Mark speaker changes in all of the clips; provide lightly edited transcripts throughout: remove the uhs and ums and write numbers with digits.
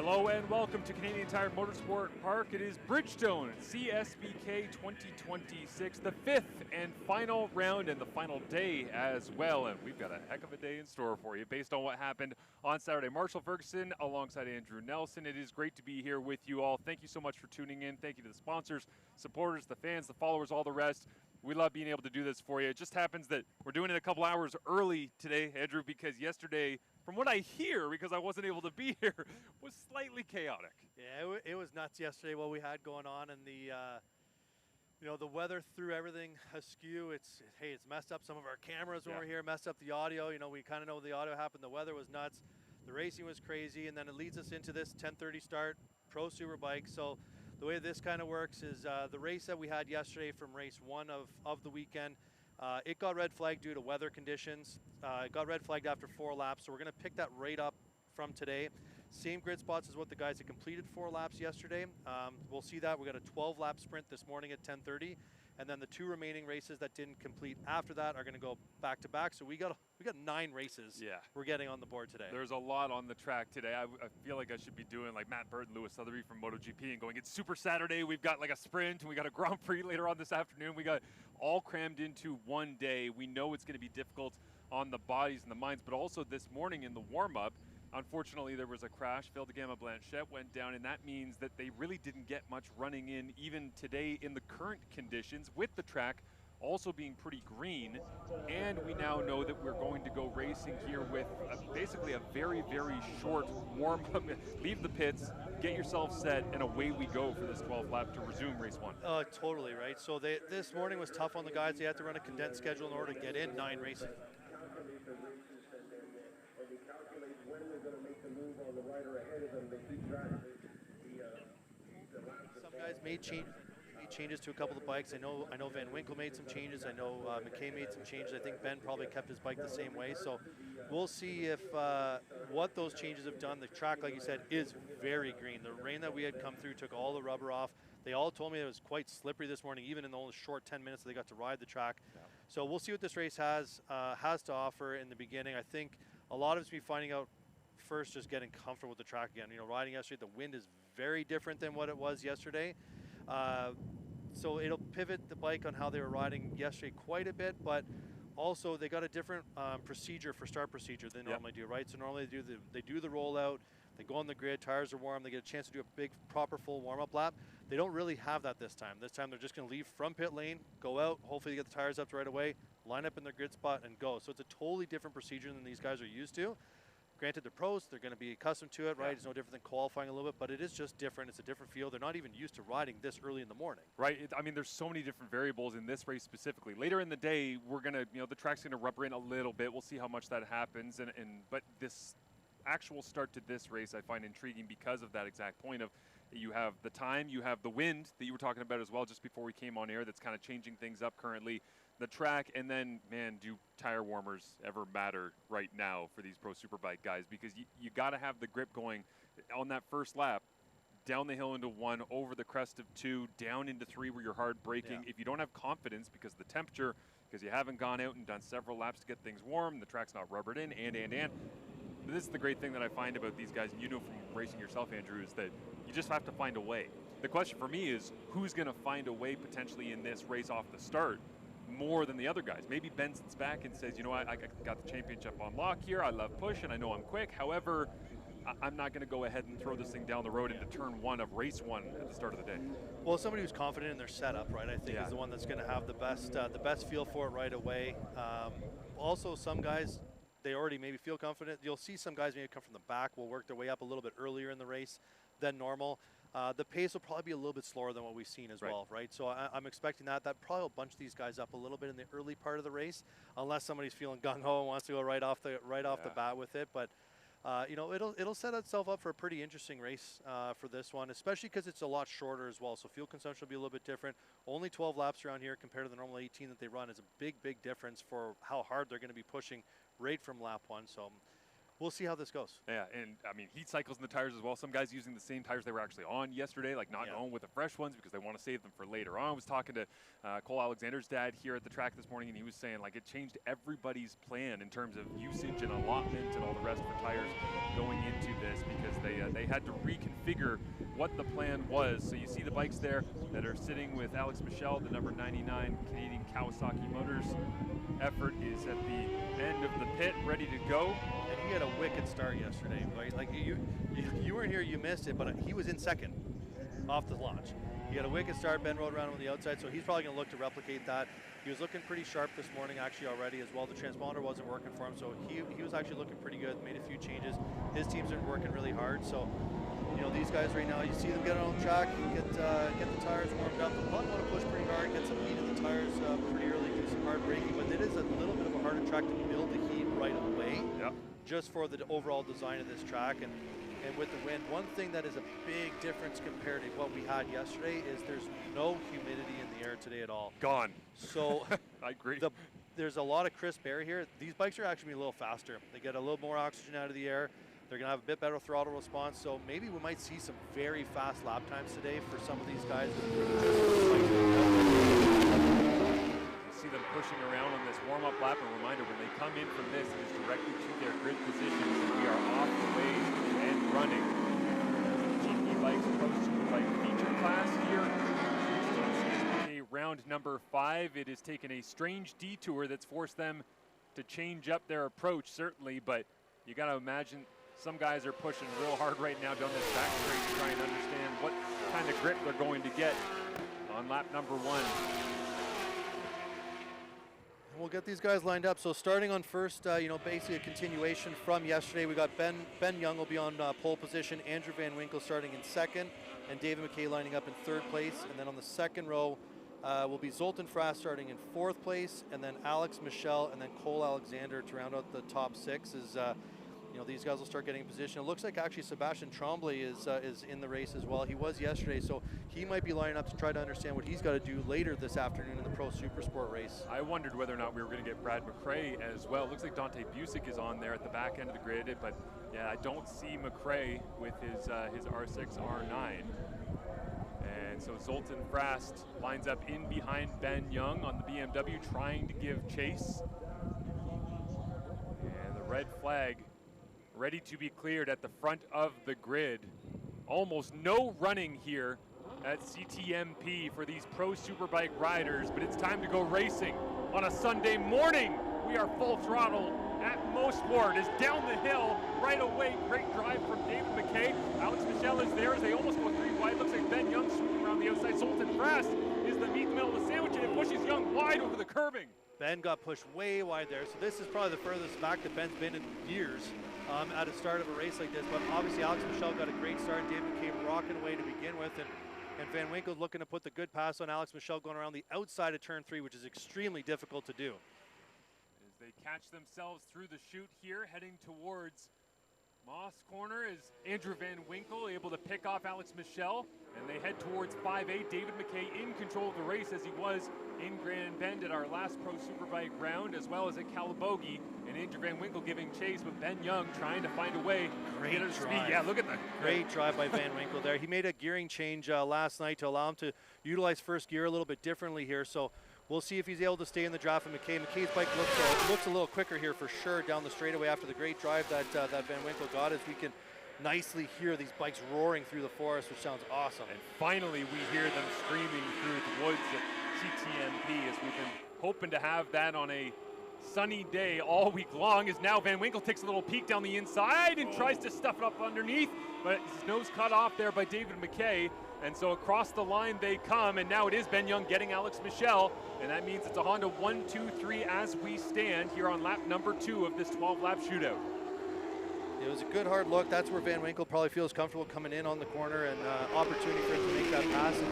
Speaker 1: Hello and welcome to Canadian Tire Motorsport Park. It is Bridgestone CSBK 2026, the fifth and final round and the final day as well. And we've got a heck of a day in store for you based on what happened on Saturday. Marshall Ferguson alongside Andrew Nelson. It is great to be here with you all. Thank you so much for tuning in. Thank you to the sponsors, supporters, the fans, the followers, all the rest. We love being able to do this for you. It just happens that we're doing it a couple hours early today, Andrew, because yesterday, from what I hear, because I wasn't able to be here, was slightly chaotic.
Speaker 2: Yeah, it was nuts yesterday what we had going on, and the weather threw everything askew. It's messed up some of our cameras when we're here, messed up the audio. We kind of know the audio happened. The weather was nuts. The racing was crazy, and then it leads us into this 10:30 start, Pro Superbike. So the way this kind of works is the race that we had yesterday from race one of the weekend, it got red flagged due to weather conditions. It got red flagged after 4 laps, so we're going to pick that right up from today. Same grid spots as what the guys that completed 4 laps yesterday. We'll see that. We got a 12-lap sprint this morning at 10:30, and then the 2 remaining races that didn't complete after that are going to go back to back. So we got 9 races. We're getting on the board today.
Speaker 1: There's a lot on the track today. I feel like I should be doing like Matt Bird and Lewis Sotheby's from MotoGP and going, it's Super Saturday. We've got like a sprint and we got a Grand Prix later on this afternoon. We got all crammed into one day. We know it's going to be difficult on the bodies and the minds, but also this morning in the warm-up, unfortunately, there was a crash. Phil de Gama Blanchette went down, and that means that they really didn't get much running in even today in the current conditions, with the track also being pretty green. And we now know that we're going to go racing here with basically a very, very short warm-up. Leave the pits, get yourself set, and away we go for this 12th lap to resume race one.
Speaker 2: Totally, right? So this morning was tough on the guys. They had to run a condensed schedule in order to get in 9 races. Some guys made changes to a couple of bikes. I know Van Winkle made some changes. I know McKay made some changes. I think Ben probably kept his bike the same way. So we'll see if what those changes have done. The track, like you said, is very green. The rain that we had come through took all the rubber off. They all told me it was quite slippery this morning, even in the only short 10 minutes that they got to ride the track. Yeah. So we'll see what this race has to offer in the beginning. I think a lot of it's me finding out first, just getting comfortable with the track again. Riding yesterday, the wind is very different than what it was yesterday. So it'll pivot the bike on how they were riding yesterday quite a bit, but also they got a different procedure for start procedure than they normally do, right? So normally they do the rollout, they go on the grid, tires are warm, they get a chance to do a big, proper full warm-up lap. They don't really have that this time. This time they're just going to leave from pit lane, go out, hopefully get the tires up right away, line up in their grid spot, and go. So it's a totally different procedure than these guys are used to. Granted, they're pros, they're going to be accustomed to it, right? It's no different than qualifying a little bit, but it is just different. It's a different feel. They're not even used to riding this early in the morning.
Speaker 1: Right. I mean, there's so many different variables in this race specifically. Later in the day, we're going to, the track's going to rubber in a little bit. We'll see how much that happens. But this actual start to this race I find intriguing because of that exact point of you have the time, you have the wind that you were talking about as well just before we came on air that's kind of changing things up currently, the track, and then, man, do tire warmers ever matter right now for these Pro Superbike guys? Because you got to have the grip going on that first lap, down the hill into 1, over the crest of 2, down into 3 where you're hard braking. If you don't have confidence because of the temperature, because you haven't gone out and done several laps to get things warm, the track's not rubbered in, and this is the great thing that I find about these guys, and you know from racing yourself, Andrew, is that you just have to find a way. The question for me is who's going to find a way potentially in this race off the start more than the other guys. Maybe Ben sits back and says, I got the championship on lock here. I love push, and I know I'm quick. However, I'm not going to go ahead and throw this thing down the road into turn 1 of race 1 at the start of the day.
Speaker 2: Well, somebody who's confident in their setup, right, I think is the one that's going to have the best feel for it right away. Also, some guys, they already maybe feel confident. You'll see some guys maybe come from the back, will work their way up a little bit earlier in the race than normal. The pace will probably be a little bit slower than what we've seen as well, right? So I'm expecting that probably will bunch these guys up a little bit in the early part of the race, unless somebody's feeling gung-ho and wants to go right off the bat with it. But it'll set itself up for a pretty interesting race for this one, especially because it's a lot shorter as well. So fuel consumption will be a little bit different. Only 12 laps around here compared to the normal 18 that they run is a big, big difference for how hard they're going to be pushing right from lap 1. So we'll see how this goes.
Speaker 1: Yeah, and I mean, heat cycles in the tires as well. Some guys using the same tires they were actually on yesterday, like not going with the fresh ones because they want to save them for later on. I was talking to Cole Alexander's dad here at the track this morning, and he was saying like it changed everybody's plan in terms of usage and allotment and all the rest for tires going into this because they had to reconfigure what the plan was. So you see the bikes there that are sitting with Alex Michel, the number 99 Canadian Kawasaki Motors. Effort is at the end of the pit, ready to go.
Speaker 2: And he had a wicked start yesterday, right? Like you weren't here, you missed it, but he was in second off the launch. He had a wicked start. Ben rode around on the outside, so he's probably going to look to replicate that. He was looking pretty sharp this morning, actually, already as well. The transponder wasn't working for him, so he was actually looking pretty good. Made a few changes. His team's been working really hard, so you know these guys right now. You see them get on the track, get the tires warmed up. They'll probably want to push pretty hard, get some heat in the tires pretty early, do some hard braking. But it is a little bit of a harder track to build the heat right away.
Speaker 1: Yep. Just
Speaker 2: for the overall design of this track, and with the wind, one thing that is a big difference compared to what we had yesterday is there's no humidity in the air today at all.
Speaker 1: Gone.
Speaker 2: So
Speaker 1: I agree.
Speaker 2: There's a lot of crisp air here. These bikes are actually a little faster. They get a little more oxygen out of the air. They're going to have a bit better throttle response. So maybe we might see some very fast lap times today for some of these guys.
Speaker 1: See them pushing around on this warm-up lap. A reminder, when they come in from this, it is directly to their grid positions. We are off the way and running. GP Bikes Pro Superbike feature class here. Bridgestone CSBK round number 5. It has taken a strange detour that's forced them to change up their approach, certainly, but you got to imagine some guys are pushing real hard right now down this back straight to try and understand what kind of grip they're going to get on lap number 1.
Speaker 2: We'll get these guys lined up. So starting on first, basically a continuation from yesterday. We got Ben Young will be on pole position, Andrew Van Winkle starting in second, and David McKay lining up in third place. And then on the second row will be Zoltan Fras starting in fourth place, and then Alex Michel, and then Cole Alexander to round out the top 6. These guys will start getting in position. It looks like actually Sebastian Tremblay is in the race as well. He was yesterday, so he might be lining up to try to understand what he's got to do later this afternoon in the Pro Supersport race.
Speaker 1: I wondered whether or not we were going to get Brad McRae as well. It looks like Dante Busick is on there at the back end of the grid, but yeah, I don't see McRae with his R6, R9. And so Zoltan Frast lines up in behind Ben Young on the BMW, trying to give chase. And the red flag ready to be cleared at the front of the grid. Almost no running here at CTMP for these Pro Superbike riders, but it's time to go racing on a Sunday morning. We are full throttle at Mosport. Is down the hill right away. Great drive from David McKay. Alex Michel is there as they almost go 3 wide. Looks like Ben Young sweeping around the outside. Zoltan Frast is the meat in the middle of the sandwich, and it pushes Young wide over the curbing.
Speaker 2: Ben got pushed way wide there, so this is probably the furthest back that Ben's been in years. At the start of a race like this, but obviously Alex Michel got a great start. David came rocking away to begin with, and Van Winkle looking to put the good pass on Alex Michel going around the outside of turn 3, which is extremely difficult to do.
Speaker 1: As they catch themselves through the chute here, heading towards Moss Corner, is Andrew Van Winkle able to pick off Alex Michel, and they head towards 5-8. David McKay in control of the race as he was in Grand Bend at our last Pro Superbike round, as well as at Calabogie, and Andrew Van Winkle giving chase, with Ben Young trying to find a way to get his speed. Yeah, look at that.
Speaker 2: Great drive by Van Winkle there. He made a gearing change last night to allow him to utilize first gear a little bit differently here, so we'll see if he's able to stay in the draft of McKay. McKay's bike looks a little quicker here for sure down the straightaway after the great drive that Van Winkle got, as we can nicely hear these bikes roaring through the forest, which sounds awesome.
Speaker 1: And finally we hear them screaming through the woods at CTMP, as we've been hoping to have that on a sunny day all week long. As now Van Winkle takes a little peek down the inside and tries to stuff it up underneath, but his nose cut off there by David McKay. And so across the line they come, and now it is Ben Young getting Alex Michel, and that means it's a Honda 1, 2, 3 as we stand here on lap number 2 of this 12-lap shootout.
Speaker 2: It was a good hard look. That's where Van Winkle probably feels comfortable coming in on the corner, and opportunity for him to make that pass. And,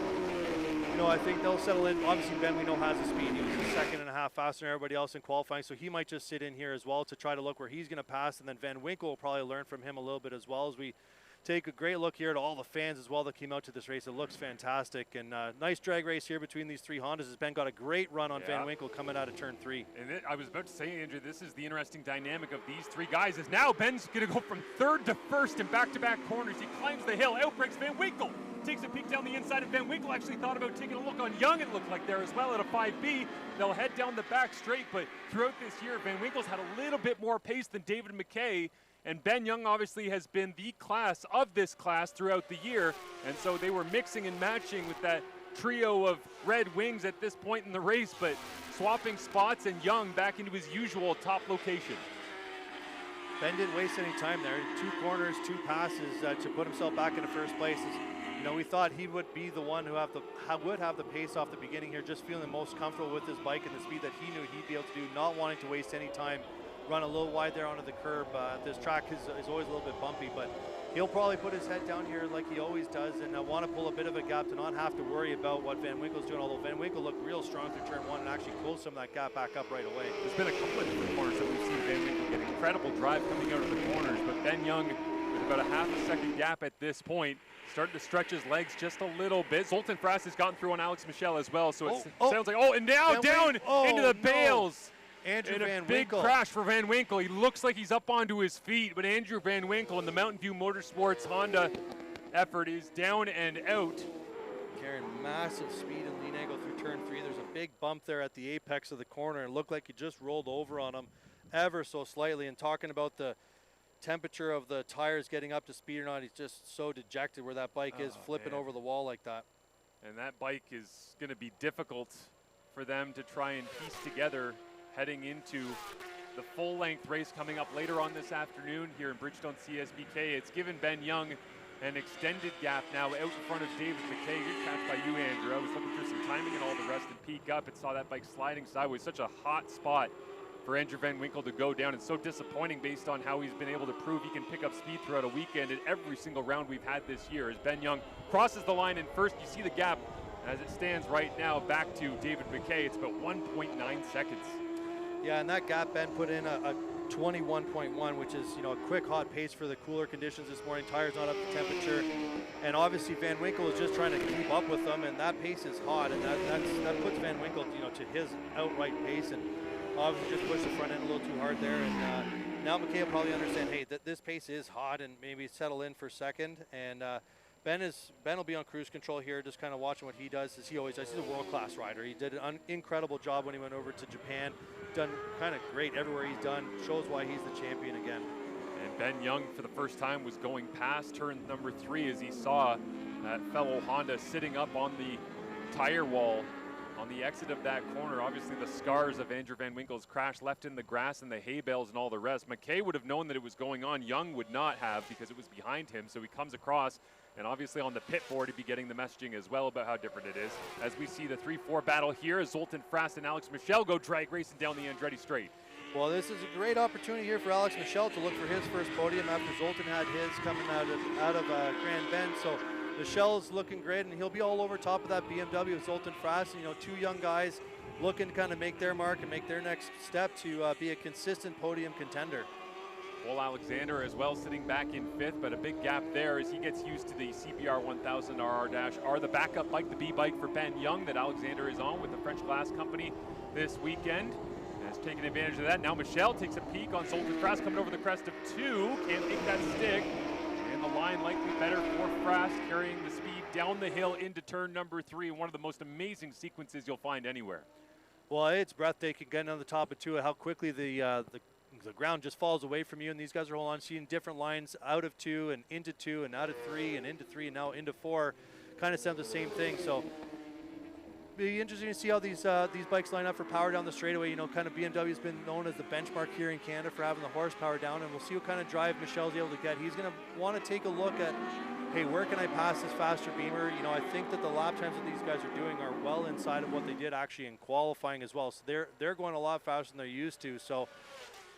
Speaker 2: I think they'll settle in. Obviously, Ben, we know, has the speed. He was a second and a half faster than everybody else in qualifying, so he might just sit in here as well to try to look where he's going to pass, and then Van Winkle will probably learn from him a little bit as well, as we take a great look here at all the fans as well that came out to this race. It looks fantastic, and nice drag race here between these three Hondas. As Ben got a great run on Van Winkle coming out of turn 3.
Speaker 1: And I was about to say, Andrew, this is the interesting dynamic of these three guys. Is now Ben's going to go from third to first in back-to-back corners. He climbs the hill, outbreaks Van Winkle, takes a peek down the inside, and Van Winkle actually thought about taking a look on Young, it looked like there as well at a 5B. They'll head down the back straight, but throughout this year, Van Winkle's had a little bit more pace than David McKay. And Ben Young obviously has been the class of this class throughout the year. And so they were mixing and matching with that trio of red wings at this point in the race, but swapping spots and Young back into his usual top location.
Speaker 2: Ben didn't waste any time there. 2 corners, 2 passes to put himself back into first place. You know, we thought he would be the one who would have the pace off the beginning here, just feeling the most comfortable with his bike and the speed that he knew he'd be able to do, not wanting to waste any time. Run a little wide there onto the curb. This track is always a little bit bumpy, but he'll probably put his head down here like he always does and want to pull a bit of a gap to not have to worry about what Van Winkle's doing, although Van Winkle looked real strong through turn 1 and actually closed some of that gap back up right away.
Speaker 1: There's been a couple of different corners that we've seen Van Winkle get incredible drive coming out of the corners, but Ben Young with about a half a second gap at this point, starting to stretch his legs just a little bit. Zoltan Fras has gotten through on Alex Michel as well, so it sounds like, and now down into the bales.
Speaker 2: Andrew
Speaker 1: and
Speaker 2: Van
Speaker 1: a big
Speaker 2: Winkle.
Speaker 1: crash for Van Winkle. He looks like he's up onto his feet, but Andrew Van Winkle in the Mountain View Motorsports Honda effort is down and out.
Speaker 2: Carrying massive speed and lean angle through turn 3. There's a big bump there at the apex of the corner, and it looked like he just rolled over on him ever so slightly. And talking about the temperature of the tires getting up to speed or not, he's just so dejected where that bike is flipping over the wall like that.
Speaker 1: And that bike is going to be difficult for them to try and piece together heading into the full-length race coming up later on this afternoon here in Bridgestone CSBK. It's given Ben Young an extended gap now out in front of David McKay. Good catch by you, Andrew. I was looking for some timing and all the rest and peek up and saw that bike sliding sideways. Such a hot spot for Andrew Van Winkle to go down, and so disappointing based on how he's been able to prove he can pick up speed throughout a weekend in every single round we've had this year. As Ben Young crosses the line in first, you see the gap as it stands right now back to David McKay. It's about 1.9 seconds.
Speaker 2: Yeah, and that gap Ben put in a 21.1, which is, you know, a quick hot pace for the cooler conditions this morning. Tires not up to temperature, and obviously Van Winkle is just trying to keep up with them, and that pace is hot, and that puts Van Winkle, you know, to his outright pace, and obviously just pushed the front end a little too hard there. And now McKay will probably understand, hey, this pace is hot, and maybe settle in for second. And Ben will be on cruise control here, just kind of watching what he does, as he always does. He's a world-class rider. He did an incredible job when he went over to Japan. Done kind of great everywhere he's done. Shows why he's the champion again.
Speaker 1: And Ben Young, for the first time, was going past turn number 3 as he saw that fellow Honda sitting up on the tire wall on the exit of that corner. Obviously, the scars of Andrew Van Winkle's crash left in the grass and the hay bales and all the rest. McKay would have known that it was going on. Young would not have, because it was behind him. So he comes across, and obviously on the pit board, he'd be getting the messaging as well about how different it is. As we see the 3-4 battle here as Zoltan Fras and Alex Michel go drag racing down the Andretti straight.
Speaker 2: Well, this is a great opportunity here for Alex Michel to look for his first podium after Zoltan had his coming out of Grand Bend. So Michel's looking great, and he'll be all over top of that BMW with Zoltan Fras. You know, 2 young guys looking to kind of make their mark and make their next step to be a consistent podium contender.
Speaker 1: Will Alexander as well sitting back in 5th, but a big gap there as he gets used to the CBR 1000 RR-R, the backup bike, the B bike for Ben Young that Alexander is on with the French Glass Company this weekend. Has taken advantage of that. Now Michel takes a peek on Zoltan Fras coming over the crest of 2. Can't make that stick. And the line likely better for Fras, carrying the speed down the hill into turn number 3. One of the most amazing sequences you'll find anywhere.
Speaker 2: Well, it's breathtaking getting on the top of 2, how quickly the ground just falls away from you, and these guys are holding on, seeing different lines out of 2 and into 2 and out of 3 and into 3 and now into 4. Kind of sounds the same thing. So be interesting to see how these bikes line up for power down the straightaway. You know, kind of BMW's been known as the benchmark here in Canada for having the horsepower down, and we'll see what kind of drive Michel's able to get. He's going to want to take a look at, hey, where can I pass this faster Beamer? You know, I think that the lap times that these guys are doing are well inside of what they did actually in qualifying as well. So they're going a lot faster than they're used to. So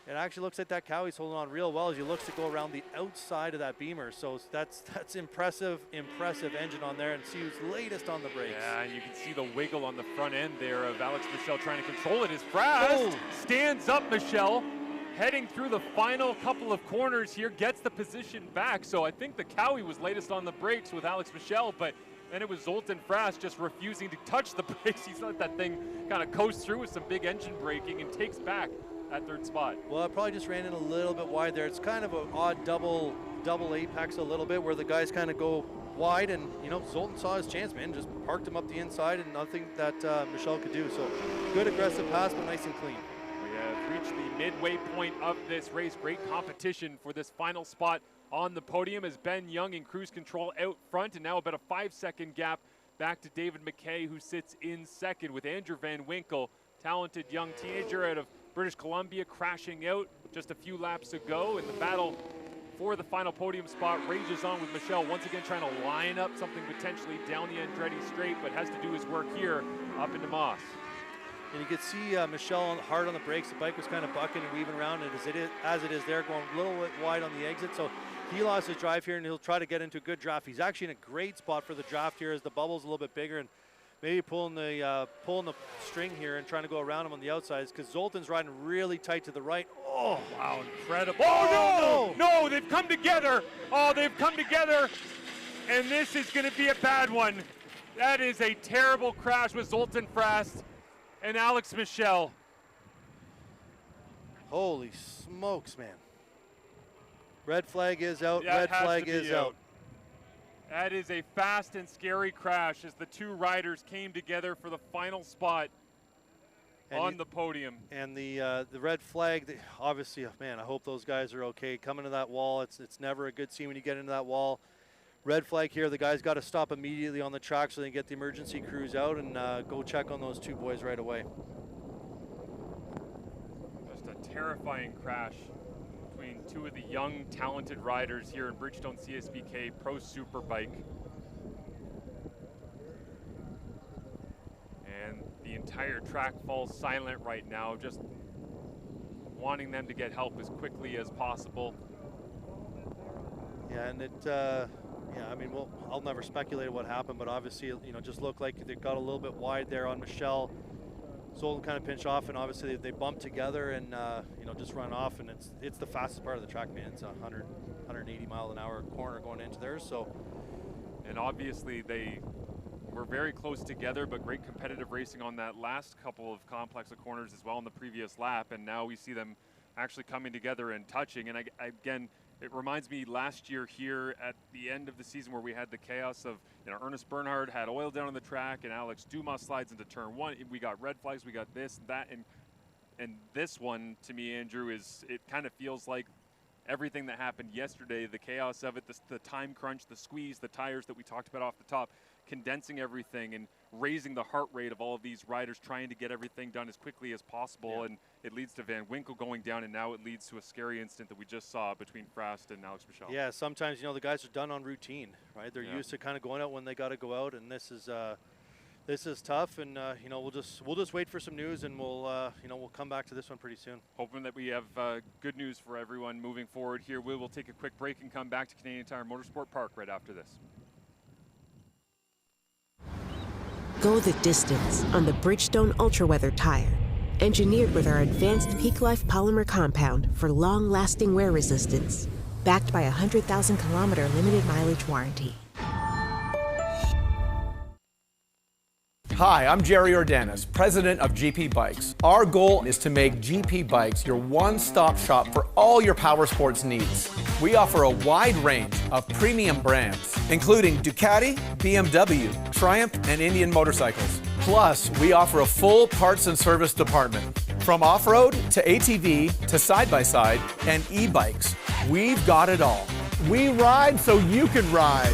Speaker 2: it actually looks like that Cowie's holding on real well as he looks to go around the outside of that Beamer. So that's impressive engine on there, and see who's latest on the brakes.
Speaker 1: Yeah, and you can see the wiggle on the front end there of Alex Michel trying to control it as Fras stands up Michel heading through the final couple of corners here, gets the position back. So I think the Cowie was latest on the brakes with Alex Michel, but then it was Zoltan Fras just refusing to touch the brakes. He's let that thing kind of coast through with some big engine braking and takes back that third spot.
Speaker 2: Well, it probably just ran in a little bit wide there. It's kind of an odd double apex a little bit where the guys kind of go wide, and Zoltan saw his chance, man, just parked him up the inside and nothing that Michel could do. So good aggressive pass, but nice and clean.
Speaker 1: We have reached the midway point of this race. Great competition for this final spot on the podium as Ben Young in cruise control out front, and now about a 5-second gap back to David McKay, who sits in second, with Andrew Van Winkle, talented young teenager out of British Columbia, crashing out just a few laps ago. And the battle for the final podium spot rages on, with Michel once again trying to line up something potentially down the Andretti straight, but has to do his work here up into Moss.
Speaker 2: And you could see Michel hard on the brakes. The bike was kind of bucking and weaving around, and as it is there, going a little bit wide on the exit. So he lost his drive here, and he'll try to get into a good draft. He's actually in a great spot for the draft here, as the bubble's a little bit bigger, and maybe pulling the string here and trying to go around him on the outsides, because Zoltan's riding really tight to the right. Oh,
Speaker 1: wow, incredible. Oh, no, they've come together. Oh, they've come together, and this is going to be a bad one. That is a terrible crash with Zoltan Fras and Alex Michel.
Speaker 2: Holy smokes, man. Red flag is out,
Speaker 1: That
Speaker 2: red flag is out.
Speaker 1: That is a fast and scary crash as the two riders came together for the final spot on the podium.
Speaker 2: And the red flag, obviously, man, I hope those guys are okay. Coming to that wall, it's never a good scene when you get into that wall. Red flag here, the guys got to stop immediately on the track so they can get the emergency crews out and go check on those two boys right away.
Speaker 1: Just a terrifying crash between two of the young, talented riders here in Bridgestone CSBK Pro Superbike. And the entire track falls silent right now, just wanting them to get help as quickly as possible.
Speaker 2: Yeah, and yeah, I mean, I'll never speculate what happened, but obviously, just looked like they got a little bit wide there on Michel. Zoltan kind of pinched off, and obviously they bumped together and, just run off, and it's the fastest part of the track, man. It's a 180 mile an hour corner going into there, so.
Speaker 1: And obviously they were very close together, but great competitive racing on that last couple of complex of corners as well in the previous lap, and now we see them actually coming together and touching. And again, it reminds me last year here at the end of the season where we had the chaos of, Ernest Bernhard had oil down on the track and Alex Dumas slides into turn one. We got red flags, we got this, that, and this one, to me, Andrew, it kind of feels like everything that happened yesterday, the chaos of it, the time crunch, the squeeze, the tires that we talked about off the top, condensing everything and raising the heart rate of all of these riders trying to get everything done as quickly as possible. Yeah. And it leads to Van Winkle going down, and now it leads to a scary incident that we just saw between Frast and Alex Michel.
Speaker 2: Yeah, sometimes, the guys are done on routine, right? They're used to kind of going out when they got to go out, and this is tough, and we'll just wait for some news, and we'll come back to this one pretty soon.
Speaker 1: Hoping that we have good news for everyone moving forward here. We will take a quick break and come back to Canadian Tire Motorsport Park right after this.
Speaker 3: Go the distance on the Bridgestone Ultra Weather tire. Engineered with our advanced Peak Life polymer compound for long-lasting wear resistance. Backed by a 100,000-kilometer limited mileage warranty.
Speaker 4: Hi, I'm Jerry Ordanis, president of GP Bikes. Our goal is to make GP Bikes your one-stop shop for all your power sports needs. We offer a wide range of premium brands, including Ducati, BMW, Triumph, and Indian motorcycles. Plus, we offer a full parts and service department. From off-road to ATV to side-by-side and e-bikes, we've got it all. We ride so you can ride.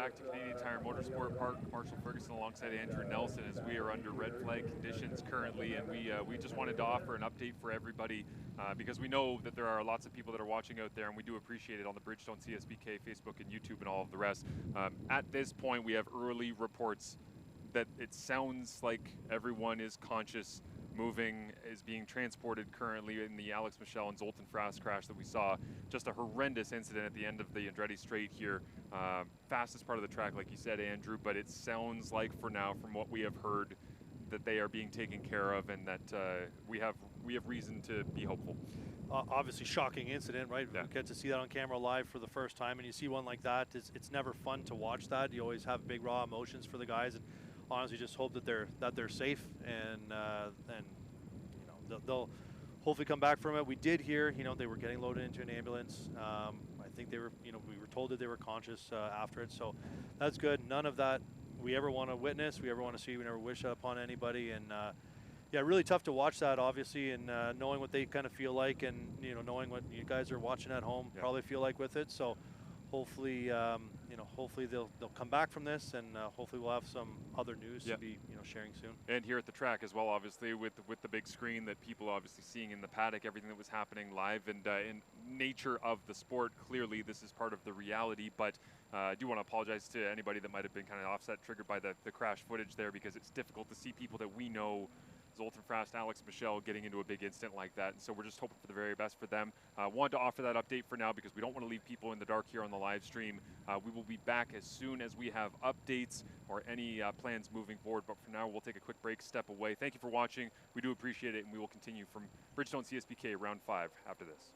Speaker 1: back to Canadian Tire Motorsport Park. Marshall Ferguson alongside Andrew Nelson as we are under red flag conditions currently, and we just wanted to offer an update for everybody because we know that there are lots of people that are watching out there, and we do appreciate it on the Bridgestone CSBK, Facebook, and YouTube, and all of the rest. At this point, we have early reports that it sounds like everyone is conscious, moving, is being transported currently in the Alex Michel and Zoltan Fras crash that we saw. Just a horrendous incident at the end of the Andretti Straight here. Fastest part of the track, like you said, Andrew, but it sounds like for now, from what we have heard, that they are being taken care of, and that we have reason to be hopeful.
Speaker 2: Obviously shocking incident, right?
Speaker 1: Yeah.
Speaker 2: We get to see that on camera live for the first time, and you see one like that, it's never fun to watch that. You always have big raw emotions for the guys, and honestly just hope that they're safe, and you know, they'll hopefully come back from it. We did hear, you know, they were getting loaded into an ambulance. I think they were, you know, we were told that they were conscious after it, so that's good. None of that we ever want to witness, we ever want to see, we never wish that upon anybody. And yeah, really tough to watch that, obviously, and knowing what they kind of feel like, and you know, knowing what you guys are watching at home probably feel like with it. So hopefully, you know, hopefully they'll come back from this, and hopefully we'll have some other news to be, you know, sharing soon.
Speaker 1: And here at the track as well, obviously, with the big screen that people are obviously seeing in the paddock, everything that was happening live, and in nature of the sport, clearly this is part of the reality. But I do want to apologize to anybody that might have been kind of offset, triggered by the crash footage there, because it's difficult to see people that we know, Zoltan Fras, Alex Michel, getting into a big incident like that. And so we're just hoping for the very best for them. Wanted to offer that update for now because we don't want to leave people in the dark here on the live stream. We will be back as soon as we have updates or any plans moving forward. But for now, we'll take a quick break, step away. Thank you for watching. We do appreciate it, and we will continue from Bridgestone CSBK round 5 after this.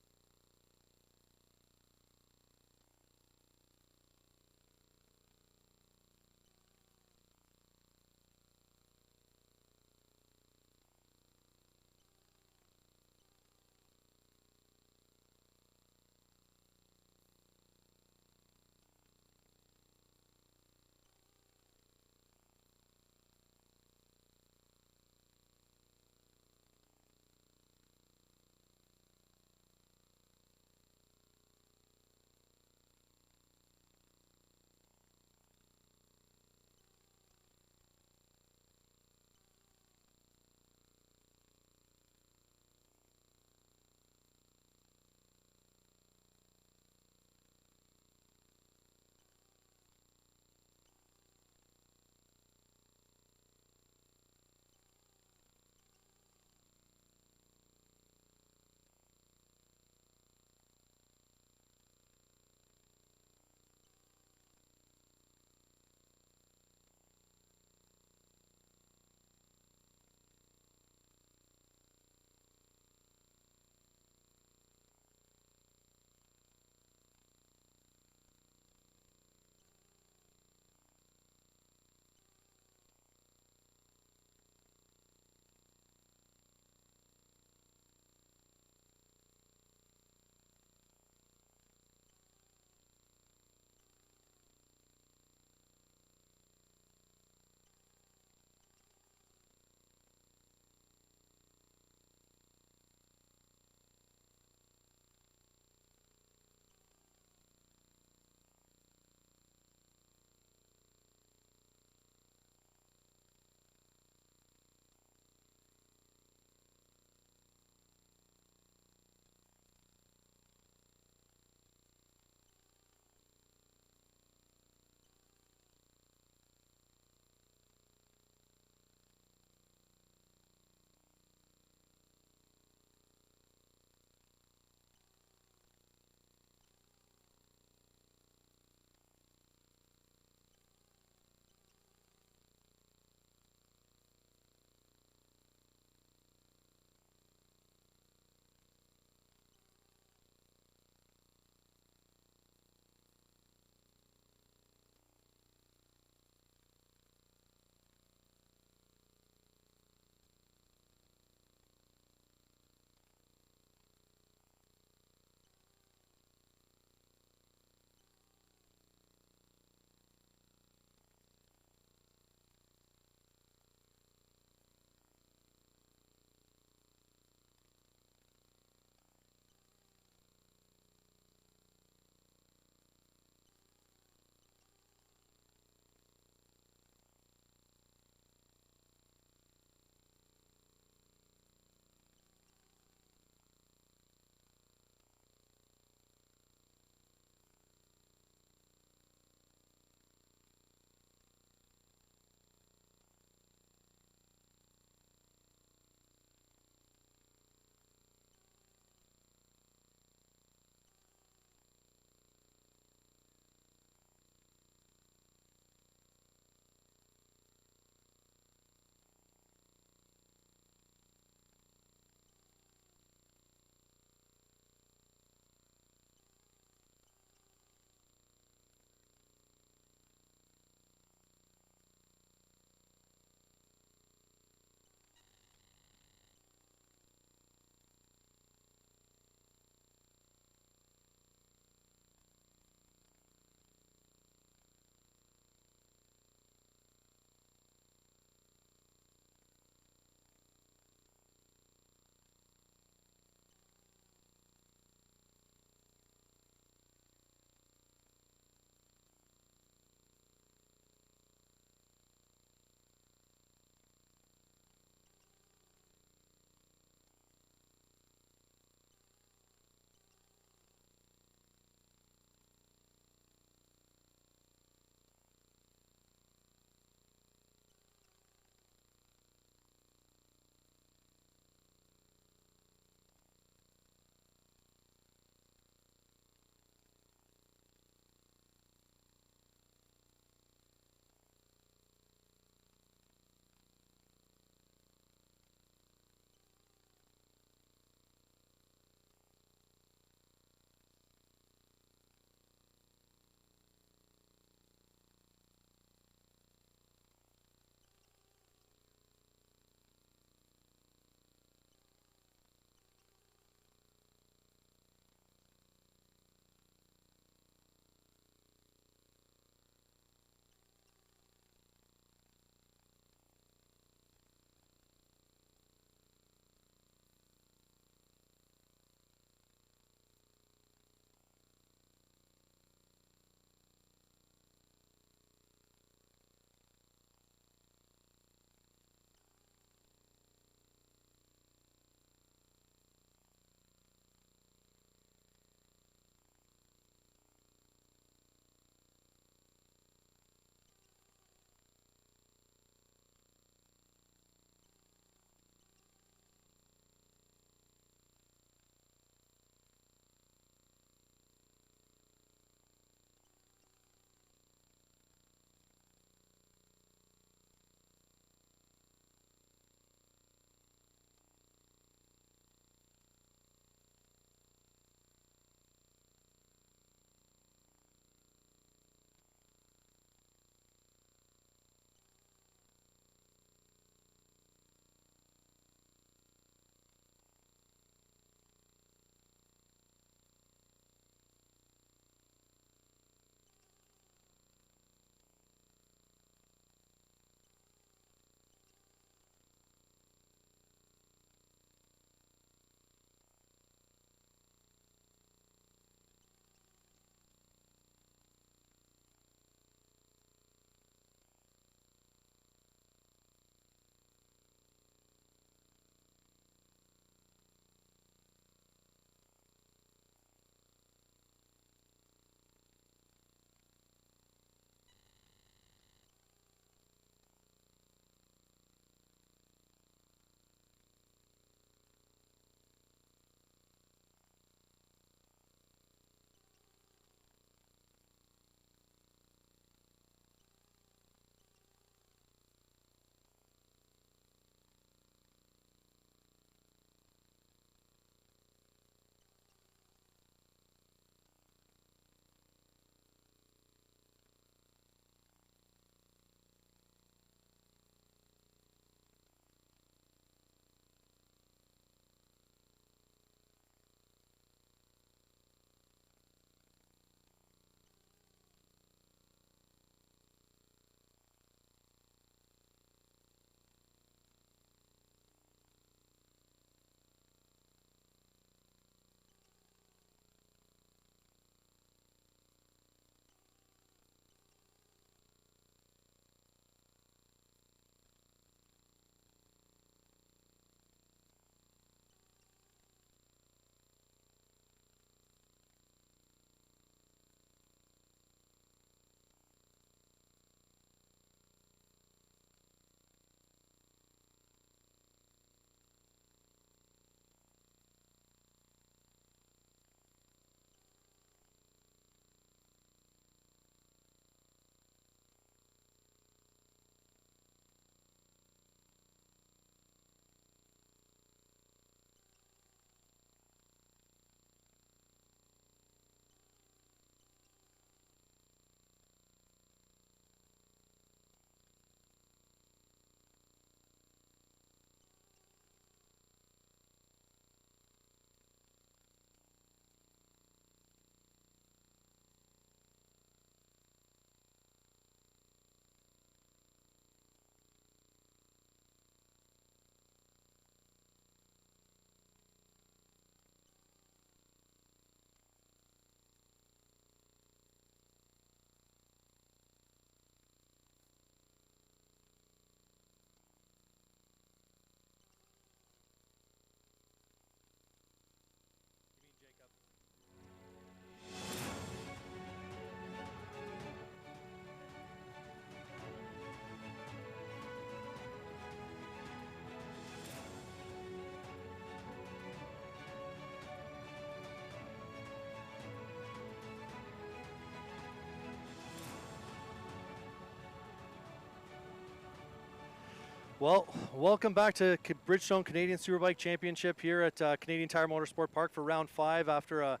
Speaker 2: Well, welcome back to Bridgestone Canadian Superbike Championship here at Canadian Tire Motorsport Park for round 5 after a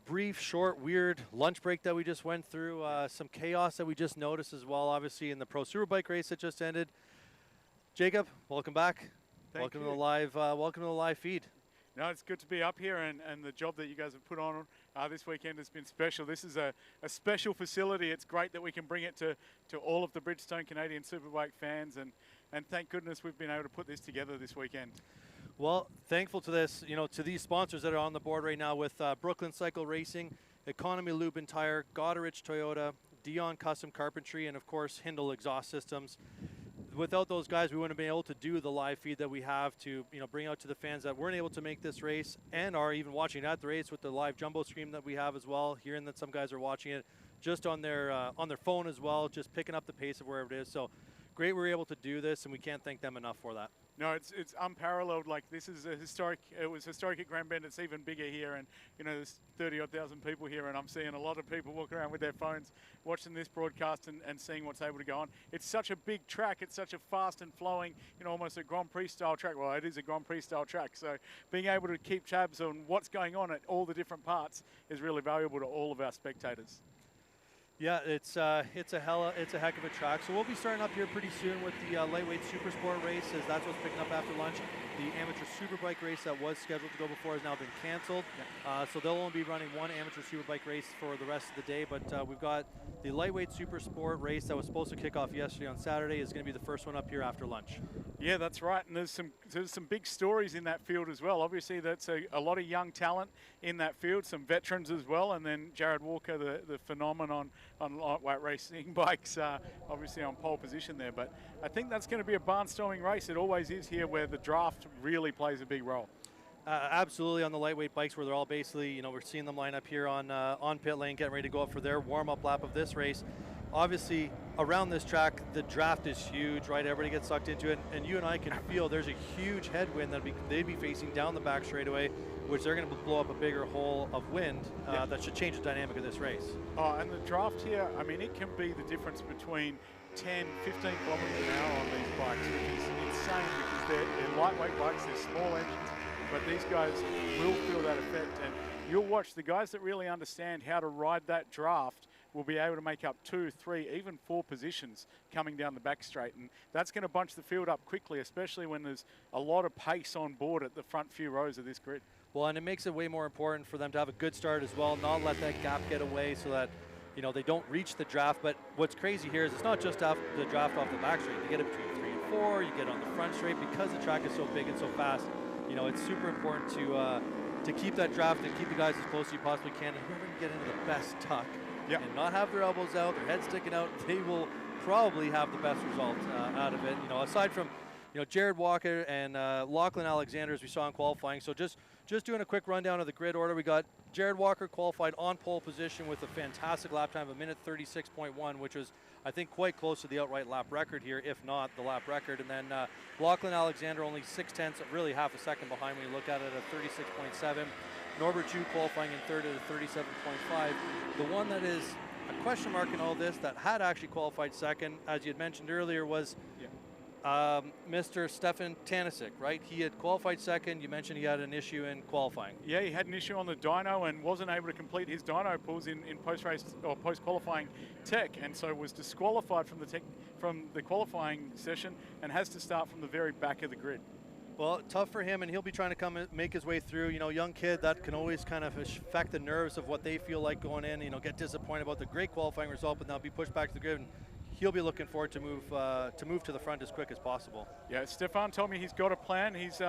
Speaker 2: brief, short, weird lunch break that we just went through. Some chaos that we just noticed as well, obviously, in the Pro Superbike race that just ended. Jacob, welcome back. Welcome to the live feed.
Speaker 5: No, it's good to be up here, and the job that you guys have put on this weekend has been special. This is a special facility. It's great that we can bring it to all of the Bridgestone Canadian Superbike fans, and thank goodness we've been able to put this together this weekend.
Speaker 2: Well, thankful to this, to these sponsors that are on the board right now with Brooklyn Cycle Racing, Economy Lube and Tire, Goderich Toyota, Dion Custom Carpentry, and of course Hindle Exhaust Systems. Without those guys, we wouldn't have been able to do the live feed that we have to, bring out to the fans that weren't able to make this race and are even watching at the race with the live jumbo stream that we have as well. Hearing that some guys are watching it just on their phone as well, just picking up the pace of wherever it is. So great we're able to do this, and we can't thank them enough for that.
Speaker 5: No, it's unparalleled. Like, this is a historic. It was historic at Grand Bend. It's even bigger here, and there's 30-odd thousand people here, and I'm seeing a lot of people walking around with their phones, watching this broadcast and seeing what's able to go on. It's such a big track. It's such a fast and flowing, almost a Grand Prix style track. Well, it is a Grand Prix style track. So being able to keep tabs on what's going on at all the different parts is really valuable to all of our spectators.
Speaker 2: Yeah, it's a heck of a track. So we'll be starting up here pretty soon with the lightweight super sport race, as that's what's picking up after lunch. The amateur superbike race that was scheduled to go before has now been canceled. So they'll only be running one amateur superbike race for the rest of the day. But we've got the lightweight super sport race that was supposed to kick off yesterday on Saturday is going to be the first one up here after lunch.
Speaker 5: Yeah, that's right. And there's some big stories in that field as well. Obviously, that's a lot of young talent in that field, some veterans as well. And then Jared Walker, the phenomenon on lightweight racing bikes, obviously on pole position there. But I think that's going to be a barnstorming race. It always is here, where the draft really plays a big role.
Speaker 2: Absolutely, on the lightweight bikes, where they're all basically, we're seeing them line up here on pit lane, getting ready to go up for their warm-up lap of this race. Obviously, around this track, the draft is huge, right? Everybody gets sucked into it, and you and I can feel there's a huge headwind that they'd be facing down the back straightaway, which they're going to blow up a bigger hole of wind that should change the dynamic of this race. Oh,
Speaker 5: and the draft here, I mean, it can be the difference between 10, 15 kilometers an hour on these bikes, which is insane because they're lightweight bikes, they're small engines, but these guys will feel that effect. And you'll watch the guys that really understand how to ride that draft will be able to make up 2, 3, even 4 positions coming down the back straight. And that's going to bunch the field up quickly, especially when there's a lot of pace on board at the front few rows of this grid.
Speaker 2: Well, and it makes it way more important for them to have a good start as well, not let that gap get away so that they don't reach the draft. But what's crazy here is it's not just the draft off the back straight. You get it between 3 and 4, you get on the front straight. Because the track is so big and so fast, it's super important to keep that draft and keep the guys as close as you possibly can. And whoever can get into the best tuck and not have their elbows out, their head sticking out, they will probably have the best result out of it. Aside from Jared Walker and Lachlan Alexander, as we saw in qualifying. So just doing a quick rundown of the grid order. We got Jared Walker qualified on pole position with a fantastic lap time of 1:36.1, which was, I think, quite close to the outright lap record here, if not the lap record. And then Lachlan Alexander only 0.6, really half a second behind when you look at it at 36.7. Norbert Chu qualifying in third at a 37.5. The one that is a question mark in all this that had actually qualified second, as you had mentioned earlier, was Mr. Stefan Tanisic, right? He had qualified second. You mentioned he had an issue in qualifying.
Speaker 5: Yeah, he had an issue on the dyno and wasn't able to complete his dyno pulls in post-race or post-qualifying tech, and so was disqualified from the qualifying session and has to start from the very back of the grid.
Speaker 2: Well, tough for him, and he'll be trying to come and make his way through. Young kid, that can always kind of affect the nerves of what they feel like going in. Get disappointed about the great qualifying result, but now be pushed back to the grid. And he'll be looking forward to move to the front as quick as possible. Yeah,
Speaker 5: Stefan told me he's got a plan. He's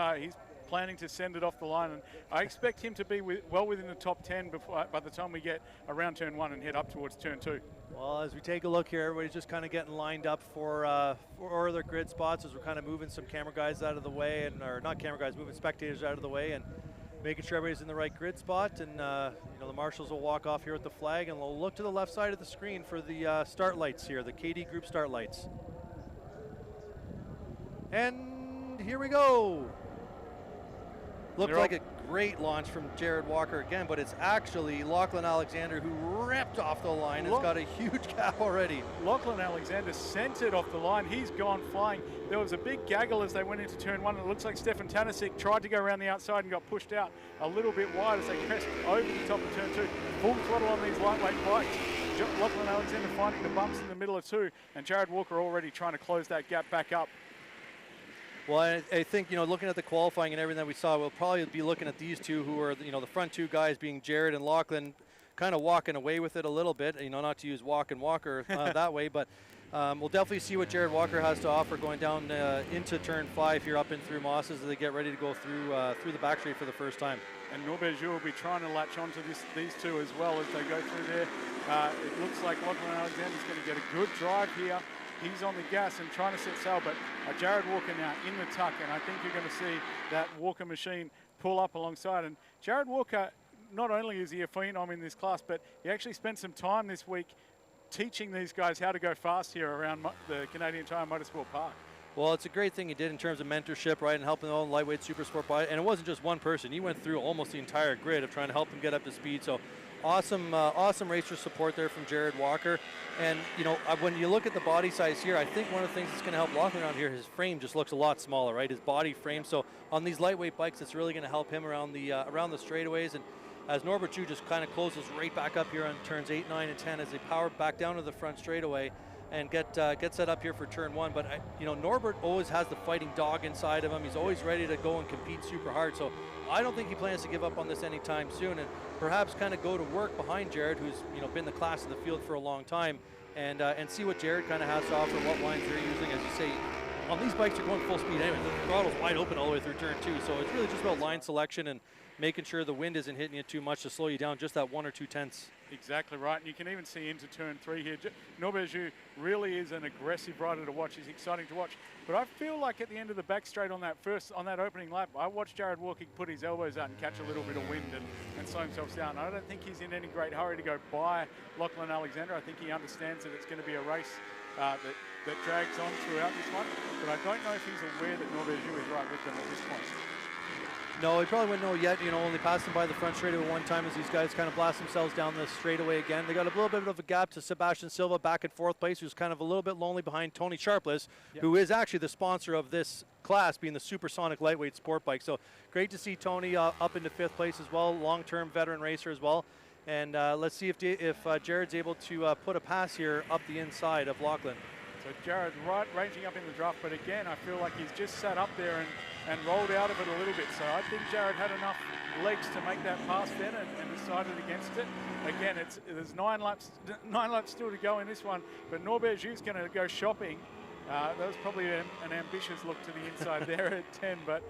Speaker 5: planning to send it off the line, and I expect him to be well within the top 10 by the time we get around turn 1 and head up towards turn 2.
Speaker 2: Well, as we take a look here, everybody's just kind of getting lined up for their grid spots as we're kind of moving some camera guys out of the way, or not camera guys, moving spectators out of the way, and making sure everybody's in the right grid spot. And the marshals will walk off here with the flag, and we'll look to the left side of the screen for the start lights here, the KD Group start lights. And here we go. Looked like a great launch from Jared Walker again, but it's actually Lachlan Alexander who ripped off the line. It's got a huge gap already.
Speaker 5: Lachlan Alexander sent it off the line. He's gone flying. There was a big gaggle as they went into turn one. It looks like Stefan Tanasic tried to go around the outside and got pushed out a little bit wide as they crest over the top of turn two. Full throttle on these lightweight bikes. Lachlan Alexander finding the bumps in the middle of two, and Jared Walker already trying to close that gap back up.
Speaker 2: Well, I think, looking at the qualifying and everything that we saw, we'll probably be looking at these two who are, the front two guys being Jared and Lachlan, kind of walking away with it a little bit, not to use walk and walker that way, but we'll definitely see what Jared Walker has to offer going down into turn 5 here up and through Mosses as they get ready to go through the back straight for the first time.
Speaker 5: And Norbert Joux will be trying to latch onto these two as well as they go through there. It looks like Lachlan Alexander's going to get a good drive here. He's on the gas and trying to set sail, but Jared Walker now in the tuck, and I think you're going to see that Walker machine pull up alongside. And Jared Walker, not only is he a phenom in this class, but he actually spent some time this week teaching these guys how to go fast here around the Canadian Tire Motorsport Park.
Speaker 2: Well, it's a great thing he did in terms of mentorship, right, and helping the own lightweight super sport bike. And it wasn't just one person. He went through almost the entire grid of trying to help them get up to speed. So awesome racer support there from Jared Walker. And, when you look at the body size here, I think one of the things that's going to help Lachlan around here, his frame just looks a lot smaller, right, his body frame. So on these lightweight bikes, it's really going to help him around the straightaways. And as Norbert Joux just kind of closes right back up here on turns 8, 9, and 10 as they power back down to the front straightaway and get set up here for turn 1. But Norbert always has the fighting dog inside of him. He's always ready to go and compete super hard. So I don't think he plans to give up on this anytime soon, and perhaps kind of go to work behind Jared, who's been the class of the field for a long time, and see what Jared kind of has to offer, what lines they're using. As you say, on these bikes, you're going full speed anyway. The throttle's wide open all the way through turn 2, so it's really just about line selection and making sure the wind isn't hitting you too much to slow you down, just that 1 or 2 tenths.
Speaker 5: Exactly right, and you can even see into turn 3 here. Norbert Joux really is an aggressive rider to watch. He's exciting to watch. But I feel like at the end of the back straight on that opening lap, I watched Jared Walker put his elbows out and catch a little bit of wind and slow himself down. I don't think he's in any great hurry to go by Lachlan Alexander. I think he understands that it's going to be a race that drags on throughout this one. But I don't know if he's aware that Norbert Joux is right with them at this point.
Speaker 2: No, he probably wouldn't know yet. Only passed him by the front straightaway one time as these guys kind of blast themselves down the straightaway again. They got a little bit of a gap to Sebastian Silva back in 4th place, who's kind of a little bit lonely behind Tony Sharpless, who is actually the sponsor of this class, being the Supersonic Lightweight Sport Bike. So great to see Tony up into 5th place as well, long-term veteran racer as well. And let's see if Jared's able to put a pass here up the inside of Lachlan.
Speaker 5: So Jared's ranging up in the draft, but again, I feel like he's just sat up there and rolled out of it a little bit. So I think Jared had enough legs to make that pass then and decided against it. Again, there's 9 laps still to go in this one, but Norbert Joux's going to go shopping. That was probably an ambitious look to the inside there at 10, but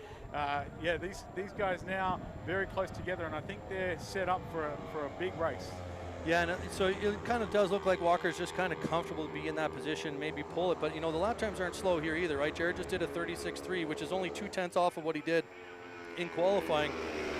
Speaker 5: these guys now very close together, and I think they're set up for a big race.
Speaker 2: Yeah, and so it kind of does look like Walker's just kind of comfortable to be in that position, maybe pull it. But, the lap times aren't slow here either, right? Jared just did a 36.3, which is only 2 tenths off of what he did in qualifying,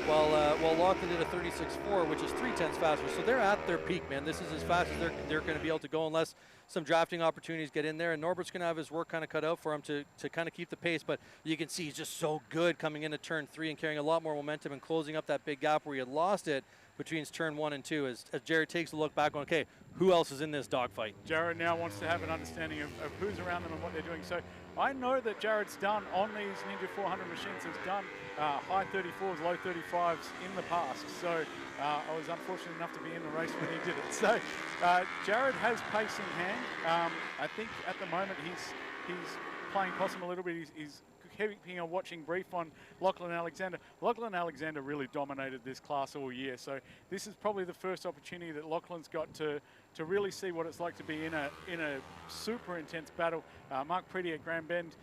Speaker 2: while Lachlan did a 36.4, which is 3 tenths faster. So they're at their peak, man. This is as fast as they're going to be able to go unless some drafting opportunities get in there. And Norbert's going to have his work kind of cut out for him to kind of keep the pace. But you can see he's just so good coming into turn 3 and carrying a lot more momentum and closing up that big gap where he had lost it between turn 1 and 2 as Jared takes a look back on, okay, who else is in this dogfight?
Speaker 5: Jared now wants to have an understanding of who's around them and what they're doing. So I know that Jared's done on these Ninja 400 machines, has done high 34s, low 35s in the past. So I was unfortunate enough to be in the race when he did it. So Jared has pace in hand. I think at the moment he's playing possum a little bit. He's keeping a watching brief on Lachlan Alexander. Lachlan Alexander really dominated this class all year, so this is probably the first opportunity that Lachlan's got to really see what it's like to be in a super intense battle. Mark Pretty at Grand Bend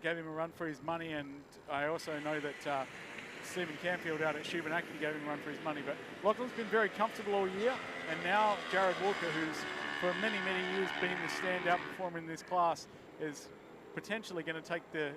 Speaker 5: gave him a run for his money, and I also know that Stephen Canfield out at Shubenacadie gave him a run for his money. But Lachlan's been very comfortable all year, and now Jared Walker, who's for many, many years been the standout performer in this class, is potentially going to take the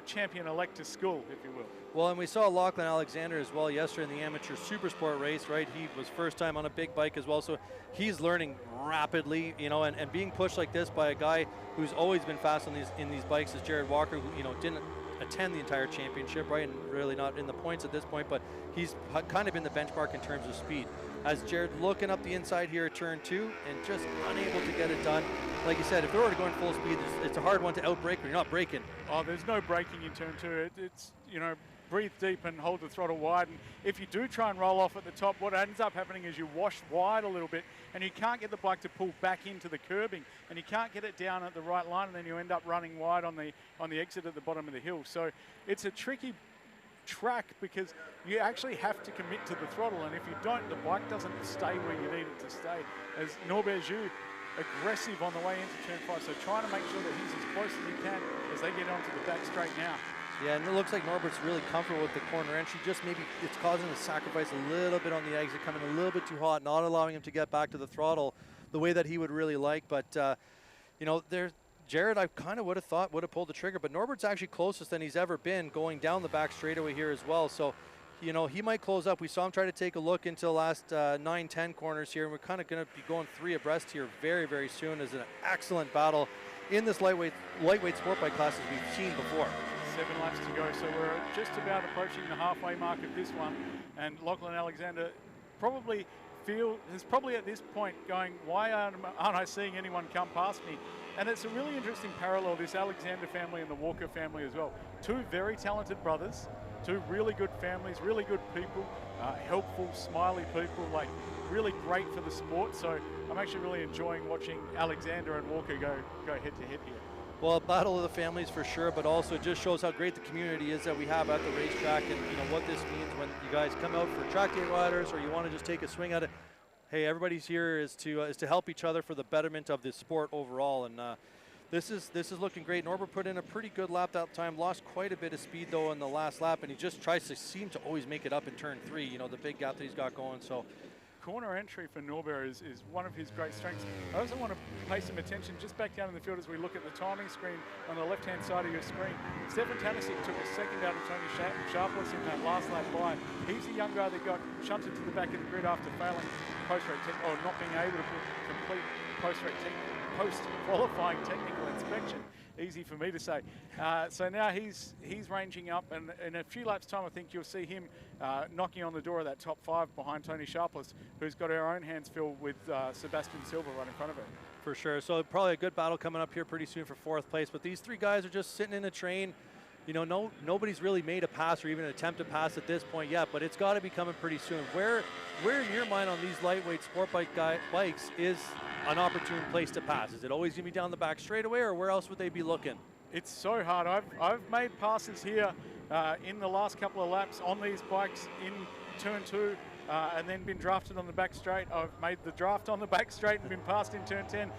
Speaker 5: champion-elect to school, if you will.
Speaker 2: Well, and we saw Lachlan Alexander as well yesterday in the amateur supersport race, right? He was first time on a big bike as well, so he's learning rapidly, and being pushed like this by a guy who's always been fast on in these bikes is Jared Walker, who, didn't attend the entire championship, right? And really not in the points at this point, but he's kind of been the benchmark in terms of speed. As Jared looking up the inside here at turn 2 and just unable to get it done. Like you said, if they're already going full speed, it's a hard one to outbrake when you're not braking.
Speaker 5: Oh, there's no braking in turn 2. It's, you know, breathe deep and hold the throttle wide. And if you do try and roll off at the top, what ends up happening is you wash wide a little bit and you can't get the bike to pull back into the curbing, and you can't get it down at the right line, and then you end up running wide on the exit at the bottom of the hill. So it's a tricky track because you actually have to commit to the throttle, and if you don't, the bike doesn't stay where you need it to stay. As Norbert Joux, aggressive on the way into turn 5, so trying to make sure that he's as close as he can as they get onto the back straight now.
Speaker 2: Yeah, and it looks like Norbert's really comfortable with the corner entry. Just maybe it's causing him to sacrifice a little bit on the exit, coming a little bit too hot, not allowing him to get back to the throttle the way that he would really like. But, you know, Jared, I kind of would have thought would have pulled the trigger, but Norbert's actually closest than he's ever been going down the back straightaway here as well. So, you know, he might close up. We saw him try to take a look into the last 9-10 corners here, and we're kind of going to be going 3 abreast here very, very soon. As an excellent battle in this lightweight sport bike class as we've seen before.
Speaker 5: 7 laps to go, so we're just about approaching the halfway mark of this one, and Lachlan Alexander is probably at this point going, why aren't I seeing anyone come past me? And it's a really interesting parallel, this Alexander family and the Walker family as well. 2 very talented brothers, 2 really good families, really good people, helpful, smiley people, like really great for the sport. So I'm actually really enjoying watching Alexander and Walker go head to head here.
Speaker 2: Well, a battle of the families for sure, but also it just shows how great the community is that we have at the racetrack, and you know what this means when you guys come out for track day riders or you want to just take a swing at it. Hey, everybody's here is to help each other for the betterment of this sport overall, and this is looking great. Norbert put in a pretty good lap that time, lost quite a bit of speed though in the last lap, and he just tries to seem to always make it up in turn 3. You know, the big gap that he's got going. So.
Speaker 5: Corner entry for Norbert is one of his great strengths. I also want to pay some attention just back down in the field as we look at the timing screen on the left-hand side of your screen. Stefan Tanisic took a second out of Tony Sharpless in that last lap by. He's the young guy that got shunted to the back of the grid after failing or not being able to complete post-qualifying technical inspection. Easy for me to say. So now he's ranging up, and in a few laps' time, I think you'll see him knocking on the door of that top 5 behind Tony Sharpless, who's got our own hands filled with Sebastian Silva right in front of him.
Speaker 2: For sure. So probably a good battle coming up here pretty soon for 4th place. But these 3 guys are just sitting in a train. You know, nobody's really made a pass or even an attempt to pass at this point yet, but it's got to be coming pretty soon. Where in your mind on these lightweight sport bikes is an opportune place to pass? Is it always going to be down the back straightaway, or where else would they be looking?
Speaker 5: It's so hard. I've made passes here in the last couple of laps on these bikes in turn 2 and then been drafted on the back straight. I've made the draft on the back straight and been passed in turn 10.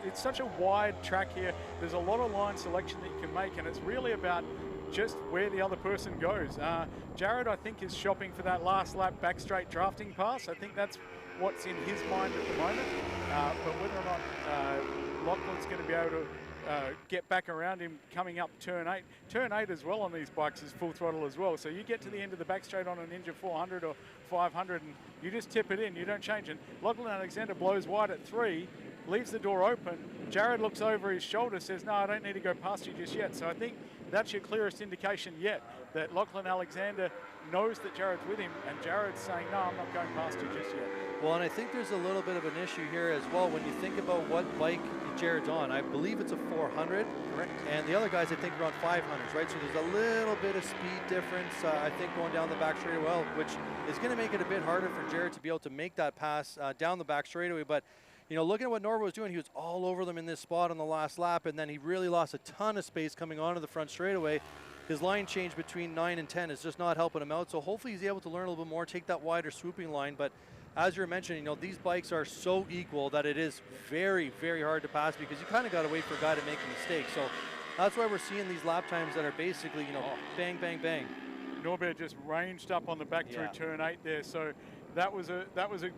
Speaker 5: It's such a wide track here. There's a lot of line selection that you can make, and it's really about just where the other person goes. Jared, I think, is shopping for that last lap back straight drafting pass. I think that's what's in his mind at the moment. But whether or not Lachlan's going to be able to get back around him coming up turn 8. Turn 8 as well on these bikes is full throttle as well. So you get to the end of the back straight on a Ninja 400 or 500 and you just tip it in, you don't change it. Lachlan Alexander blows wide at 3, leaves the door open. Jared looks over his shoulder, says, no, I don't need to go past you just yet. So I think that's your clearest indication yet, that Lachlan Alexander knows that Jared's with him, and Jared's saying, no, I'm not going past you just yet.
Speaker 2: Well, and I think there's a little bit of an issue here as well when you think about what bike Jared's on. I believe it's a 400.
Speaker 5: Correct.
Speaker 2: And the other guys, I think, are on 500s, right? So there's a little bit of speed difference, I think, going down the back straightaway, well, which is going to make it a bit harder for Jared to be able to make that pass down the back straightaway. But, you know, looking at what Norbert was doing, he was all over them in this spot on the last lap, and then he really lost a ton of space coming onto the front straightaway. His line change between 9 and 10 is just not helping him out. So hopefully he's able to learn a little bit more, take that wider swooping line. But as you're mentioning, you know, these bikes are so equal that it is very, very hard to pass because you kind of got to wait for a guy to make a mistake. So that's why we're seeing these lap times that are basically, you know, bang, bang, bang.
Speaker 5: Norbert just ranged up on the back through turn 8 there. So that was a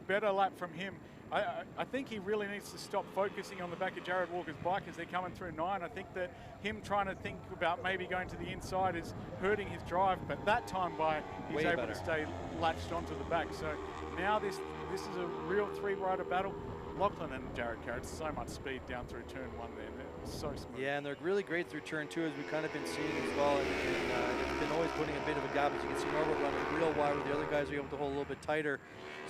Speaker 5: better lap from him. I think he really needs to stop focusing on the back of Jared Walker's bike as they're coming through 9. I think that him trying to think about maybe going to the inside is hurting his drive, but that time he's able to stay latched onto the back. So now this is a real 3-rider battle. Lachlan and Jared Carrot, so much speed down through turn 1 there. They're so smooth.
Speaker 2: Yeah, and they're really great through turn 2, as we've kind of been seeing as well. And they've been always putting a bit of a gap. As you can see, Norbert running real wide where the other guys are able to hold a little bit tighter.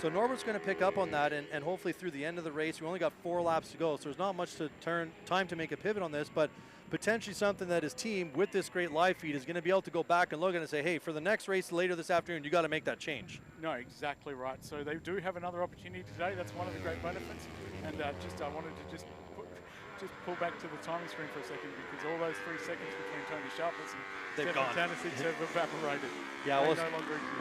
Speaker 2: So Norbert's going to pick up on that, and hopefully through the end of the race, we only got 4 laps to go, so there's not much time to make a pivot on this, but potentially something that his team, with this great live feed, is going to be able to go back and look at it and say, hey, for the next race later this afternoon, you got to make that change.
Speaker 5: No, exactly right. So they do have another opportunity today. That's one of the great benefits. And I wanted to just pull back to the timing screen for a second, because all those 3 seconds between Tony Sharpless and Stefan Stanisic have evaporated. Yeah,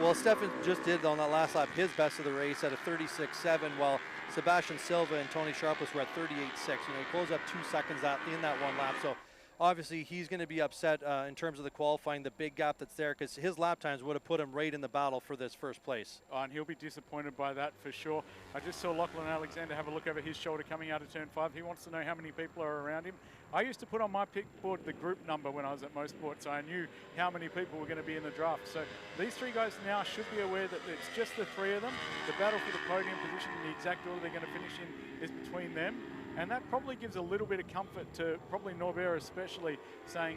Speaker 2: well, Stefan just did on that last lap his best of the race at a 36.7, while Sebastian Silva and Tony Sharpless were at 38.6. He closed up 2 seconds in that one lap. So obviously he's going to be upset in terms of the qualifying, the big gap that's there, because his lap times would have put him right in the battle for this first place.
Speaker 5: Oh, and he'll be disappointed by that for sure. I just saw Lachlan Alexander have a look over his shoulder coming out of turn 5. He wants to know how many people are around him. I used to put on my pick board the group number when I was at Motorsport, so I knew how many people were going to be in the draft. So these 3 guys now should be aware that it's just the 3 of them. The battle for the podium position, the exact order they're going to finish in, is between them. And that probably gives a little bit of comfort to probably Norbert especially, saying,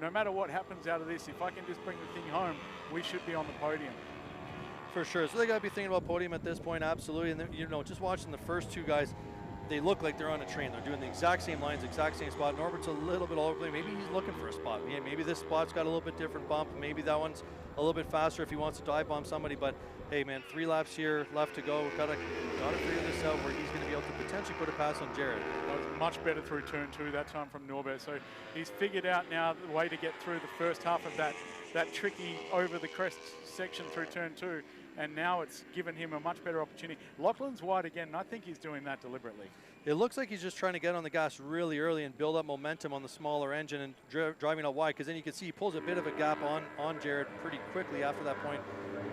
Speaker 5: no matter what happens out of this, if I can just bring the thing home, we should be on the podium.
Speaker 2: For sure. So they got to be thinking about podium at this point, absolutely. And then, just watching the first 2 guys, they look like they're on a train. They're doing the exact same lines, exact same spot. Norbert's a little bit all over the place. Maybe he's looking for a spot. Yeah, maybe this spot's got a little bit different bump. Maybe that one's a little bit faster if he wants to dive bomb somebody. But hey, man, 3 laps here left to go. Gotta figure this out where he's going to be able to potentially put a pass on Jared.
Speaker 5: Well, it's much better through turn 2 that time from Norbert. So he's figured out now the way to get through the first half of that tricky over the crest section through turn 2. And now it's given him a much better opportunity. Lachlan's wide again, and I think he's doing that deliberately.
Speaker 2: It looks like he's just trying to get on the gas really early and build up momentum on the smaller engine and driving out wide, because then you can see he pulls a bit of a gap on Jared pretty quickly after that point.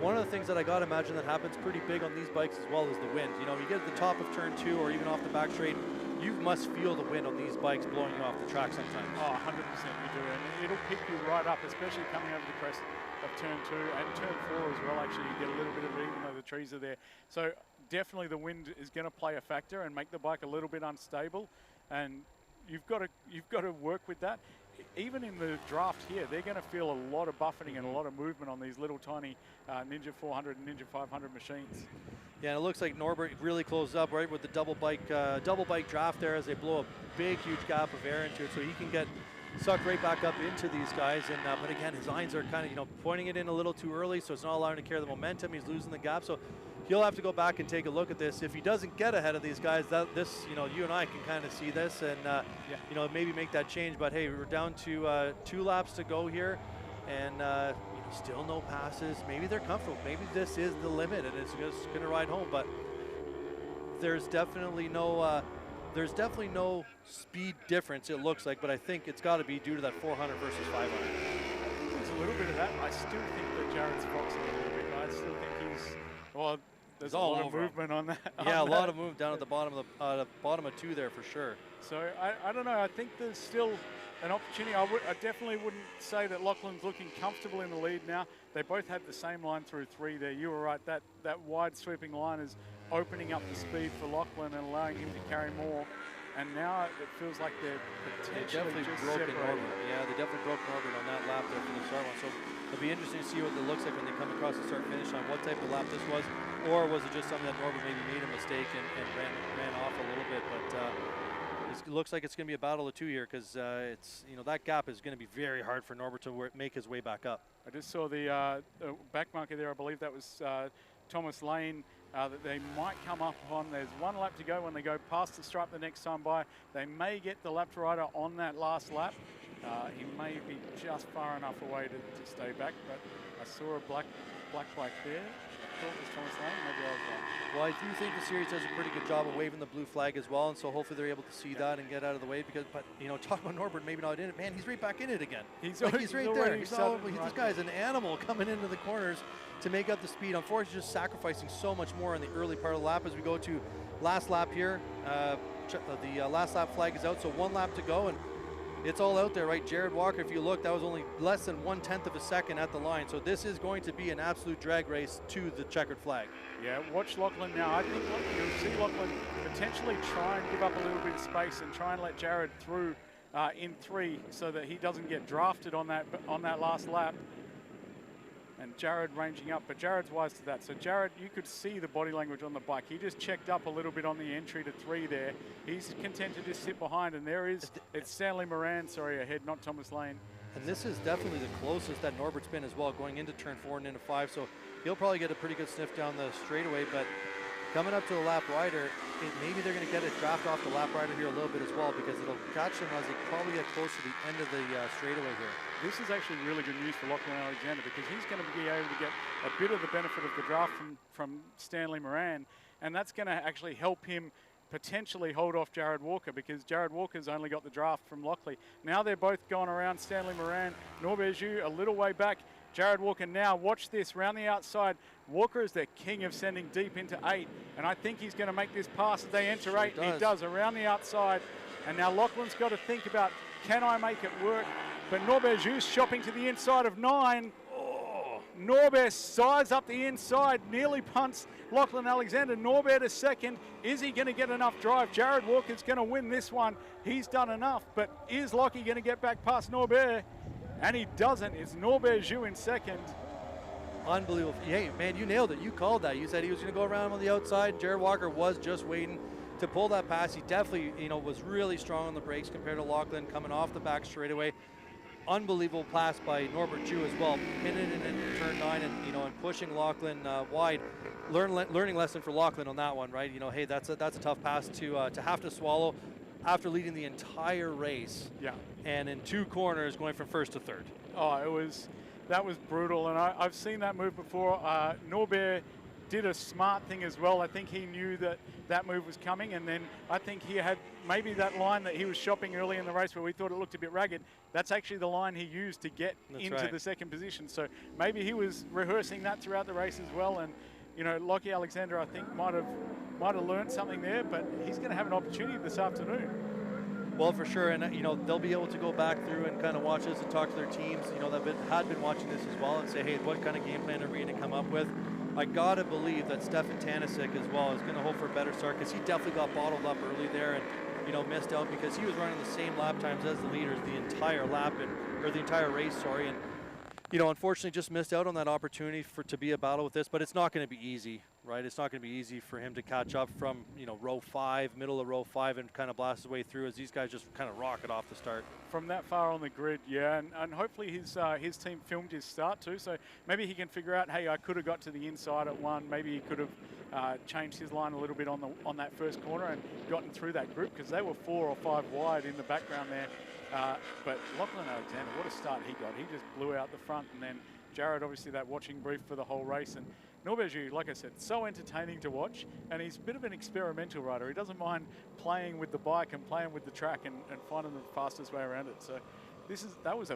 Speaker 2: One of the things that I got to imagine that happens pretty big on these bikes as well is the wind. You get at the top of turn 2 or even off the back straight, you must feel the wind on these bikes blowing you off the track sometimes.
Speaker 5: Oh, 100% you do, and it'll pick you right up, especially coming over the crest of turn 2 and turn 4 as well. Actually, you get a little bit of it even though the trees are there. So definitely the wind is going to play a factor and make the bike a little bit unstable, and you've got to work with that. Even in the draft here, they're going to feel a lot of buffeting and a lot of movement on these little tiny Ninja 400 and Ninja 500 machines.
Speaker 2: Yeah, and it looks like Norbert really closed up right with the double bike draft there as they blow a big, huge gap of air into it, so he can get sucked right back up into these guys. And but again, his irons are kind of pointing it in a little too early, so it's not allowing him to carry the momentum. He's losing the gap, so he'll have to go back and take a look at this. If he doesn't get ahead of these guys, you and I can kind of see this and maybe make that change. But hey, we're down to 2 laps to go here, and still no passes. Maybe they're comfortable. Maybe this is the limit and it's just going to ride home. But there's definitely no speed difference, it looks like. But I think it's got to be due to that 400 versus 500.
Speaker 5: There's a little bit of that. I still think that Jared's foxing a little bit. I still think there's a lot of movement on that.
Speaker 2: Yeah, a lot of movement down at the bottom of 2 there for sure.
Speaker 5: So I don't know. I think there's still an opportunity. I definitely wouldn't say that Lachlan's looking comfortable in the lead now. They both had the same line through 3 there. You were right. That wide sweeping line is opening up the speed for Lachlan and allowing him to carry more. And now it feels like they're potentially just separated.
Speaker 2: Yeah, they definitely broke Norbert on that lap there for the start one. So it'll be interesting to see what it looks like when they come across the start-finish line, what type of lap this was, or was it just something that Norbert maybe made a mistake and ran off a little bit. But it looks like it's going to be a battle of 2 here, because that gap is going to be very hard for Norbert to make his way back up.
Speaker 5: I just saw the back marker there. I believe that was Thomas Lane. That they might come up on. There's 1 lap to go when they go past the stripe the next time by. They may get the lap rider on that last lap. He may be just far enough away to stay back, but I saw a black bike there. I thought it was Thomas Lane, maybe I was wrong.
Speaker 2: Well, I do think the series does a pretty good job of waving the blue flag as well, and so hopefully they're able to see that and get out of the way. But talk about Norbert maybe not in it. Man, he's right back in it again. He's right there. This guy's an animal coming into the corners to make up the speed. Unfortunately, just sacrificing so much more in the early part of the lap as we go to last lap here. The last lap flag is out, so 1 lap to go, and it's all out there, right? Jared Walker, if you look, that was only less than 1/10 of a second at the line. So this is going to be an absolute drag race to the checkered flag.
Speaker 5: Yeah, watch Lachlan now. I think you'll see Lachlan potentially try and give up a little bit of space and try and let Jared through in 3 so that he doesn't get drafted on that last lap. And Jared ranging up, but Jared's wise to that. So Jared, you could see the body language on the bike. He just checked up a little bit on the entry to 3 there. He's content to just sit behind, and it's Stanley Moran, sorry, ahead, not Thomas Lane.
Speaker 2: And this is definitely the closest that Norbert's been as well, going into turn 4 and into 5. So he'll probably get a pretty good sniff down the straightaway, but coming up to the lap rider, maybe they're going to get a draft off the lap rider here a little bit as well, because it'll catch them as they probably get close to the end of the straightaway here.
Speaker 5: This is actually really good news for Lachlan Alexander, because he's going to be able to get a bit of the benefit of the draft from Stanley Moran, and that's going to actually help him potentially hold off Jared Walker, because Jared Walker's only got the draft from Lockley. Now they're both going around Stanley Moran, Norbert Jus a little way back. Jared Walker now, watch this, round the outside. Walker is the king of sending deep into 8, and I think he's going to make this pass as they enter 8. He does, around the outside. And now Lachlan's got to think about, can I make it work? But Norbert Jus shopping to the inside of 9. Oh, Norbert sides up the inside, nearly punts Lachlan Alexander. Norbert is second. Is he going to get enough drive? Jared Walker's going to win this one. He's done enough, but is Lockie going to get back past Norbert? And he doesn't. It's Norbert Jus in second.
Speaker 2: Unbelievable. Hey, man, you nailed it. You called that. You said he was going to go around him on the outside. Jared Walker was just waiting to pull that pass. He definitely, was really strong on the brakes compared to Lachlan coming off the back straightaway. Unbelievable pass by Norbert Jus as well. Hitting it in turn 9 and pushing Lachlan wide. Learning lesson for Lachlan on that one, right? Hey, that's a tough pass to have to swallow after leading the entire race.
Speaker 5: Yeah.
Speaker 2: And in 2 corners going from first to third.
Speaker 5: Oh, that was brutal, and I've seen that move before. Norbert did a smart thing as well. I think he knew that move was coming, and then I think he had maybe that line that he was shopping early in the race where we thought it looked a bit ragged. That's actually the line he used to get into the second position. So maybe he was rehearsing that throughout the race as well. And Lockie Alexander, I think, might have learned something there, but he's going to have an opportunity this afternoon.
Speaker 2: Well, for sure, and they'll be able to go back through and kind of watch this and talk to their teams, that had been watching this as well, and say, hey, what kind of game plan are we going to come up with? I gotta believe that Stefan Tanasic as well is going to hope for a better start, because he definitely got bottled up early there and missed out, because he was running the same lap times as the leaders the entire the entire race, sorry, and unfortunately just missed out on that opportunity to be a battle with this. But it's not going to be easy, right? It's not going to be easy for him to catch up from row 5, middle of row 5, and kind of blast his way through as these guys just kind of rocket off the start.
Speaker 5: From that far on the grid, yeah, and hopefully his team filmed his start too, so maybe he can figure out, hey, I could have got to the inside at 1, maybe he could have changed his line a little bit on that first corner and gotten through that group, because they were 4 or 5 wide in the background there. But Lachlan Alexander, what a start he got. He just blew out the front, and then Jared, obviously that watching brief for the whole race. And Norbert Jus, like I said, so entertaining to watch, and he's a bit of an experimental rider. He doesn't mind playing with the bike and playing with the track and finding the fastest way around it. So that was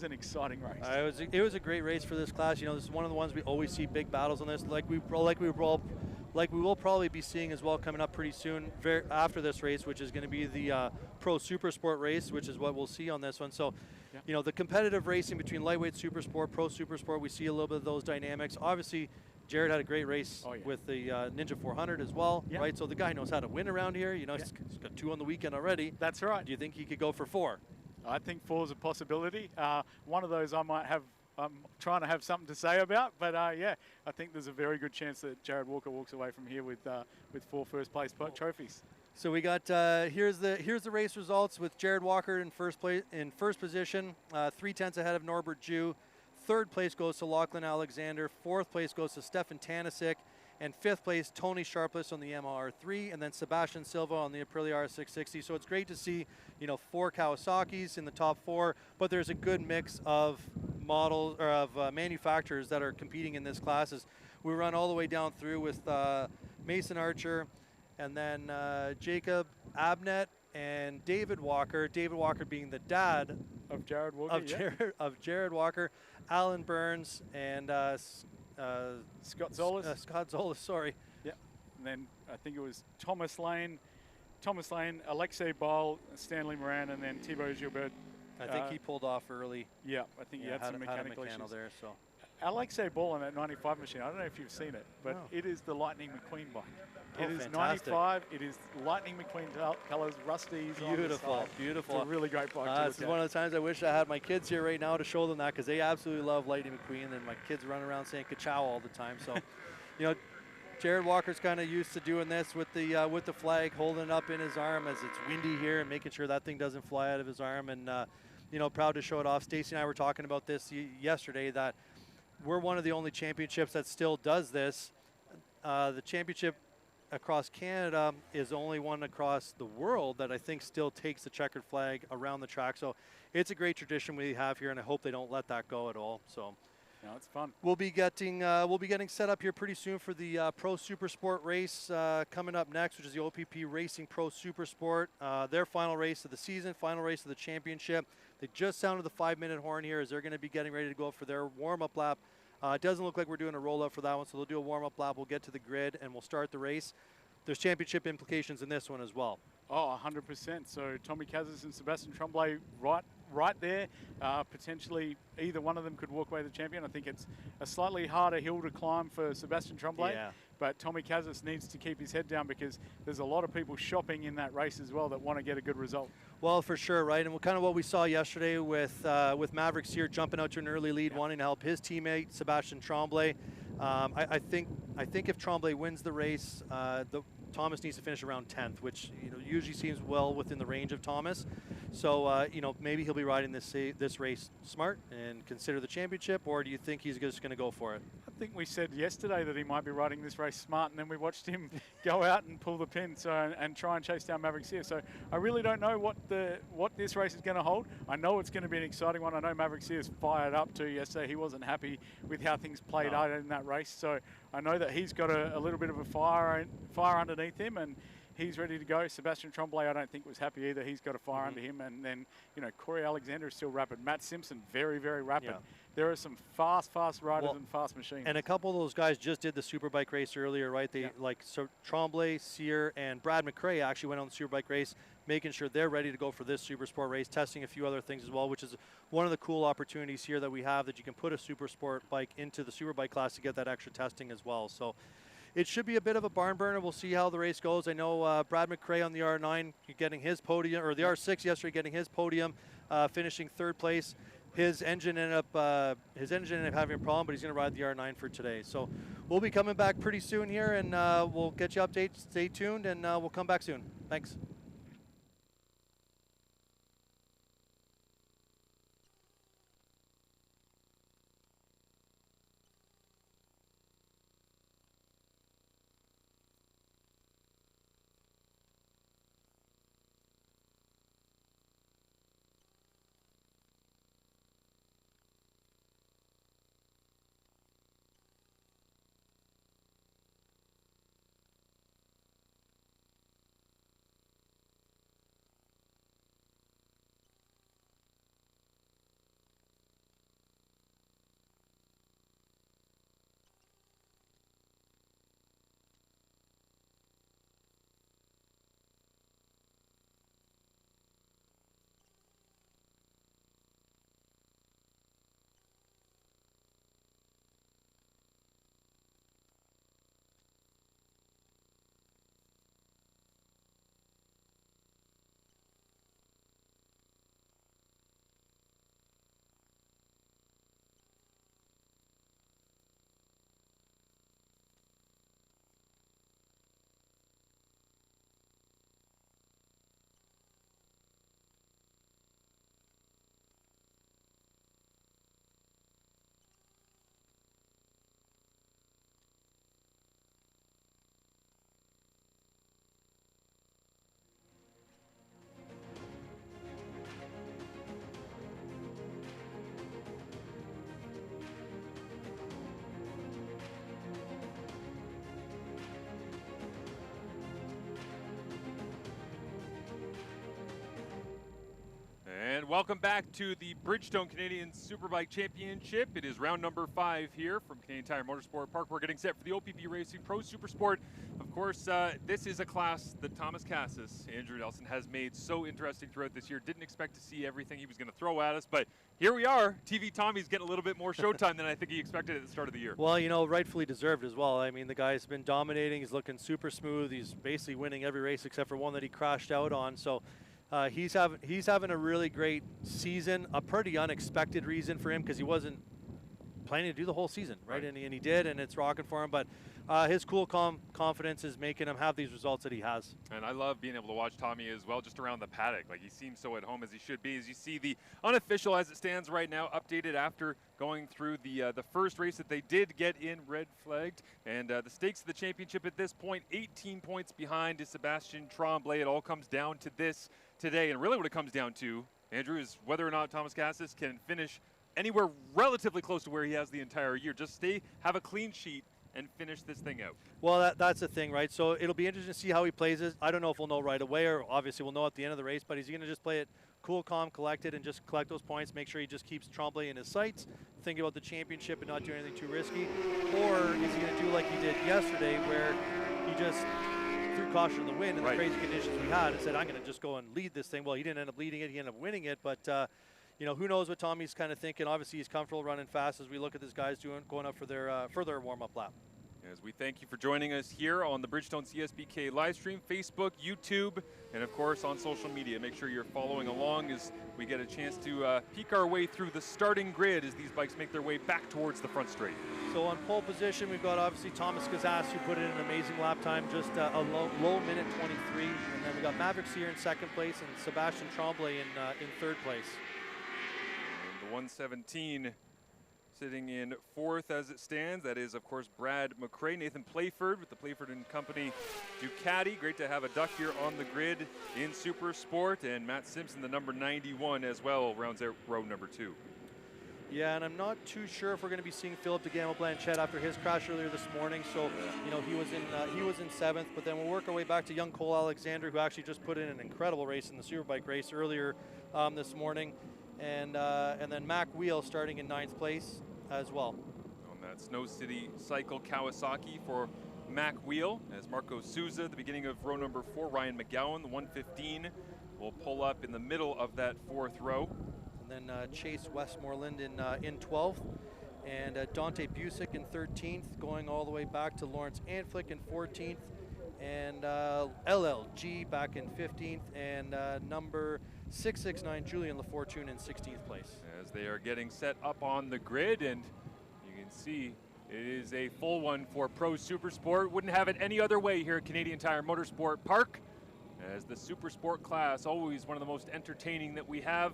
Speaker 5: an exciting race.
Speaker 2: It was a great race for this class. This is one of the ones we always see big battles on this, like we will probably be seeing as well coming up pretty soon after this race, which is going to be the Pro Super Sport race, which is what we'll see on this one. So,
Speaker 5: yeah.
Speaker 2: The competitive racing between lightweight Super Sport, Pro Super Sport, we see a little bit of those dynamics. Obviously, Jared had a great race with the Ninja 400 as well, right? So the guy knows how to win around here. He's got 2 on the weekend already.
Speaker 5: That's right.
Speaker 2: Do you think he could go for 4?
Speaker 5: I think 4 is a possibility. One of those I might have. I'm trying to have something to say about, but I think there's a very good chance that Jared Walker walks away from here with 4 first-place trophies.
Speaker 2: So we got here's the race results with Jared Walker in first position, 3/10 ahead of Norbert Jus. 3rd place goes to Lachlan Alexander. 4th place goes to Stefan Tanasic. And 5th place, Tony Sharpless on the MR3, and then Sebastian Silva on the Aprilia R660. So it's great to see, 4 Kawasaki's in the top 4, but there's a good mix of models or of manufacturers that are competing in this class. As we run all the way down through with Mason Archer, and then Jacob Abnett and David Walker. David Walker being the dad
Speaker 5: of Jared Walker,
Speaker 2: of Jared Walker, Alan Burns, and
Speaker 5: Scott Zolas.
Speaker 2: Scott Zolas, sorry.
Speaker 5: Yeah, and then I think it was Thomas Lane, Thomas Lane, Alexei Ball, Stanley Moran, and then Thibaut Gilbert.
Speaker 2: I think he pulled off early.
Speaker 5: Yeah, I think he had some mechanical issues
Speaker 2: there. So
Speaker 5: Alexei Ball on that 95 machine, I don't know if you've seen it, but it is the Lightning McQueen bike.
Speaker 2: Oh,
Speaker 5: it is
Speaker 2: fantastic.
Speaker 5: 95. It is Lightning McQueen colors, Rusty's.
Speaker 2: Beautiful, beautiful.
Speaker 5: It's a really great bike.
Speaker 2: This is one of the times I wish I had my kids here right now to show them that, because they absolutely love Lightning McQueen, and my kids run around saying "ka-chow" all the time. So, you know, Jared Walker's kind of used to doing this with the flag, holding it up in his arm as it's windy here and making sure that thing doesn't fly out of his arm. And you know, proud to show it off. Stacy and I were talking about this yesterday, that we're one of the only championships that still does this. The championship across Canada is only one across the world that I think still takes the checkered flag around the track. So it's a great tradition we have here, and I hope they don't let that go at all. So.
Speaker 5: No, it's fun.
Speaker 2: We'll be getting set up here pretty soon for the Pro Super Sport race coming up next, which is the OPP Racing Pro Super Sport. Their final race of the season, final race of the championship. They just sounded the 5-minute horn here as they're going to be getting ready to go for their warm-up lap. It doesn't look like we're doing a roll-up for that one, so they'll do a warm-up lap. We'll get to the grid, and we'll start the race. There's championship implications in this one as well.
Speaker 5: Oh, 100%. So Tommy Kazis and Sebastian Tremblay right there. Potentially either one of them could walk away the champion. I think it's a slightly harder hill to climb for Sebastian Tremblay.
Speaker 2: Yeah.
Speaker 5: But Tommy Kazis needs to keep his head down, because there's a lot of people shopping in that race as well that want to get a good result.
Speaker 2: Well, for sure, right? And kind of what we saw yesterday with Maverick Sear jumping out to an early lead, wanting to help his teammate, Sebastian Tremblay. I think if Tremblay wins the race, Thomas needs to finish around 10th, which usually seems well within the range of Thomas. So maybe he'll be riding this race smart and consider the championship, or do you think he's just going to go for it?
Speaker 5: I think we said yesterday that he might be riding this race smart, and then we watched him go out and pull the pin and try and chase down Maverick Sear. So I really don't know what this race is going to hold. I know it's going to be an exciting one. I know Maverick Sear's fired up too yesterday. He wasn't happy with how things played out in that race. So I know that he's got a little bit of a fire underneath him, and he's ready to go. Sebastian Tremblay, I don't think was happy either. He's got a fire under him. And then, Corey Alexander is still rapid. Matt Simpson, very, very rapid. Yeah. There are some fast riders and fast machines.
Speaker 2: And a couple of those guys just did the Superbike race earlier, right? They so Tremblay, Sear, and Brad McRae actually went on the Superbike race, making sure they're ready to go for this Super Sport race, testing a few other things as well, which is one of the cool opportunities here that we have, that you can put a Super Sport bike into the Superbike class to get that extra testing as well. So it should be a bit of a barn burner. We'll see how the race goes. I know Brad McRae on the R9 getting his podium, or the R6 yesterday getting his podium, finishing 3rd place. His engine ended up having a problem, but he's going to ride the R9 for today. So we'll be coming back pretty soon here, and we'll get you updates. Stay tuned, and we'll come back soon. Thanks.
Speaker 1: And welcome back to the Bridgestone Canadian Superbike Championship. It is round number 5 here from Canadian Tire Motorsport Park. We're getting set for the OPP Racing Pro Super Sport of Of course, this is a class that Thomas Cassis, Andrew Nelson, has made so interesting throughout this year. Didn't expect to see everything he was going to throw at us, but here we are. TV Tommy's getting a little bit more showtime than I think he expected at the start of the year.
Speaker 2: Well, you know, rightfully deserved as well. I mean, the guy's been dominating. He's looking super smooth. He's basically winning every race except for one that he crashed out on. So he's having a really great season. A pretty unexpected reason for him because he wasn't planning to do the whole season, right? And he did, and it's rocking for him. But his cool, calm confidence is making him have these results that he has. And
Speaker 1: I love being able to watch Tommy as well, just around the paddock. Like, he seems so at home as he should be. As you see the unofficial as it stands right now, updated after going through the first race that they did get in red flagged. And the stakes of the championship at this point, 18 points behind is Sebastian Tremblay. It all comes down to this today. And really what it comes down to, Andrew, is whether or not Thomas Cassis can finish anywhere relatively close to where he has the entire year. Just have a clean sheet and finish this thing out.
Speaker 2: Well, that's the thing, right? So it'll be interesting to see how he plays it. I don't know if we'll know right away, or obviously we'll know at the end of the race, but he's going to just play it cool, calm, collected, and just collect those points, make sure he just keeps Tremblay in his sights, think about the championship and not do anything too risky? Or is he going to do like he did yesterday, where he just threw caution to the wind in the crazy conditions we had and said, I'm going to just go and lead this thing? Well, he didn't end up leading it. He ended up winning it, but you know, who knows what Tommy's kind of thinking. Obviously, he's comfortable running fast as we look at these guys going up for their warm-up lap.
Speaker 1: As we thank you for joining us here on the Bridgestone CSBK live stream, Facebook, YouTube, and of course on social media. Make sure you're following along as we get a chance to peek our way through the starting grid as these bikes make their way back towards the front straight.
Speaker 2: So on pole position, we've got obviously Thomas Cassis, who put in an amazing lap time, just a low minute 23. And then we got Maverick Sear in second place and Sebastian Tremblay in third place.
Speaker 1: And the 117 sitting in fourth as it stands. That is, of course, Brad McRae. Nathan Playford with the Playford & Company Ducati. Great to have a Duck here on the grid in Super Sport. And Matt Simpson, the number 91 as well, rounds out row number 2.
Speaker 2: Yeah, and I'm not too sure if we're going to be seeing Philip DeGamo Blanchette after his crash earlier this morning. So, you know, he was in seventh, but then we'll work our way back to young Cole Alexander, who actually just put in an incredible race in the Superbike race earlier this morning. And then Mac Wheel starting in 9th place as well.
Speaker 1: On that Snow City Cycle Kawasaki for Mac Wheel, as Marco Souza, the beginning of row number 4, Ryan McGowan, the 115, will pull up in the middle of that 4th row.
Speaker 2: And then Chase Westmoreland in 12th, and Dante Busick in 13th, going all the way back to Lawrence Anflick in 14th, and LLG back in 15th, and number 669 Julian Lafortune in 16th place.
Speaker 1: As they are getting set up on the grid, and you can see it is a full one for Pro Supersport. Wouldn't have it any other way here at Canadian Tire Motorsport Park, as the Supersport class, always one of the most entertaining that we have,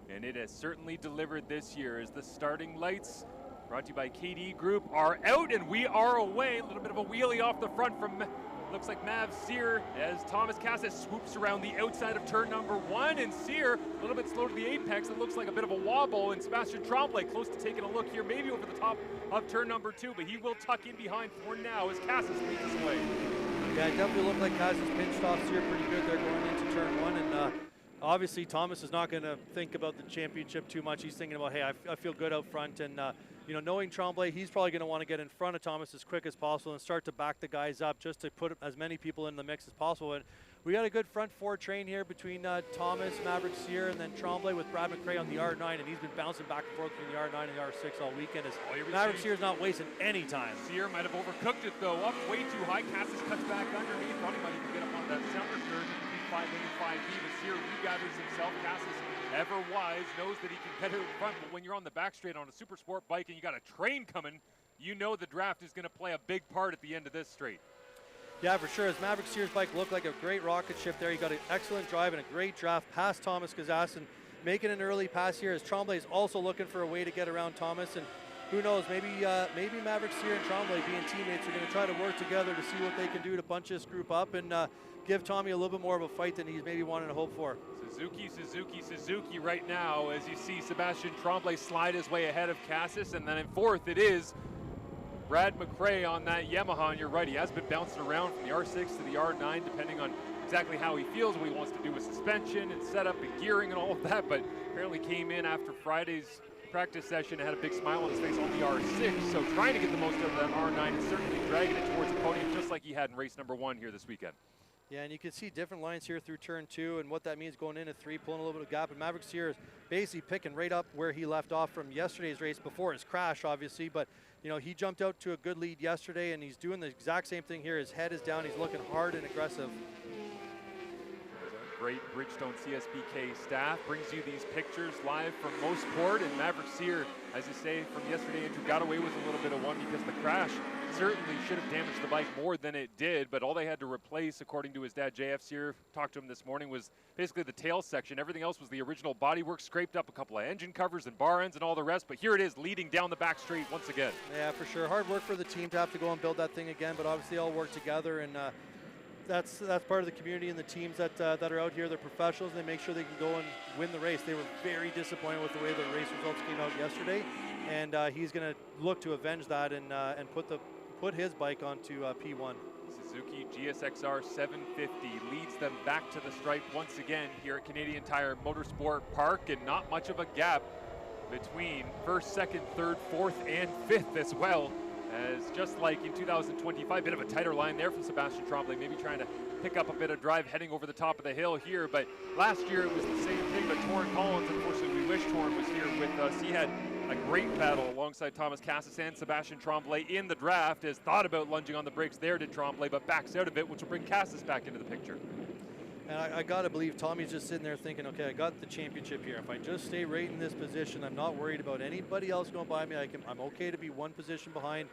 Speaker 1: and it has certainly delivered this year as the starting lights, brought to you by KD Group, are out, and we are away. A little bit of a wheelie off the front from looks like Mav Sear as Thomas Cassis swoops around the outside of turn number 1, and Sear a little bit slow to the apex. It looks like a bit of a wobble, and Sebastian Tremblay close to taking a look here, maybe over the top of turn number 2, but he will tuck in behind for now as Cassis leads us away.
Speaker 2: Yeah, it definitely looked like Cassis pinched off Sear pretty good there going into turn 1, and obviously Thomas is not going to think about the championship too much. He's thinking about, hey, I feel good out front, and you know, knowing Tremblay, he's probably going to want to get in front of Thomas as quick as possible and start to back the guys up just to put as many people in the mix as possible. And we got a good front 4 train here between Thomas, Maverick Sear, and then Tremblay with Brad McRae on the R9, and he's been bouncing back and forth between the R9 and the R6 all weekend. As Maverick Sear's not wasting any time.
Speaker 1: Sear might have overcooked it though, up way too high. Cassis cuts back underneath. Thought he might even get up on that center curve between 5 and 5B, but Sear regathers himself. Cassis, ever wise, knows that he can get it in front, but when you're on the back straight on a super sport bike and you got a train coming, you know the draft is going to play a big part at the end of this straight.
Speaker 2: Yeah, for sure. As Maverick Sear's bike looked like a great rocket ship there. He got an excellent drive and a great draft past Thomas Cassis and making an early pass here as Tremblay is also looking for a way to get around Thomas. And who knows, maybe Maverick Sear and Tremblay, being teammates, are going to try to work together to see what they can do to bunch this group up and give Tommy a little bit more of a fight than he's maybe wanting to hope for.
Speaker 1: Suzuki right now, as you see Sebastian Tremblay slide his way ahead of Cassis, and then in 4th it is Brad McRae on that Yamaha, and you're right, he has been bouncing around from the R6 to the R9 depending on exactly how he feels, what he wants to do with suspension and setup and gearing and all of that, but apparently came in after Friday's practice session and had a big smile on his face on the R6, so trying to get the most out of that R9 and certainly dragging it towards the podium just like he had in race number 1 here this weekend.
Speaker 2: Yeah, and you can see different lines here through turn 2 and what that means going into 3, pulling a little bit of gap. And Maverick Sear is basically picking right up where he left off from yesterday's race before his crash, obviously. But, you know, he jumped out to a good lead yesterday, and he's doing the exact same thing here. His head is down. He's looking hard and aggressive.
Speaker 1: Great Bridgestone CSBK staff brings you these pictures live from Mosport, and Maverick Sear, as you say, from yesterday, Andrew, got away with a little bit of one because the crash certainly should have damaged the bike more than it did, but all they had to replace, according to his dad, JF Sear, talked to him this morning, was basically the tail section. Everything else was the original bodywork, scraped up a couple of engine covers and bar ends and all the rest, but here it is leading down the back straight once again.
Speaker 2: Yeah, for sure. Hard work for the team to have to go and build that thing again, but obviously all work together, and that's part of the community and the teams that are out here. They're professionals, and they make sure they can go and win the race. They were very disappointed with the way the race results came out yesterday, and he's going to look to avenge that and put his bike onto P1.
Speaker 1: Suzuki GSXR 750 leads them back to the stripe once again here at Canadian Tire Motorsport Park, and not much of a gap between first, second, third, fourth, and fifth as well. As just like in 2025, bit of a tighter line there from Sebastian Tremblay, maybe trying to pick up a bit of drive heading over the top of the hill here. But last year it was the same thing, but Torrin Collins, unfortunately, we wish Torrin was here with us. He had a great battle alongside Thomas Cassis and Sebastian Tremblay in the draft, as thought about lunging on the brakes there did Tremblay, but backs out of it, which will bring Cassis back into the picture.
Speaker 2: And I got to believe Tommy's just sitting there thinking, okay, I got the championship here. If I just stay right in this position, I'm not worried about anybody else going by me. I'm okay to be one position behind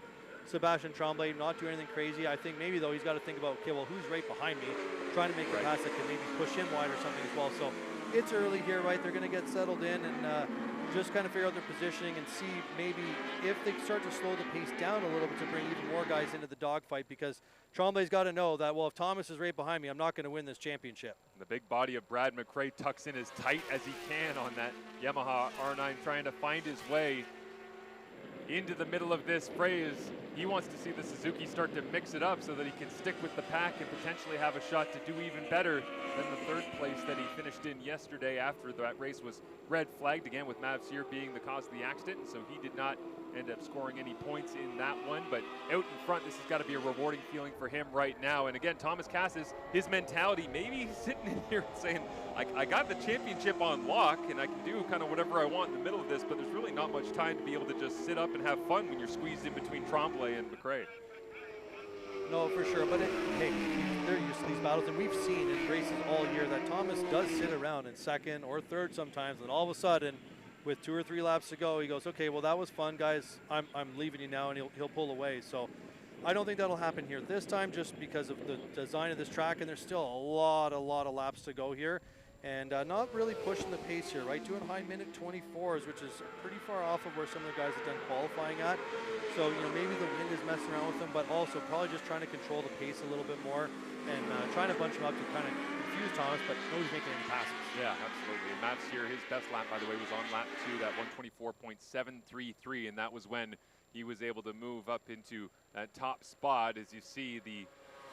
Speaker 2: Sebastian Tremblay, not do anything crazy. I think maybe, though, he's got to think about, okay, well, who's right behind me? Trying to make a pass that can maybe push him wide or something as well. So it's early here, right? They're going to get settled in and just kind of figure out their positioning and see maybe if they start to slow the pace down a little bit to bring even more guys into the dogfight, because Tremblay's got to know that, well, if Thomas is right behind me, I'm not going to win this championship.
Speaker 1: The big body of Brad McRae tucks in as tight as he can on that Yamaha R9, trying to find his way into the middle of this fray. He wants to see the Suzuki start to mix it up so that he can stick with the pack and potentially have a shot to do even better than the third place that he finished in yesterday after that race was red flagged, again with Mav Sear being the cause of the accident, and so he did not end up scoring any points in that one. But out in front, this has got to be a rewarding feeling for him right now. And again, Thomas Cassis, his mentality, maybe he's sitting in here saying, I got the championship on lock and I can do kind of whatever I want in the middle of this, but there's really not much time to be able to just sit up and have fun when you're squeezed in between Tremblay and McRae.
Speaker 2: No, for sure, but hey, they're used to these battles, and we've seen in races all year that Thomas does sit around in second or third sometimes, and all of a sudden, with 2 or 3 laps to go, he goes, okay, well, that was fun, guys. I'm leaving you now, and he'll pull away. So I don't think that'll happen here this time, just because of the design of this track, and there's still a lot of laps to go here. And not really pushing the pace here, right? Doing high minute 24s, which is pretty far off of where some of the guys have done qualifying at. So, you know, maybe the wind is messing around with them, but also probably just trying to control the pace a little bit more and trying to bunch him up to kind of confuse Thomas, but nobody's making any passes.
Speaker 1: Yeah, absolutely. And Mav Sear, his best lap, by the way, was on lap 2, that 124.733, and that was when he was able to move up into that top spot. As you see, the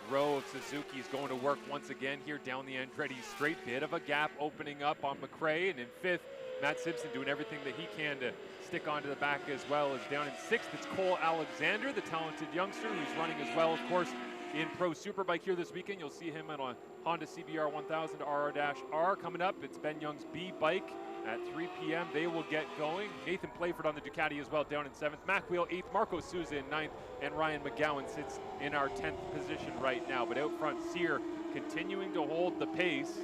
Speaker 1: row of Suzuki's going to work once again here down the Andretti straight. Bit of a gap opening up on McRae, and in 5th, Matt Simpson doing everything that he can to stick onto the back as well. As down in 6th, it's Cole Alexander, the talented youngster who's running as well, of course, in Pro Superbike here this weekend. You'll see him on a Honda CBR 1000 RR-R. Coming up, it's Ben Young's B bike at 3 p.m. They will get going. Nathan Playford on the Ducati as well, down in 7th. Mac Wheel 8th, Marco Souza in 9th, and Ryan McGowan sits in our 10th position right now. But out front, Sear continuing to hold the pace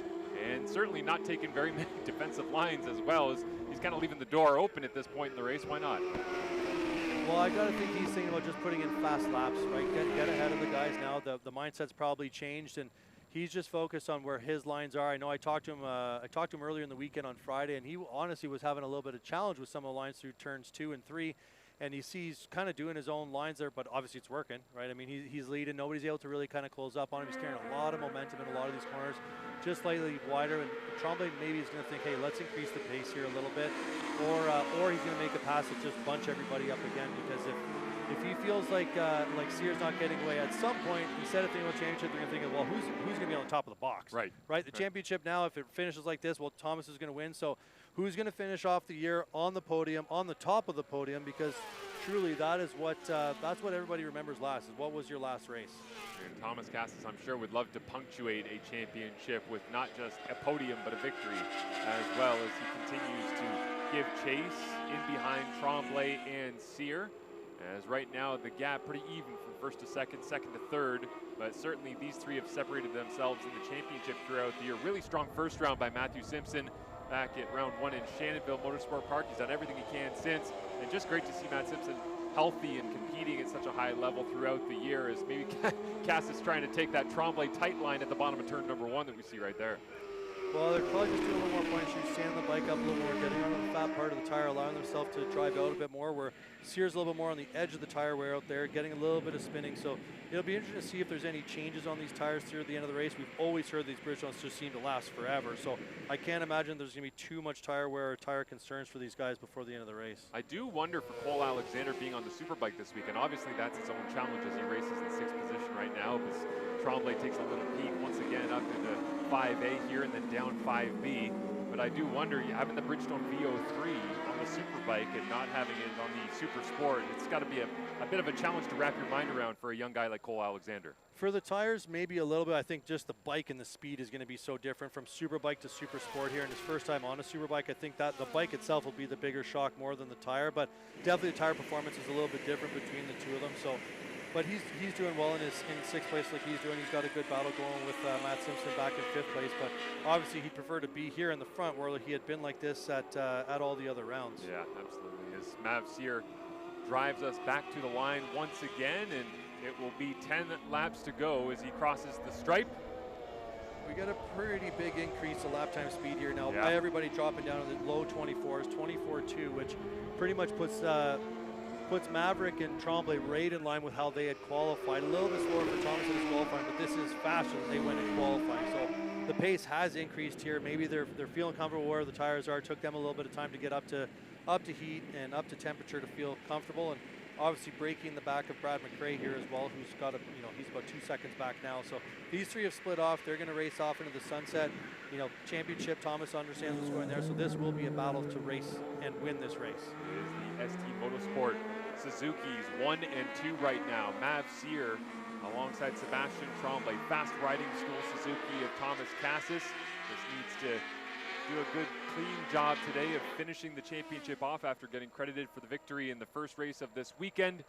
Speaker 1: and certainly not taking very many defensive lines as well, as he's kind of leaving the door open at this point in the race. Why not?
Speaker 2: Well, I got to think he's thinking about just putting in fast laps, right? Get ahead of the guys now. The mindset's probably changed, and he's just focused on where his lines are. I know I talked to him earlier in the weekend on Friday, and he honestly was having a little bit of challenge with some of the lines through turns 2 and 3. And he sees kind of doing his own lines there, but obviously it's working, right? I mean, he's leading. Nobody's able to really kind of close up on him. He's carrying a lot of momentum in a lot of these corners, just slightly wider. And Tremblay maybe is going to think, hey, let's increase the pace here a little bit, or he's going to make a pass that just bunch everybody up again. Because if he feels like Sears not getting away at some point, instead of thinking about championship, they're going to think, well, who's going to be on the top of the box?
Speaker 1: Right.
Speaker 2: Right. The championship now, if it finishes like this, well, Thomas is going to win. So who's going to finish off the year on the podium, on the top of the podium? Because truly, that's what everybody remembers last. Is what was your last race?
Speaker 1: And Thomas Cassis, I'm sure, would love to punctuate a championship with not just a podium, but a victory, as well as he continues to give chase in behind Tremblay and Sear. As right now, the gap pretty even from first to second, second to third, but certainly these three have separated themselves in the championship throughout the year. Really strong first round by Matthew Simpson back at round 1 in Shannonville Motorsport Park. He's done everything he can since, and just great to see Matt Simpson healthy and competing at such a high level throughout the year, as maybe Cass is trying to take that Tremblay tight line at the bottom of turn number 1 that we see right there.
Speaker 2: Well, they're probably just doing a little more point shoot, standing the bike up a little more, getting on the fat part of the tire, allowing themselves to drive out a bit more, where Sears a little bit more on the edge of the tire wear out there, getting a little bit of spinning. So it'll be interesting to see if there's any changes on these tires through the end of the race. We've always heard these Bridgestones just seem to last forever. So I can't imagine there's going to be too much tire wear or tire concerns for these guys before the end of the race.
Speaker 1: I do wonder for Cole Alexander being on the Superbike this weekend. Obviously, that's its own challenge as he races in 6th position right now, because Tremblay takes a little peek once again up into 5A here and then down 5B. But I do wonder, having the Bridgestone VO3 on the Superbike and not having it on the Super Sport, it's got to be a bit of a challenge to wrap your mind around for a young guy like Cole Alexander.
Speaker 2: For the tires, maybe a little bit. I think just the bike and the speed is going to be so different from Superbike to Super Sport here. And his first time on a Superbike, I think that the bike itself will be the bigger shock more than the tire. But definitely the tire performance is a little bit different between the two of them. So, but he's doing well in 6th place like he's doing. He's got a good battle going with Matt Simpson back in 5th place. But obviously he'd prefer to be here in the front where he had been like this at all the other rounds.
Speaker 1: Yeah, absolutely. As Mav Sear drives us back to the line once again, and it will be 10 laps to go as he crosses the stripe.
Speaker 2: We got a pretty big increase of lap time speed here now.
Speaker 1: Yeah.
Speaker 2: By everybody dropping down to the low 24s, 24.2, which pretty much puts Maverick and Tremblay right in line with how they had qualified. A little bit slower for Thomas in his qualifying, but this is faster than they went in qualifying. So the pace has increased here. Maybe they're feeling comfortable where the tires are. It took them a little bit of time to get up to heat and up to temperature to feel comfortable. And obviously breaking the back of Brad McRae here as well, who's got he's about 2 seconds back now. So these three have split off. They're going to race off into the sunset. Championship, Thomas understands what's going there. So this will be a battle to race and win this race.
Speaker 1: It is the ST Motorsport Suzuki's 1 and 2 right now. Mav Sear alongside Sebastian Tremblay. Fast riding school Suzuki of Thomas Cassis. This needs to do a good clean job today of finishing the championship off after getting credited for the victory in the first race of this weekend,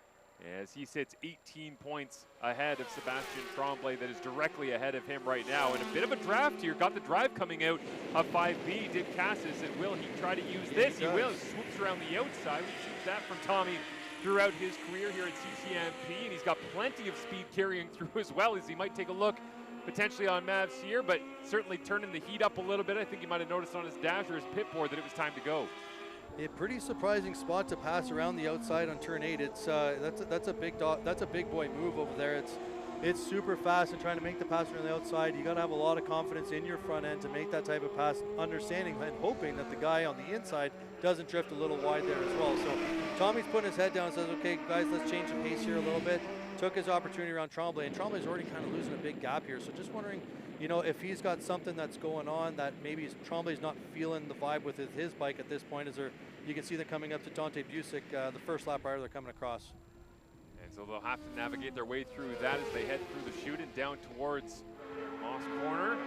Speaker 1: as he sits 18 points ahead of Sebastian Tremblay, that is directly ahead of him right now. And a bit of a draft here. Got the drive coming out of 5B, did Cassis, and will he try to use this? He will. Swoops around the outside. We've seen that from Tommy throughout his career here at CTMP, and he's got plenty of speed carrying through as well, as he might take a look potentially on Mav Sear, but certainly turning the heat up a little bit. I think he might have noticed on his dash or his pit board that it was time to go.
Speaker 2: A pretty surprising spot to pass around the outside on turn 8. It's that's a big boy move over there. It's super fast, and trying to make the pass around the outside, you got to have a lot of confidence in your front end to make that type of pass, understanding and hoping that the guy on the inside doesn't drift a little wide there as well. So Tommy's putting his head down and says, okay guys, let's change the pace here a little bit. Took his opportunity around Tremblay, and Tremblay's already kind of losing a big gap here. So just wondering, if he's got something that's going on that maybe Tremblay's not feeling the vibe with his bike at this point. You can see them coming up to Dante Busick, the first lap rider they're coming across.
Speaker 1: And so they'll have to navigate their way through that as they head through the chute and down towards Moss Corner.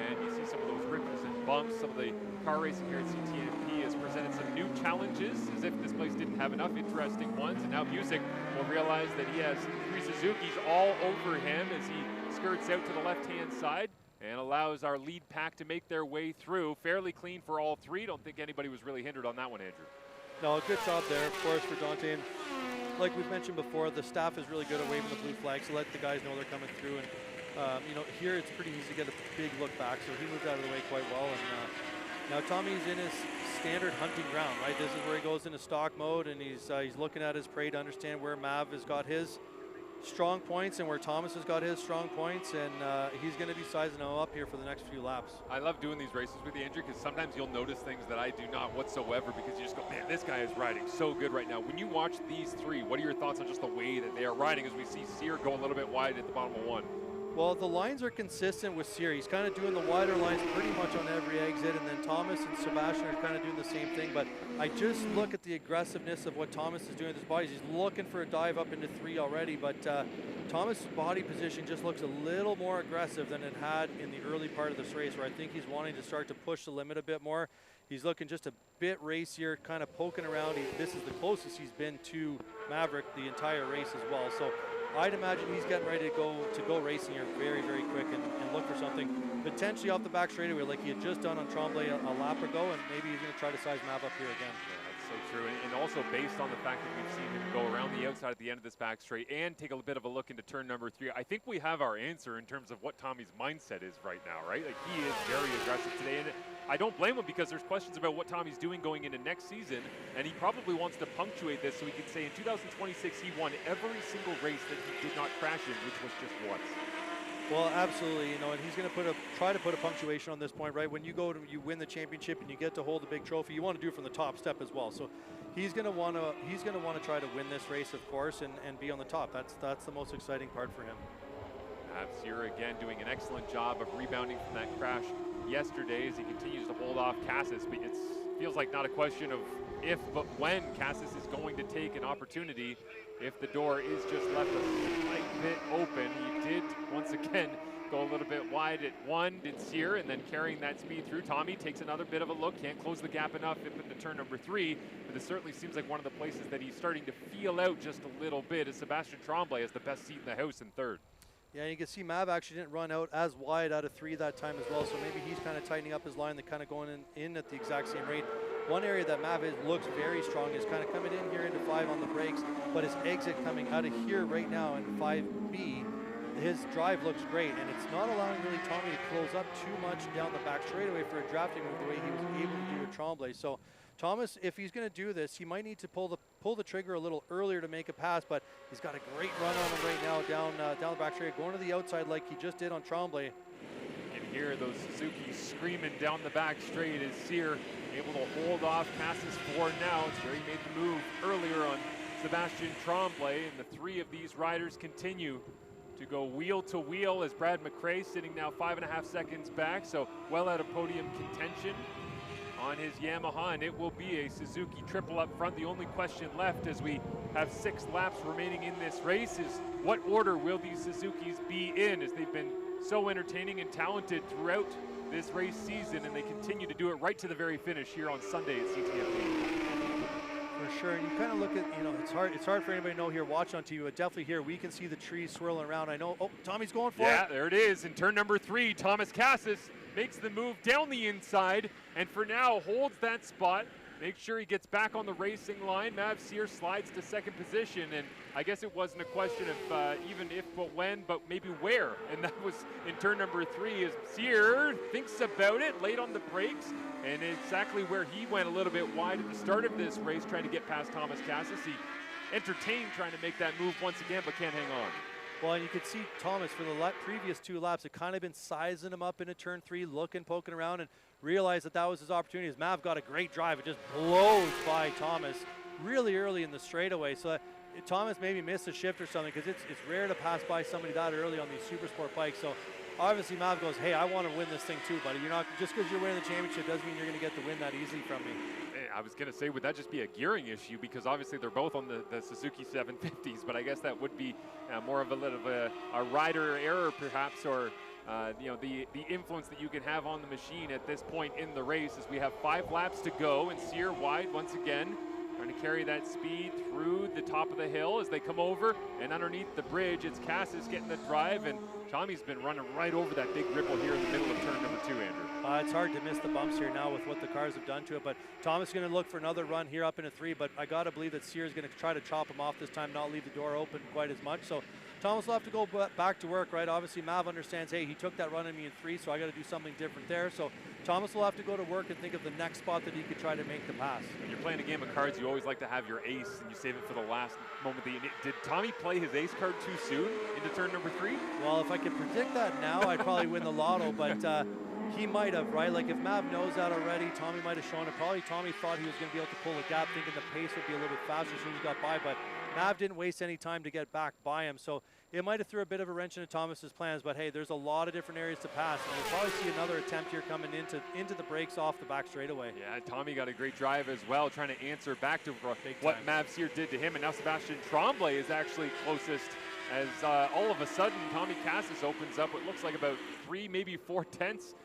Speaker 1: And you see some of those ripples and bumps. Some of the car racing here at CTMP has presented some new challenges, as if this place didn't have enough interesting ones. And now Busick will realize that he has 3 Suzukis all over him as he skirts out to the left-hand side and allows our lead pack to make their way through. Fairly clean for all 3. Don't think anybody was really hindered on that one, Andrew.
Speaker 2: No, good job there, of course, for Dante. And like we've mentioned before, the staff is really good at waving the blue flag, so let the guys know they're coming through. And here it's pretty easy to get a big look back, so he moved out of the way quite well. And now Tommy's in his standard hunting ground, right? This is where he goes into stock mode, and he's looking at his prey to understand where Mav has got his. strong points and where Thomas has got his strong points, and he's going to be sizing them up here for the next few laps.
Speaker 1: I love doing these races with you, Andrew, because sometimes you'll notice things that I do not whatsoever, because you just go, man, this guy is riding so good right now. When you watch these three, what are your thoughts on just the way that they are riding as we see Sear go a little bit wide at the bottom of one?
Speaker 2: Well, the lines are consistent with Sear. He's kind of doing the wider lines pretty much on every exit, and then Thomas and Sebastian are kind of doing the same thing. But I just look at the aggressiveness of what Thomas is doing with his body. He's looking for a dive up into 3 already, but Thomas' body position just looks a little more aggressive than it had in the early part of this race, where I think he's wanting to start to push the limit a bit more. He's looking just a bit racier, kind of poking around. This is the closest he's been to Maverick the entire race as well. So I'd imagine he's getting ready to go racing here very, very quick and look for something potentially off the back straightaway like he had just done on Tremblay a lap ago, and maybe he's going to try to size Mav up here again.
Speaker 1: Yeah, that's so true. And also based on the fact that we've seen him go around the outside at the end of this back straight and take a bit of a look into turn number 3, I think we have our answer in terms of what Tommy's mindset is right now, right? Like, he is very aggressive today, and I don't blame him, because there's questions about what Tommy's doing going into next season, and he probably wants to punctuate this so he can say in 2026 he won every single race that he did not crash in, which was just once.
Speaker 2: Well, absolutely, you know, and he's going to try to put a punctuation on this point, right? When you you win the championship and you get to hold a big trophy, you want to do it from the top step as well. So he's going to want to try to win this race, of course, and be on the top. That's the most exciting part for him.
Speaker 1: Sear again doing an excellent job of rebounding from that crash yesterday as he continues to hold off Cassis, but it feels like not a question of if but when Cassis is going to take an opportunity. If the door is just left a slight bit open, he did once again go a little bit wide at 1, did Sear, and then carrying that speed through. Tommy takes another bit of a look, can't close the gap enough into turn number 3, but it certainly seems like one of the places that he's starting to feel out just a little bit, as Sebastian Tremblay has the best seat in the house in 3rd.
Speaker 2: Yeah, you can see Mav actually didn't run out as wide out of 3 that time as well, so maybe he's kind of tightening up his line. They're kind of going in at the exact same rate. One area that Mav looks very strong is kind of coming in here into 5 on the brakes, but his exit coming out of here right now in 5B, his drive looks great, and it's not allowing really Tommy to close up too much down the back straightaway for a drafting move the way he was able to do with Tremblay. So Thomas, if he's going to do this, he might need to pull the trigger a little earlier to make a pass, but he's got a great run on him right now down the back straight, going to the outside like he just did on Tremblay.
Speaker 1: You can hear those Suzuki screaming down the back straight as Sear able to hold off Cassis 4 now. Jerry made the move earlier on Sebastian Tremblay, and the 3 of these riders continue to go wheel to wheel as Brad McRae sitting now 5.5 seconds back, so well out of podium contention on his Yamaha, and it will be a Suzuki triple up front. The only question left as we have 6 laps remaining in this race is what order will these Suzukis be in, as they've been so entertaining and talented throughout this race season, and they continue to do it right to the very finish here on Sunday at CTMP.
Speaker 2: For sure, and you kind of look at, you know, it's hard for anybody to know here watching on TV, but definitely here we can see the trees swirling around. I know, oh, Tommy's going for it.
Speaker 1: Yeah, there it is. In turn number 3, Thomas Cassis makes the move down the inside, and for now holds that spot. Makes sure he gets back on the racing line. Mav Sear slides to 2nd position, and I guess it wasn't a question of even if but when, but maybe where. And that was in turn number 3 as Sear thinks about it, late on the brakes, and exactly where he went a little bit wide at the start of this race, trying to get past Thomas Cassis. He entertained trying to make that move once again, but can't hang on.
Speaker 2: Well, and you could see Thomas for the previous 2 laps had kind of been sizing him up into turn 3, looking, poking around, and realized that was his opportunity. As Mav got a great drive, it just blows by Thomas really early in the straightaway. So Thomas maybe missed a shift or something, because it's rare to pass by somebody that early on these super sport bikes. So obviously Mav goes, hey, I want to win this thing too, buddy. You're not, just because you're winning the championship doesn't mean you're going to get the win that easily from me.
Speaker 1: I was going to say, would that just be a gearing issue? Because obviously they're both on the Suzuki 750s, but I guess that would be more of a rider error perhaps, or you know, the influence that you can have on the machine at this point in the race, as we have 5 laps to go, and Sear wide once again, trying to carry that speed through the top of the hill as they come over, and underneath the bridge, it's Cassis getting the drive, and Tommy's been running right over that big ripple here in the middle of turn number 2, Andrew.
Speaker 2: It's hard to miss the bumps here now with what the cars have done to it, but Thomas is going to look for another run here up into 3, but I got to believe that Sear is going to try to chop him off this time, not leave the door open quite as much. So Thomas will have to go back to work, right? Obviously, Mav understands, hey, he took that run on me in 3, so I got to do something different there. So Thomas will have to go to work and think of the next spot that he could try to make the pass.
Speaker 1: When you're playing a game of cards, you always like to have your ace, and you save it for the last moment. Did Tommy play his ace card too soon into turn number 3?
Speaker 2: Well, if I could predict that now, I'd probably win the lotto, but he might have, right? Like if Mav knows that already, Tommy might have shown it. Probably Tommy thought he was going to be able to pull a gap, thinking the pace would be a little bit faster as soon as he got by, but Mav didn't waste any time to get back by him. So it might have threw a bit of a wrench into Thomas's plans, but hey, there's a lot of different areas to pass, and we'll probably see another attempt here coming into the brakes off the back straightaway.
Speaker 1: Yeah, Tommy got a great drive as well, trying to answer back to what Mav Sear did to him, and now Sebastian Tremblay is actually closest as all of a sudden Tommy Cassis opens up what looks like about 3, maybe 4 tenths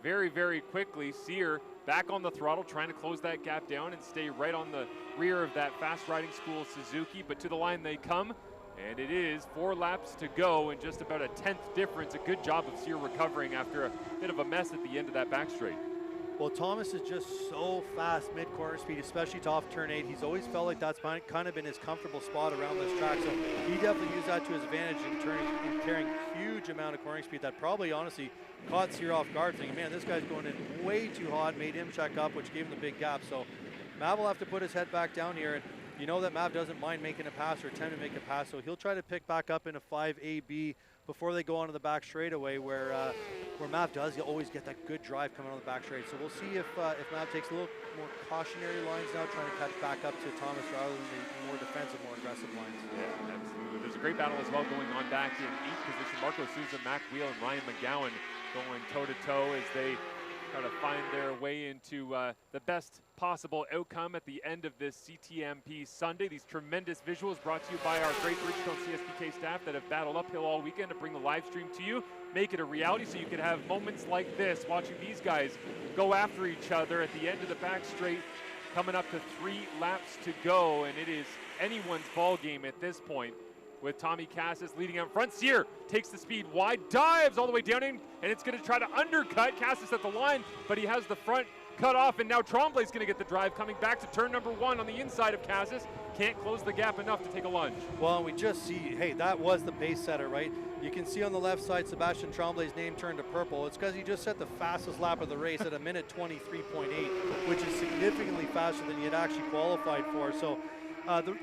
Speaker 1: very, very quickly. Sear back on the throttle, trying to close that gap down and stay right on the rear of that fast riding school Suzuki, but to the line they come. And it is 4 laps to go and just about a 10th difference. A good job of Sear recovering after a bit of a mess at the end of that back straight.
Speaker 2: Well, Thomas is just so fast mid-corner speed, especially to off turn 8. He's always felt like that's kind of been his comfortable spot around this track. So he definitely used that to his advantage in carrying huge amount of cornering speed that probably honestly caught Sear off guard, thinking, man, this guy's going in way too hot, made him check up, which gave him the big gap. So Mav will have to put his head back down here, and you know that Mav doesn't mind making a pass or attempt to make a pass, so he'll try to pick back up into 5AB before they go onto the back straightaway, where Mav does always get that good drive coming on the back straight. So we'll see if Mav takes a little more cautionary lines now, trying to catch back up to Thomas rather than the more defensive, more aggressive lines.
Speaker 1: Yeah, absolutely. There's a great battle as well going on back in 8th position. Marco Souza, Mac Wheel, and Ryan McGowan going toe-to-toe as they try to find their way into the best possible outcome at the end of this CTMP Sunday. These tremendous visuals brought to you by our great Bridgestone CSBK staff that have battled uphill all weekend to bring the live stream to you, make it a reality so you can have moments like this, watching these guys go after each other at the end of the back straight, coming up to 3 laps to go, and it is anyone's ball game at this point, with Tommy Cassis leading out front. Sear takes the speed wide, dives all the way down in, and it's going to try to undercut Cassis at the line, but he has the front cut off, and now Tremblay's going to get the drive coming back to turn number 1 on the inside of Cassis. Can't close the gap enough to take a lunge.
Speaker 2: Well, we just see, hey, that was the pace setter, right? You can see on the left side Sebastian Tremblay's name turned to purple. It's because he just set the fastest lap of the race at a minute 23.8, which is significantly faster than he had actually qualified for. So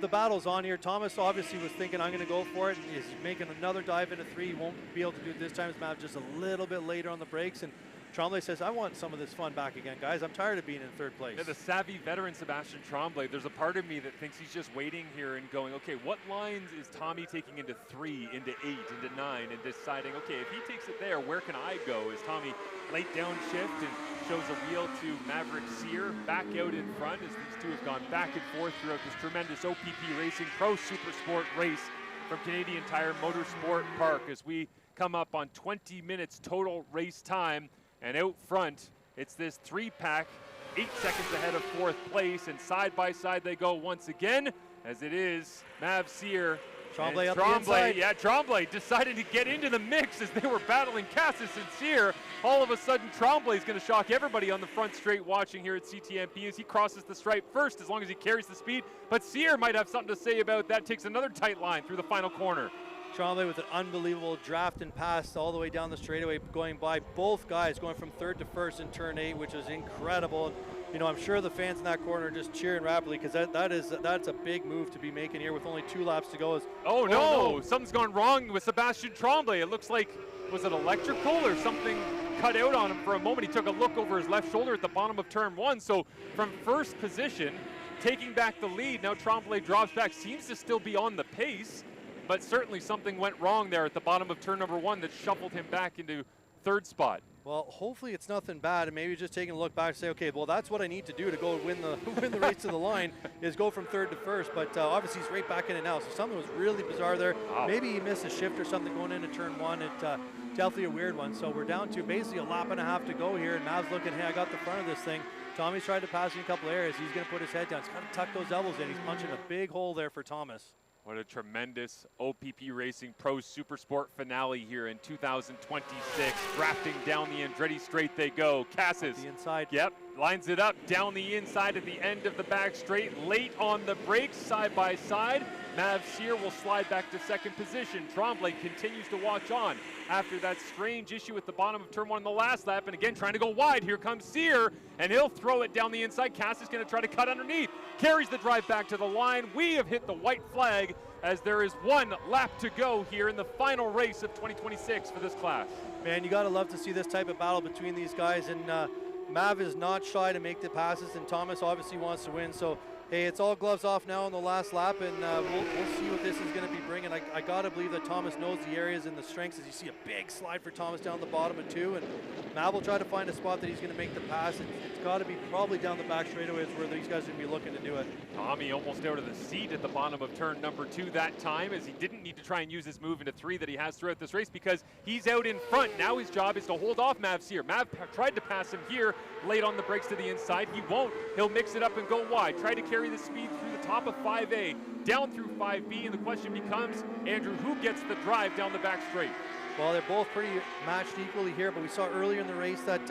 Speaker 2: the battle's on here. Thomas obviously was thinking, I'm going to go for it. He's making another dive into 3. He won't be able to do it this time. His Mav just a little bit later on the brakes, and Tremblay says, I want some of this fun back again, guys. I'm tired of being in 3rd place.
Speaker 1: Yeah, the savvy veteran Sebastian Tremblay, there's a part of me that thinks he's just waiting here and going, okay, what lines is Tommy taking into 3, into 8, into 9, and deciding, okay, if he takes it there, where can I go? Is Tommy late downshift and shows a wheel to Maverick Sear back out in front as these two have gone back and forth throughout this tremendous OPP Racing Pro Super Sport race from Canadian Tire Motorsport Park as we come up on 20 minutes total race time. And out front, it's this 3-pack, 8 seconds ahead of 4th place, and side by side they go once again, as it is Mav Sear.
Speaker 2: Tremblay up the inside.
Speaker 1: Yeah, Tremblay decided to get into the mix as they were battling Cassis and Sear. All of a sudden, Tremblay is going to shock everybody on the front straight watching here at CTMP as he crosses the stripe first, as long as he carries the speed. But Sear might have something to say about that, takes another tight line through the final corner.
Speaker 2: Tremblay with an unbelievable draft and pass all the way down the straightaway, going by both guys, going from 3rd to 1st in turn 8, which is incredible. You know, I'm sure the fans in that corner are just cheering rapidly, because that's a big move to be making here with only 2 laps to go.
Speaker 1: Oh no, something's gone wrong with Sebastian Tremblay. It looks like, was it electrical or something cut out on him for a moment? He took a look over his left shoulder at the bottom of turn 1. So from 1st position, taking back the lead, now Tremblay drops back, seems to still be on the pace, but certainly something went wrong there at the bottom of turn number 1 that shuffled him back into 3rd spot.
Speaker 2: Well, hopefully it's nothing bad, and maybe just taking a look back and say, okay, well, that's what I need to do to go win the race to the line, is go from 3rd to 1st. But obviously he's right back in it now, so something was really bizarre there. Wow. Maybe he missed a shift or something going into turn 1. It's definitely a weird one. So we're down to basically a lap and a half to go here, and Mav's looking, hey, I got the front of this thing. Tommy's tried to pass in a couple areas. He's going to put his head down. He's got to tuck those elbows in. He's punching a big hole there for Thomas.
Speaker 1: What a tremendous OPP Racing Pro Supersport finale here in 2026. Drafting down the Andretti straight they go. Cassis.
Speaker 2: The inside.
Speaker 1: Yep. Lines it up down the inside at the end of the back straight. Late on the brakes, side by side. Mav Sear will slide back to second position. Tremblay continues to watch on after that strange issue at the bottom of turn one in the last lap. And again, trying to go wide. Here comes Sear, and he'll throw it down the inside. Cass is going to try to cut underneath. Carries the drive back to the line. We have hit the white flag as there is one lap to go here in the final race of 2026 for this class.
Speaker 2: Man, you got to love to see this type of battle between these guys. And Mav is not shy to make the passes, and Thomas obviously wants to win. So, hey, it's all gloves off now on the last lap, and we'll see what this is going to be bringing. I got to believe that Thomas knows the areas and the strengths, as you see a big slide for Thomas down the bottom of 2, and Mav will try to find a spot that he's going to make the pass. It's got to be probably down the back straightaways where these guys are going to be looking to do it.
Speaker 1: Tommy almost out of the seat at the bottom of turn number 2 that time, as he didn't need to try and use his move into 3 that he has throughout this race because he's out in front. Now his job is to hold off Mav Sear. Mav tried to pass him here late on the brakes to the inside. He won't. He'll mix it up and go wide. Try to carry the speed through the top of 5A, down through 5B, and the question becomes, Andrew, who gets the drive down the back straight?
Speaker 2: Well, they're both pretty matched equally here, but we saw earlier in the race that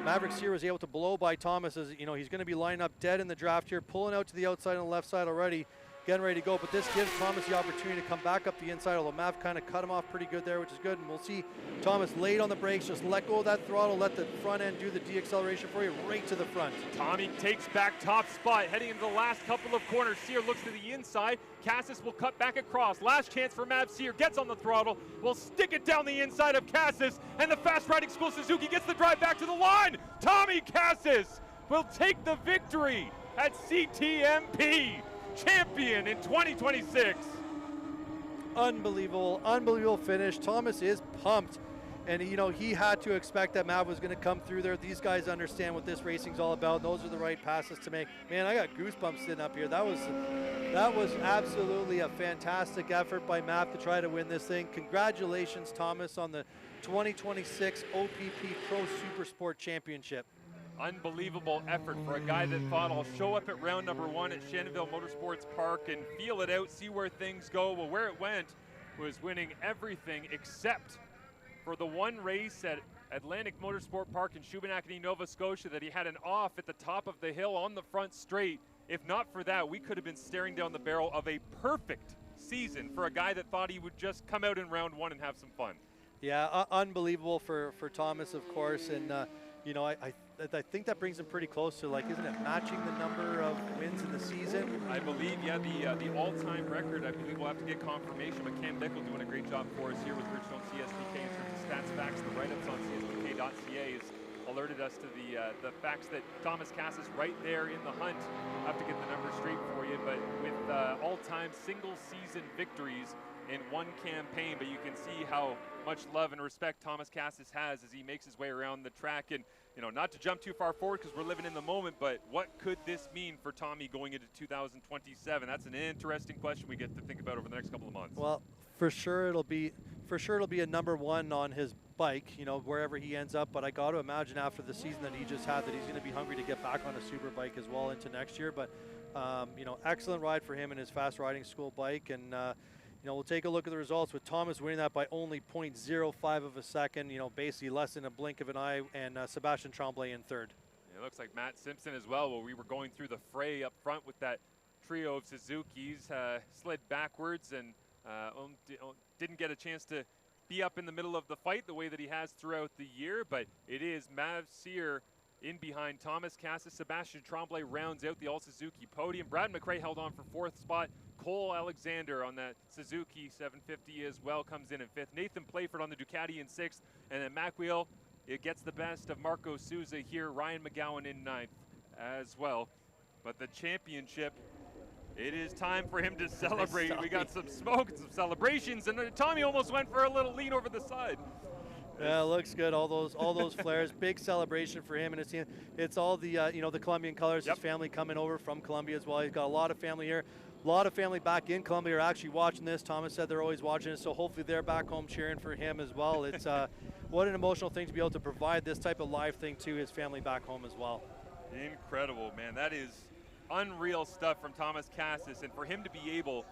Speaker 2: Maverick Sear was able to blow by Thomas. As you know, he's going to be lining up dead in the draft here, pulling out to the outside on the left side already, getting ready to go. But this gives Thomas the opportunity to come back up the inside, although Mav kind of cut him off pretty good there, which is good. And we'll see Thomas late on the brakes, just let go of that throttle, let the front end do the deacceleration for you right to the front.
Speaker 1: Tommy takes back top spot, heading into the last couple of corners. Sear looks to the inside. Cassis will cut back across. Last chance for Mav Sear, gets on the throttle, will stick it down the inside of Cassis, and the fast riding school Suzuki gets the drive back to the line. Tommy Cassis will take the victory at CTMP. Champion in 2026.
Speaker 2: Unbelievable finish. Thomas is pumped, and you know he had to expect that Mav was going to come through there. These guys understand what this racing's all about. Those are the right passes to make. Man, I got goosebumps sitting up here. That was absolutely a fantastic effort by Mav to try to win this thing. Congratulations, Thomas, on the 2026 OPP Pro Supersport Championship.
Speaker 1: Unbelievable effort for a guy that thought, I'll show up at round number 1 at Canadian Motorsport Park and feel it out, see where things go. Well, where it went was winning everything except for the one race at Atlantic Motorsport Park in Shubenacadie, Nova Scotia, that he had an off at the top of the hill on the front straight. If not for that, we could have been staring down the barrel of a perfect season for a guy that thought he would just come out in round 1 and have some fun.
Speaker 2: Yeah, unbelievable for Thomas, of course, and you know, I think that brings him pretty close to, like, isn't it matching the number of wins in the season?
Speaker 1: I believe, yeah, the all-time record, I believe we'll have to get confirmation, but Cam Bickle doing a great job for us here with Bridgestone CSBK in terms of stats, facts. The write-ups on csbk.ca has alerted us to the facts that Thomas Cass is right there in the hunt. I'll have to get the numbers straight for you, but with all-time single-season victories in one campaign, but you can see how much love and respect Thomas Cassis has as he makes his way around the track. And, you know, not to jump too far forward because we're living in the moment, but what could this mean for Tommy going into 2027? That's an interesting question we get to think about over the next couple of months.
Speaker 2: Well, for sure it'll be a number 1 on his bike, you know, wherever he ends up. But I got to imagine after the season that he just had that he's going to be hungry to get back on a Superbike as well into next year. But, you know, excellent ride for him and his fast riding school bike. And, you know, we'll take a look at the results with Thomas winning that by only 0.05 of a second, you know, basically less than a blink of an eye, and Sebastian Tremblay in 3rd.
Speaker 1: It looks like Matt Simpson as well, while we were going through the fray up front with that trio of Suzukis, slid backwards and didn't get a chance to be up in the middle of the fight the way that he has throughout the year, but it is Mav Sear in behind Thomas Cassis. Sebastian Tremblay rounds out the all-Suzuki podium. Brad McRae held on for 4th spot. Cole Alexander on that Suzuki 750 as well comes in 5th. Nathan Playford on the Ducati in 6th. And then Mac Wheel, it gets the best of Marco Souza here. Ryan McGowan in 9th as well. But the championship, it is time for him to celebrate. We got some smoke and some celebrations, and Tommy almost went for a little lean over the side.
Speaker 2: Yeah, it looks good. All those flares, big celebration for him and his team. It's all the you know, the Colombian colors.
Speaker 1: Yep.
Speaker 2: His family coming over from Colombia as well. He's got a lot of family here. A lot of family back in Colombia are actually watching this. Thomas said they're always watching it, so hopefully they're back home cheering for him as well. It's what an emotional thing to be able to provide this type of live thing to his family back home as well.
Speaker 1: Incredible, man. That is unreal stuff from Thomas Cassis, and for him to be able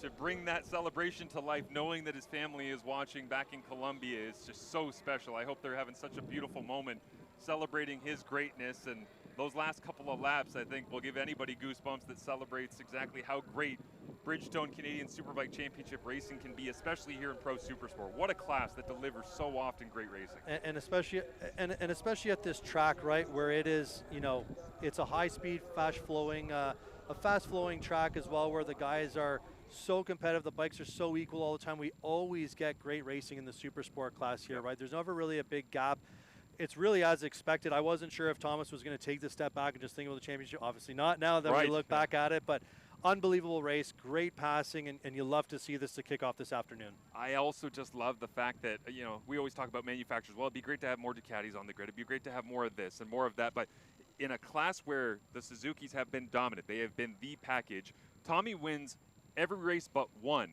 Speaker 1: to bring that celebration to life, knowing that his family is watching back in Colombia, is just so special. I hope they're having such a beautiful moment celebrating his greatness, and those last couple of laps, I think, will give anybody goosebumps that celebrates exactly how great Bridgestone Canadian Superbike Championship racing can be, especially here in Pro Supersport. What a class that delivers so often great racing.
Speaker 2: And especially at this track, right, where it is, you know, it's a high-speed, fast-flowing, a fast-flowing track as well, where the guys are so competitive, the bikes are so equal all the time. We always get great racing in the super sport class here, right? There's never really a big gap. It's really as expected. I wasn't sure if Thomas was going to take the step back and just think about the championship. Obviously not now that we look back at it, but unbelievable race, great passing, and you love to see this to kick off this afternoon.
Speaker 1: I also just love the fact that, you know, we always talk about manufacturers. Well, it'd be great to have more Ducatis on the grid. It'd be great to have more of this and more of that. But in a class where the Suzukis have been dominant, they have been the package, Tommy wins every race but one.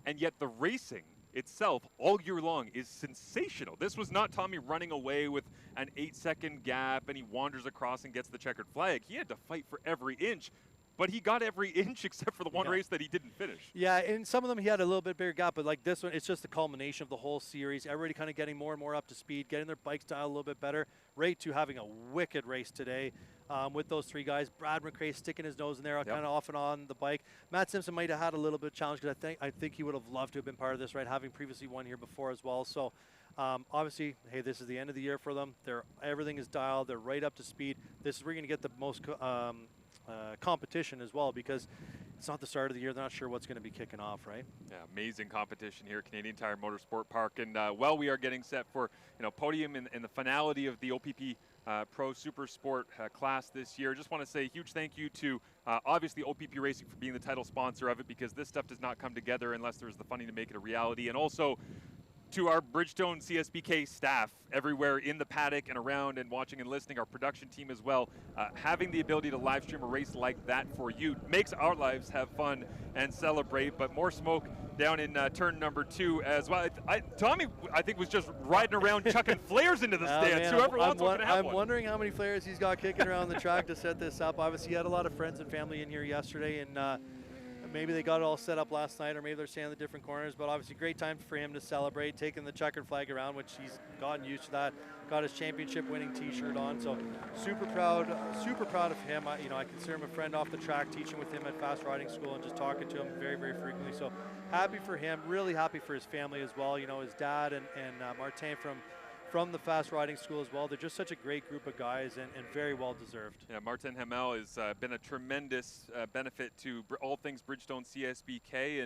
Speaker 1: And yet the racing itself all year long is sensational. This was not Tommy running away with an 8-second gap and he wanders across and gets the checkered flag. He had to fight for every inch, but he got every inch except for the one race that he didn't finish.
Speaker 2: Yeah, in some of them he had a little bit bigger gap, but like this one, it's just the culmination of the whole series. Everybody kind of getting more and more up to speed, getting their bike style a little bit better. Ray 2 having a wicked race today with those three guys. Brad McRae sticking his nose in there, kind of off and on the bike. Matt Simpson might have had a little bit of challenge because I think he would have loved to have been part of this, right? Having previously won here before as well. So obviously, hey, this is the end of the year for them. Everything is dialed. They're right up to speed. This is where you're going to get the most competition as well, because it's not the start of the year. They're not sure what's going to be kicking off, right?
Speaker 1: Yeah, amazing competition here at Canadian Tire Motorsport Park. And well, we are getting set for, you know, podium in the finality of the OPP Pro Super Sport class this year. Just want to say a huge thank you to obviously OPP Racing for being the title sponsor of it, because this stuff does not come together unless there's the funding to make it a reality. And also to our Bridgestone CSBK staff everywhere in the paddock and around and watching and listening, our production team as well. Having the ability to live stream a race like that for you makes our lives have fun and celebrate. But more smoke down in turn number 2 as well. Tommy, I think, was just riding around chucking flares into the stands.
Speaker 2: Man,
Speaker 1: Whoever wants one can have
Speaker 2: I'm
Speaker 1: one.
Speaker 2: wondering how many flares he's got kicking around the track to set this up. Obviously, he had a lot of friends and family in here yesterday, and maybe they got it all set up last night, or maybe they're standing in the different corners. But obviously, great time for him to celebrate, taking the checkered flag around, which he's gotten used to that. Got his championship-winning T-shirt on, so super proud of him. You know, I consider him a friend off the track, teaching with him at Fast Riding School and just talking to him very, very frequently. So happy for him, really happy for his family as well. You know, his dad and Martin from the Fast Riding School as well. They're just such a great group of guys, and very well deserved.
Speaker 1: Yeah, Martin Hamel has been a tremendous benefit to all things Bridgestone CSBK,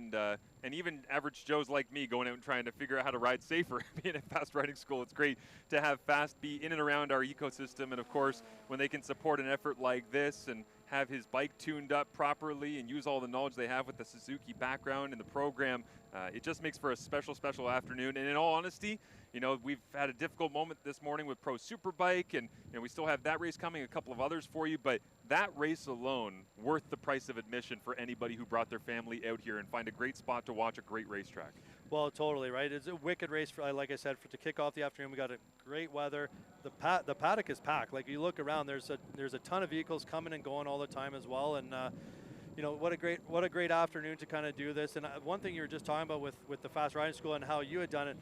Speaker 1: and even average Joes like me going out and trying to figure out how to ride safer. Being at Fast Riding School, it's great to have Fast be in and around our ecosystem, and of course, when they can support an effort like this and have his bike tuned up properly and use all the knowledge they have with the Suzuki background in the program, it just makes for a special, special afternoon. And in all honesty, you know, we've had a difficult moment this morning with Pro Superbike, and you know, we still have that race coming, a couple of others for you, but that race alone worth the price of admission for anybody who brought their family out here and find a great spot to watch a great racetrack.
Speaker 2: Well, totally, right? It's a wicked race, for, like I said, to kick off the afternoon. We got a great weather. The paddock is packed. Like, you look around, there's a ton of vehicles coming and going all the time as well, and you know, what a great afternoon to kind of do this. And one thing you were just talking about with the Fast Riding School and how you had done it.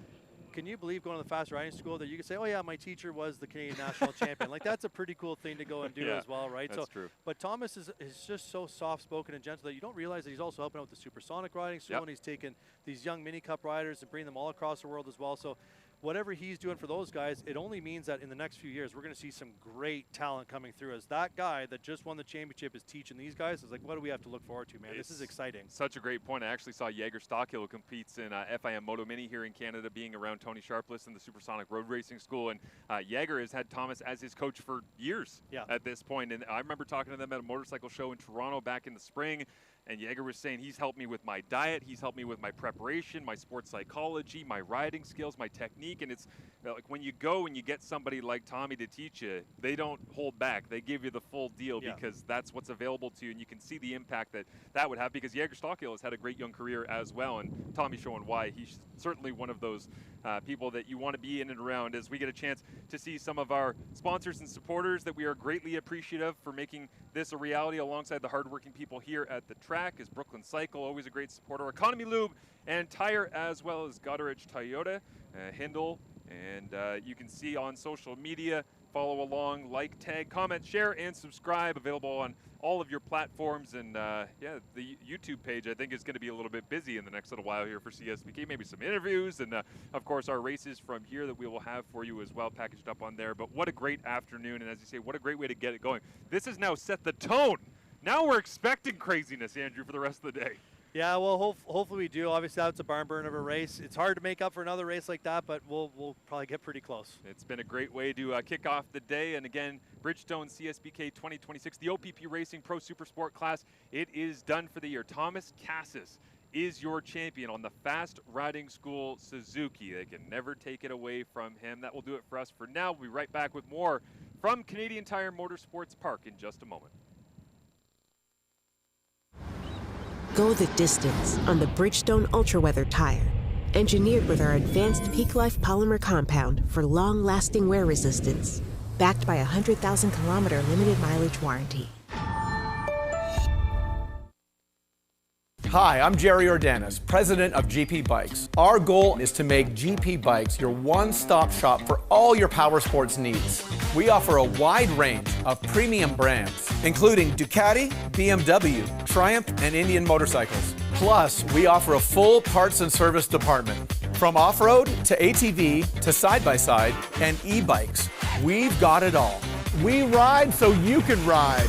Speaker 2: Can you believe going to the Fast Riding School that you could say, oh yeah, my teacher was the Canadian National Champion? Like, that's a pretty cool thing to go and do as well, right?
Speaker 1: That's true.
Speaker 2: But Thomas is just so soft-spoken and gentle that you don't realize that he's also helping out with the Supersonic Riding School, and he's taking these young Mini Cup riders and bringing them all across the world as well. So whatever he's doing for those guys, it only means that in the next few years, we're going to see some great talent coming through. As that guy that just won the championship is teaching these guys, it's like, what do we have to look forward to, man? This is exciting.
Speaker 1: Such a great point. I actually saw Jaeger Stockhill, who competes in FIM Moto Mini here in Canada, being around Tony Sharpless in the Supersonic Road Racing School. And Jaeger has had Thomas as his coach for years at this point. And I remember talking to them at a motorcycle show in Toronto back in the spring. And Jaeger was saying he's helped me with my diet, he's helped me with my preparation, my sports psychology, my riding skills, my technique. And it's like, when you go and you get somebody like Tommy to teach you, they don't hold back. They give you the full deal because that's what's available to you. And you can see the impact that would have, because Jaeger Stockhill has had a great young career as well. And Tommy's showing why. He's certainly one of those people that you want to be in and around, as we get a chance to see some of our sponsors and supporters that we are greatly appreciative for making this a reality, alongside the hardworking people here at the track, is Brooklyn Cycle, always a great supporter, Economy Lube and Tire, as well as Goderich Toyota, Hindle, and you can see on social media, follow along, like, tag, comment, share, and subscribe. Available on all of your platforms. And yeah, the YouTube page I think is going to be a little bit busy in the next little while here for CSBK. Maybe some interviews and of course our races from here that we will have for you as well packaged up on there. But what a great afternoon, and as you say, what a great way to get it going. This has now set the tone. Now we're expecting craziness, Andrew, for the rest of the day.
Speaker 2: Yeah, well, hopefully we do. Obviously, that's a barn burn of a race. It's hard to make up for another race like that, but we'll probably get pretty close.
Speaker 1: It's been a great way to kick off the day. And again, Bridgestone CSBK 2026, the OPP Racing Pro Supersport class, it is done for the year. Thomas Cassis is your champion on the Fast Riding School Suzuki. They can never take it away from him. That will do it for us for now. We'll be right back with more from Canadian Tire Motorsports Park in just a moment.
Speaker 3: Go the distance on the Bridgestone Ultra Weather tire. Engineered with our advanced Peak Life polymer compound for long-lasting wear resistance. Backed by a 100,000-kilometer limited mileage warranty.
Speaker 4: Hi, I'm Jerry Ordanis, president of GP Bikes. Our goal is to make GP Bikes your one-stop shop for all your power sports needs. We offer a wide range of premium brands, including Ducati, BMW, Triumph, and Indian motorcycles. Plus, we offer a full parts and service department. From off-road to ATV to side-by-side and e-bikes, we've got it all.
Speaker 6: We ride so you can ride.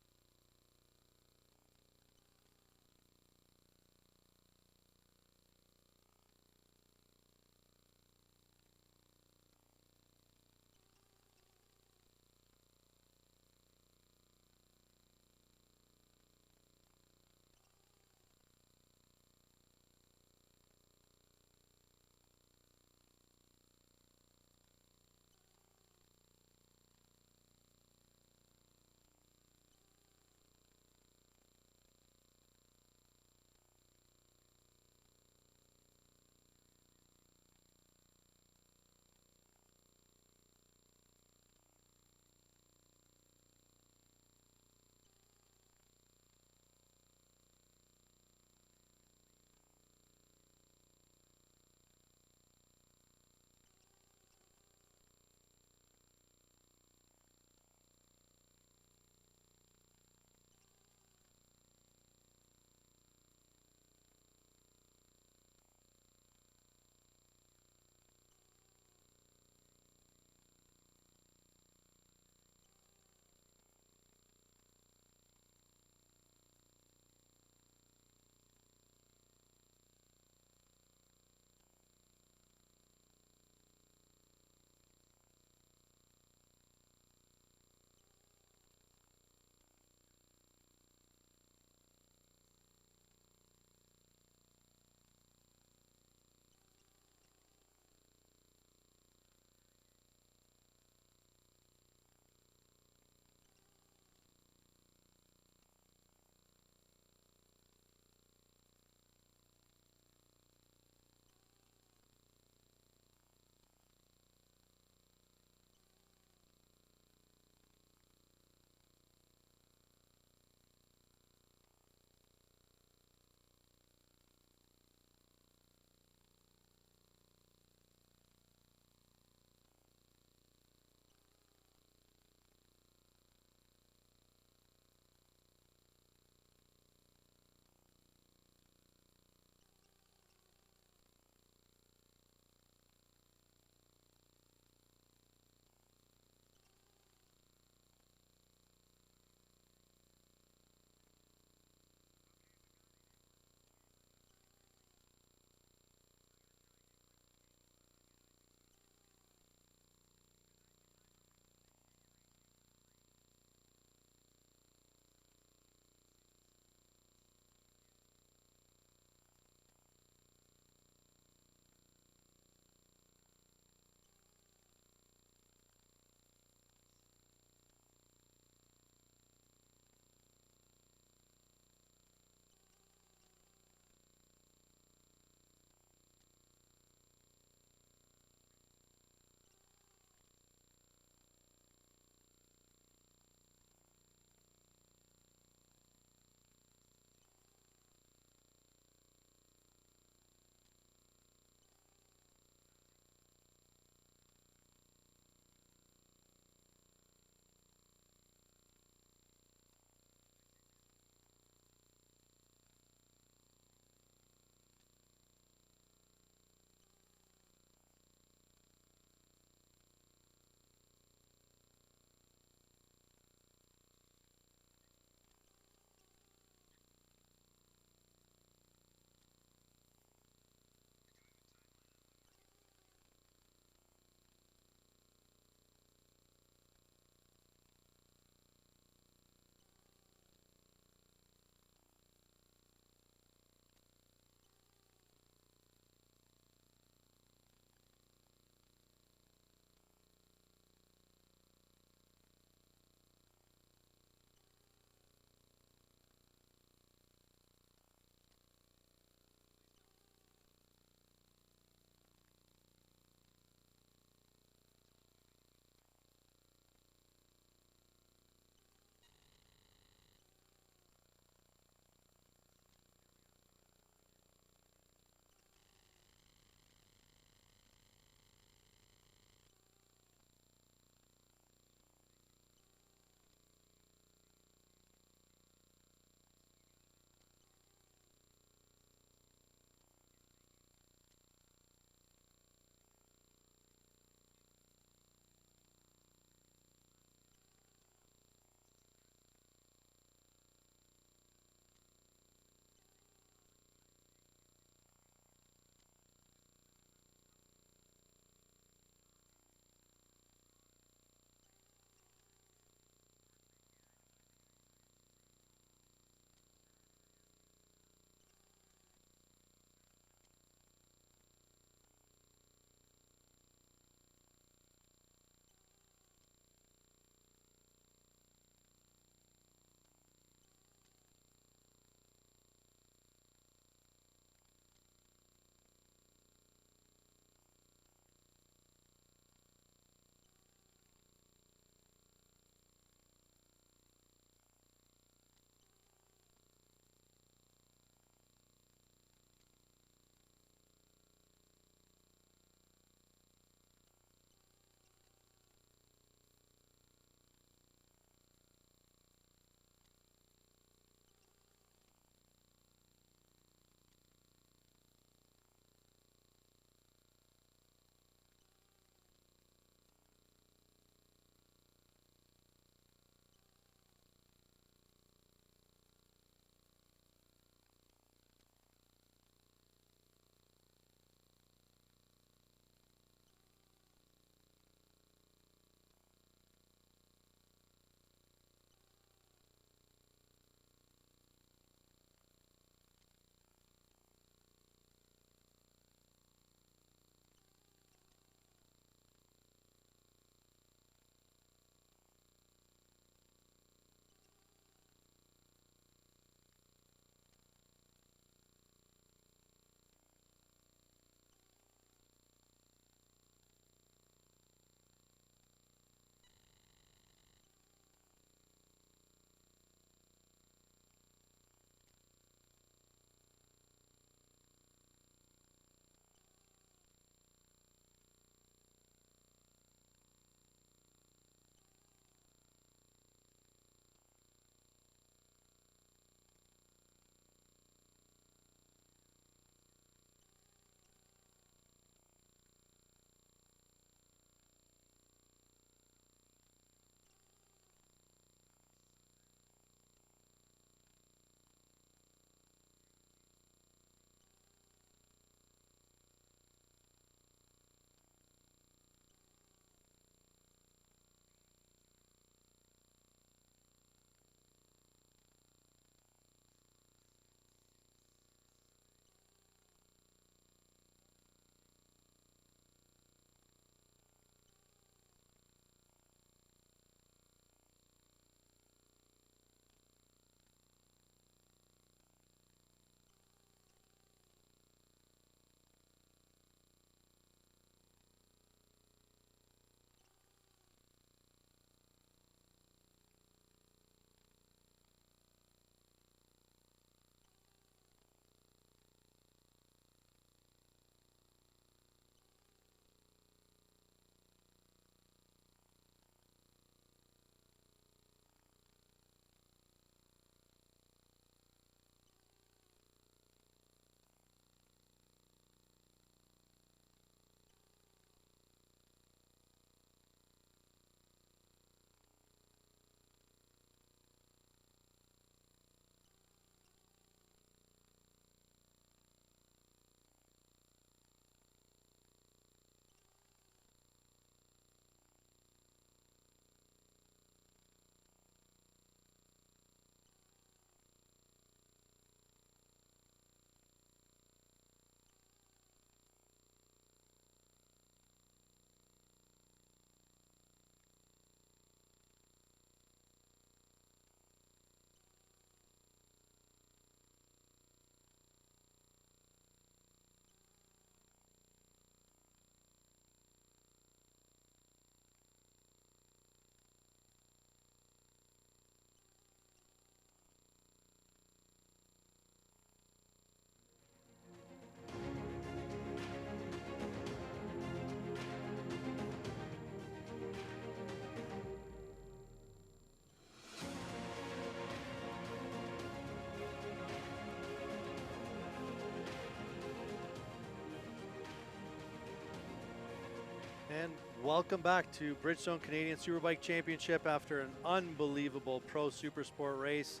Speaker 2: Welcome back to Bridgestone Canadian Superbike Championship after an unbelievable Pro Supersport race.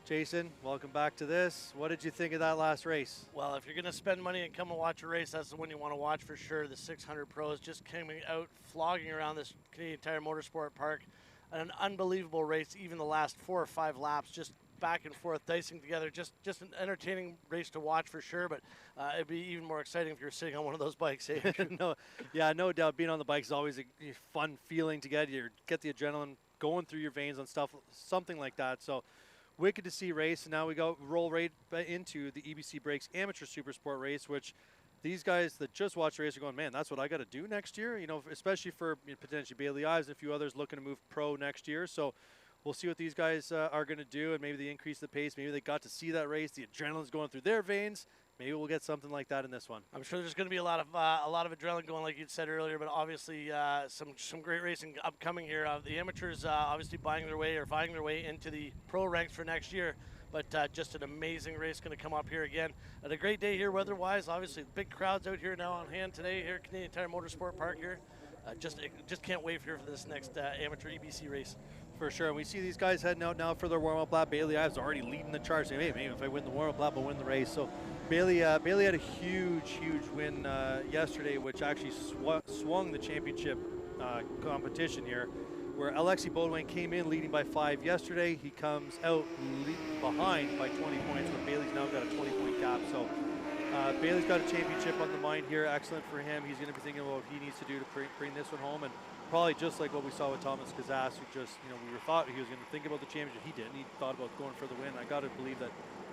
Speaker 2: Jason, welcome back to this. What did you think of that last race?
Speaker 7: Well, if you're going to spend money and come and watch a race, that's the one you want to watch for sure. The 600 Pros just coming out, flogging around this Canadian Tire Motorsport Park. An unbelievable race, even the last 4 or 5 laps, just back and forth, dicing together. Just an entertaining race to watch for sure, but it'd be even more exciting if you're sitting on one of those bikes. Eh?
Speaker 2: No doubt. Being on the bike is always a fun feeling to get the adrenaline going through your veins and stuff, something like that. So wicked to see race. And now we roll right into the EBC Brakes Amateur Supersport race, which these guys that just watched the race are going, man, that's what I got to do next year. You know, especially for potentially Bailey Ives and a few others looking to move pro next year. So we'll see what these guys are going to do, and maybe they increase the pace. Maybe they got to see that race. The adrenaline's going through their veins. Maybe we'll get something like that in this one.
Speaker 7: I'm sure there's going to be a lot of adrenaline going, like you said earlier, but obviously some great racing upcoming here. The amateurs obviously vying their way into the pro ranks for next year. But just an amazing race going to come up here again. And a great day here weather-wise. Obviously, big crowds out here now on hand today here at Canadian Tire Motorsport Park here. Just can't wait for this next amateur EBC race.
Speaker 2: For sure. And we see these guys heading out now for their warm-up lap. Bailey Ives already leading the charge, saying, hey, maybe if I win the warm-up lap, I'll win the race. So Bailey had a huge win yesterday, which actually swung the championship competition here, where Alexi Baudouin came in leading by 5 yesterday. He comes out behind by 20 points, but Bailey's now got a 20-point gap. So Bailey's got a championship on the mind here. Excellent for him. He's going to be thinking about what he needs to do to bring this one home. And probably just like what we saw with Thomas Kazas, who just, we thought he was going to think about the championship. He didn't. He thought about going for the win. I got to believe that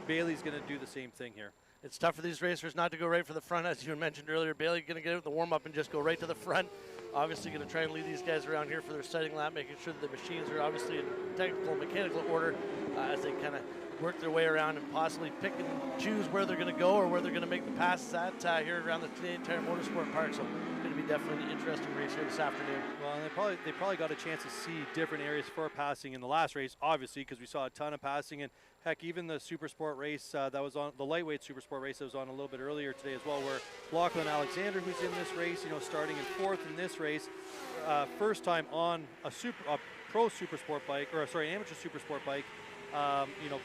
Speaker 2: Bailey's going to do the same thing here.
Speaker 7: It's tough for these racers not to go right for the front, as you mentioned earlier. Bailey going to get out the warm-up and just go right to the front. Obviously going to try and lead these guys around here for their sighting lap, making sure that the machines are obviously in technical and mechanical order as they kind of work their way around and possibly pick and choose where they're going to go or where they're going to make the passes at here around the Canadian Tire Motorsport Park. So it's going to be definitely an interesting race here this afternoon.
Speaker 2: Well, and they probably got a chance to see different areas for passing in the last race, obviously, because we saw a ton of passing. And heck, even the Supersport race that was on, the lightweight Supersport race that was on a little bit earlier today as well, where Lachlan Alexander, who's in this race, starting in 4th in this race, first time on a pro Supersport bike, or sorry, amateur Supersport bike,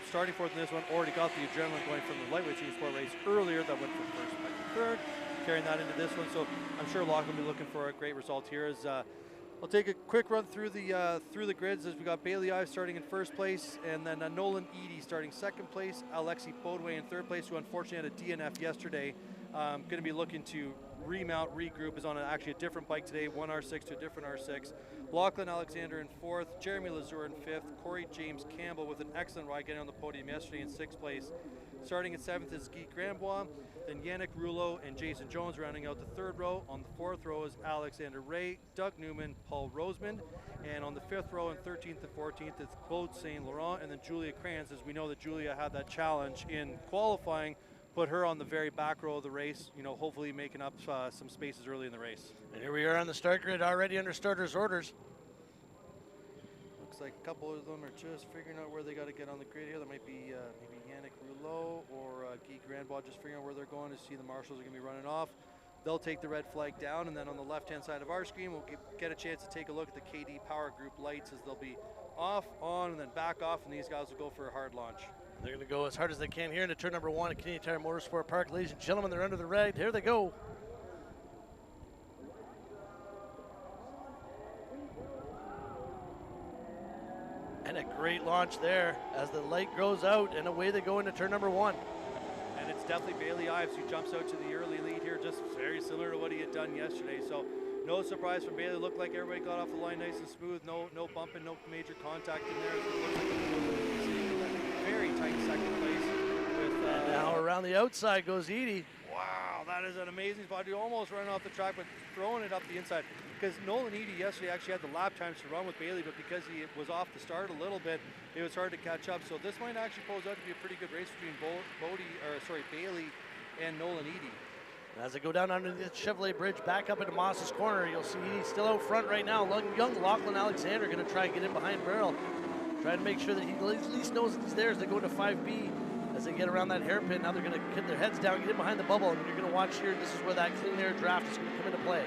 Speaker 2: starting 4th in this one, already got the adrenaline going from the lightweight Supersport race earlier that went from 1st to 3rd, carrying that into this one. So I'm sure Lachlan will be looking for a great result here. As I'll take a quick run through the grids, as we got Bailey Ives starting in 1st place, and then Nolan Eady starting 2nd place, Alexi Baudouin in 3rd place, who unfortunately had a DNF yesterday. Going to be looking to remount, regroup, is on actually a different bike today, one R6 to a different R6. Lachlan Alexander in 4th, Jeremy Lazur in 5th, Corey James Campbell with an excellent ride getting on the podium yesterday in 6th place. Starting in 7th is Guy Grambois, then Yannick Rouleau and Jason Jones rounding out the 3rd row. On the 4th row is Alexander Ray, Doug Newman, Paul Rosemond, and on the 5th row and 13th and 14th it's Claude Saint Laurent and then Julia Kranz, as we know that Julia had that challenge in qualifying, put her on the very back row of the race, hopefully making up some spaces early in the race.
Speaker 7: And here we are on the start grid already under starters' orders.
Speaker 2: Looks like a couple of them are just figuring out where they got to get on the grid here. There might be maybe Yannick Rouleau or Guy Granbois just figuring out where they're going to see the marshals are going to be running off. They'll take the red flag down, and then on the left-hand side of our screen, we'll get a chance to take a look at the KD Power Group lights as they'll be off, on, and then back off, and these guys will go for a hard launch.
Speaker 7: They're going to go as hard as they can here into turn number 1 at Canadian Tire Motorsport Park. Ladies and gentlemen, they're under the red. Here they go. And a great launch there as the light goes out, and away they go into turn number 1.
Speaker 2: And it's definitely Bailey Ives who jumps out to the early lead here, just very similar to what he had done yesterday. So no surprise from Bailey. Looked like everybody got off the line nice and smooth. No bumping, no major contact in there. It looked like he was very tight 2nd place.
Speaker 7: And now around the outside goes Edie.
Speaker 2: Wow, that is an amazing spot. He almost running off the track, but throwing it up the inside. Because Nolan Eady yesterday actually had the lap times to run with Bailey, but because he was off the start a little bit, it was hard to catch up. So this might actually pose out to be a pretty good race between Bailey and Nolan Eady.
Speaker 7: As they go down under the Chevrolet Bridge, back up into Moss's corner, you'll see Edie still out front right now. Young Lachlan Alexander going to try and get in behind Burrell. Try to make sure that he at least knows that he's there as they go to 5B. As they get around that hairpin, now they're going to get their heads down, get in behind the bubble, and you're going to watch here, this is where that clean air draft is going to come into play.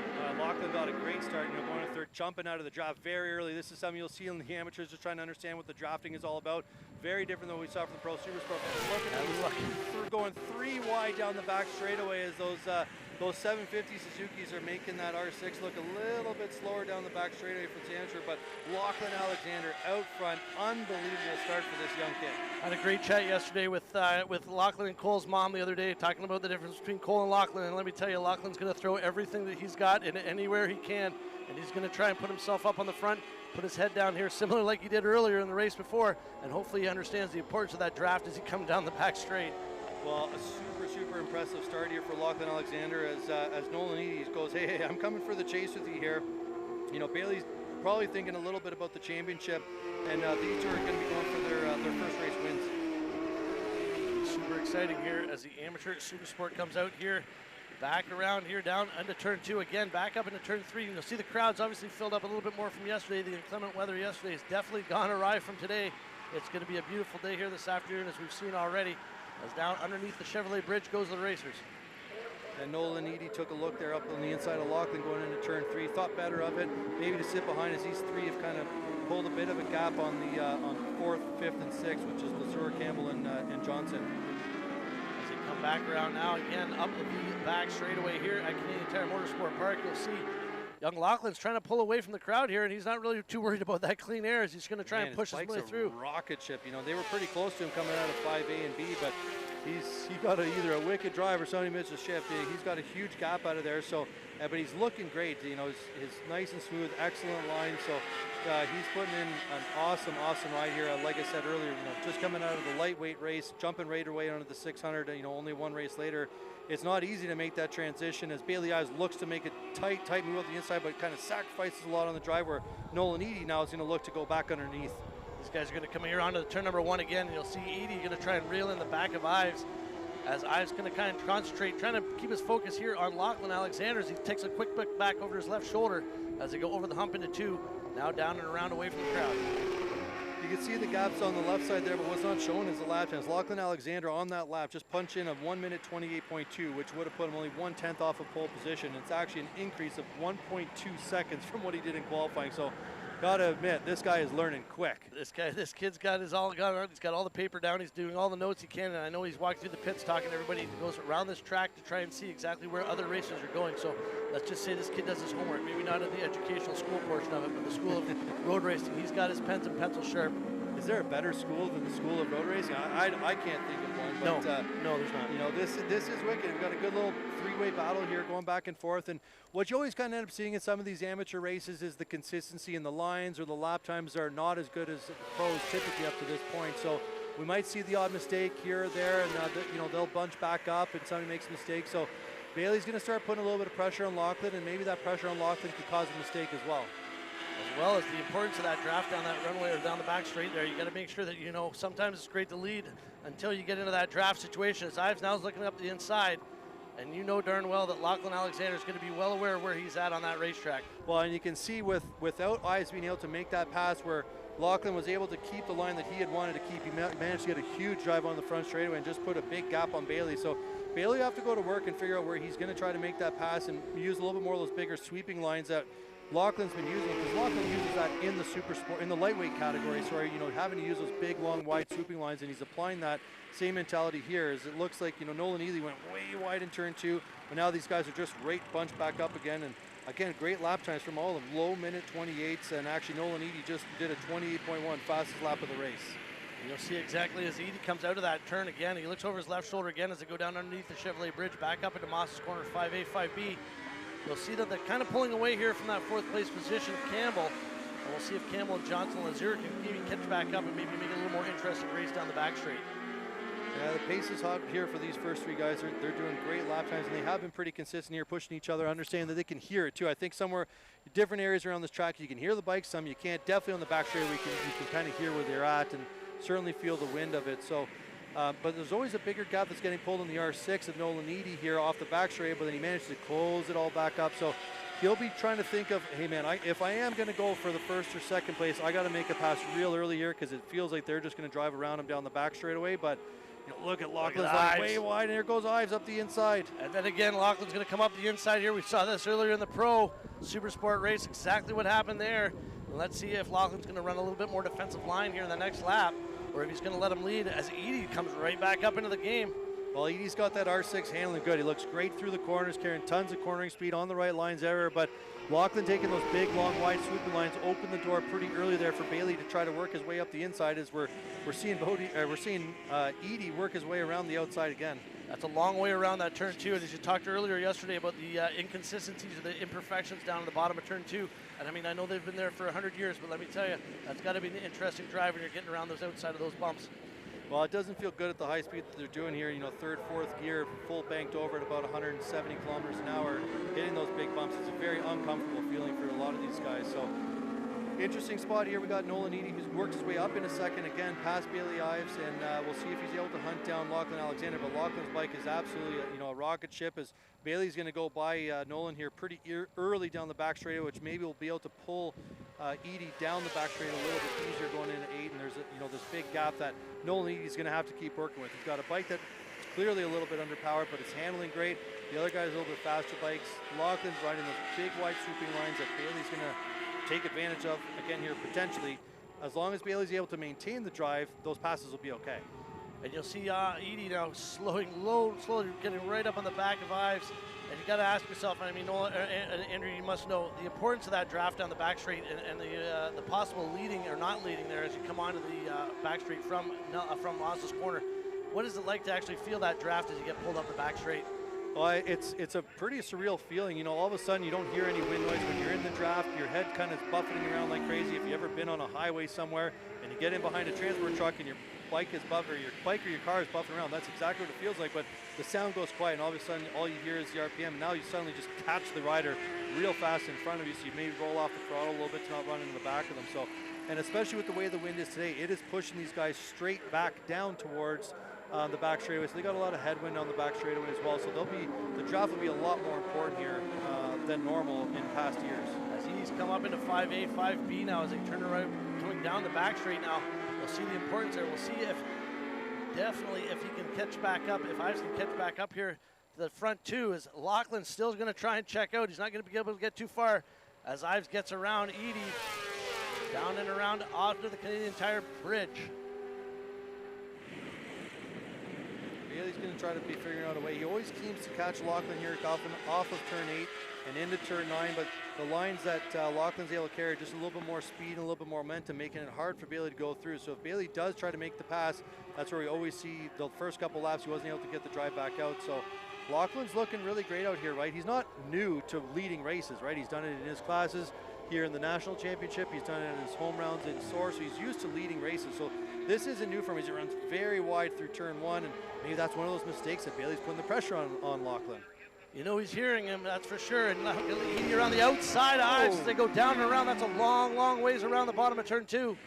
Speaker 2: Lachlan got a great start, going to third, jumping out of the draft very early. This is something you'll see in the amateurs, just trying to understand what the drafting is all about. Very different than what we saw from the Pro Supersport. Look at going 3 wide down the back straightaway as those 750 Suzukis are making that R6 look a little bit slower down the back straightaway for the amateur, but Lachlan Alexander out front, unbelievable start for this young kid.
Speaker 7: I had a great chat yesterday with Lachlan and Cole's mom the other day, talking about the difference between Cole and Lachlan, and let me tell you, Lachlan's going to throw everything that he's got in anywhere he can, and he's going to try and put himself up on the front, put his head down here, similar like he did earlier in the race before, and hopefully he understands the importance of that draft as he comes down the back straight.
Speaker 2: Well, a super impressive start here for Lachlan Alexander as Nolan Eady goes, hey, I'm coming for the chase with you here. Bailey's probably thinking a little bit about the championship, and these two are going to be going for their first race wins.
Speaker 7: Super exciting here as the amateur Supersport comes out here, back around here, down into turn 2 again, back up into turn 3. You'll see the crowd's obviously filled up a little bit more from yesterday. The inclement weather yesterday has definitely gone awry from today. It's going to be a beautiful day here this afternoon, as we've seen already. As down underneath the Chevrolet bridge goes the racers.
Speaker 2: And Nolan Eady took a look there up on the inside of Lachlan going into turn 3. Thought better of it, maybe to sit behind as these three have kind of pulled a bit of a gap on the on 4th, 5th, and 6th, which is Lazur, Campbell, and Johnson.
Speaker 7: As they come back around now again up the back straightaway here at Canadian Tire Motorsport Park, you'll see young Lachlan's trying to pull away from the crowd here, and he's not really too worried about that clean air as he's going to try and push his way through.
Speaker 2: Rocket ship, they were pretty close to him coming out of 5A and B, but he got either a wicked drive or somebody missed a shift. He's got a huge gap out of there, so but he's looking great. His nice and smooth, excellent line. So he's putting in an awesome ride here. Like I said earlier, just coming out of the lightweight race, jumping right away onto the 600. Only one race later. It's not easy to make that transition as Bailey Ives looks to make a tight move out the inside, but kind of sacrifices a lot on the drive where Nolan Eady now is going to look to go back underneath.
Speaker 7: These guys are going to come here onto the turn number 1 again, and you'll see Eady going to try and reel in the back of Ives as Ives going to kind of concentrate, trying to keep his focus here on Lachlan Alexander as he takes a quick look back over his left shoulder as they go over the hump into 2, now down and around away from the crowd.
Speaker 2: You can see the gaps on the left side there, but what's not shown is the lap times. Lachlan Alexander on that lap just punched in a 1:28.2, which would have put him only 1/10 off of pole position. It's actually an increase of 1.2 seconds from what he did in qualifying. So, gotta admit, this guy is learning quick.
Speaker 7: This kid's got his all gone. He's got all the paper down. He's doing all the notes he can, and I know he's walking through the pits talking to everybody. He goes around this track to try and see exactly where other racers are going. So let's just say this kid does his homework. Maybe not in the educational school portion of it, but the school of road racing. He's got his pens and pencils sharp.
Speaker 2: Is there a better school than the school of road racing? I can't think of one. But,
Speaker 7: no, there's not.
Speaker 2: This is wicked. We've got a good little three-way battle here going back and forth. And what you always kind of end up seeing in some of these amateur races is the consistency in the lines or the lap times are not as good as the pros typically up to this point. So we might see the odd mistake here or there, and they'll bunch back up and somebody makes a mistake. So Bailey's going to start putting a little bit of pressure on Lachlan, and maybe that pressure on Lachlan could cause a mistake as well.
Speaker 7: As well as the importance of that draft down that runway or down the back straight there. You got to make sure that, sometimes it's great to lead until you get into that draft situation. As Ives now is looking up the inside, and you know darn well that Lachlan Alexander is going to be well aware of where he's at on that racetrack.
Speaker 2: Well, and you can see without Ives being able to make that pass where Lachlan was able to keep the line that he had wanted to keep, he managed to get a huge drive on the front straightaway and just put a big gap on Bailey. So Bailey will have to go to work and figure out where he's going to try to make that pass and use a little bit more of those bigger sweeping lines that Lachlan's been using, because Lachlan uses that in the super sport, in the lightweight category. So having to use those big, long, wide swooping lines, and he's applying that same mentality here. As it looks like Nolan Eady went way wide in turn 2, but now these guys are just right bunched back up again. And again, great lap times from all of them, low minute 28s, and actually Nolan Eady just did a 28.1, fastest lap of the race.
Speaker 7: You'll see exactly as Eady comes out of that turn again. He looks over his left shoulder again as they go down underneath the Chevrolet bridge, back up into Moss's corner, 5A, 5B. You'll see that they're kind of pulling away here from that 4th place position of Campbell. And we'll see if Campbell and Johnson and Lazur can even catch back up and maybe make it a little more interesting race down the back straight.
Speaker 2: Yeah, the pace is hot here for these first 3 guys. They're doing great lap times, and they have been pretty consistent here, pushing each other, understanding that they can hear it too. I think somewhere, different areas around this track, you can hear the bikes, some you can't. Definitely on the back straight, you can kind of hear where they're at and certainly feel the wind of it. So, but there's always a bigger gap that's getting pulled in the R6 of Nolan Eady here off the back straight, but then he managed to close it all back up. So he'll be trying to think of, hey man, if I am going to go for the 1st or 2nd place, I got to make a pass real early here, because it feels like they're just going to drive around him down the back straightaway. But Look at Laughlin's
Speaker 7: at
Speaker 2: like
Speaker 7: Ives.
Speaker 2: way wide, and here goes Ives up the inside.
Speaker 7: And then again, Laughlin's going to come up the inside here. We saw this earlier in the Pro Super Sport race, exactly what happened there. And let's see if Laughlin's going to run a little bit more defensive line here in the next lap, or if he's going to let him lead as Edie comes right back up into the game.
Speaker 2: Well, Edie's got that R6 handling good. He looks great through the corners, carrying tons of cornering speed on the right lines everywhere, but Laughlin taking those big, long, wide swooping lines opened the door pretty early there for Bailey to try to work his way up the inside as we're seeing Edie work his way around the outside again.
Speaker 7: That's a long way around that turn 2, and as you talked earlier yesterday about the inconsistencies or the imperfections down at the bottom of turn 2, and I mean, I know they've been there for 100 years, but let me tell you, that's got to be an interesting drive when you're getting around those outside of those bumps.
Speaker 2: Well, it doesn't feel good at the high speed that they're doing here. Third, fourth gear, full banked over at about 170 kilometers an hour, hitting those big bumps. It's a very uncomfortable feeling for a lot of these guys. So, interesting spot here. We got Nolan Edie, who's worked his way up in a second again, past Bailey Ives, and we'll see if he's able to hunt down Lachlan Alexander. But Lachlan's bike is absolutely, a rocket ship. As Bailey's going to go by Nolan here pretty early down the back straightaway, which maybe will be able to pull Edie down the back straight a little bit easier going into 8, and there's this big gap that Nolan Edie's going to have to keep working with. He's got a bike that's clearly a little bit underpowered, but it's handling great. The other guy's a little bit faster bikes. Laughlin's riding those big wide swooping lines that Bailey's going to take advantage of again here potentially. As long as Bailey's able to maintain the drive, those passes will be okay.
Speaker 7: And you'll see Edie now slowly getting right up on the back of Ives. And you got to ask yourself, I mean, Andrew, you must know the importance of that draft down the back straight and the possible leading or not leading there as you come onto the back straight from Oz's corner. What is it like to actually feel that draft as you get pulled up the back straight?
Speaker 2: Well, it's a pretty surreal feeling. All of a sudden you don't hear any wind noise when you're in the draft. Your head kind of buffeting around like crazy. If you've ever been on a highway somewhere and you get in behind a transport truck and your bike or your car is buffing around, that's exactly what it feels like. But the sound goes quiet, and all of a sudden all you hear is the RPM. And now you suddenly just catch the rider real fast in front of you, so you maybe roll off the throttle a little bit to not run into the back of them. So, and especially with the way the wind is today, it is pushing these guys straight back down towards the back straightaway. So they got a lot of headwind on the back straightaway as well. So the draft will be a lot more important here than normal in past years.
Speaker 7: As he's come up into 5A, 5B now, as they turn around, coming down the back straight now, we'll see the importance there. We'll see if he can catch back up, if Ives can catch back up here to the front two, as Lachlan's still going to try and check out. He's not going to be able to get too far as Ives gets around Edie, down and around onto the Canadian Tire bridge.
Speaker 2: Bailey's going to try to be figuring out a way. He always seems to catch Lachlan here off of turn 8 and into turn 9, but the lines that Lachlan's able to carry just a little bit more speed and a little bit more momentum, making it hard for Bailey to go through. So if Bailey does try to make the pass, that's where we always see the first couple laps he wasn't able to get the drive back out. So Lachlan's looking really great out here, right? He's not new to leading races, right? He's done it in his classes here in the national championship. He's done it in his home rounds in Soar, so he's used to leading races. So this isn't new for him. He runs very wide through turn 1, and maybe that's one of those mistakes that Bailey's putting the pressure on Lachlan.
Speaker 7: He's hearing him, that's for sure. And Edie around the outside Ives as they go down and around. That's a long, long ways around the bottom of turn 2.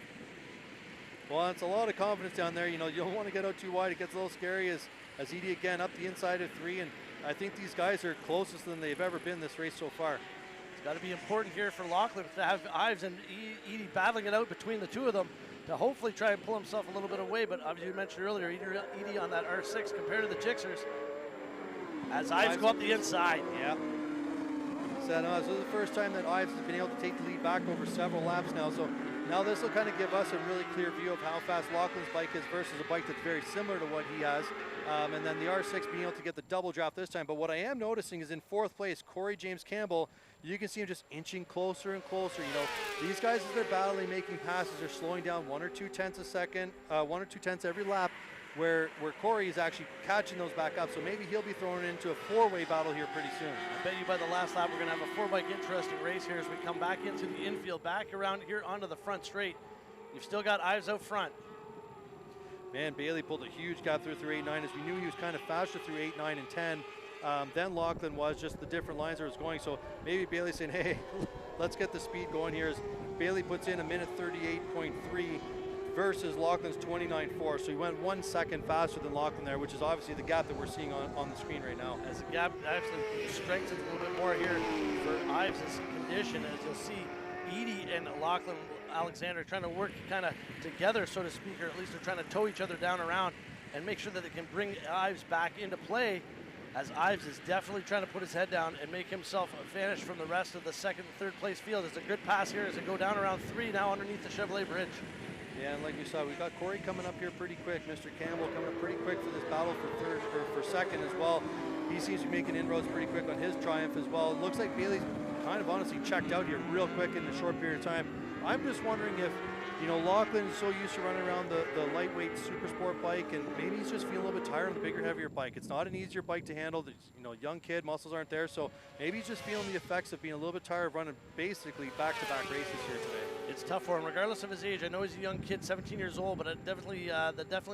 Speaker 2: Well, it's a lot of confidence down there. You don't want to get out too wide. It gets a little scary as Edie again up the inside of 3, and I think these guys are closest than they've ever been this race so far.
Speaker 7: It's got to be important here for Lachlan to have Ives and Edie battling it out between the two of them to hopefully try and pull himself a little bit away. But obviously you mentioned earlier, Edie on that R6 compared to the Gixxers. As Ives go up the inside.
Speaker 2: Yeah. So this is the first time that Ives has been able to take the lead back over several laps now. So now this will kind of give us a really clear view of how fast Lachlan's bike is versus a bike that's very similar to what he has. And then the R6 being able to get the double draft this time. But what I am noticing is in 4th place, Corey James Campbell, you can see him just inching closer and closer. These guys, as they're battling, making passes, they're slowing down 1 or 2 tenths a second, 1 or 2 tenths every lap, where Corey is actually catching those back up. So maybe he'll be thrown into a 4-way battle here pretty soon.
Speaker 7: I bet you by the last lap we're going to have a 4-bike interesting race here as we come back into the infield, back around here onto the front straight. You've still got Ives out front.
Speaker 2: Man, Bailey pulled a huge gap through 8, 9, as we knew he was kind of faster through 8, 9, and 10. Then Lachlan was just the different lines that was going. So maybe Bailey's saying, hey, let's get the speed going here. As Bailey puts in a minute 38.3 versus Lachlan's 29.4. So he went 1 second faster than Lachlan there, which is obviously the gap that we're seeing on the screen right now.
Speaker 7: As the gap actually strengthens a little bit more here for Ives' condition, as you'll see Edie and Lachlan Alexander trying to work kind of together, so to speak, or at least they're trying to tow each other down around. and make sure that they can bring Ives back into play, as Ives is definitely trying to put his head down and make himself vanish from the rest of the second and third place field. It's a good pass here as they go down around 3 now underneath the Chevrolet bridge.
Speaker 2: Yeah, and like you saw, we got Corey coming up here pretty quick. Mr. Campbell coming up pretty quick for this battle for second as well. He seems to be making inroads pretty quick on his triumph as well. It looks like Bailey's kind of honestly checked out here real quick in a short period of time. I'm just wondering if, you know, Lachlan is so used to running around the lightweight super sport bike, and maybe he's just feeling a little bit tired on the bigger, heavier bike. It's not an easier bike to handle. You know, young kid, muscles aren't there, so maybe he's just feeling the effects of being a little bit tired of running basically back-to-back races here today.
Speaker 7: It's tough for him, regardless of his age. I know he's a young kid, 17 years old, but definitely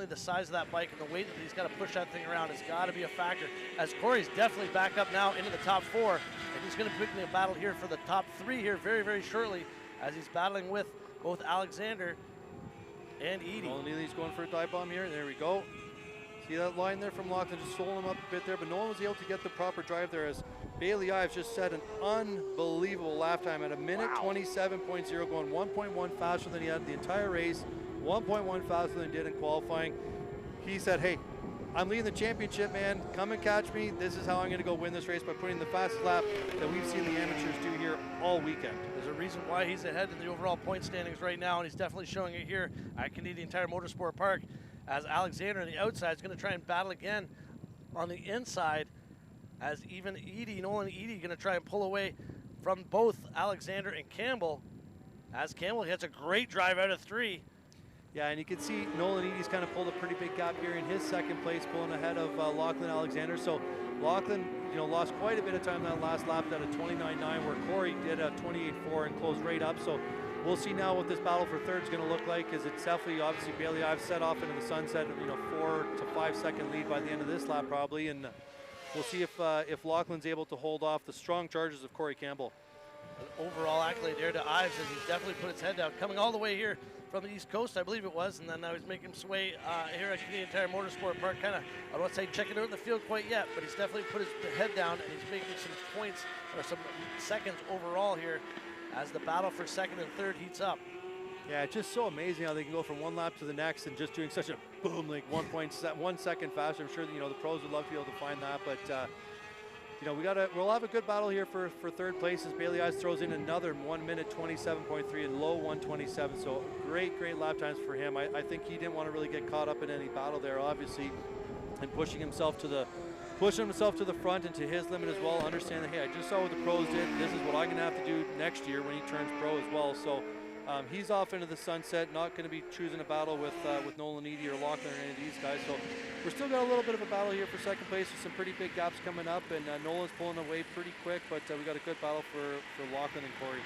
Speaker 7: the size of that bike and the weight that he's got to push that thing around has got to be a factor. As Corey's definitely back up now into the top 4, and he's going to be picking a battle here for the top 3 here very, very shortly, as he's battling with both Alexander and Edie.
Speaker 2: Nolan Neely's going for a dive bomb here. There we go. See that line there from Lachlan, just slowing him up a bit there, but Nolan was able to get the proper drive there, as Bailey Ives just set an unbelievable lap time at a minute 27.0, going 1.1 faster than he had the entire race, 1.1 faster than he did in qualifying. He said, hey, I'm leading the championship, man. Come and catch me. This is how I'm going to go win this race, by putting the fastest lap that we've seen the amateurs do here all weekend.
Speaker 7: There's a reason why he's ahead in the overall point standings right now, and he's definitely showing it here at Canadian Tire Motorsport Park, as Alexander on the outside is going to try and battle again on the inside, as even Nolan and Edie going to try and pull away from both Alexander and Campbell, as Campbell gets a great drive out of 3.
Speaker 2: Yeah, and you can see Nolan Edie's kind of pulled a pretty big gap here in his second place, pulling ahead of Lachlan Alexander. So Lachlan, you know, lost quite a bit of time that last lap at a 29.9, where Corey did a 28.4 and closed right up. So we'll see now what this battle for third is going to look like, because it's definitely, obviously, Bailey Ives set off into the sunset, you know, 4 to 5 second lead by the end of this lap probably, and we'll see if Lachlan's able to hold off the strong charges of Corey Campbell.
Speaker 7: An overall accolade there to Ives, as he's definitely put his head down, coming all the way here from the East Coast, I believe it was, and then now he's making his way here at Canadian Tire Motorsport Park, kind of, I don't want to say checking out in the field quite yet, but he's definitely put his head down, and he's making some points, or some seconds overall here, as the battle for second and third heats up.
Speaker 2: Yeah, it's just so amazing how they can go from one lap to the next and just doing such a boom, like 1 second faster. I'm sure that, you know, the pros would love to be able to find that, but you know, we'll have a good battle here for third place, as Bailey Ives throws in another 1 minute 27.3 and low 127. So great lap times for him. I think he didn't want to really get caught up in any battle there, obviously, and pushing himself to the front and to his limit as well. Understand that, hey, I just saw what the pros did. This is what I'm gonna have to do next year when he turns pro as well. So he's off into the sunset, not going to be choosing a battle with Nolan Edie or Lachlan or any of these guys. So we're still got a little bit of a battle here for second place with some pretty big gaps coming up, and Nolan's pulling away pretty quick, but we got a good battle for Lachlan and Corey.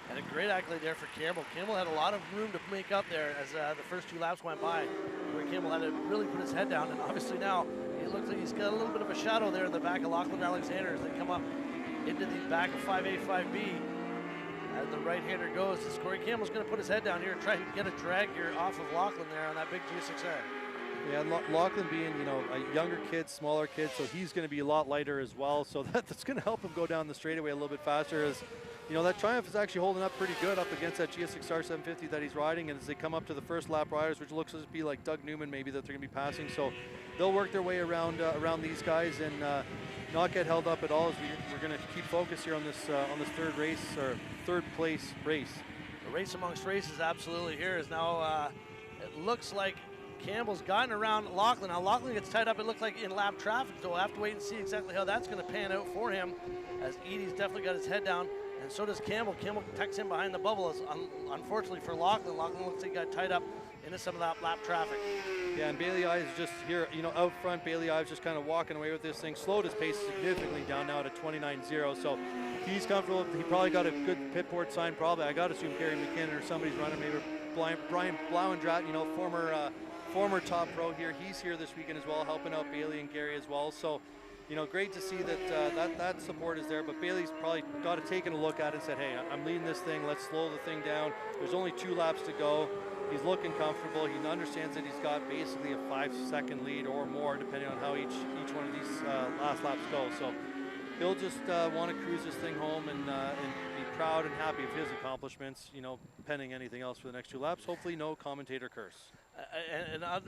Speaker 7: And a great accolade there for Campbell. Campbell had a lot of room to make up there as the first 2 laps went by, where Campbell had to really put his head down, and obviously now it looks like he's got a little bit of a shadow there in the back of Lachlan Alexander as they come up into the back of 5A, 5B. As the right-hander goes, as Corey Campbell's going to put his head down here and try and get a drag gear off of Lachlan there on that big G6R.
Speaker 2: Yeah, Lachlan being, you know, a younger kid, smaller kid, so he's going to be a lot lighter as well. So that's going to help him go down the straightaway a little bit faster. As you know, that Triumph is actually holding up pretty good up against that GSX-R 750 that he's riding. And as they come up to the first lap riders, which looks to be like Doug Newman maybe that they're going to be passing, so they'll work their way around these guys and not get held up at all, as we're going to keep focus here on this third place race.
Speaker 7: The race amongst races absolutely here is now, it looks like Campbell's gotten around Lachlan. Now Lachlan gets tied up, it looks like, in lap traffic, so we'll have to wait and see exactly how that's going to pan out for him, as Edie's definitely got his head down, and so does Campbell. Campbell tucks in behind the bubble, as unfortunately for Lachlan looks like he got tied up into some of that lap traffic.
Speaker 2: Yeah, and Bailey Ives just here, you know, out front, Bailey Ives just kind of walking away with this thing. Slowed his pace significantly down now to 29.0, so he's comfortable. He probably got a good pit port sign, probably. I got to assume Gary McKinnon or somebody's running, maybe Brian Blauendrat, you know, former top pro here. He's here this weekend as well, helping out Bailey and Gary as well. So, you know, great to see that that support is there. But Bailey's probably got to take a look at it and said, hey, I'm leading this thing. Let's slow the thing down. There's only 2 laps to go. He's looking comfortable. He understands that he's got basically a 5-second lead or more, depending on how each one of these last laps go. So he'll just want to cruise this thing home and be proud and happy of his accomplishments, you know, pending anything else for the next 2 laps. Hopefully no commentator curse.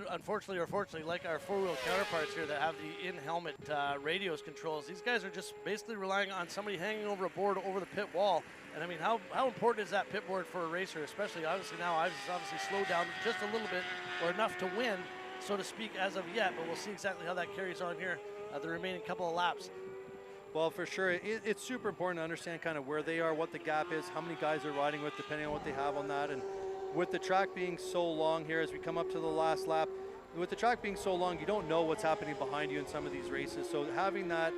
Speaker 7: Unfortunately or fortunately, like our four-wheel counterparts here that have the in-helmet radios controls, these guys are just basically relying on somebody hanging over a board over the pit wall. And I mean, how important is that pit board for a racer, especially obviously now Ives has obviously slowed down just a little bit or enough to win, so to speak, as of yet, but we'll see exactly how that carries on here the remaining couple of laps.
Speaker 2: Well, for sure, it's super important to understand kind of where they are, what the gap is, how many guys they're riding with, depending on what they have on that. And with the track being so long here as we come up to the last lap, with the track being so long, you don't know what's happening behind you in some of these races. So having that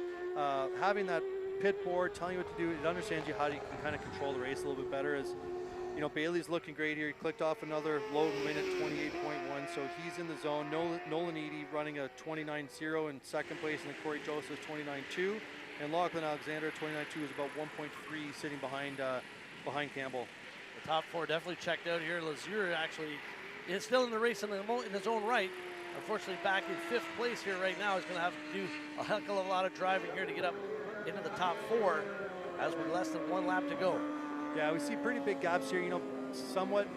Speaker 2: pit board telling you what to do, it understands you how you can kind of control the race a little bit better. As you know, Bailey's looking great here. He clicked off another low minute 28.1, so he's in the zone. Nolan Eady running a 29.0 in second place, and then Corey Joseph's 29.2. And Lachlan Alexander, 29.2, is about 1.3 sitting behind Campbell.
Speaker 7: The top four definitely checked out here. Lazure actually is still in the race in his own right. Unfortunately, back in 5th place here right now. He's going to have to do a heck of a lot of driving here to get up into the top 4 as we're less than 1 lap to go.
Speaker 2: Yeah, we see pretty big gaps here, you know, somewhat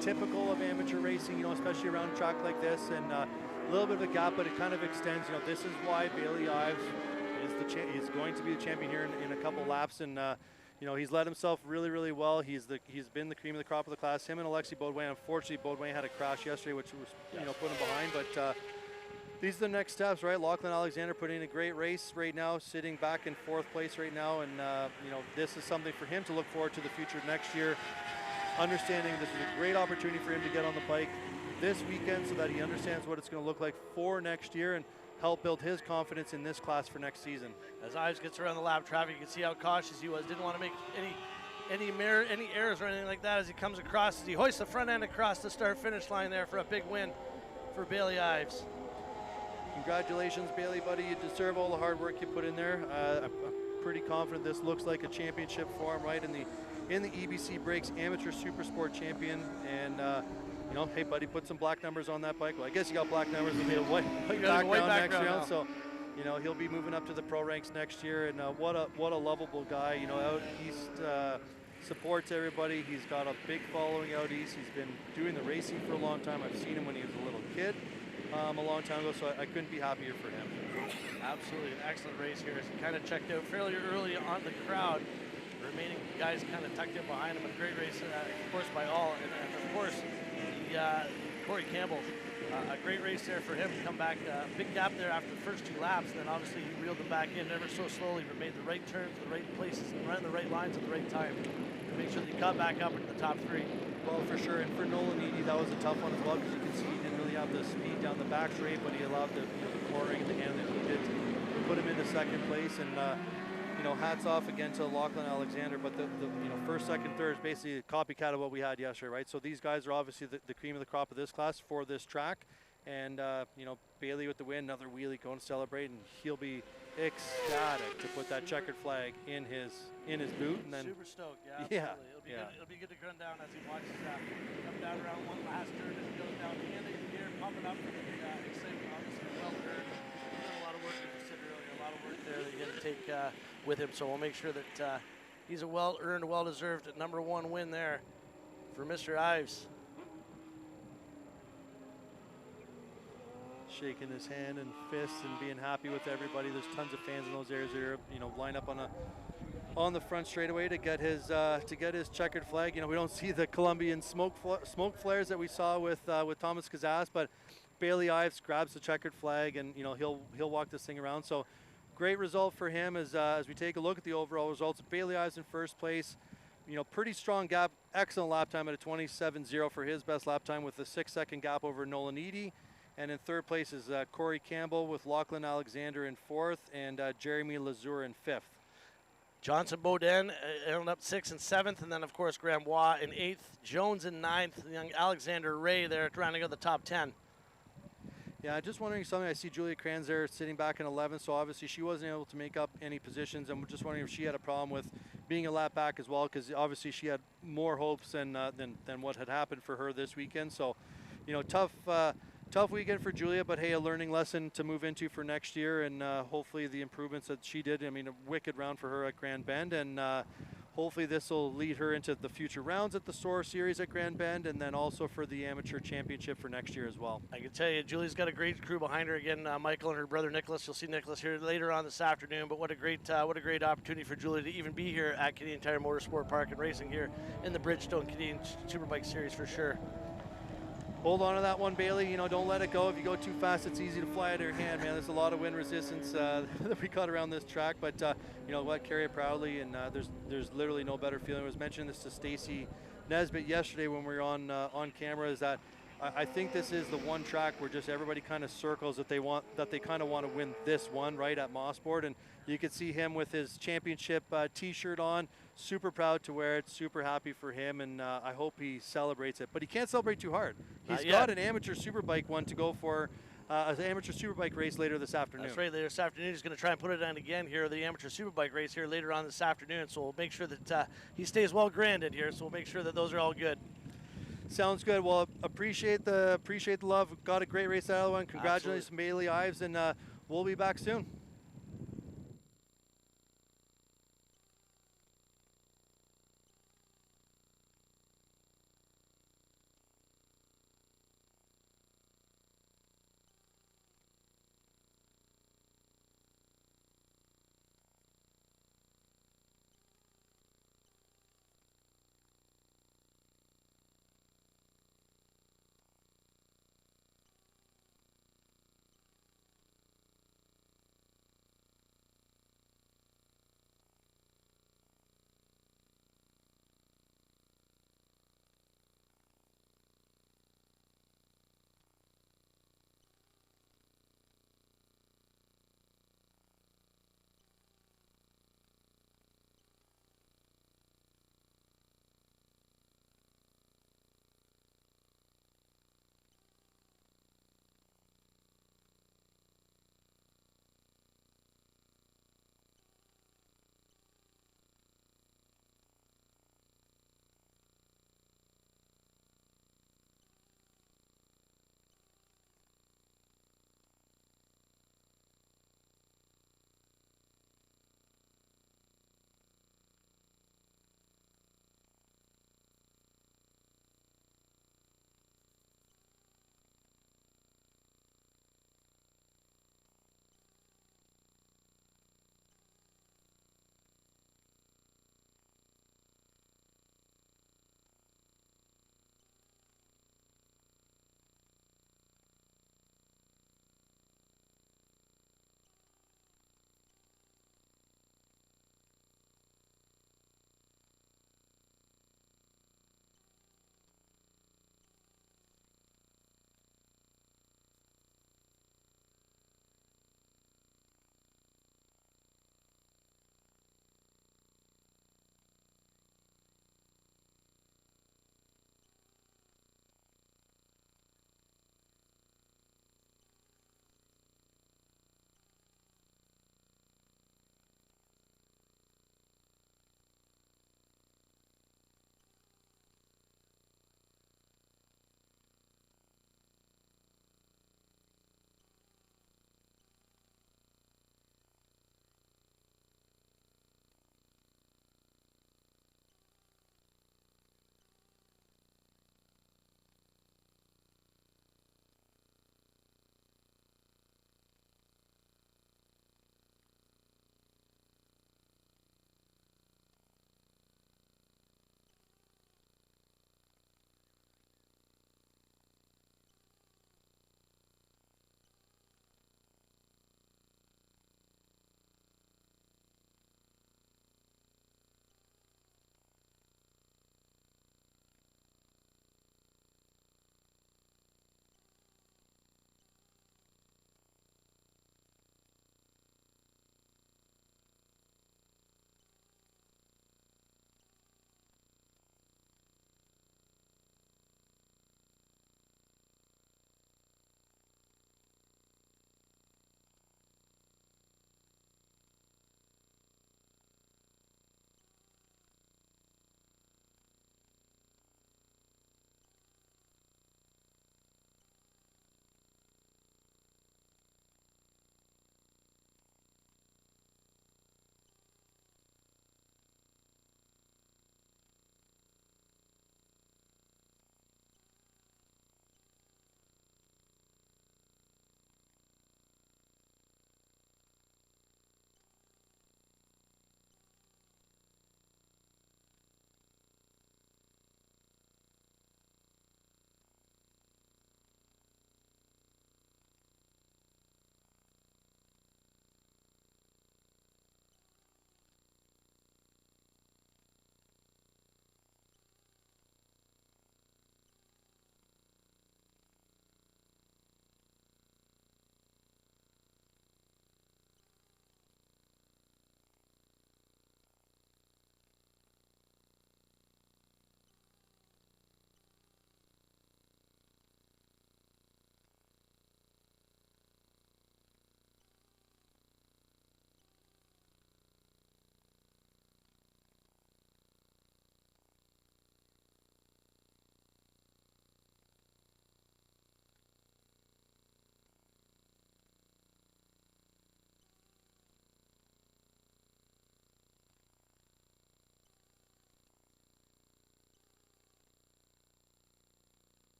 Speaker 2: typical of amateur racing, you know, especially around a track like this, and a little bit of a gap, but it kind of extends. You know, this is why Bailey Ives is going to be the champion here in a couple laps, and you know, he's led himself really, really well. He's been the cream of the crop of the class. Him and Alexi Baudouin. Unfortunately, Baudouin had a crash yesterday, which was you know, put him behind. But these are the next steps, right? Lachlan Alexander put in a great race right now, sitting back in 4th place right now, and you know, this is something for him to look forward to the future next year. Understanding this is a great opportunity for him to get on the bike this weekend, so that he understands what it's going to look like for next year and help build his confidence in this class for next season.
Speaker 7: As Ives gets around the lap traffic, you can see how cautious he was. Didn't want to make any errors or anything like that as he comes across, as he hoists the front end across the start-finish line there for a big win for Bailey Ives.
Speaker 2: Congratulations, Bailey, buddy. You deserve all the hard work you put in there. I'm pretty confident this looks like a championship for him, right? In the EBC Brakes Amateur Supersport Champion, and you know, hey, buddy, put some black numbers on that bike. Well, I guess you got black numbers with a white background next round. So, you know, he'll be moving up to the pro ranks next year. And what a lovable guy. You know, out east supports everybody. He's got a big following out east. He's been doing the racing for a long time. I've seen him when he was a little kid a long time ago. So I couldn't be happier for him.
Speaker 7: Absolutely an excellent race here. As he kind of checked out fairly early on the crowd. The remaining guys kind of tucked in behind him. A great race, of course, by all. And of course, Corey Campbell, a great race there for him to come back. Big gap there after the first 2 laps, and then obviously he reeled them back in ever so slowly, but made the right turns, the right places, and ran the right lines at the right time to make sure that he got back up into the top 3.
Speaker 2: Well, for sure, and for Nolan Eady, that was a tough one as well, because you can see he didn't really have the speed down the back straight, but he allowed the cornering and the hand that he did to put him into 2nd place. And you know, hats off again to Lachlan Alexander, but the you know, 1st, 2nd, 3rd is basically a copycat of what we had yesterday, right? So these guys are obviously the cream of the crop of this class for this track, and you know, Bailey with the win, another wheelie going to celebrate, and he'll be ecstatic to put that checkered flag in his boot, and then
Speaker 7: super stoked, yeah. It'll be good to run down as he watches come down around one last turn as he goes down the end of the gear, pumping up for the excitement. Obviously, well earned. A lot of work, as you said earlier, a lot of work there that you got to take with him. So we'll make sure that he's a well-earned, well-deserved #1 win there for Mr. Ives.
Speaker 2: Shaking his hand and fist and being happy with everybody. There's tons of fans in those areas that are, you know, line up on the front straightaway to get his checkered flag. You know, we don't see the Colombian smoke flares that we saw with Thomas Kazas, but Bailey Ives grabs the checkered flag, and you know, he'll walk this thing around. So great result for him as we take a look at the overall results. Bailey Ives in 1st place. You know, pretty strong gap, excellent lap time at a 27.0 for his best lap time, with a 6-second gap over Nolan Eady. And in 3rd place is Corey Campbell, with Lachlan Alexander in 4th, and Jeremy Lazure in 5th.
Speaker 7: Johnson Baudin ended up 6th and 7th, and then of course Grambois in 8th, Jones in 9th, young Alexander Ray there rounding out the top 10.
Speaker 2: Yeah, just wondering something. I see Julia Kranz there sitting back in 11th, so obviously she wasn't able to make up any positions. I'm just wondering if she had a problem with being a lap back as well, because obviously she had more hopes than what had happened for her this weekend. So, you know, tough weekend for Julia, but hey, a learning lesson to move into for next year, and hopefully the improvements that she did. I mean, a wicked round for her at Grand Bend, and hopefully this will lead her into the future rounds at the Soar Series at Grand Bend, and then also for the Amateur Championship for next year as well.
Speaker 7: I can tell you, Julie's got a great crew behind her. Again, Michael and her brother Nicholas. You'll see Nicholas here later on this afternoon. But what a great opportunity for Julie to even be here at Canadian Tire Motorsport Park and racing here in the Bridgestone Canadian Superbike Series for sure.
Speaker 2: Hold on to that one, Bailey. You know, don't let it go. If you go too fast, it's easy to fly out of your hand, man. There's a lot of wind resistance that we got around this track, but you know what? Carry it proudly, and there's literally no better feeling. I was mentioning this to Stacy Nesbitt yesterday when we were on camera. Is that I think this is the one track where just everybody kind of circles that they kind of want to win this one right at Mosport, and you could see him with his championship T-shirt on. Super proud to wear it, super happy for him, and I hope he celebrates it. But he can't celebrate too hard. He's got an amateur superbike one to go for, an amateur superbike race later this afternoon.
Speaker 7: That's right, later this afternoon. He's going to try and put it on again here, the amateur superbike race here later on this afternoon. So we'll make sure that he stays well grounded here, so we'll make sure that those are all good.
Speaker 2: Sounds good. Well, appreciate the love. Got a great race out of one. Congratulations, Bailey Ives, and we'll be back soon.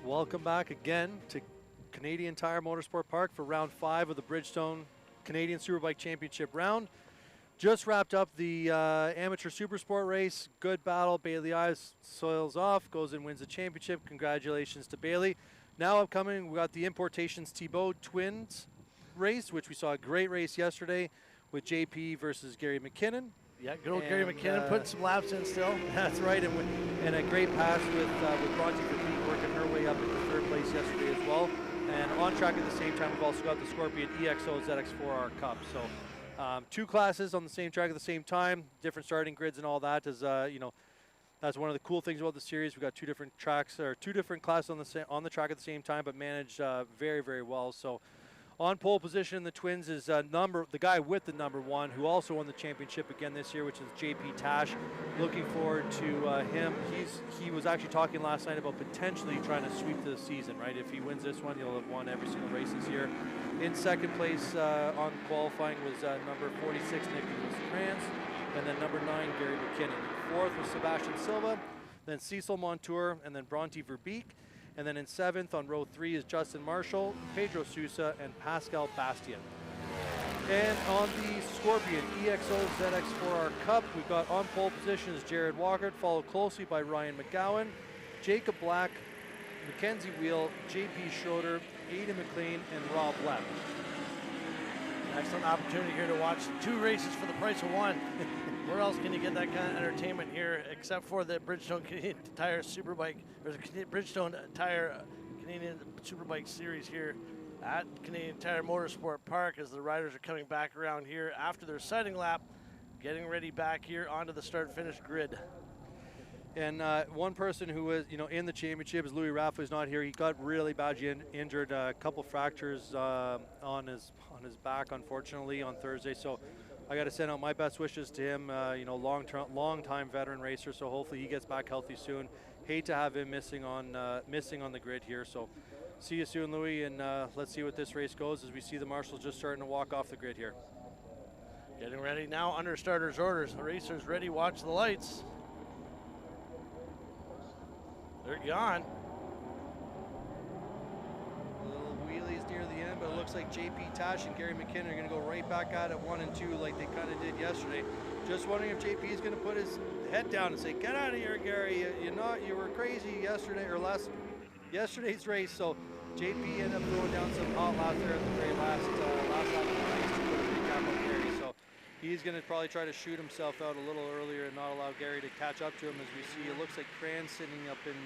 Speaker 2: Welcome back again to Canadian Tire Motorsport Park for round 5 of the Bridgestone Canadian Superbike Championship round. Just wrapped up the amateur supersport race. Good battle. Bailey Ives soils off, goes and wins the championship. Congratulations to Bailey. Now upcoming, we got the Importations Thibault Twins race, which we saw a great race yesterday with JP versus Gary McKinnon.
Speaker 7: Yeah, good old Gary McKinnon putting some laps in still.
Speaker 2: That's right, and a great pass with Bronte Verbeek working her way up into 3rd place yesterday as well. And on track at the same time, we've also got the Scorpion EXO ZX4R Cup. So 2 classes on the same track at the same time, different starting grids and all that. As you know, that's one of the cool things about the series. We've got 2 different tracks, or 2 different classes on the track at the same time, but managed very, very well. So on pole position, the Twins is the guy with the number 1, who also won the championship again this year, which is JP Tash. Looking forward to him. He was actually talking last night about potentially trying to sweep the season, right? If he wins this one, he'll have won every single race this year. In 2nd place on qualifying was number 46, Nicholas Kranz, and then number 9, Gary McKinnon. 4th was Sebastian Silva, then Cecil Montour, and then Bronte Verbeek. And then in 7th on row 3 is Justin Marshall, Pedro Sousa, and Pascal Bastien. And on the Scorpion EXO ZX4R Cup, we've got on pole position is Jared Walker, followed closely by Ryan McGowan, Jacob Black, Mackenzie Wheel, JP Schroeder, Aidan McLean, and Rob Lepp.
Speaker 7: Excellent opportunity here to watch 2 races for the price of 1. Where else can you get that kind of entertainment here except for the Bridgestone Canadian Tire Superbike, or the Bridgestone Tire Canadian Superbike Series here at Canadian Tire Motorsport Park, as the riders are coming back around here after their sighting lap, getting ready back here onto the start-finish grid.
Speaker 2: And one person who was, in the championship is Louis Raff, who's not here. He got really badly injured, a couple fractures on his back, unfortunately, on Thursday. So I got to send out my best wishes to him. Long-time veteran racer. So hopefully he gets back healthy soon. Hate to have him missing on the grid here. So see you soon, Louis, and let's see what this race goes as we see the marshals just starting to walk off the grid here.
Speaker 7: Getting ready now under starters' orders. The racers ready. Watch the lights. They're gone.
Speaker 2: Little wheelies near the end, but it looks like JP Tash and Gary McKinnon are going to go right back at it 1 and 2 like they kind of did yesterday. Just wondering if JP is going to put his head down and say, "Get out of here, Gary. You were crazy yesterday or yesterday's race." So JP ended up throwing down some hot laps there at the very last lap of the race to put a big gap on Gary. So he's going to probably try to shoot himself out a little earlier and not allow Gary to catch up to him. As we see, it looks like Kranz sitting up in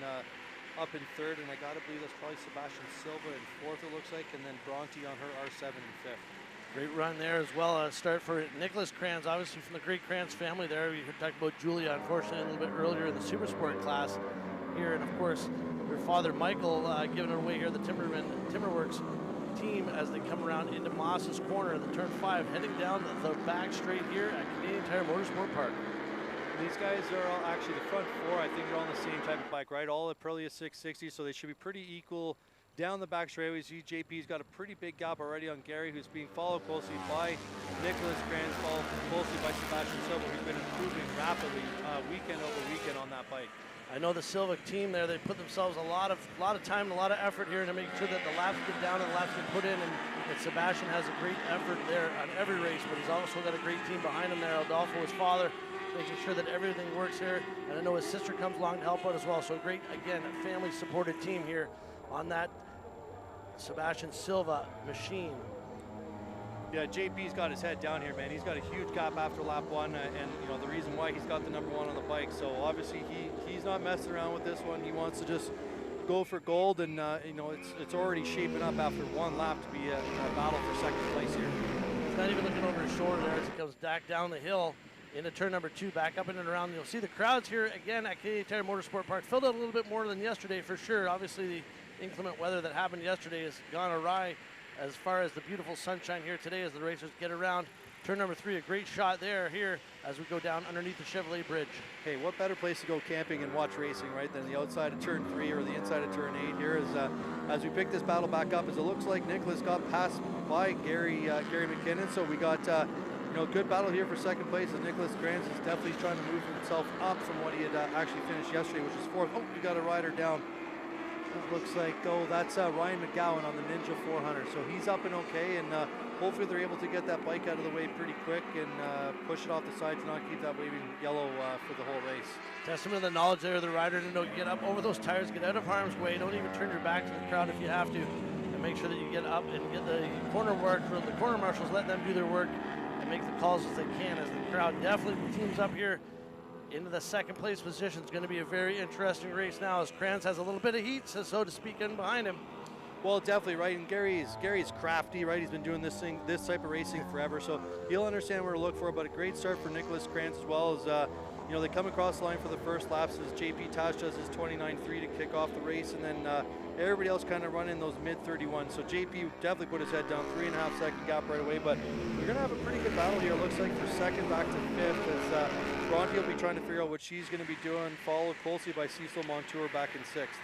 Speaker 2: 3rd, and I got to believe that's probably Sebastian Silva in 4th, it looks like, and then Bronte on her R7 in 5th.
Speaker 7: Great run there as well. Start for Nicholas Kranz, obviously from the great Kranz family there. We talked about Julia, unfortunately, a little bit earlier in the Supersport class here. And of course, her father, Michael, giving it away here, the Timberworks team, as they come around into Moss's corner in the turn 5, heading down the back straight here at Canadian Tire Motorsport Park.
Speaker 2: These guys are all, actually the front 4, I think, are on the same type of bike, right? All Aprilia 660, so they should be pretty equal down the back straightaway. See JP's got a pretty big gap already on Gary, who's being followed closely by Nicholas Kranz, followed closely by Sebastian Silva, who's been improving rapidly weekend over weekend on that bike.
Speaker 7: I know the Silva team there, they put themselves a lot of time and a lot of effort here to make sure that the laps get down and the laps get put in, and Sebastian has a great effort there on every race, but he's also got a great team behind him there. Adolfo, his father, making sure that everything works here, and I know his sister comes along to help out as well. So great, again, a family-supported team here on that Sebastian Silva machine.
Speaker 2: Yeah, JP's got his head down here, man. He's got a huge gap after lap 1, and the reason why he's got the number 1 on the bike. So obviously he's not messing around with this one. He wants to just go for gold, and it's already shaping up after 1 lap to be a battle for 2nd place here.
Speaker 7: He's not even looking over his shoulder there as he comes back down the hill into turn number 2, back up in and around. You'll see the crowds here again at Canadian Tire Motorsport Park filled out a little bit more than yesterday for sure. Obviously the inclement weather that happened yesterday has gone awry as far as the beautiful sunshine here today as the racers get around. Turn number 3, a great shot here as we go down underneath the Chevrolet Bridge.
Speaker 2: Hey, what better place to go camping and watch racing, right, than the outside of turn 3 or the inside of turn 8 here as we pick this battle back up, as it looks like Nicholas got passed by Gary McKinnon. So we got good battle here for 2nd place, as Nicholas Kranz is definitely trying to move himself up from what he had actually finished yesterday, which was 4th. Oh, we got a rider down. It looks like, oh, that's Ryan McGowan on the Ninja 400. So he's up and okay, and hopefully they're able to get that bike out of the way pretty quick and push it off the side to not keep that waving yellow for the whole race.
Speaker 7: Testament to the knowledge there of the rider to know, get up over those tires, get out of harm's way, don't even turn your back to the crowd if you have to, and make sure that you get up and get the corner work from the corner marshals, let them do their work and make the calls as they can, as the crowd definitely teams up here into the second place position. It's going to be a very interesting race now as Kranz has a little bit of heat, so to speak, in behind him.
Speaker 2: Well, definitely, right, and Gary's crafty, right? He's been doing this type of racing forever, so he'll understand where to look for, but a great start for Nicholas Kranz as well as, you know, they come across the line for the first laps as JP Tash does his 29.3 to kick off the race, and then everybody else kind of running those mid-31. So JP definitely put his head down, 3.5 second gap right away, but we're going to have a pretty good battle here, it looks like, for second back to fifth, as Bronte will be trying to figure out what she's going to be doing, followed closely by Cecil Montour back in sixth.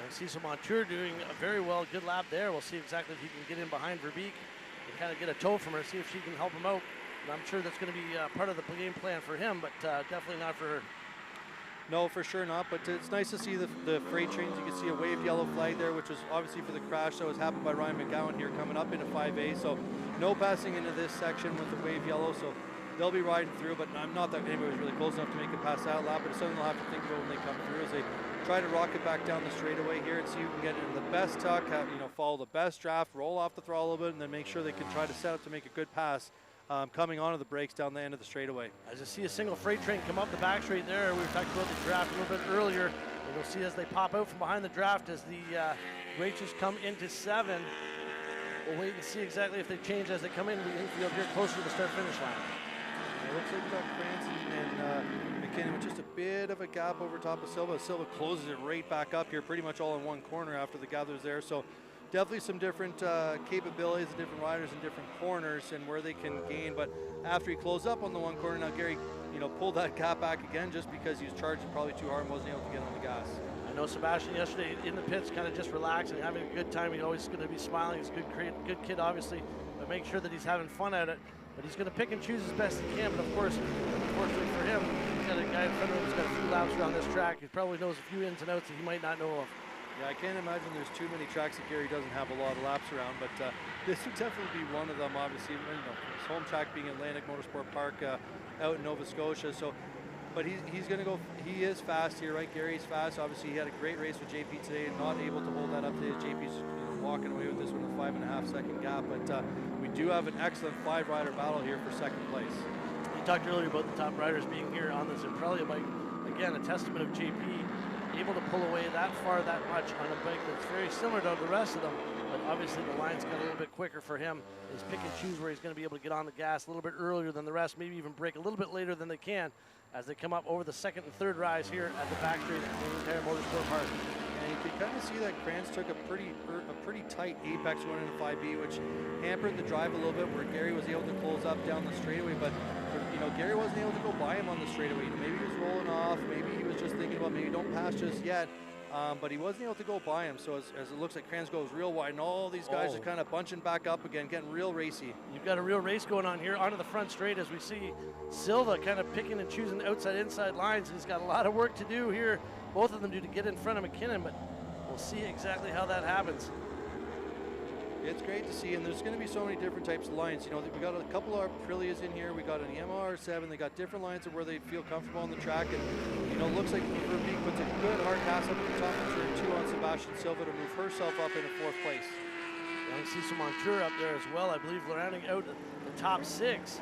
Speaker 7: Cecil Montour doing a very well, good lap there. We'll see exactly if he can get in behind Verbeek and kind of get a tow from her, see if she can help him out. And I'm sure that's going to be part of the game plan for him, but definitely not for her.
Speaker 2: No, for sure not, but it's nice to see the freight trains. You can see a waved yellow flag there, which was obviously for the crash that was happened by Ryan McGowan here coming up into 5A. So no passing into this section with the wave yellow, so they'll be riding through, but I'm not that anybody's really close enough to make it past that lap, but it's something they'll have to think about when they come through as they try to rocket back down the straightaway here and see who can get into the best tuck, follow the best draft, roll off the throttle a little bit, and then make sure they can try to set up to make a good pass coming onto the brakes down the end of the straightaway.
Speaker 7: As you see a single freight train come up the back straight there, we were talking about the draft a little bit earlier, and you'll see as they pop out from behind the draft as the races come into 7. We'll wait and see exactly if they change as they come in the infield here closer to the start-finish line.
Speaker 2: It looks like we've got Kranz and McKinnon with just a bit of a gap over top of Silva. Silva closes it right back up here, pretty much all in one corner after the gathers there. So definitely some different capabilities, different riders in different corners and where they can gain. But after he closed up on the one corner, now Gary, pulled that gap back again just because he was charging probably too hard and wasn't able to get on the gas.
Speaker 7: I know Sebastian yesterday in the pits kind of just relaxing, having a good time. He's always going to be smiling. He's a good kid, obviously, but make sure that he's having fun at it. But he's going to pick and choose as best he can. But of course, unfortunately for him, he's got a guy in front of him who's got a few laps around this track. He probably knows a few ins and outs that he might not know of.
Speaker 2: Yeah, I can't imagine there's too many tracks that Gary doesn't have a lot of laps around, but this would definitely be one of them, obviously. His home track being Atlantic Motorsport Park out in Nova Scotia. So, but he's going to go, he is fast here, right? Gary's fast. Obviously, he had a great race with JP today and not able to hold that up today. JP's walking away with this one, a 5.5 second gap, but we do have an excellent 5-rider battle here for second place.
Speaker 7: You talked earlier about the top riders being here on this Aprilia bike. Again, a testament of JP able to pull away that far, that much on a bike that's very similar to the rest of them, but obviously the lines got a little bit quicker for him. Is pick and choose where he's going to be able to get on the gas a little bit earlier than the rest, maybe even brake a little bit later than they can as they come up over the second and third rise here at the back straight at Canadian Tire Motorsport Park.
Speaker 2: And you can kind of see that Kranz took a pretty tight apex going into 5B, which hampered the drive a little bit, where Gary was able to close up down the straightaway, but Gary wasn't able to go by him on the straightaway. Maybe he was rolling off, maybe he was just thinking about maybe don't pass just yet, but he wasn't able to go by him. So as it looks like Kranz goes real wide, and all these guys are kind of bunching back up again, getting real racy.
Speaker 7: You've got a real race going on here onto the front straight as we see Silva kind of picking and choosing outside-inside lines. He's got a lot of work to do here, both of them do, to get in front of McKinnon, but we'll see exactly how that happens.
Speaker 2: It's great to see, and there's going to be so many different types of lines. We got a couple of Aprilias in here. We got an Yamaha R7. They got different lines of where they feel comfortable on the track, and looks like Verbeek puts a good hard pass up at the top of turn 2 on Sebastian Silva to move herself up into 4th place.
Speaker 7: You see some Montour up there as well. I believe rounding out the top 6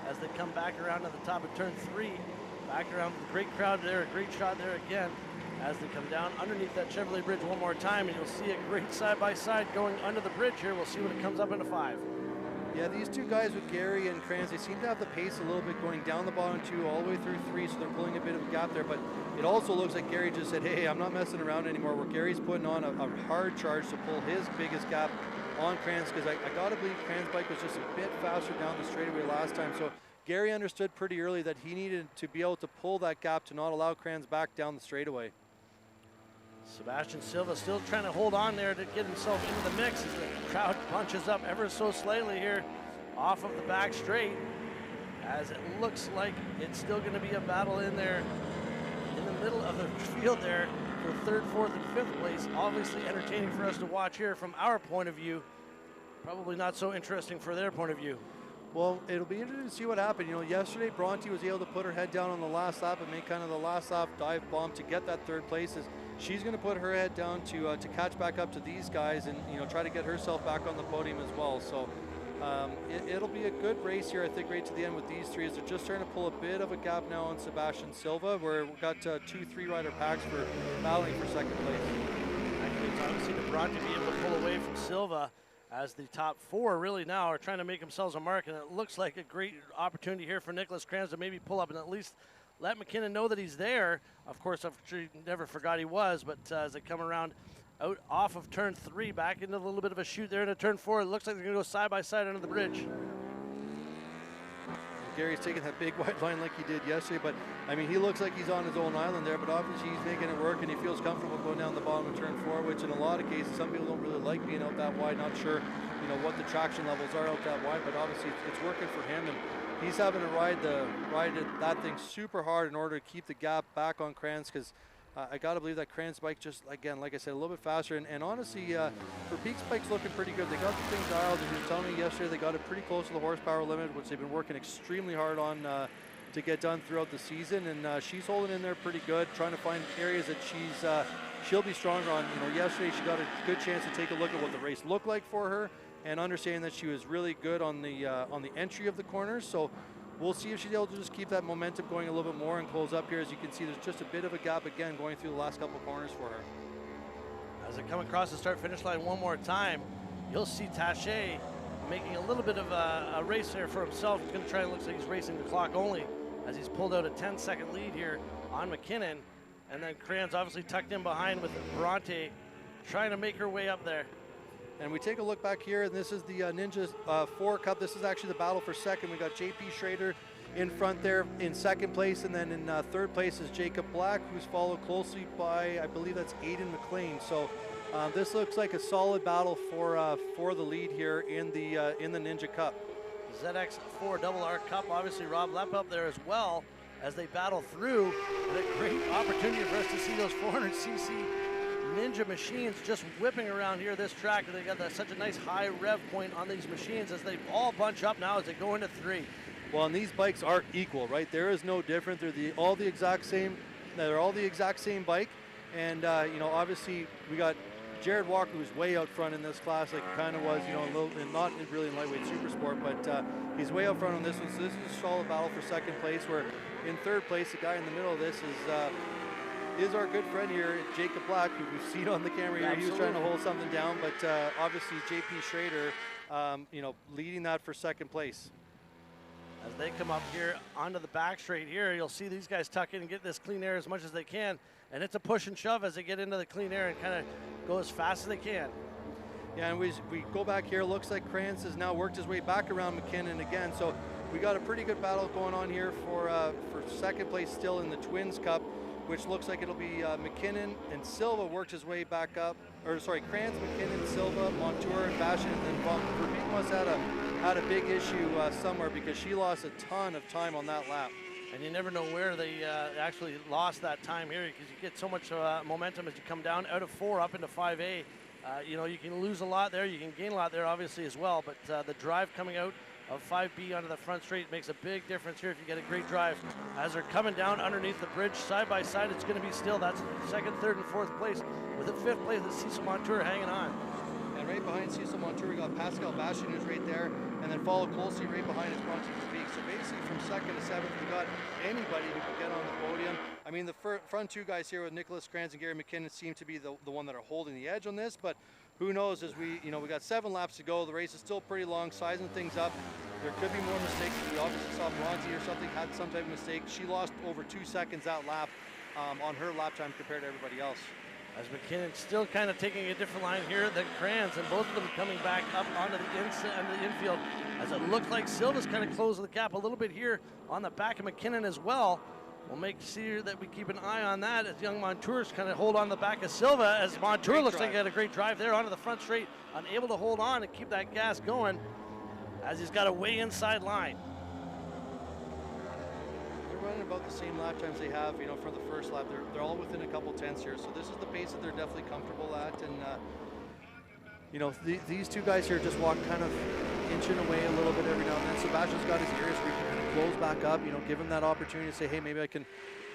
Speaker 7: as they come back around to the top of turn 3. Back around with a great crowd there, a great shot there again as they come down underneath that Chevrolet bridge one more time, and you'll see a great side-by-side going under the bridge here. We'll see when it comes up into 5.
Speaker 2: Yeah, these two guys with Gary and Kranz, they seem to have the pace a little bit going down the bottom 2 all the way through 3, so they're pulling a bit of a gap there, but it also looks like Gary just said, hey, I'm not messing around anymore, where Gary's putting on a hard charge to pull his biggest gap on Kranz, because I gotta believe Kranz's bike was just a bit faster down the straightaway last time, so Gary understood pretty early that he needed to be able to pull that gap to not allow Kranz back down the straightaway.
Speaker 7: Sebastian Silva still trying to hold on there to get himself into the mix as the crowd punches up ever so slightly here off of the back straight, as it looks like it's still going to be a battle in there in the middle of the field there for the 3rd, 4th, and 5th place. Obviously entertaining for us to watch here from our point of view. Probably not so interesting for their point of view.
Speaker 2: Well, it'll be interesting to see what happened. You know, yesterday Bronte was able to put her head down on the last lap and make kind of the last lap dive bomb to get that 3rd place. She's going to put her head down to catch back up to these guys and, you know, try to get herself back on the podium as well. So it'll be a good race here, I think, right to the end with these three, as they're just starting to pull a bit of a gap now on Sebastian Silva, where we've got 2 3-rider packs for battling for 2nd place.
Speaker 7: Actually, it's obviously to Bronte be able to pull away from Silva, as the top 4 really now are trying to make themselves a mark, and it looks like a great opportunity here for Nicholas Kranz to maybe pull up and at least let McKinnon know that he's there. Of course, I'm sure he never forgot he was, but as they come around out off of turn 3, back into a little bit of a chute there into turn 4, it looks like they're going to go side by side under the bridge.
Speaker 2: Gary's taking that big wide line like he did yesterday, but I mean, he looks like he's on his own island there, but obviously he's making it work and he feels comfortable going down the bottom of turn 4, which in a lot of cases, some people don't really like being out that wide, not sure, you know, what the traction levels are out that wide, but obviously it's working for him, and he's having to ride that thing super hard in order to keep the gap back on Kranz, because I got to believe that Kranz bike just, again, like I said, a little bit faster. And honestly, for Peak's bike's looking pretty good. They got the thing dialed. As you were telling me yesterday, they got it pretty close to the horsepower limit, which they've been working extremely hard on to get done throughout the season. And she's holding in there pretty good, trying to find areas that she'll be stronger on. You know, yesterday she got a good chance to take a look at what the race looked like for her, and understanding that she was really good on the entry of the corners. So we'll see if she's able to just keep that momentum going a little bit more and close up here. As you can see, there's just a bit of a gap again going through the last couple of corners for her.
Speaker 7: As they come across the start-finish line one more time, you'll see Taché making a little bit of a race there for himself. He's going to try and looks like he's racing the clock only, as he's pulled out a 10-second lead here on McKinnon. And then Kranz obviously tucked in behind with Bronte, trying to make her way up there.
Speaker 2: And we take a look back here, and this is the Ninja 4 Cup. This is actually the battle for second. We got JP Schrader in front there in 2nd place, and then in 3rd place is Jacob Black, who's followed closely by, I believe that's Aiden McLean. So this looks like a solid battle for the lead here in the Ninja Cup.
Speaker 7: ZX4 Double R Cup, obviously Rob Lepp up there as well as they battle through. And a great opportunity for us to see those 400cc Ninja machines just whipping around here this track. They got such a nice high rev point on these machines as they all bunch up now as they go into 3.
Speaker 2: Well, and these bikes are equal, right? There is no different. They're all the exact same. They're all the exact same bike. And you know, obviously we got Jared Walker, who's way out front in this class, like kind of was, you know, a little, and not really in lightweight super sport, but he's way out front on this one. So this is a solid battle for 2nd place. Where in 3rd place, the guy in the middle of this is our good friend here, Jacob Black, who we've seen on the camera here. Absolutely. He was trying to hold something down, but obviously JP Schrader, you know, leading that for 2nd place.
Speaker 7: As they come up here onto the back straight here, you'll see these guys tuck in and get this clean air as much as they can. And it's a push and shove as they get into the clean air and kind of go as fast as they can.
Speaker 2: Yeah, and we go back here. Looks like Kranz has now worked his way back around McKinnon again. So we got a pretty good battle going on here for 2nd place still in the Twins Cup, which looks like it'll be McKinnon and Silva worked his way back up. Or sorry, Kranz, McKinnon, Silva, Montour, and Bashan. And then Verbeek must have had a big issue somewhere, because she lost a ton of time on that lap.
Speaker 7: And you never know where they actually lost that time here, because you get so much momentum as you come down out of 4 up into 5A. You know, you can lose a lot there, you can gain a lot there obviously as well, but the drive coming out of 5B onto the front straight makes a big difference here if you get a great drive. As they're coming down underneath the bridge side by side, it's going to be still. That's 2nd, 3rd, and 4th place, with the 5th place is Cecil Montour hanging on.
Speaker 2: And right behind Cecil Montour, we got Pascal Bashan, who's right there, and then followed closely right behind is Bronte Verbeek. So basically from 2nd to 7th, we got anybody who could get on the podium. I mean, the front 2 guys here with Nicholas Kranz and Gary McKinnon seem to be the one that are holding the edge on this, but who knows, as we got 7 laps to go. The race is still pretty long, sizing things up. There could be more mistakes. We obviously saw Bronte or something had some type of mistake. She lost over 2 seconds that lap on her lap time compared to everybody else.
Speaker 7: As McKinnon still kind of taking a different line here than Kranz, and both of them coming back up onto the infield, as it looks like Silva's kind of closing the gap a little bit here on the back of McKinnon as well. We'll make sure that we keep an eye on that as young Montour's kind of hold on the back of Silva, as Montour looks like he had a great drive there onto the front straight, unable to hold on and keep that gas going as he's got a way inside line.
Speaker 2: running about the same lap times they have, you know, for the first lap. They're all within a couple tenths here, so this is the pace that they're definitely comfortable at. And you know, these two guys here just walk kind of inching away a little bit every now and then. Sebastian's got his ears where he can kind of close back up, you know, give him that opportunity to say, hey, maybe I can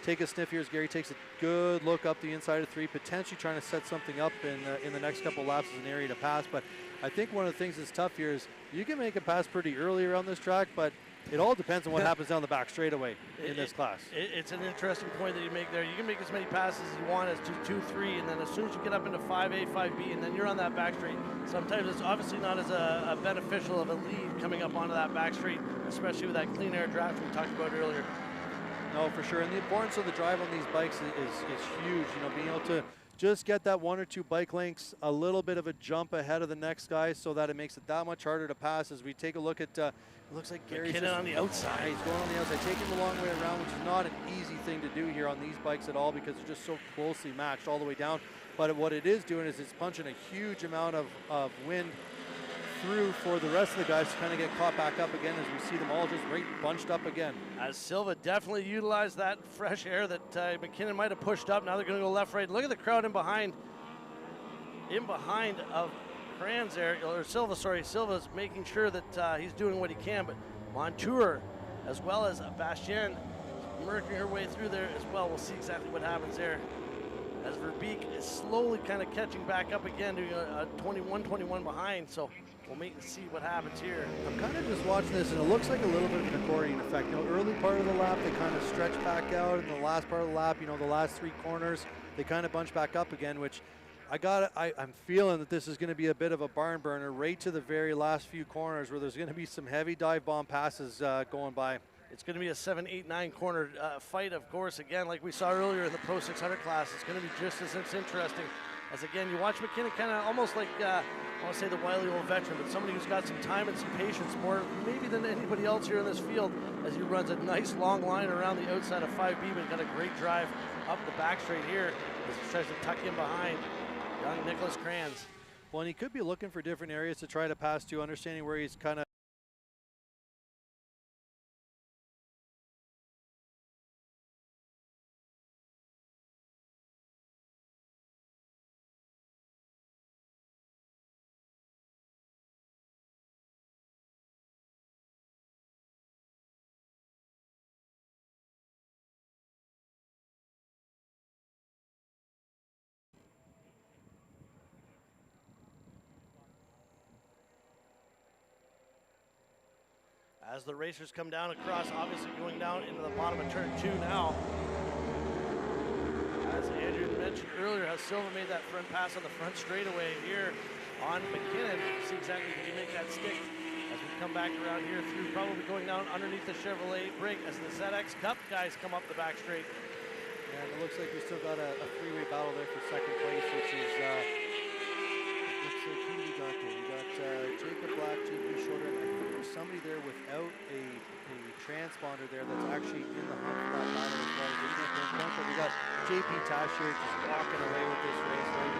Speaker 2: take a sniff here as Gary takes a good look up the inside of 3, potentially trying to set something up in the next couple laps as an area to pass. But I think one of the things that's tough here is you can make a pass pretty early around this track, but it all depends on what happens down the back straightaway in this class.
Speaker 7: It's an interesting point that you make there. You can make as many passes as you want as 2, 3, and then as soon as you get up into 5A, 5B, and then you're on that back straight, sometimes it's obviously not as a beneficial of a lead coming up onto that back straight, especially with that clean air draft we talked about earlier.
Speaker 2: No, for sure. And the importance of the drive on these bikes is huge. You know, being able to just get that 1 or 2 bike lengths, a little bit of a jump ahead of the next guy so that it makes it that much harder to pass. As we take a look at, it looks like Gary's
Speaker 7: on the outside.
Speaker 2: Yeah, he's going on the outside, taking the long way around, which is not an easy thing to do here on these bikes at all because they're just so closely matched all the way down. But what it is doing is it's punching a huge amount of wind through for the rest of the guys to kind of get caught back up again as we see them all just right bunched up again.
Speaker 7: As Silva definitely utilized that fresh air that McKinnon might have pushed up. Now they're going to go left, right. Look at the crowd in behind of Kranz there, or Silva, sorry. Silva's making sure that he's doing what he can, but Montour as well as Bastien working her way through there as well. We'll see exactly what happens there. As Verbeek is slowly kind of catching back up again, doing a 21 behind. So we'll wait and see what happens here.
Speaker 2: I'm kind of just watching this, and it looks like a little bit of an accordion effect. You know, early part of the lap, they kind of stretch back out, and the last part of the lap, you know, the last 3 corners, they kind of bunch back up again, which I'm feeling that this is going to be a bit of a barn burner right to the very last few corners where there's going to be some heavy dive bomb passes going by.
Speaker 7: It's going to be a 7, 8, 9 corner fight, of course. Again, like we saw earlier in the Pro 600 class, it's going to be just as interesting. As again, you watch McKinnon kind of almost like, I want to say the wily old veteran, but somebody who's got some time and some patience, more maybe than anybody else here in this field, as he runs a nice long line around the outside of 5B, but got a great drive up the back straight here as he tries to tuck in behind young Nicholas Kranz.
Speaker 2: Well, and he could be looking for different areas to try to pass to, understanding where he's kind of
Speaker 7: As the racers come down across, obviously going down into the bottom of turn 2 now. As Andrew mentioned earlier, how Silva made that front pass on the front straightaway here on McKinnon. See exactly if he can make that stick as we come back around here through, probably going down underneath the Chevrolet brake as the ZX Cup guys come up the back straight.
Speaker 2: And it looks like we still got a 3-way battle there for second place, which is, looks like who we got there? We got Jacob Black, JP Shorter. I think there's somebody there without a transponder there that's actually in the hunt for that battle as well. But we got JP Tash here just walking away with this race. Right?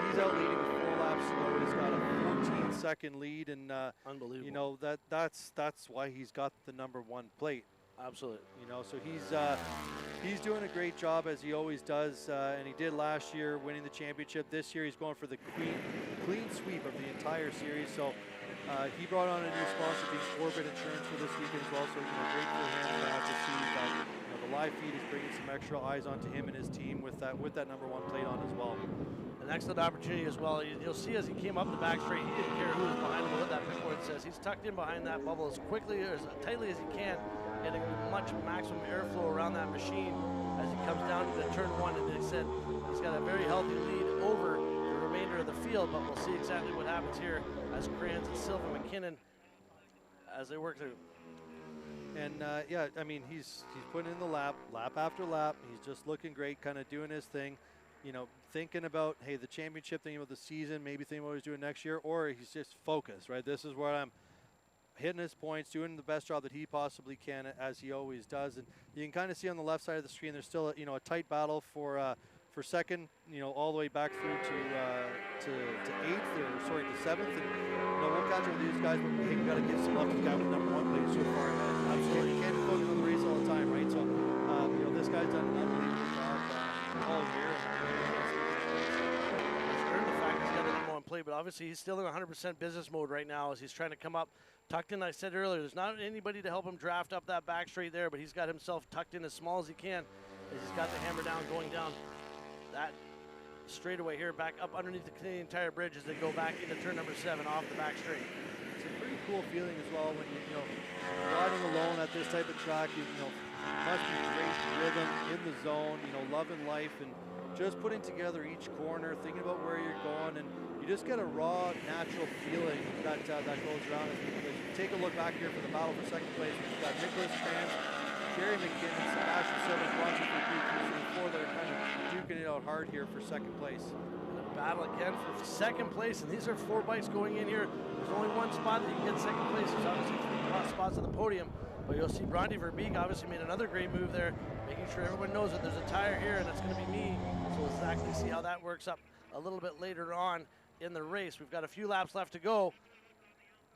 Speaker 2: He's out leading with 4 laps slow. He's got a 14-second lead, and
Speaker 7: unbelievable.
Speaker 2: You know that's why he's got the #1 plate.
Speaker 7: Absolutely.
Speaker 2: You know, so he's doing a great job as he always does, and he did last year, winning the championship. This year he's going for the clean sweep of the entire series. So he brought on a new sponsor, being Orbit Insurance, for this weekend as well. So great for him to see that the live feed is bringing some extra eyes onto him and his team with that #1 plate on as well.
Speaker 7: An excellent opportunity as well. You'll see as he came up the back straight, he didn't care who was behind him or what that pitboard says. He's tucked in behind that bubble as quickly or as tightly as he can, getting much maximum airflow around that machine as he comes down to turn 1. And they said he's got a very healthy lead over the remainder of the field, but we'll see exactly what happens here as Kranz and Silva McKinnon as they work through.
Speaker 2: And yeah, I mean, he's putting in the lap after lap. He's just looking great, kind of doing his thing. You know, thinking about, hey, the championship, thinking about the season, maybe thinking about what he's doing next year, or he's just focused, right? This is where I'm hitting his points, doing the best job that he possibly can, as he always does. And you can kind of see on the left side of the screen, there's still a tight battle for for second, all the way back through to 8th, or sorry, to 7th. And we'll catch up with these guys, but hey, we got to give some love to the guy with number 1 place so far ahead. Absolutely, you can't focus on the race all the time, right? So, this guy's done an unbelievable job all year.
Speaker 7: Heard the fact he's got the number 1 plate, but obviously he's still in 100% business mode right now as he's trying to come up tucked in. I said earlier, there's not anybody to help him draft up that back straight there, but he's got himself tucked in as small as he can as he's got the hammer down, going down that straightaway here, back up underneath the Canadian Tire Bridge as they go back into turn number 7 off the back straight.
Speaker 2: It's a pretty cool feeling as well when riding alone at this type of track. Must be great rhythm in the zone. Loving life and just putting together each corner, thinking about where you're going, and you just get a raw, natural feeling that goes around. As we take a look back here for the battle for second place, we've got Nicholas Kranz, Gary McKinnon, Sebastian Silva, Bronson for the 4 that are kind of duking it out hard here for second place.
Speaker 7: And the battle again for second place, and these are 4 bikes going in here. There's only 1 spot that you can get second place. There's obviously 3 spots on the podium, but you'll see Bronte Verbeek obviously made another great move there, making sure everyone knows that there's a tire here and it's going to be me. So we'll exactly see how that works up a little bit later on in the race. We've got a few laps left to go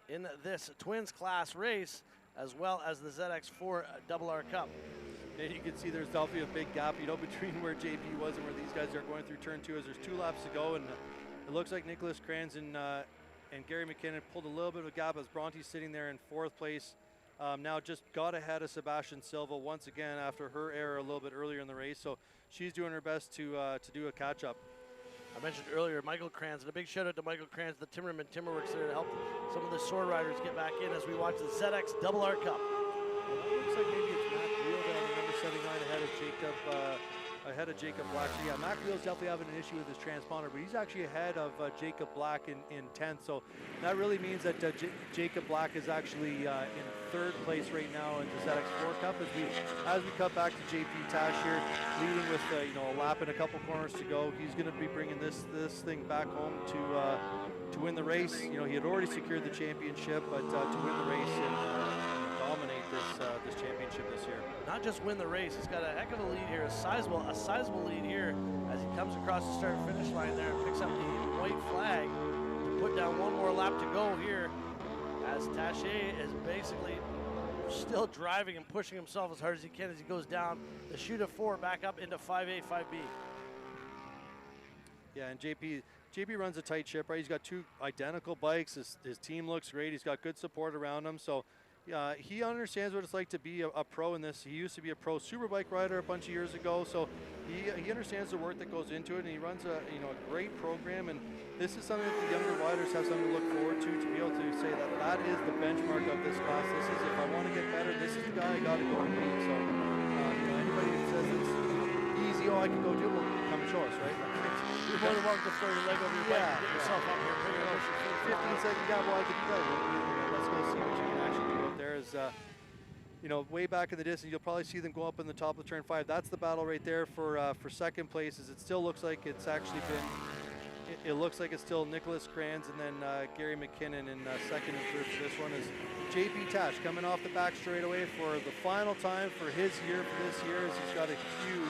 Speaker 7: in this twins class race, as well as the ZX4 Double R Cup.
Speaker 2: And you can see there's definitely a big gap, between where JP was and where these guys are going through turn 2, as there's 2 laps to go, and it looks like Nicholas Kranz and Gary McKinnon pulled a little bit of a gap as Bronte's sitting there in 4th place. Now just got ahead of Sebastian Silva once again after her error a little bit earlier in the race, so she's doing her best to do a catch-up.
Speaker 7: I mentioned earlier Michael Kranz, and a big shout out to Michael Kranz, the Timmerman Timberworks there to help some of the sword riders get back in as we watch the ZX Double R Cup.
Speaker 2: Well, that looks like maybe it's Matt Wheel down the number 79 ahead of Jacob Black. So yeah, Mac Wheel's definitely having an issue with his transponder, but he's actually ahead of Jacob Black in 10th. So that really means that Jacob Black is actually in 3rd place right now in the ZX4 Cup as we cut back to JP Tash here, leading with a lap and a couple corners to go. He's going to be bringing this thing back home to win the race. He had already secured the championship, but to win the race and dominate this championship this year.
Speaker 7: Not just win the race, he's got a heck of a lead here, a sizable lead here as he comes across the start-finish line there and picks up the white flag to put down 1 more lap to go here, as Taché is basically still driving and pushing himself as hard as he can as he goes down the chute of 4 back up into 5A, 5B.
Speaker 2: Yeah, and JP runs a tight ship, right? He's got 2 identical bikes. His team looks great. He's got good support around him. So he understands what it's like to be a pro in this. He used to be a pro Superbike rider a bunch of years ago. So he understands the work that goes into it, and he runs a great program. And this is something that the younger riders have something to look forward to be able to say that is the benchmark of this class. This is, if I want to get better, this is the guy I got to go and beat. So anybody that says it's easy, I can go do it, will come show us, right?
Speaker 7: You're more than welcome to throw your leg over your bike and get yourself up here.
Speaker 2: 15-second gap, I can do that. Let's go see what you can actually do out there. Is way back in the distance, you'll probably see them go up in the top of turn 5. That's the battle right there for second place. It still looks like it's actually been. It looks like it's still Nicholas Kranz and then Gary McKinnon in second and third. So this one is JP Tash coming off the back straightaway for the final time for his year for this year, as he's got a huge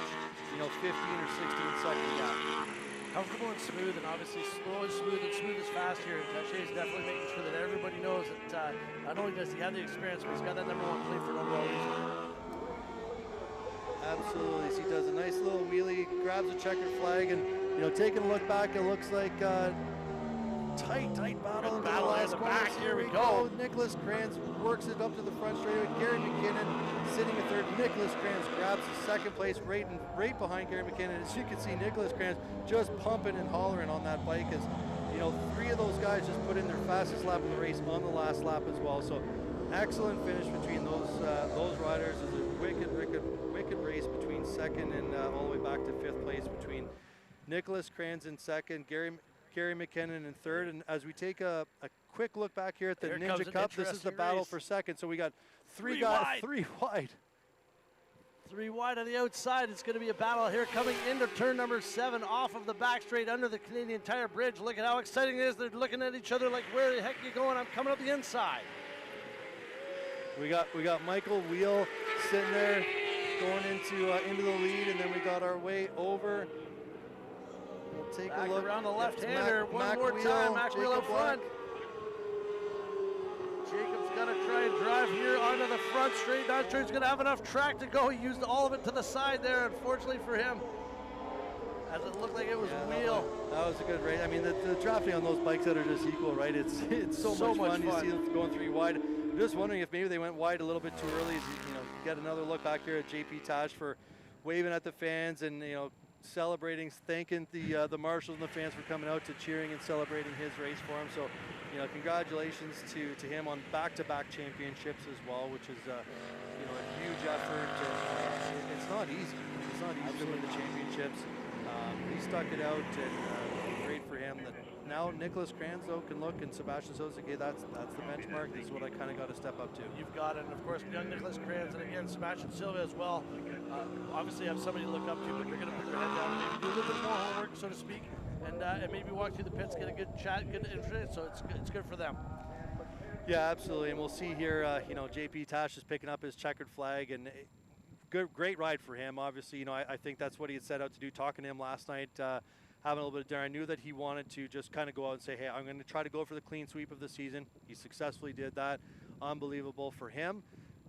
Speaker 2: 15 or 16 second gap.
Speaker 7: Comfortable and smooth, and obviously slow and smooth as fast here. And Taché is definitely making sure that everybody knows that not only does he have the experience, but he's got that number 1 plate for an overall reason.
Speaker 2: Absolutely. So he does a nice little wheelie, grabs a checkered flag, and taking a look back, it looks like tight battle in the last
Speaker 7: back. Here we go.
Speaker 2: Nicholas Kranz works it up to the front straightaway. Gary McKinnon sitting in 3rd. Nicholas Kranz grabs the 2nd place right behind Gary McKinnon. As you can see, Nicholas Kranz just pumping and hollering on that bike as 3 of those guys just put in their fastest lap of the race on the last lap as well. So excellent finish between those riders. It's a wicked race between 2nd and all the way back to 5th place between Nicholas Kranz in 2nd, Gary McKinnon in 3rd. And as we take a quick look back here at the Ninja Cup, this is the battle for 2nd. So we got 3 guys, 3 wide.
Speaker 7: 3 wide on the outside. It's going to be a battle here coming into turn number 7 off of the back straight under the Canadian Tire Bridge. Look at how exciting it is. They're looking at each other like, where the heck are you going? I'm coming up the inside.
Speaker 2: We got Michael Wheel sitting there going into the lead, and then we got our way over take
Speaker 7: Back
Speaker 2: a look.
Speaker 7: around the
Speaker 2: That's
Speaker 7: left-hander. One more
Speaker 2: Wheel,
Speaker 7: time. Mac Wheel up
Speaker 2: Jacob Black.
Speaker 7: front. Jacob's going to try and drive here onto the front straight. Not sure he's going to have enough track to go. He used all of it to the side there, unfortunately for him, as it looked like it was Wheel.
Speaker 2: That was a good race. I mean, the drafting on those bikes that are just equal, right? It's so much fun. You see them going 3 wide. I'm just wondering if maybe they went wide a little bit too early. You know, get another look back here at JP Taj for waving at the fans and, you know, celebrating, thanking the marshals and the fans for coming out to cheering and celebrating his race for him. So, you know, congratulations to him on back-to-back championships as well, which is you know, a huge effort. It's not easy. It's not easy to win the championships. He stuck it out, and great for him. That now Nicholas Kranz though can look, and Sebastian Sosa, okay, that's the benchmark. This is what I kind of got to step up to.
Speaker 7: You've got it, and of course, young Nicholas Kranz, and again, Sebastian Silva as well. Obviously, have somebody to look up to, but they're going to put their head down and maybe do a little bit more homework, so to speak, and maybe walk through the pits, get a good chat, good interest. So it's good for them.
Speaker 2: Yeah, absolutely, and we'll see here. You know, JP Tash is picking up his checkered flag, and great ride for him. Obviously, you know, I think that's what he had set out to do. Talking to him last night, having a little bit of dinner, I knew that he wanted to just kind of go out and say, hey, I'm going to try to go for the clean sweep of the season. He successfully did that. Unbelievable for him.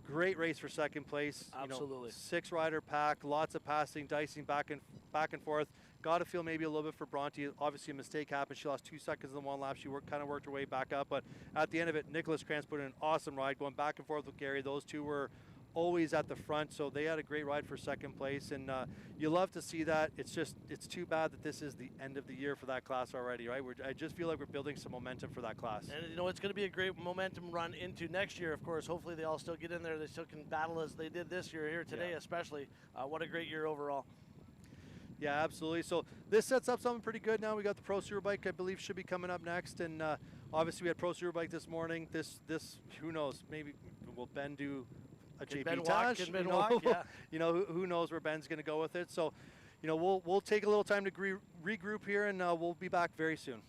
Speaker 2: Great race for second place.
Speaker 7: Absolutely.
Speaker 2: You know, 6-rider pack, lots of passing, dicing back and forth. Got to feel maybe a little bit for Bronte. Obviously, a mistake happened. She lost 2 seconds in one lap. She kind of worked her way back up. But at the end of it, Nicholas Kranz put in an awesome ride, going back and forth with Gary. Those two were always at the front, so they had a great ride for second place, and you love to see that. It's too bad that this is the end of the year for that class already, right? I just feel like we're building some momentum for that class.
Speaker 7: And you know, it's going to be a great momentum run into next year, of course. Hopefully they all still get in there. They still can battle as they did this year here today, especially. What a great year overall.
Speaker 2: Yeah, absolutely. So this sets up something pretty good now. We got the Pro Superbike, I believe, should be coming up next, and obviously we had Pro Superbike this morning. This who knows, maybe will Ben do a JP Taj,
Speaker 7: you know, yeah.
Speaker 2: You know, who knows where Ben's going to go with it. So, you know, we'll take a little time to regroup here, and we'll be back very soon.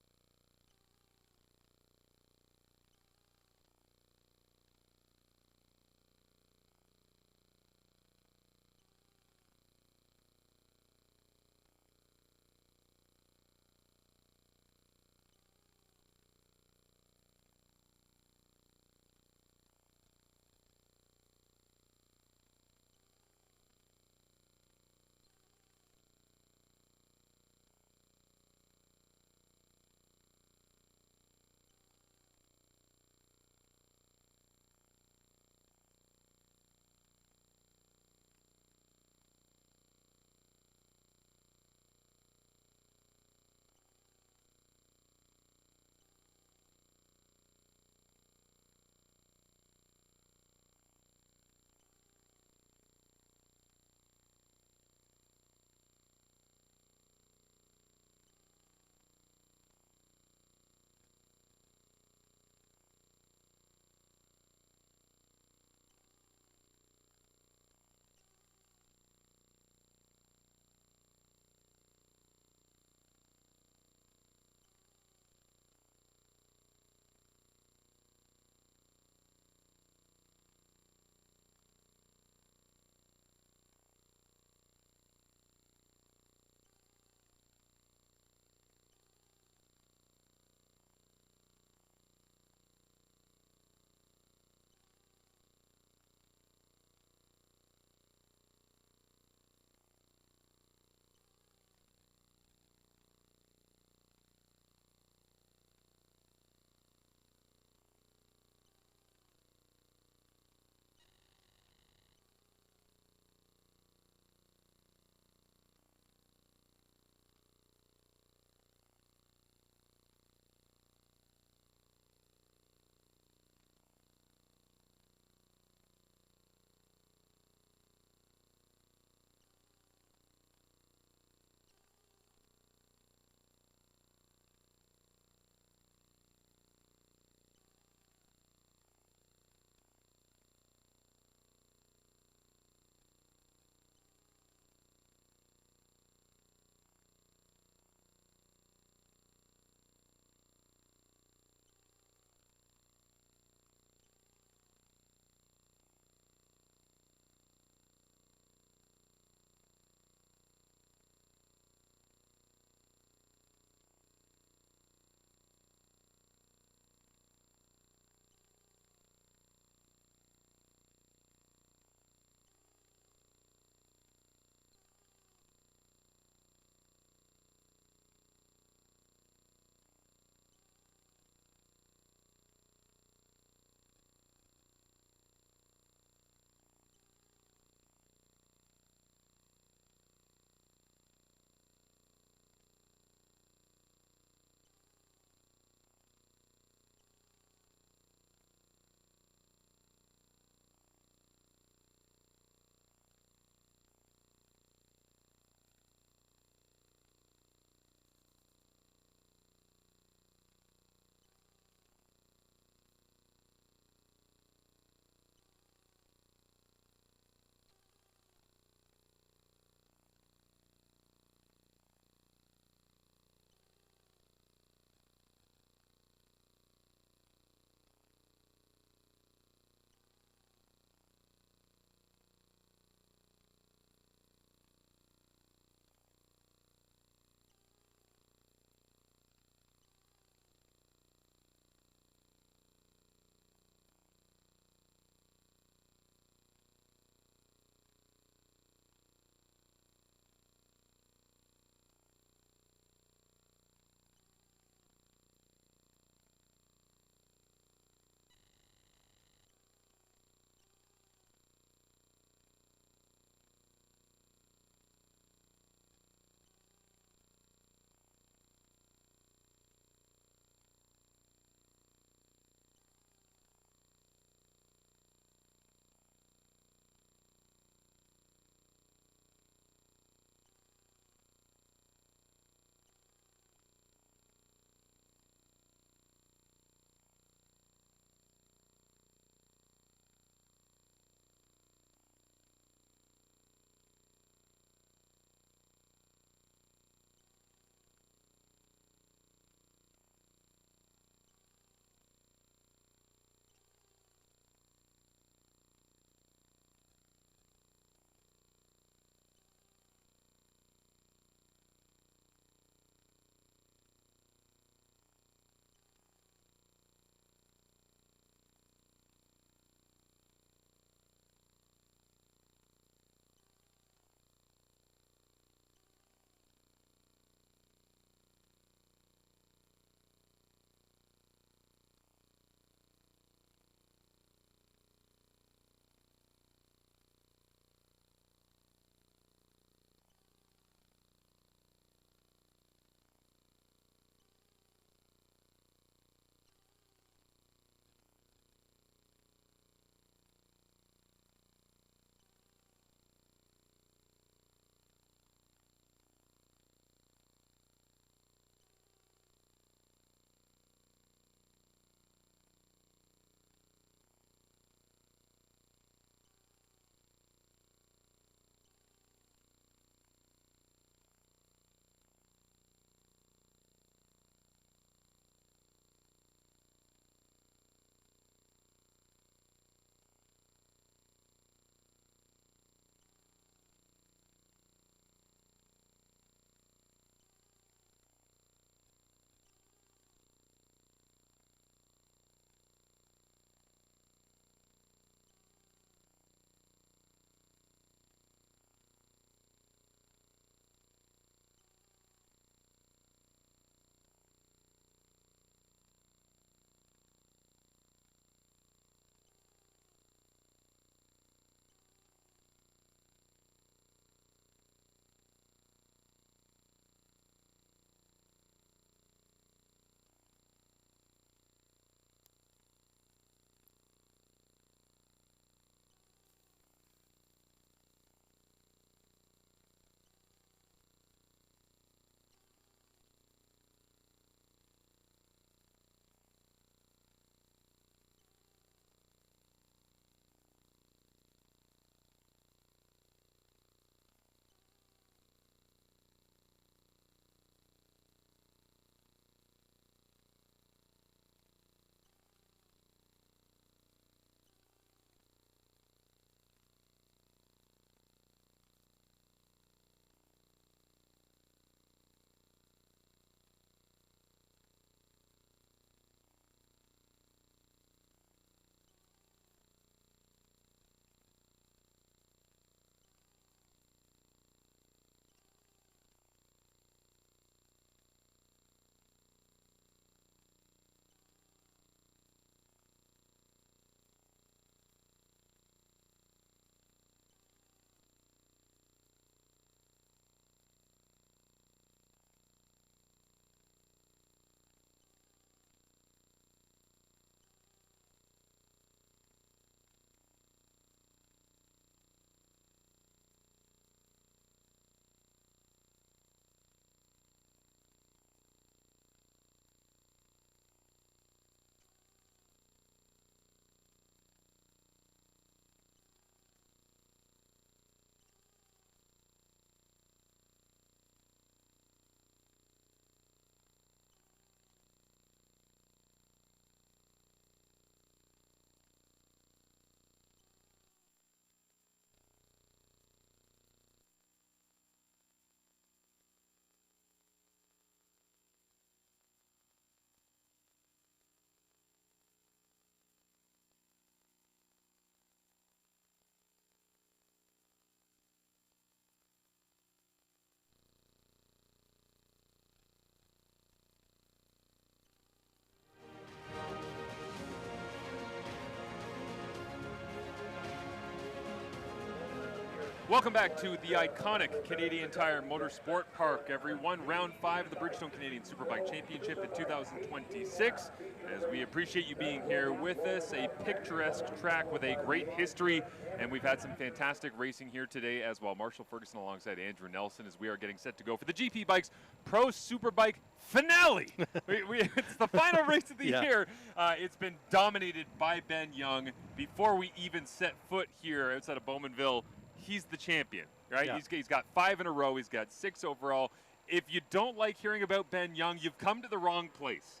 Speaker 1: Welcome back to the iconic Canadian Tire Motorsport Park, everyone. Round 5 of the Bridgestone Canadian Superbike Championship in 2026. As we appreciate you being here with us, a picturesque track with a great history, and we've had some fantastic racing here today as well. Marshall Ferguson alongside Andrew Nelson as we are getting set to go for the GP Bikes Pro Superbike finale. It's the final race of the year. It's been dominated by Ben Young. Before we even set foot here outside of Bowmanville, he's the champion, right?
Speaker 2: Yeah.
Speaker 1: He's got 5 in a row. He's got 6 overall. If you don't like hearing about Ben Young, you've come to the wrong place.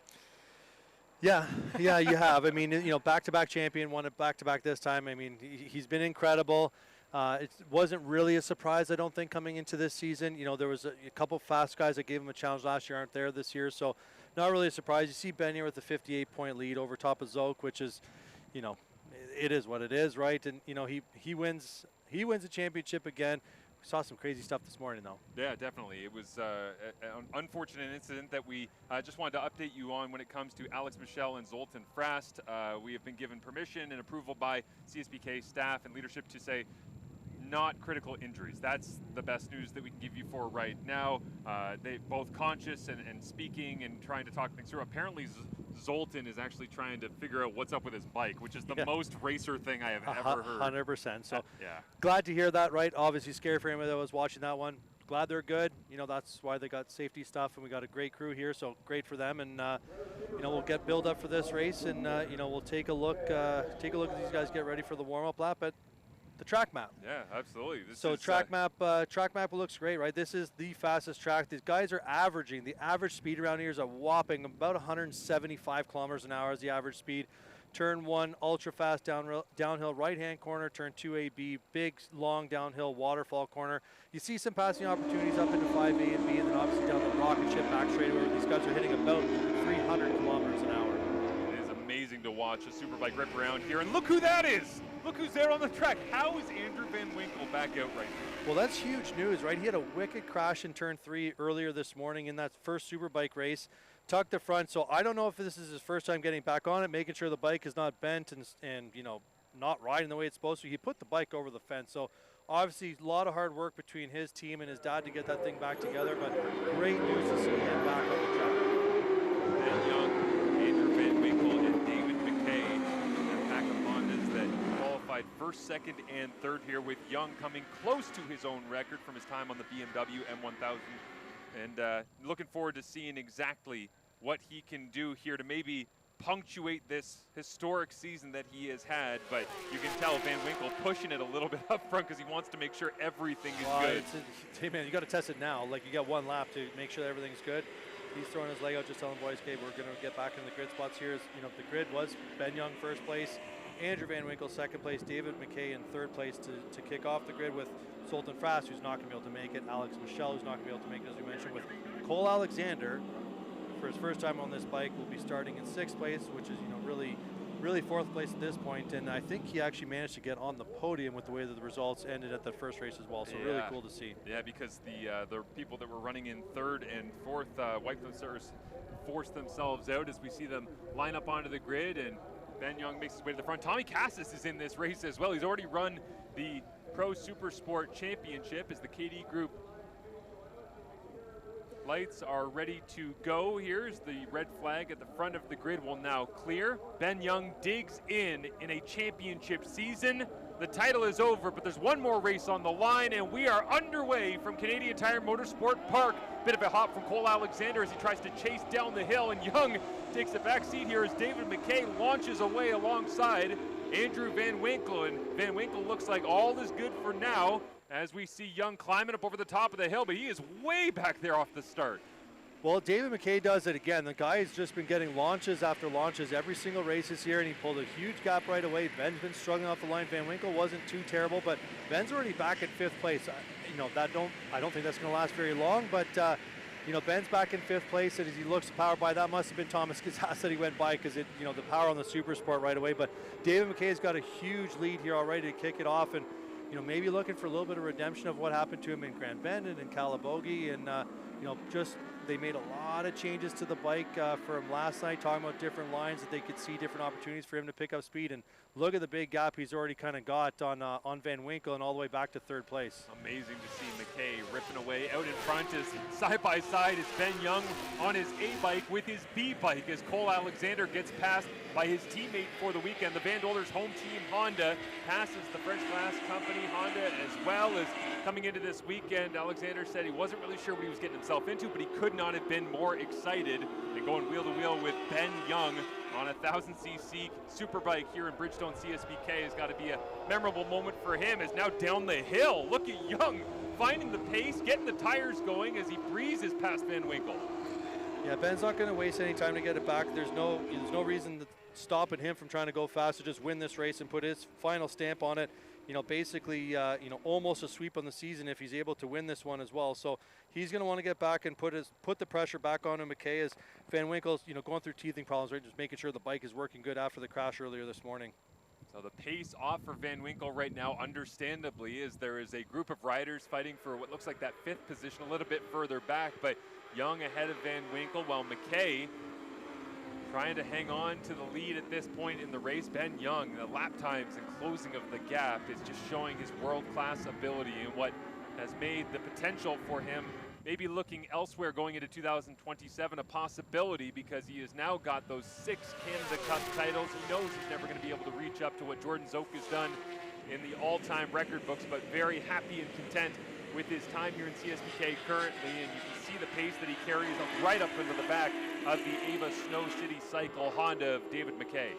Speaker 2: Yeah, you have. I mean, back-to-back champion, won it back-to-back this time. I mean, he's been incredible. It wasn't really a surprise, I don't think, coming into this season. There was a couple fast guys that gave him a challenge last year aren't there this year, so not really a surprise. You see Ben here with a 58-point lead over top of Zoke, which is, it is what it is, right? And, he wins a championship again. We saw some crazy stuff this morning, though.
Speaker 1: Yeah, definitely. It was an unfortunate incident that we just wanted to update you on when it comes to Alex Michel and Zoltan Frast. We have been given permission and approval by CSBK staff and leadership to say not critical injuries. That's the best news that we can give you for right now. They both conscious and speaking and trying to talk things through. Apparently Zoltan is actually trying to figure out what's up with his bike, which is the most racer thing I have ever heard.
Speaker 2: 100%. So
Speaker 1: yeah,
Speaker 2: glad to hear that, right? Obviously scary for anyone that was watching that one. Glad they're good. That's why they got safety stuff, and we got a great crew here, so great for them. And we'll get build up for this race, and we'll take a look as these guys get ready for the warm-up lap at the track map.
Speaker 1: Yeah, absolutely.
Speaker 2: Track map looks great, right? This is the fastest track. These guys are averaging, the average speed around here is a whopping about 175 kilometers an hour is the average speed. Turn 1, ultra fast downhill right-hand corner. Turn 2A, big, long downhill waterfall corner. You see some passing opportunities up into 5A and B, and then obviously down the rocket ship back straightaway where these guys are hitting about 300 kilometers an hour.
Speaker 1: It is amazing to watch a Superbike rip around here, and look who that is! Look who's there on the track. How is Andrew Van Winkle back out right now?
Speaker 2: Well, that's huge news, right? He had a wicked crash in turn 3 earlier this morning in that first Superbike race. Tucked the front, so I don't know if this is his first time getting back on it, making sure the bike is not bent and not riding the way it's supposed to. He put the bike over the fence, so obviously a lot of hard work between his team and his dad to get that thing back together, but great news to see him back on the track.
Speaker 1: Ben Young, Andrew Van Winkle, and David McKay, and pack of Hondas that qualified first, second, and third here, with Young coming close to his own record from his time on the BMW M1000. And looking forward to seeing exactly what he can do here to maybe punctuate this historic season that he has had. But you can tell Van Winkle pushing it a little bit up front because he wants to make sure everything is good.
Speaker 2: Hey man, you got to test it now. Like, you got one lap to make sure that everything's good. He's throwing his leg out, just telling boys, okay, we're going to get back in the grid spots here. The grid was Ben Young first place, Andrew Van Winkle second place, David McKay in third place to kick off the grid, with Zoltan Frast, who's not going to be able to make it, Alex Michel, who's not going to be able to make it, as we mentioned, with Cole Alexander, for his first time on this bike, will be starting in sixth place, which is really fourth place at this point. And I think he actually managed to get on the podium with the way that the results ended at the first race as well. So really cool to see.
Speaker 1: Yeah, because the people that were running in third and fourth forced themselves out as we see them line up onto the grid, and Ben Young makes his way to the front. Tommy Cassis is in this race as well. He's already run the Pro Supersport Championship as the KD Group lights are ready to go. Here's the red flag at the front of the grid will now clear. Ben Young digs in a championship season. The title is over, but there's one more race on the line, and we are underway from Canadian Tire Motorsport Park. Bit of a hop from Cole Alexander as he tries to chase down the hill, and Young takes the back seat here as David McKay launches away alongside Andrew Van Winkle, and Van Winkle looks like all is good for now as we see Young climbing up over the top of the hill, but he is way back there off the start.
Speaker 2: Well, David McKay does it again. The guy has just been getting launches after launches every single race this year, and he pulled a huge gap right away. Ben's been struggling off the line. Van Winkle wasn't too terrible, but Ben's already back in fifth place. I don't think that's going to last very long, but Ben's back in fifth place, and as he looks to power by, that must have been Thomas Gazas that he went by, because the power on the Super Sport right away. But David McKay's got a huge lead here already to kick it off, and maybe looking for a little bit of redemption of what happened to him in Grand Bend and in Calabogie, and they made a lot of changes to the bike from last night, talking about different lines that they could see different opportunities for him to pick up speed, and look at the big gap he's already kind of got on Van Winkle and all the way back to third place.
Speaker 1: Amazing to see McKay ripping away. Out in front is side by side is Ben Young on his A bike with his B bike as Cole Alexander gets passed by his teammate for the weekend. The Van Dolders home team Honda passes the French Glass Company Honda as well as coming into this weekend. Alexander said he wasn't really sure what he was getting himself into, but he could not have been more excited. And going wheel to wheel with Ben Young on a 1000cc Superbike here in Bridgestone CSBK has got to be a memorable moment for him. As now down the hill, look at Young finding the pace, getting the tires going as he breezes past Van Winkle.
Speaker 2: Yeah, Ben's not going to waste any time to get it back. There's no reason to stopping him from trying to go fast to just win this race and put his final stamp on it. You know, basically, you know, almost a sweep on the season if he's able to win this one as well. So he's going to want to get back and put the pressure back on him. McKay as Van Winkle's, you know, going through teething problems, right? Just making sure the bike is working good after the crash earlier this morning.
Speaker 1: So the pace off for Van Winkle right now, understandably, is there is a group of riders fighting for what looks like that 5th position a little bit further back, but Young ahead of Van Winkle, while McKay trying to hang on to the lead at this point in the race. Ben Young, the lap times and closing of the gap is just showing his world-class ability and what has made the potential for him maybe looking elsewhere going into 2027 a possibility, because he has now got those 6 Canada Cup titles. He knows he's never going to be able to reach up to what Jordan Zoke has done in the all-time record books, but very happy and content with his time here in CSBK currently, and you can see the pace that he carries right up into the back of the Ava Snow City Cycle Honda of David McKay.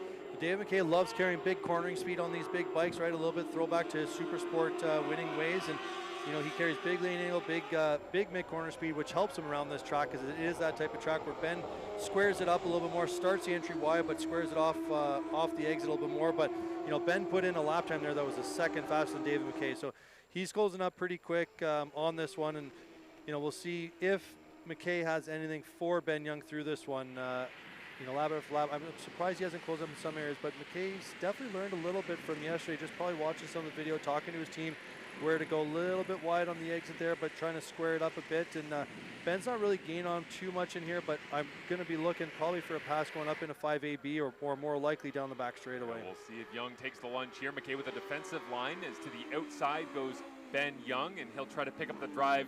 Speaker 2: David McKay loves carrying big cornering speed on these big bikes, right? A little bit throwback to his Super Sport winning ways, and you know, he carries big lane angle, big mid-corner speed, which helps him around this track, because it is that type of track where Ben squares it up a little bit more, starts the entry wide, but squares it off the exit a little bit more. But you know, Ben put in a lap time there that was a second faster than David McKay, so he's closing up pretty quick on this one, and you know, we'll see if McKay has anything for Ben Young through this one. You know, lap after lap. I'm surprised he hasn't closed up in some areas, but McKay's definitely learned a little bit from yesterday, just probably watching some of the video, talking to his team, where to go a little bit wide on the exit there, but trying to square it up a bit. And Ben's not really gaining on too much in here, but I'm going to be looking probably for a pass going up into 5AB or more likely down the back straightaway.
Speaker 1: We'll see if Young takes the lunge here. McKay with a defensive line, as to the outside goes Ben Young, and he'll try to pick up the drive,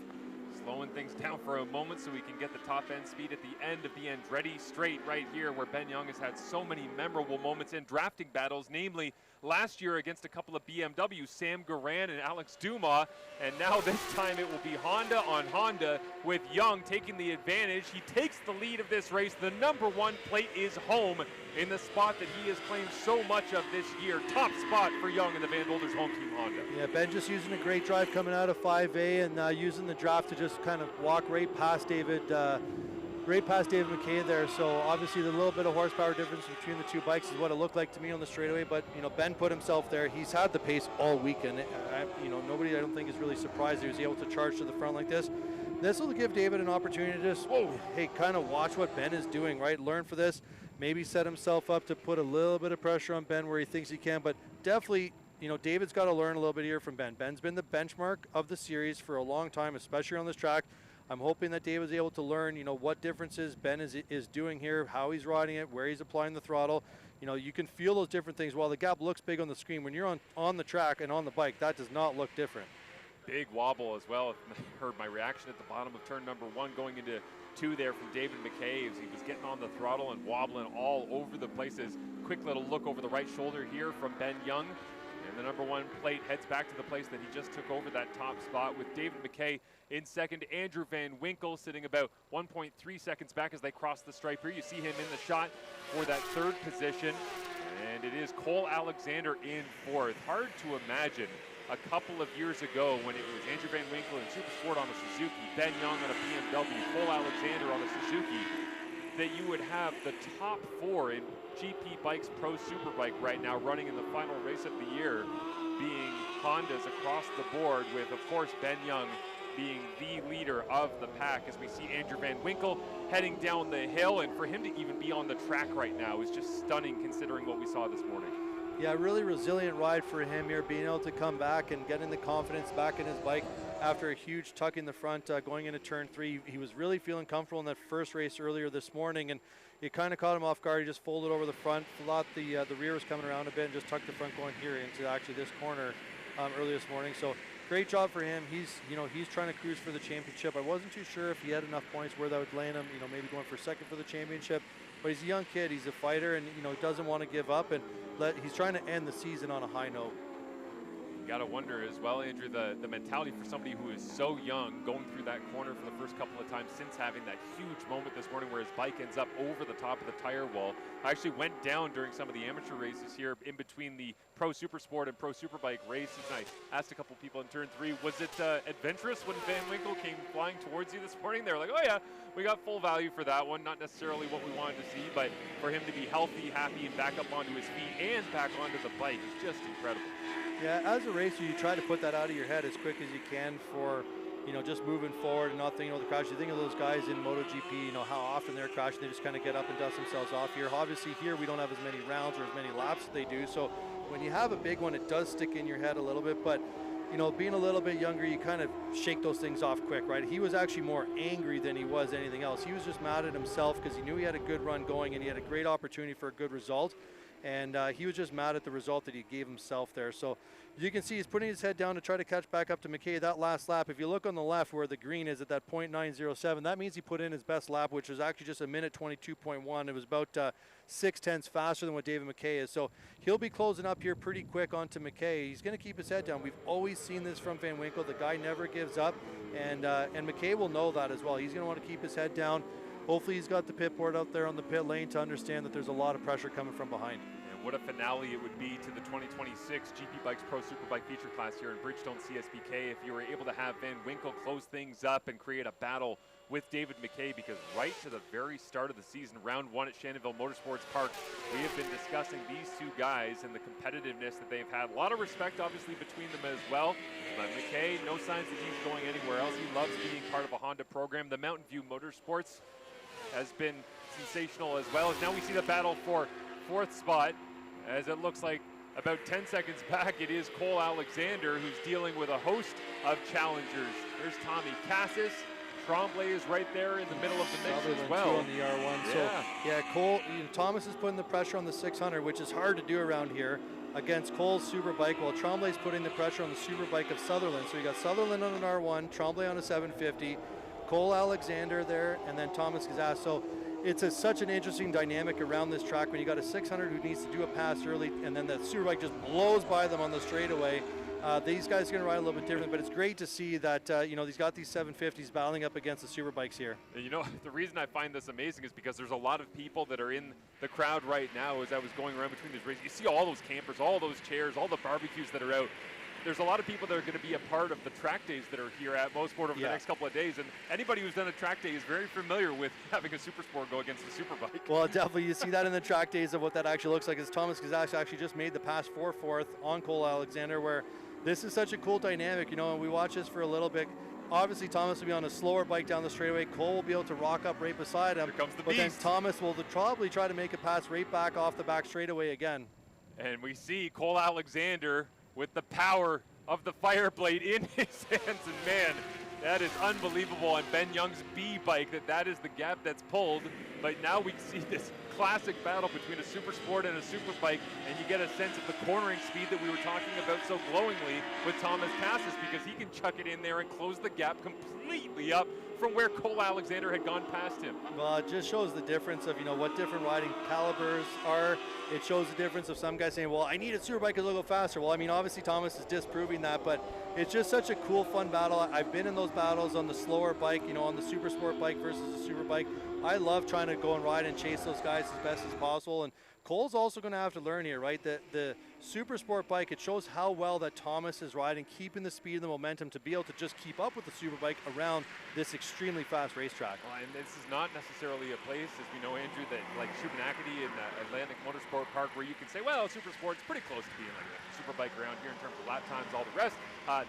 Speaker 1: slowing things down for a moment so we can get the top end speed at the end of the Andretti straight right here, where Ben Young has had so many memorable moments in drafting battles, namely last year against a couple of BMWs, Sam Garan and Alex Dumas, and now this time it will be Honda on Honda with Young taking the advantage. He takes the lead of this race. The #1 plate is home in the spot that he has claimed so much of this year. Top spot for Young in the Van Dolders home team Honda.
Speaker 2: Yeah, Ben just using a great drive coming out of 5A and using the draft to just kind of walk right past David McKay there. So obviously the little bit of horsepower difference between the two bikes is what it looked like to me on the straightaway, but you know, Ben put himself there. He's had the pace all weekend. You know, nobody I don't think is really surprised he was able to charge to the front like this. This will give David an opportunity to just, hey, kind of watch what Ben is doing, right? Learn for this. Maybe set himself up to put a little bit of pressure on Ben where he thinks he can, but definitely, you know, David's got to learn a little bit here from Ben. Ben's been the benchmark of the series for a long time, especially on this track. I'm hoping that David's able to learn, you know, what differences Ben is doing here, how he's riding it, where he's applying the throttle. You know, you can feel those different things. While the gap looks big on the screen, when you're on the track and on the bike, that does not look different.
Speaker 1: Big wobble as well. I heard my reaction at the bottom of turn #1 going into 2 there from David McKay as he was getting on the throttle and wobbling all over the places. Quick little look over the right shoulder here from Ben Young. And the #1 plate heads back to the place that he just took over that top spot with David McKay in second. Andrew Van Winkle sitting about 1.3 seconds back as they cross the stripe here. You see him in the shot for that 3rd position. And it is Cole Alexander in 4th. Hard to imagine a couple of years ago when it was Andrew Van Winkle in Super Sport on a Suzuki, Ben Young on a BMW, Cole Alexander on a Suzuki, that you would have the top 4 in GP Bikes Pro Superbike right now running in the final race of the year being Hondas across the board, with, of course, Ben Young being the leader of the pack as we see Andrew Van Winkle heading down the hill. And for him to even be on the track right now is just stunning considering what we saw this morning.
Speaker 2: Yeah, really resilient ride for him here, being able to come back and getting the confidence back in his bike. after a huge tuck in the front going into turn 3. He was really feeling comfortable in that first race earlier this morning, and it kind of caught him off guard. He just folded over the front, thought the rear was coming around a bit, and just tucked the front going here into actually this corner early this morning. So great job for him. He's trying to cruise for the championship. I wasn't too sure if he had enough points where that would land him, maybe going for second for the championship. But he's a young kid. He's a fighter, and he doesn't want to give up. And he's trying to end the season on a high note.
Speaker 1: Got to wonder as well, Andrew, the mentality for somebody who is so young, going through that corner for the first couple of times since having that huge moment this morning where his bike ends up over the top of the tire wall. I actually went down during some of the amateur races here in between the Pro Supersport and Pro Superbike races, and I asked a couple people in turn 3, was it adventurous when Van Winkle came flying towards you this morning? They were like, oh yeah, we got full value for that one. Not necessarily what we wanted to see, but for him to be healthy, happy, and back up onto his feet and back onto the bike is just incredible.
Speaker 2: Yeah, as a racer, you try to put that out of your head as quick as you can for, just moving forward and not thinking of the crash. You think of those guys in MotoGP, how often they're crashing. They just kind of get up and dust themselves off here. Obviously, here we don't have as many rounds or as many laps as they do. So when you have a big one, it does stick in your head a little bit. But, being a little bit younger, you kind of shake those things off quick, right? He was actually more angry than he was anything else. He was just mad at himself because he knew he had a good run going and he had a great opportunity for a good result. And he was just mad at the result that he gave himself there. So you can see he's putting his head down to try to catch back up to McKay. That last lap, if you look on the left where the green is at that .907, that means he put in his best lap, which was actually just a minute 22.1. It was about 0.6 faster than what David McKay is. So he'll be closing up here pretty quick onto McKay. He's going to keep his head down. We've always seen this from Van Winkle. The guy never gives up, and McKay will know that as well. He's going to want to keep his head down. Hopefully he's got the pit board out there on the pit lane to understand that there's a lot of pressure coming from behind.
Speaker 1: And what a finale it would be to the 2026 GP Bikes Pro Superbike feature class here in Bridgestone CSBK if you were able to have Van Winkle close things up and create a battle with David McKay, because right to the very start of the season, round 1 at Canadian Tire Motorsport Park, we have been discussing these two guys and the competitiveness that they've had. A lot of respect, obviously, between them as well. But McKay, no signs that he's going anywhere else. He loves being part of a Honda program. The Mountain View Motorsports has been sensational as well. As now we see the battle for 4th spot, as it looks like about 10 seconds back, it is Cole Alexander who's dealing with a host of challengers. There's Tommy Cassis. Tremblay is right there in the middle of the mix as well.
Speaker 2: On the R1.
Speaker 1: Yeah.
Speaker 2: So yeah, Cole, Thomas is putting the pressure on the 600, which is hard to do around here against Cole's Superbike, while Tremblay's putting the pressure on the Superbike of Sutherland. So you got Sutherland on an R1, Tremblay on a 750, Cole Alexander there, and then Thomas Gazas. So it's such an interesting dynamic around this track when you got a 600 who needs to do a pass early, and then the Superbike just blows by them on the straightaway. These guys are going to ride a little bit different, but it's great to see that he's got these 750s battling up against the Superbikes here.
Speaker 1: And the reason I find this amazing is because there's a lot of people that are in the crowd right now. As I was going around between these races, you see all those campers, all those chairs, all the barbecues that are out. There's a lot of people that are going to be a part of the track days that are here at Motorsport over the next couple of days. And anybody who's done a track day is very familiar with having a Supersport go against a Superbike.
Speaker 2: Well, definitely you see that in the track days of what that actually looks like. As Thomas Gazas actually just made the pass for 4th on Cole Alexander, where this is such a cool dynamic, and we watch this for a little bit. Obviously, Thomas will be on a slower bike down the straightaway. Cole will be able to rock up right beside him.
Speaker 1: Here comes the
Speaker 2: but
Speaker 1: beast.
Speaker 2: Then Thomas will probably try to make a pass right back off the back straightaway again.
Speaker 1: And we see Cole Alexander with the power of the fire blade in his hands, and man, that is unbelievable on Ben Young's B bike. That is the gap that's pulled. But now we see this classic battle between a Supersport and a Superbike, and you get a sense of the cornering speed that we were talking about so glowingly with Thomas Cassis, because he can chuck it in there and close the gap completely up from where Cole Alexander had gone past him.
Speaker 2: Well, it just shows the difference of what different riding calibers are. It shows the difference of some guys saying, well, I need a Superbike because it'll go faster. Well, I mean, obviously Thomas is disproving that, but it's just such a cool, fun battle. I've been in those battles on the slower bike, on the Supersport bike versus the Superbike. I love trying to go and ride and chase those guys as best as possible. And Cole's also going to have to learn here, right? The Supersport bike, it shows how well that Thomas is riding, keeping the speed and the momentum to be able to just keep up with the Superbike around this extremely fast racetrack.
Speaker 1: Well, and this is not necessarily a place, as we know, Andrew, that like Shubenacadie and Atlantic Motorsport Park, where you can say, well, Supersport's pretty close to being like a Superbike around here in terms of lap times, all the rest.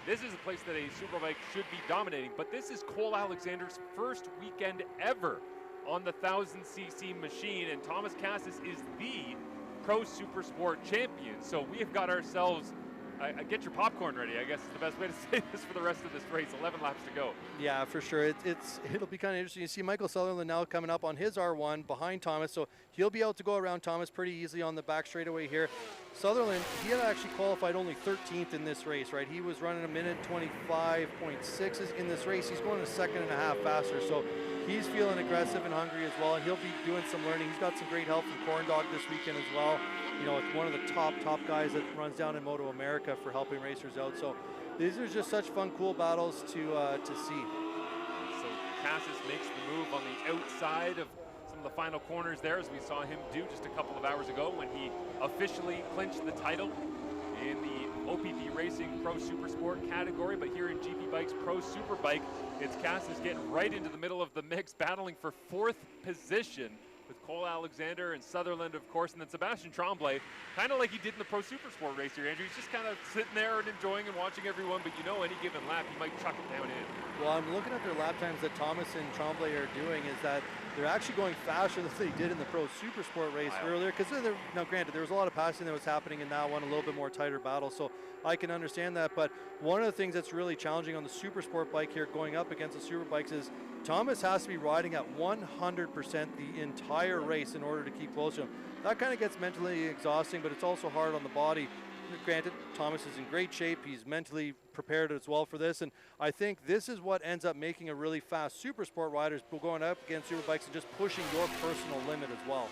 Speaker 1: This is a place that a Superbike should be dominating, but this is Cole Alexander's first weekend ever on the 1000cc machine, and Thomas Cassis is the Pro Supersport champion. So we have got ourselves I get your popcorn ready, I guess is the best way to say this for the rest of this race. 11 laps to go.
Speaker 2: Yeah, for sure. It'll be kind of interesting. You see Michael Sutherland now coming up on his R1 behind Thomas, so he'll be able to go around Thomas pretty easily on the back straightaway here. Sutherland, he had actually qualified only 13th in this race, right? He was running a minute 25.6 in this race. He's going a second and a half faster, so he's feeling aggressive and hungry as well, and he'll be doing some learning. He's got some great help from Corn Dog this weekend as well. You know, it's one of the top guys that runs down in Moto America for helping racers out. So these are just such fun, cool battles to see.
Speaker 1: So Cassis makes the move on the outside of some of the final corners there, as we saw him do just a couple of hours ago when he officially clinched the title in the OPD Racing Pro Supersport category. But here in GP Bikes Pro Superbike, it's Cassis getting right into the middle of the mix, battling for 4th position with Cole Alexander and Sutherland, of course, and then Sebastian Tremblay, kind of like he did in the Pro Supersport race here, Andrew. He's just kind of sitting there and enjoying and watching everyone, but you know any given lap, he might chuck it down in.
Speaker 2: Well, I'm looking at their lap times that Thomas and Tremblay are doing, is that they're actually going faster than they did in the Pro Supersport race earlier, because now granted, there was a lot of passing that was happening in that one, a little bit more tighter battle, so I can understand that. But one of the things that's really challenging on the Supersport bike here going up against the Superbikes is Thomas has to be riding at 100% the entire race in order to keep close to him. That kind of gets mentally exhausting, but it's also hard on the body. Granted, Thomas is in great shape. He's mentally prepared as well for this, and I think this is what ends up making a really fast Supersport riders going up against Superbikes and just pushing your personal limit as well.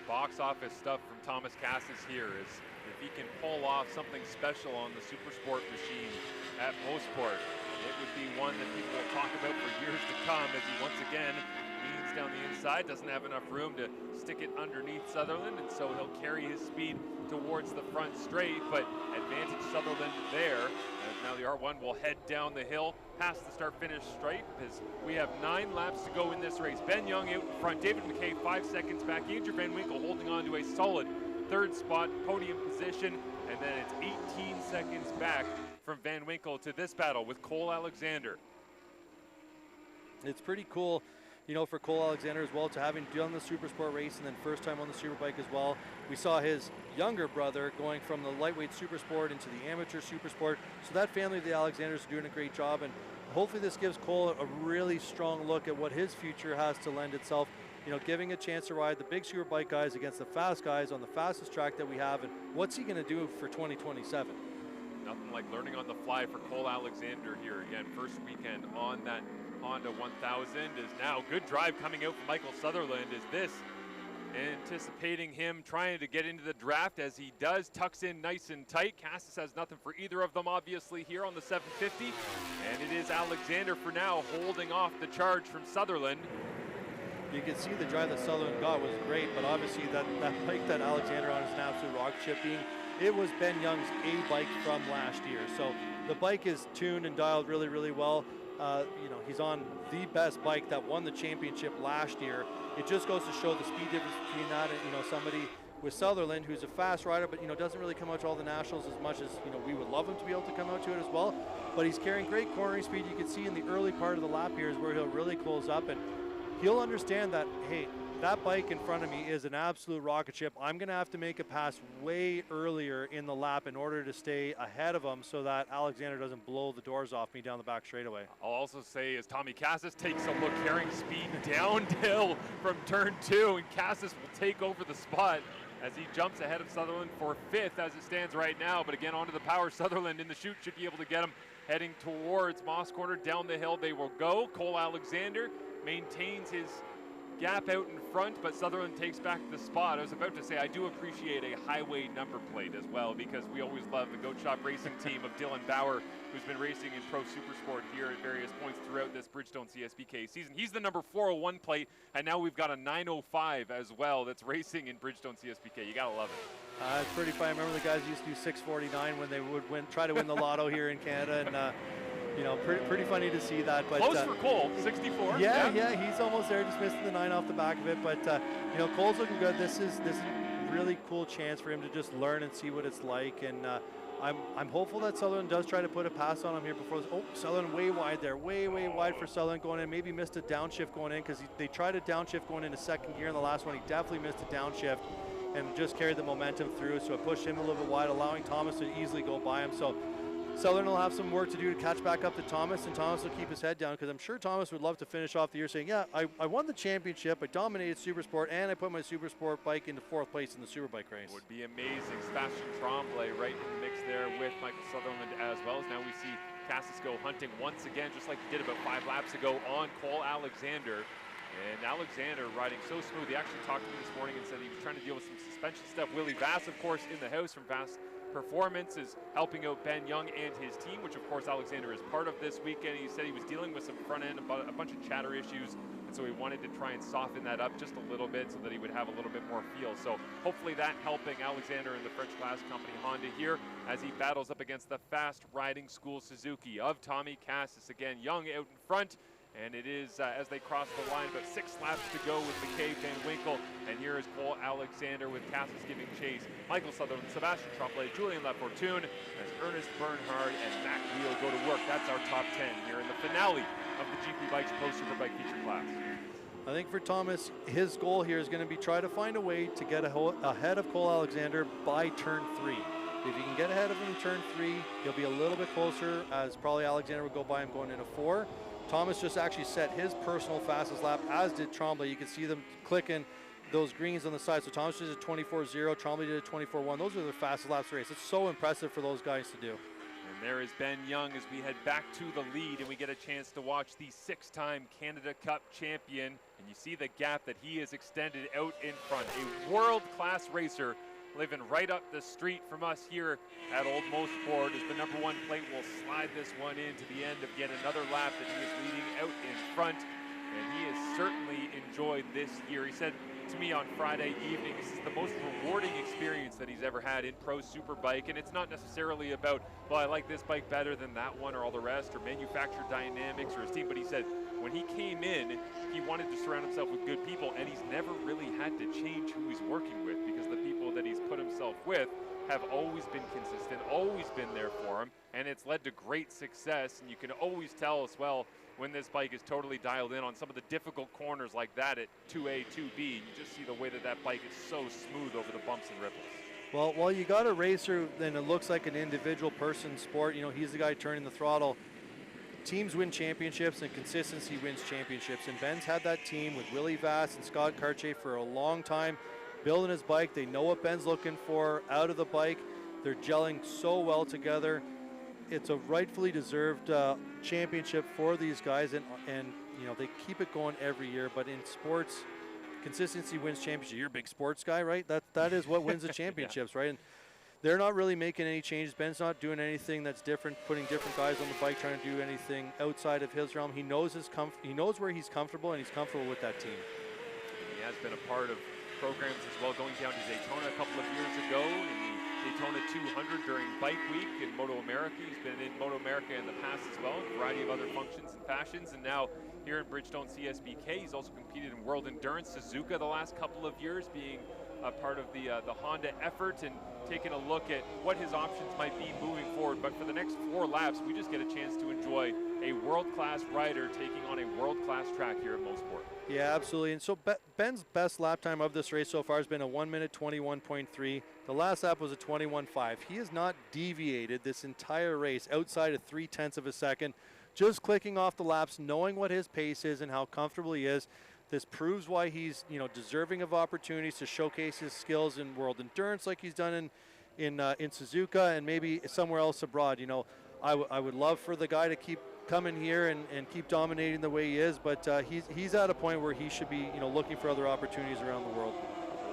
Speaker 1: Box office stuff from Thomas Cassis here is if he can pull off something special on the Supersport machine at Mosport, it would be one that people will talk about for years to come, as he once again leans down the inside, doesn't have enough room to stick it underneath Sutherland, and so he'll carry his speed towards the front straight, but advantage Sutherland there. As now the R1 will head down the hill past the start-finish stripe, as we have 9 laps to go in this race. Ben Young out in front, David McKay 5 seconds back, Andrew Van Winkle holding on to a solid 3rd spot, podium position, and then it's 18 seconds back from Van Winkle to this battle with Cole Alexander.
Speaker 2: It's pretty cool, you know, for Cole Alexander as well, to having done the Supersport race and then first time on the Superbike as well. We saw his younger brother going from the lightweight Supersport into the amateur Supersport. So that family of the Alexanders are doing a great job, and hopefully this gives Cole a really strong look at what his future has to lend itself. You know, giving a chance to ride the big Superbike guys against the fast guys on the fastest track that we have, and what's he going to do for 2027?
Speaker 1: Nothing like learning on the fly for Cole Alexander here. Again, first weekend on that Honda 1000 is now good drive coming out from Michael Sutherland. Is this anticipating him trying to get into the draft? As he does, tucks in nice and tight. Cassis has nothing for either of them obviously here on the 750, and it is Alexander for now holding off the charge from Sutherland.
Speaker 2: You can see the drive that Sutherland got was great, but obviously that bike that Alexander on is an absolute rocket ship. It was Ben Young's A bike from last year, so the bike is tuned and dialed really, really well. You know, he's on the best bike that won the championship last year. It just goes to show the speed difference between that and, you know, somebody with Sutherland who's a fast rider, but, you know, doesn't really come out to all the nationals as much as, you know, we would love him to be able to come out to it as well. But he's carrying great cornering speed. You can see in the early part of the lap here is where he'll really close up, and he'll understand that, hey, that bike in front of me is an absolute rocket ship. I'm going to have to make a pass way earlier in the lap in order to stay ahead of him so that Alexander doesn't blow the doors off me down the back straightaway.
Speaker 1: I'll also say as Tommy Cassis takes a look, carrying speed downhill from turn 2, and Cassis will take over the spot as he jumps ahead of Sutherland for 5th as it stands right now. But again, onto the power. Sutherland in the chute should be able to get him heading towards Moss Corner. Down the hill they will go. Cole Alexander maintains his gap out in front, but Sutherland takes back the spot. I was about to say, I do appreciate a highway number plate as well, because we always love the Goat Shop racing team of Dylan Bauer, who's been racing in Pro Supersport here at various points throughout this Bridgestone CSBK season. He's the number 401 plate, and now we've got a 905 as well that's racing in Bridgestone CSBK. You gotta love it.
Speaker 2: It's pretty fun. I remember the guys used to do 649 when they would try to win the lotto here in Canada, and you know, pretty funny to see that. But
Speaker 1: close for Cole, 64.
Speaker 2: Yeah, he's almost there, just missing the 9 off the back of it. But you know, Cole's looking good. This is a really cool chance for him to just learn and see what it's like. And I'm hopeful that Sutherland does try to put a pass on him here before this. Oh, Sutherland way wide there, way wide for Sutherland going in. Maybe missed a downshift going in, because they tried a downshift going into second gear in the last one. He definitely missed a downshift. and just carried the momentum through. So it pushed him a little bit wide, allowing Thomas to easily go by him. So Southern will have some work to do to catch back up to Thomas, and Thomas will keep his head down, because I'm sure Thomas would love to finish off the year saying, yeah, I won the championship, I dominated Supersport, and I put my Supersport bike into 4th place in the Superbike race.
Speaker 1: Would be amazing. Sebastian Tremblay right in the mix there with Michael Sutherland as well. As now we see Cassis go hunting once again, just like he did about 5 laps ago on Cole Alexander. And Alexander riding so smooth. He actually talked to me this morning and said he was trying to deal with some suspension stuff. Willie Vass, of course, in the house from Vass Performance, is helping out Ben Young and his team, which of course Alexander is part of this weekend. He said he was dealing with some front end, a bunch of chatter issues, and so he wanted to try and soften that up just a little bit so that he would have a little bit more feel. So hopefully that helping Alexander and the French class company Honda here as he battles up against the fast riding school Suzuki of Tommy Cassis. Again, Young out in front. And it is, as they cross the line, about 6 laps to go with McKay, Van Winkle, and here is Cole Alexander with Cassis giving chase. Michael Sutherland, Sebastian Tremblay, Julien Lafortune, as Ernest Bernhard and Mac Wheel go to work. That's our top 10 here in the finale of the GP Bikes Pro Superbike feature class.
Speaker 2: I think for Thomas, his goal here is going to be try to find a way to get ahead of Cole Alexander by turn 3. If you can get ahead of him in turn 3, he'll be a little bit closer, as probably Alexander would go by him going into 4. Thomas just actually set his personal fastest lap, as did Tremblay. You can see them clicking those greens on the side. So Thomas did a 24.0, Tremblay did a 24.1. Those are their fastest laps of the race. It's so impressive for those guys to do.
Speaker 1: And there is Ben Young as we head back to the lead, and we get a chance to watch the 6-time Canada Cup champion. And you see the gap that he has extended out in front. A world-class racer living right up the street from us here at Old Mosport, as the #1 plate will slide this one into the end of yet another lap that he is leading out in front. And he has certainly enjoyed this year. He said to me on Friday evening, this is the most rewarding experience that he's ever had in Pro Superbike. And it's not necessarily about, well, I like this bike better than that one or all the rest, or manufacturer dynamics or his team. But he said when he came in, he wanted to surround himself with good people, and he's never really had to change who he's working with, because the people that he's put himself with have always been consistent, always been there for him, and it's led to great success. And you can always tell as well when this bike is totally dialed in on some of the difficult corners like that at 2A, 2B. You just see the way that that bike is so smooth over the bumps and ripples.
Speaker 2: Well, while you got a racer, then it looks like an individual person sport. You know, he's the guy turning the throttle. Teams win championships, and consistency wins championships. And Ben's had that team with Willie Vass and Scott Cartier for a long time, building his bike. They know what Ben's looking for out of the bike. They're gelling so well together. It's a rightfully deserved championship for these guys, and you know, they keep it going every year. But in sports, consistency wins championship. You're a big sports guy, right? That is what wins the championships, yeah. Right? And they're not really making any changes. Ben's not doing anything that's different, putting different guys on the bike, trying to do anything outside of his realm. He knows he knows where he's comfortable, and he's comfortable with that team.
Speaker 1: He has been a part of programs as well, going down to Daytona a couple of years ago, in the Daytona 200 during Bike Week in Moto America. He's been in Moto America in the past as well, a variety of other functions and fashions, and now here in Bridgestone CSBK. He's also competed in World Endurance Suzuka the last couple of years, being a part of the Honda effort, and taking a look at what his options might be moving forward. But for the next 4 laps, we just get a chance to enjoy a world-class rider taking on a world-class track here at Mosport.
Speaker 2: Yeah, absolutely. And so Ben's best lap time of this race so far has been a 1:21.3. The last lap was a 21.5. He has not deviated this entire race outside of 0.3 of a second, just clicking off the laps, knowing what his pace is and how comfortable he is. This proves why he's, you know, deserving of opportunities to showcase his skills in World Endurance, like he's done in Suzuka and maybe somewhere else abroad. You know, I would love for the guy to keep coming here and keep dominating the way he is, but he's at a point where he should be, you know, looking for other opportunities around the world.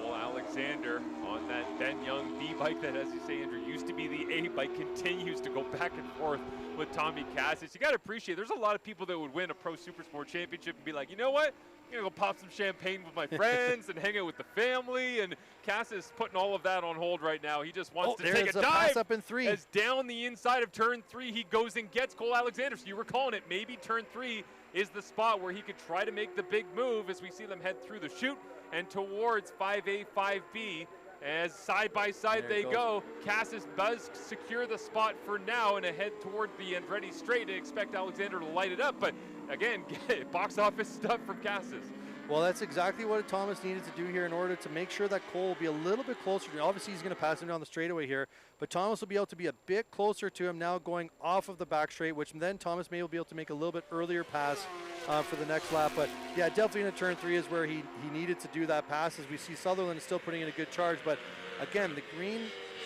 Speaker 1: Well, Alexander on that Ben Young B bike that, as you say, Andrew, used to be the A bike, continues to go back and forth with Tommy Cassis. You got to appreciate there's a lot of people that would win a Pro Supersport Championship and be like, you know what? I'm going to go pop some champagne with my friends and hang out with the family. And Cassis putting all of that on hold right now. He just wants to take a dive.
Speaker 2: Pass up in 3.
Speaker 1: As down the inside of turn 3, he goes and gets Cole Alexander. So you were calling it, maybe turn 3 is the spot where he could try to make the big move, as we see them head through the chute and towards 5A, 5B. As side by side they go. Cassis does secure the spot for now and head toward the Andretti straight, and expect Alexander to light it up. But again, box office stuff from Cassis.
Speaker 2: Well, that's exactly what Thomas needed to do here in order to make sure that Cole will be a little bit closer. Obviously, he's going to pass him down the straightaway here, but Thomas will be able to be a bit closer to him now going off of the back straight, which then Thomas may be able to make a little bit earlier pass for the next lap. But yeah, definitely in turn 3 is where he needed to do that pass, as we see Sutherland is still putting in a good charge. But again, the green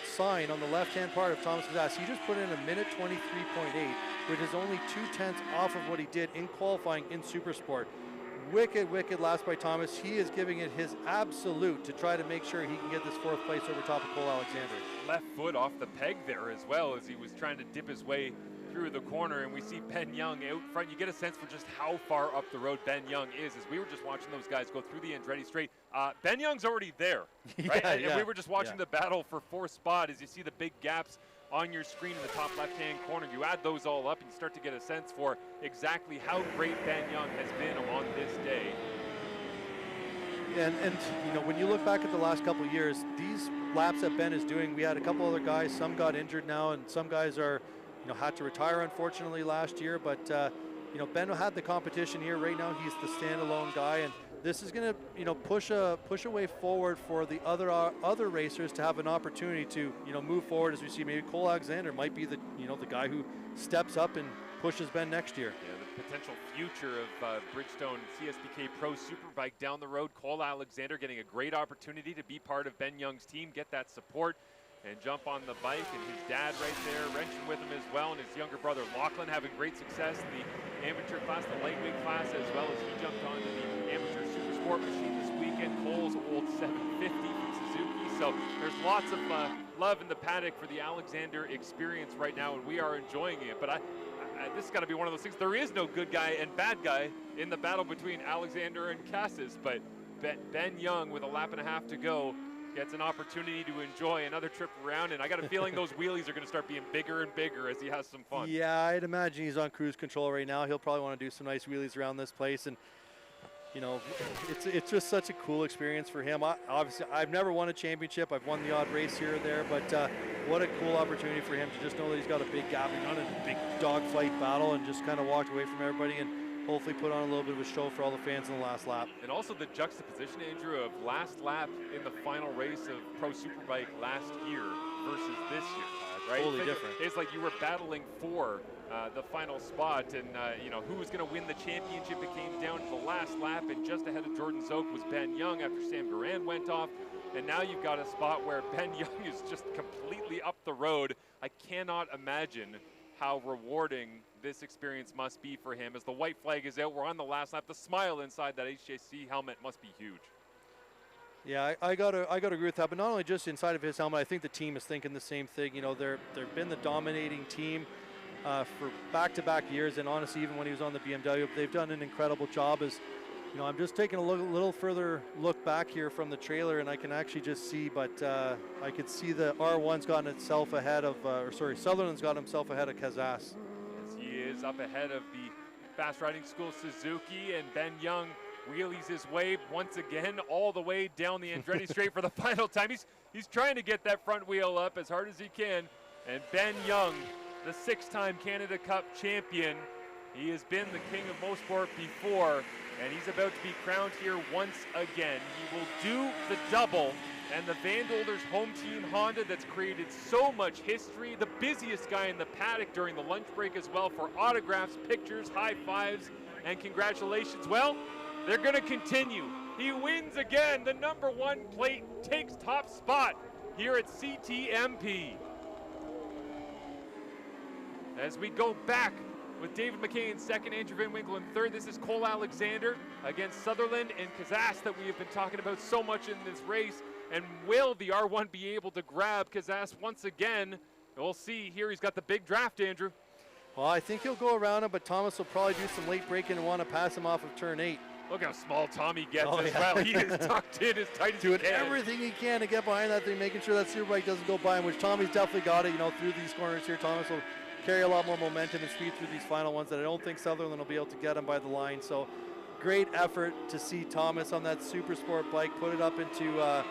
Speaker 2: sign on the left-hand part of Thomas' ass, he just put in a minute 23.8, which is only 0.2 off of what he did in qualifying in Supersport. Wicked last by Thomas. He is giving it his absolute to try to make sure he can get this 4th place over top of Cole Alexander.
Speaker 1: Left foot off the peg there as well, as he was trying to dip his way through the corner, and we see Ben Young out front. You get a sense for just how far up the road Ben Young is, as we were just watching those guys go through the Andretti straight. Ben Young's already there, right? And we were just watching the battle for 4th spot, as you see the big gaps on your screen in the top left-hand corner. You add those all up and you start to get a sense for exactly how great Ben Young has been on this day.
Speaker 2: And you know, when you look back at the last couple of years, these laps that Ben is doing, we had a couple other guys, some got injured now, and some guys are, you know, had to retire unfortunately last year, but you know, Ben had the competition here. Right now he's the standalone guy, and this is going to, you know, push a way forward for the other racers to have an opportunity to, you know, move forward. As we see, maybe Cole Alexander might be the, you know, the guy who steps up and pushes Ben next year.
Speaker 1: Yeah, the potential future of Bridgestone CSBK Pro Superbike down the road. Cole Alexander getting a great opportunity to be part of Ben Young's team, get that support, and jump on the bike. And his dad right there wrenching with him as well, and his younger brother Lachlan having great success in the amateur class, the lightweight class, as well as he jumped onto the amateur super sport machine this weekend. Cole's old 750 from Suzuki. So there's lots of love in the paddock for the Alexander experience right now, and we are enjoying it. But this has got to be one of those things. There is no good guy and bad guy in the battle between Alexander and Cassis, but Ben Young, with a lap and a half to go, gets an opportunity to enjoy another trip around, and I got a feeling those wheelies are going to start being bigger and bigger as he has some fun.
Speaker 2: Yeah, I'd imagine he's on cruise control right now. He'll probably want to do some nice wheelies around this place, and you know, it's just such a cool experience for him. Obviously, I've never won a championship. I've won the odd race here or there, but what a cool opportunity for him to just know that he's got a big gap. He's not in a big dogfight battle and just kind of walked away from everybody and hopefully put on a little bit of a show for all the fans in the last lap.
Speaker 1: And also the juxtaposition, Andrew, of last lap in the final race of Pro Superbike last year versus this year, right?
Speaker 2: Totally different.
Speaker 1: It's like you were battling for the final spot, and you know, who was going to win the championship. It came down to the last lap, and just ahead of Jordan Zoke was Ben Young after Sam Duran went off. And now you've got a spot where Ben Young is just completely up the road. I cannot imagine how rewarding this experience must be for him. As the white flag is out, we're on the last lap. The smile inside that HJC helmet must be huge.
Speaker 2: Yeah, I gotta agree with that. But not only just inside of his helmet, I think the team is thinking the same thing. You know, they've been the dominating team for back-to-back years, and honestly, even when he was on the BMW, they've done an incredible job. As you know, I'm just taking a little further look back here from the trailer, and I can actually just see, but I could see the R1's gotten itself ahead of, Sutherland's got himself ahead of Casas.
Speaker 1: Yes, he is up ahead of the Fast Riding School Suzuki, and Ben Young wheelies his way once again all the way down the Andretti straight for the final time. He's trying to get that front wheel up as hard as he can, and Ben Young, the 6-time Canada Cup champion, he has been the king of motorsport before, and he's about to be crowned here once again. He will do the double, and the Vandolders home team Honda that's created so much history, the busiest guy in the paddock during the lunch break as well for autographs, pictures, high fives, and congratulations. Well, they're going to continue. He wins again. The #1 plate takes top spot here at CTMP. As we go back with David McKay in second, Andrew Van Winkle in third. This is Cole Alexander against Sutherland and Casas that we have been talking about so much in this race. And will the R1 be able to grab Casas once again? We'll see here. He's got the big draft, Andrew.
Speaker 2: Well, I think he'll go around him, but Thomas will probably do some late braking and want to pass him off of turn 8.
Speaker 1: Look how small Tommy gets as well. He is tucked in as tight as he
Speaker 2: doing
Speaker 1: can.
Speaker 2: everything he can to get behind that thing, making sure that Superbike doesn't go by him, which Tommy's definitely got it. You know, through these corners here, Thomas will carry a lot more momentum and speed through these final ones that I don't think Sutherland will be able to get him by the line. So great effort to see Thomas on that Super Sport bike put it up into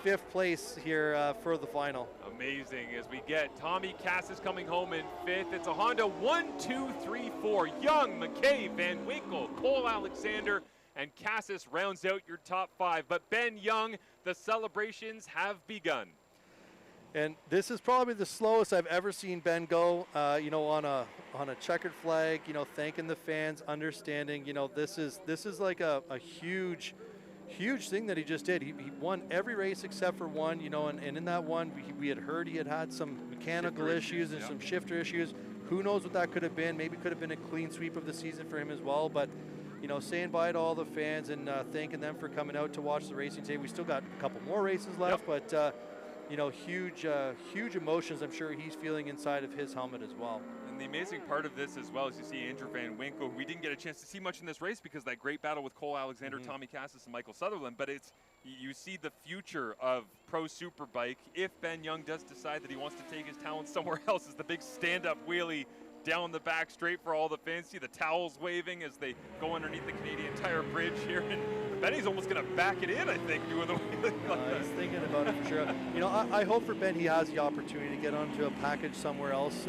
Speaker 2: 5th place here for the final.
Speaker 1: Amazing as we get Tommy Cassis coming home in 5th. It's a Honda 1, 2, 3, 4. Young, McKay, Van Winkle, Cole Alexander, and Cassis rounds out your top 5. But Ben Young, the celebrations have begun.
Speaker 2: And this is probably the slowest I've ever seen Ben go, you know, on a checkered flag, you know, thanking the fans, understanding, you know, this is like a huge thing that he just did. He won every race except for one, you know, and in that one, we had heard he had some mechanical issues and some shifter issues. Who knows what that could have been? Maybe could have been a clean sweep of the season for him as well. But, you know, saying bye to all the fans and thanking them for coming out to watch the racing today. We still got a couple more races left, but, you know, huge emotions I'm sure he's feeling inside of his helmet as well.
Speaker 1: And the amazing part of this as well is you see Andrew Van Winkle, who we didn't get a chance to see much in this race because of that great battle with Cole Alexander, Tommy Cassis, and Michael Sutherland. But you see the future of Pro Superbike if Ben Young does decide that he wants to take his talents somewhere else. Is the big stand-up wheelie down the back straight for all the fans. See the towels waving as they go underneath the Canadian Tire Bridge here. And Benny's almost going to back it in, I think, doing the wheelie like that.
Speaker 2: He's thinking about it for sure. You know, I hope for Ben he has the opportunity to get onto a package somewhere else.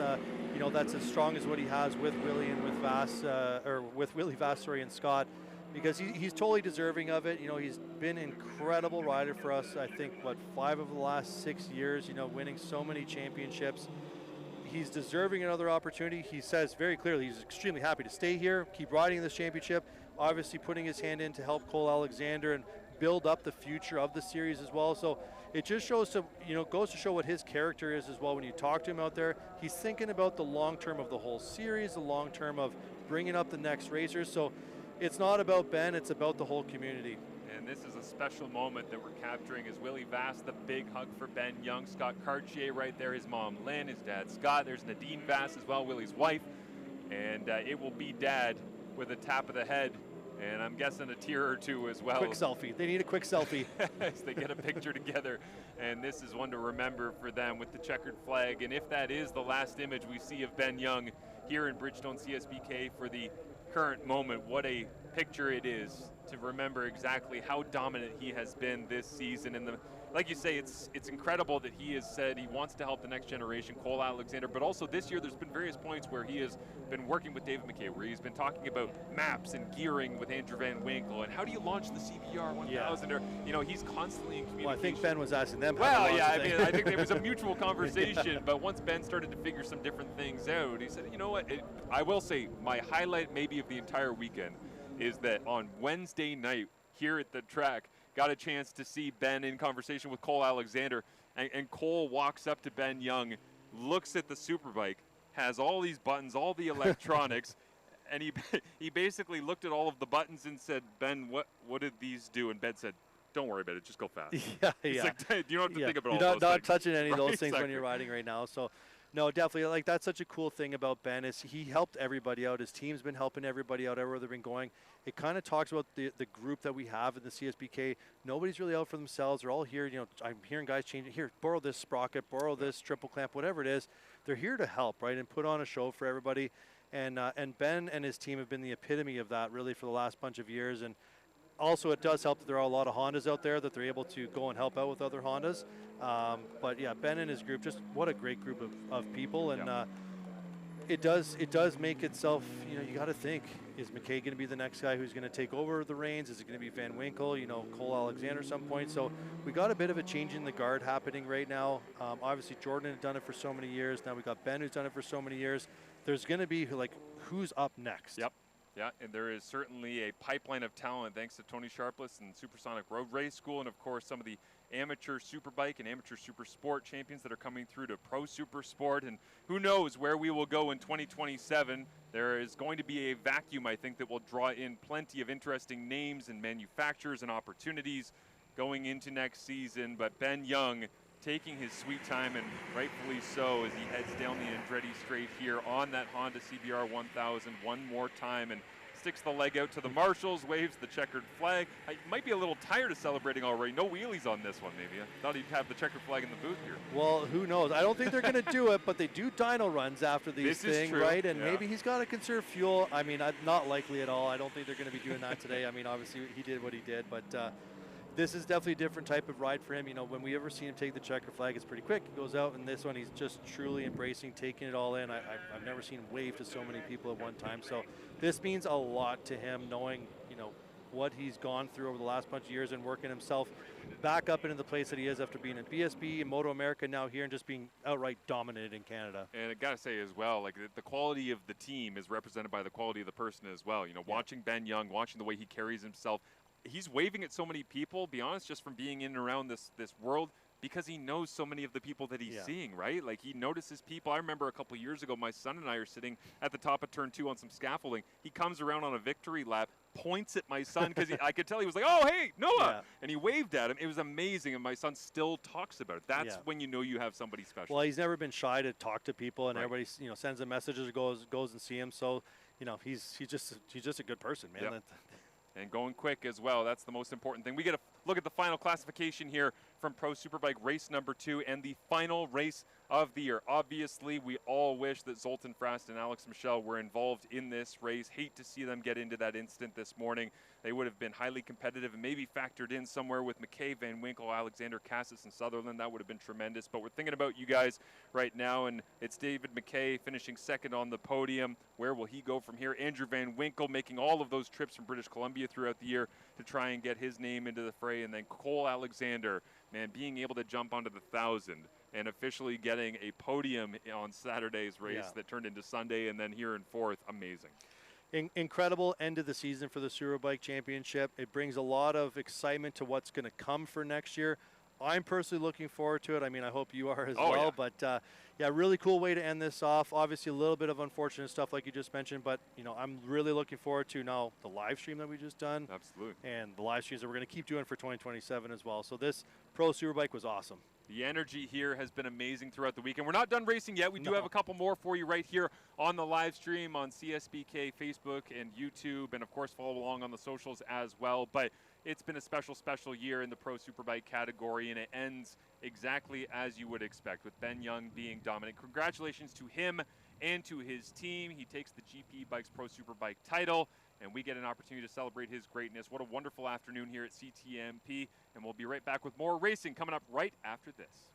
Speaker 2: You know, that's as strong as what he has with Willie and with Willie Vass, and Scott, because he's totally deserving of it. You know, he's been an incredible rider for us. I think, 5 of the last 6 years, you know, winning so many championships. He's deserving another opportunity. He says very clearly he's extremely happy to stay here, keep riding this championship, obviously putting his hand in to help Cole Alexander and build up the future of the series as well. So it just shows to, you know, goes to show what his character is as well. When you talk to him out there, he's thinking about the long term of the whole series, the long term of bringing up the next racers. So it's not about Ben, it's about the whole community.
Speaker 1: And this is a special moment that we're capturing as Willie Vass, the big hug for Ben Young. Scott Cartier right there, his mom Lynn, his dad Scott. There's Nadine Vass as well, Willie's wife. And it will be Dad with a tap of the head, and I'm guessing a tear or two as well.
Speaker 2: Quick selfie. They need a quick selfie.
Speaker 1: As they get a picture together. And this is one to remember for them with the checkered flag. And if that is the last image we see of Ben Young here in Bridgestone CSBK for the current moment, what a picture it is to remember exactly how dominant he has been this season. And like you say, it's incredible that he has said he wants to help the next generation, Cole Alexander, but also this year there's been various points where he has been working with David McKay, where he's been talking about maps and gearing with Andrew Van Winkle, and how do you launch the CBR 1000, or, you know, he's constantly in communication.
Speaker 2: Well, I think Ben was asking them.
Speaker 1: Well, yeah, I mean, I think there was a mutual conversation, but once Ben started to figure some different things out, he said, you know what, I will say my highlight maybe of the entire weekend is that on Wednesday night here at the track, got a chance to see Ben in conversation with Cole Alexander, and Cole walks up to Ben Young, looks at the Superbike, has all these buttons, all the electronics, and he basically looked at all of the buttons and said, Ben, what did these do? And Ben said, don't worry about it, just go fast.
Speaker 2: Yeah,
Speaker 1: He's like, you don't have to think about all
Speaker 2: You're
Speaker 1: those
Speaker 2: not
Speaker 1: things.
Speaker 2: touching any of those
Speaker 1: Right,
Speaker 2: things when you're riding right now. So, no, definitely, like, that's such a cool thing about Ben is he helped everybody out. His team's been helping everybody out everywhere they've been going. It kind of talks about the group that we have in the CSBK. Nobody's really out for themselves. They're all here. You know, I'm hearing guys changing. Here, borrow this sprocket, borrow this triple clamp, whatever it is. They're here to help, right, and put on a show for everybody. And Ben and his team have been the epitome of that, really, for the last bunch of years. And also, it does help that there are a lot of Hondas out there that they're able to go and help out with other Hondas. But yeah, Ben and his group, just what a great group of people. And it does make itself, you know, you got to think, is McKay going to be the next guy who's going to take over the reins? Is it going to be Van Winkle, you know, Cole Alexander at some point? So we got a bit of a change in the guard happening right now. Obviously, Jordan had done it for so many years. Now we got Ben who's done it for so many years. There's going to be, like, who's up next?
Speaker 1: Yep. Yeah, and there is certainly a pipeline of talent thanks to Tony Sharpless and Supersonic Road Race School, and of course some of the amateur Superbike and amateur Super Sport champions that are coming through to Pro Super Sport. And who knows where we will go in 2027. There is going to be a vacuum, I think, that will draw in plenty of interesting names and manufacturers and opportunities going into next season. But Ben Young taking his sweet time, and rightfully so, as he heads down the Andretti straight here on that Honda CBR 1000 one more time, and sticks the leg out to the marshals, waves the checkered flag. I might be a little tired of celebrating already. No wheelies on this one, maybe. I thought he'd have the checkered flag in the booth here.
Speaker 2: Well, who knows? I don't think they're going to do it, but they do dyno runs after these things, right? And maybe he's got to conserve fuel. I mean, not likely at all. I don't think they're going to be doing that today. I mean, obviously he did what he did, but this is definitely a different type of ride for him. You know, when we ever see him take the checker flag, it's pretty quick. He goes out, and this one he's just truly embracing, taking it all in. I've never seen him wave to so many people at one time. So this means a lot to him, knowing, you know, what he's gone through over the last bunch of years and working himself back up into the place that he is after being in BSB and Moto America, now here, and just being outright dominated in Canada.
Speaker 1: And I gotta say as well, like the quality of the team is represented by the quality of the person as well. You know, watching Ben Young, watching the way he carries himself, he's waving at so many people, be honest, just from being in and around this world, because he knows so many of the people that he's seeing, right? Like, he notices people. I remember a couple years ago, my son and I are sitting at the top of turn 2 on some scaffolding. He comes around on a victory lap, points at my son, because I could tell he was like, oh, hey, Noah. And he waved at him. It was amazing, and my son still talks about it. That's when you know you have somebody special.
Speaker 2: Well, he's never been shy to talk to people, and everybody, you know, sends him messages or goes and see him. So, you know, he's just a good person, man.
Speaker 1: And going quick as well. That's the most important thing. We get a look at the final classification here from Pro Superbike race number 2 and the final race of the year. Obviously, we all wish that Zoltan Frast and Alex Michel were involved in this race. Hate to see them get into that incident this morning. They would have been highly competitive and maybe factored in somewhere with McKay, Van Winkle, Alexander Cassis, and Sutherland. That would have been tremendous. But we're thinking about you guys right now, and it's David McKay finishing second on the podium. Where will he go from here? Andrew Van Winkle making all of those trips from British Columbia throughout the year to try and get his name into the fray. And then Cole Alexander, man, being able to jump onto the 1,000 and officially getting a podium on Saturday's race that turned into Sunday, and then here in 4th, amazing.
Speaker 2: Incredible end of the season for the Superbike Championship. It brings a lot of excitement to what's going to come for next year. I'm personally looking forward to it. I mean, I hope you are as well. But yeah, really cool way to end this off. Obviously, a little bit of unfortunate stuff like you just mentioned, but you know, I'm really looking forward to now the live stream that we just done.
Speaker 1: Absolutely. And
Speaker 2: the live streams that we're going to keep doing for 2027 as well. So this Pro Superbike was awesome.
Speaker 1: The energy here has been amazing throughout the weekend. We're not done racing yet. We do have a couple more for you right here on the live stream on CSBK, Facebook, and YouTube, and of course follow along on the socials as well. But it's been a special year in the Pro Superbike category, and it ends exactly as you would expect, with Ben Young being dominant. Congratulations to him and to his team. He takes the GP Bikes Pro Superbike title, and we get an opportunity to celebrate his greatness. What a wonderful afternoon here at CTMP, and we'll be right back with more racing coming up right after this.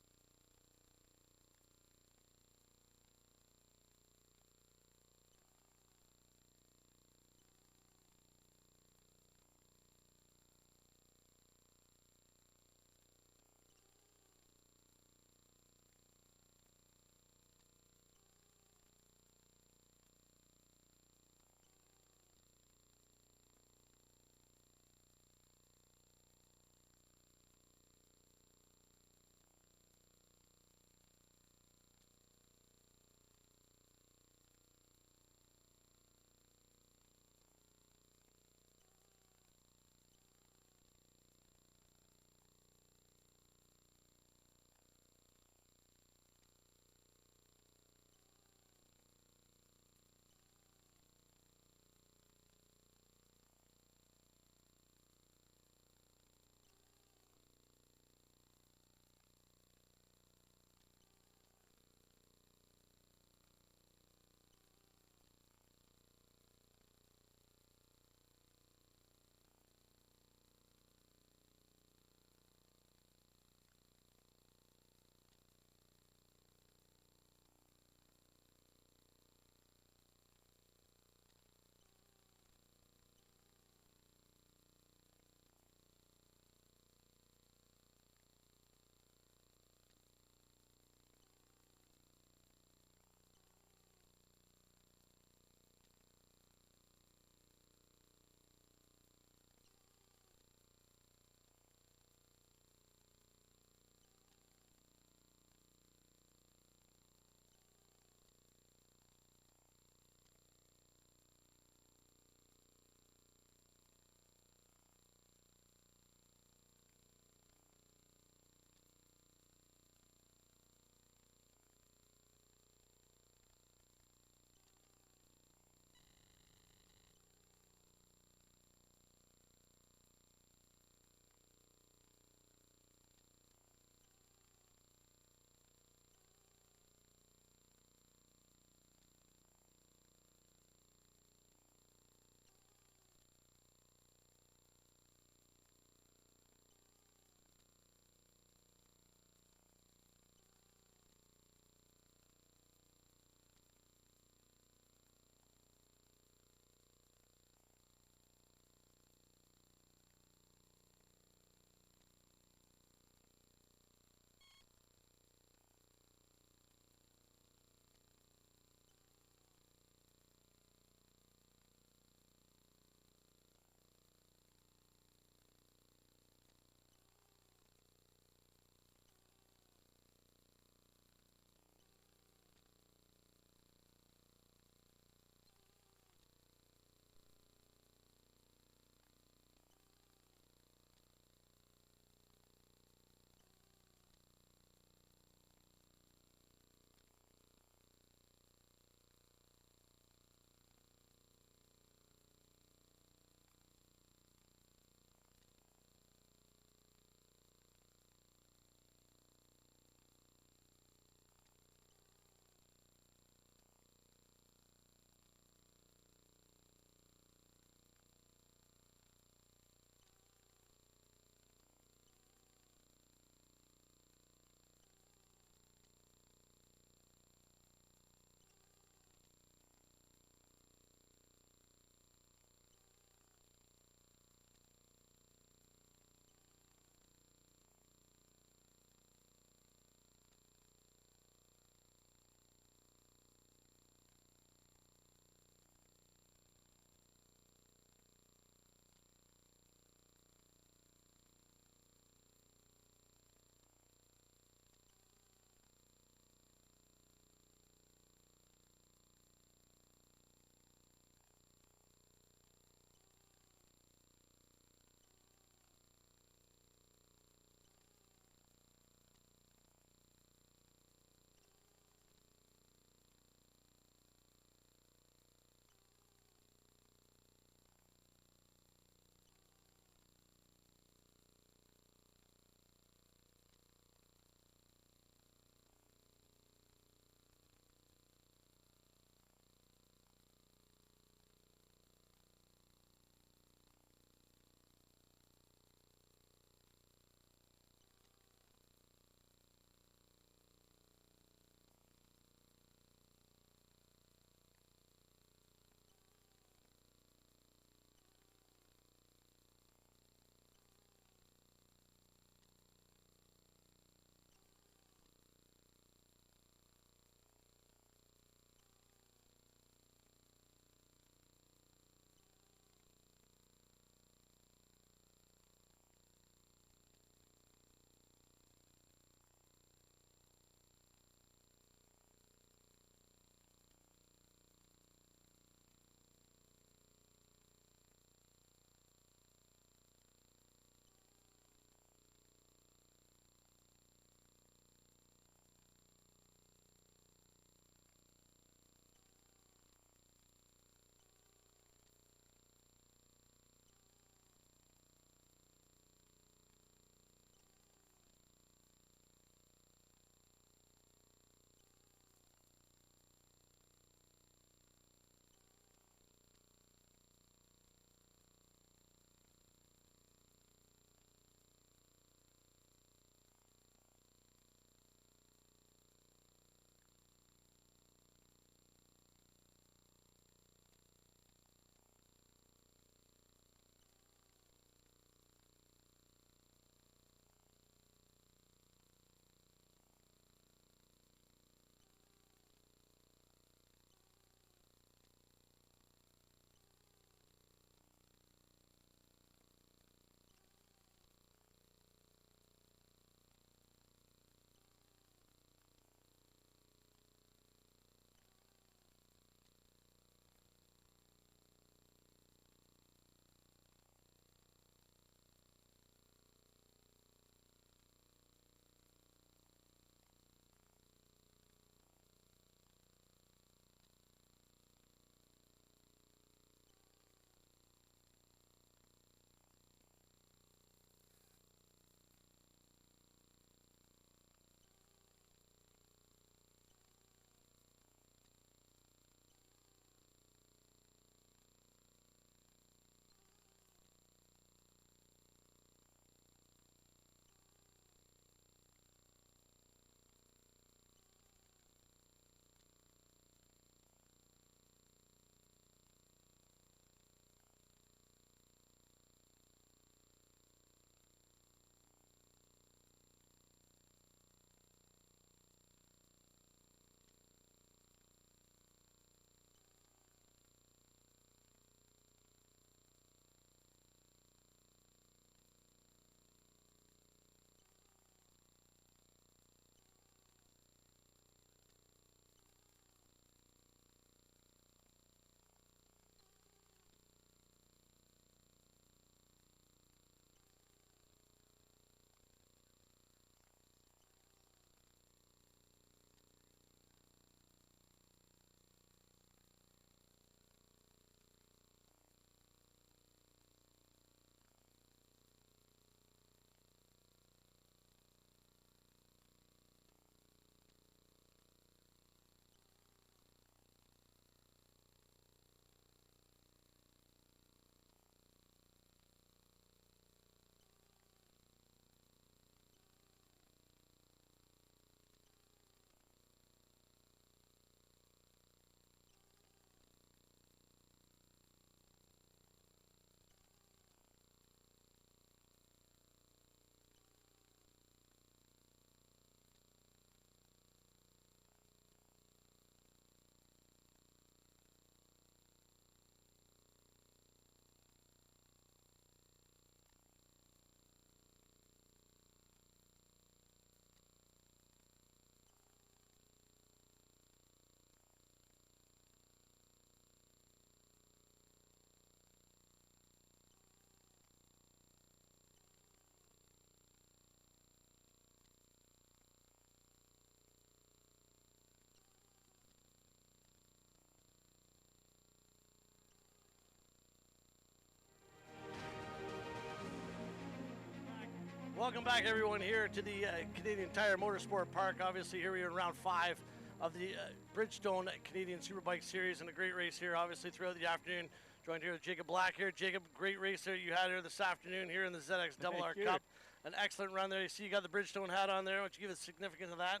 Speaker 7: Welcome back, everyone, here to the Canadian Tire Motorsport Park. Obviously, here we are in round 5 of the Bridgestone Canadian Superbike Series, and a great race here, obviously, throughout the afternoon. Joined here with Jacob Black here. Jacob, great race there you had here this afternoon here in the ZX Cup. An excellent run there. You see you got the Bridgestone hat on there. Why don't you give us significance of that?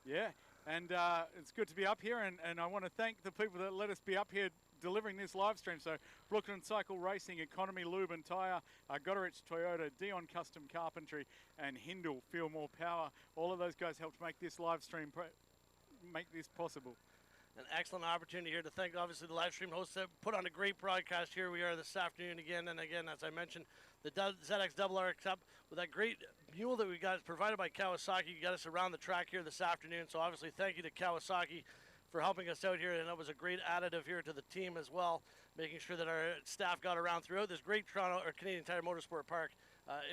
Speaker 5: Yeah, and it's good to be up here, and I want to thank the people that let us be up here delivering this live stream. So Brooklyn Cycle Racing, Economy Lube and Tire, Goderich Toyota, Dion Custom Carpentry, and Hindle Feel-More Power. All of those guys helped make this live stream make this possible.
Speaker 7: An excellent opportunity here to thank, obviously, the live stream hosts that put on a great broadcast. Here we are this afternoon again and again, as I mentioned, the ZXRR Cup with that great mule that we got provided by Kawasaki. You got us around the track here this afternoon, so obviously thank you to Kawasaki for helping us out here, and that was a great additive here to the team as well, making sure that our staff got around throughout this great Canadian Tire Motorsport Park.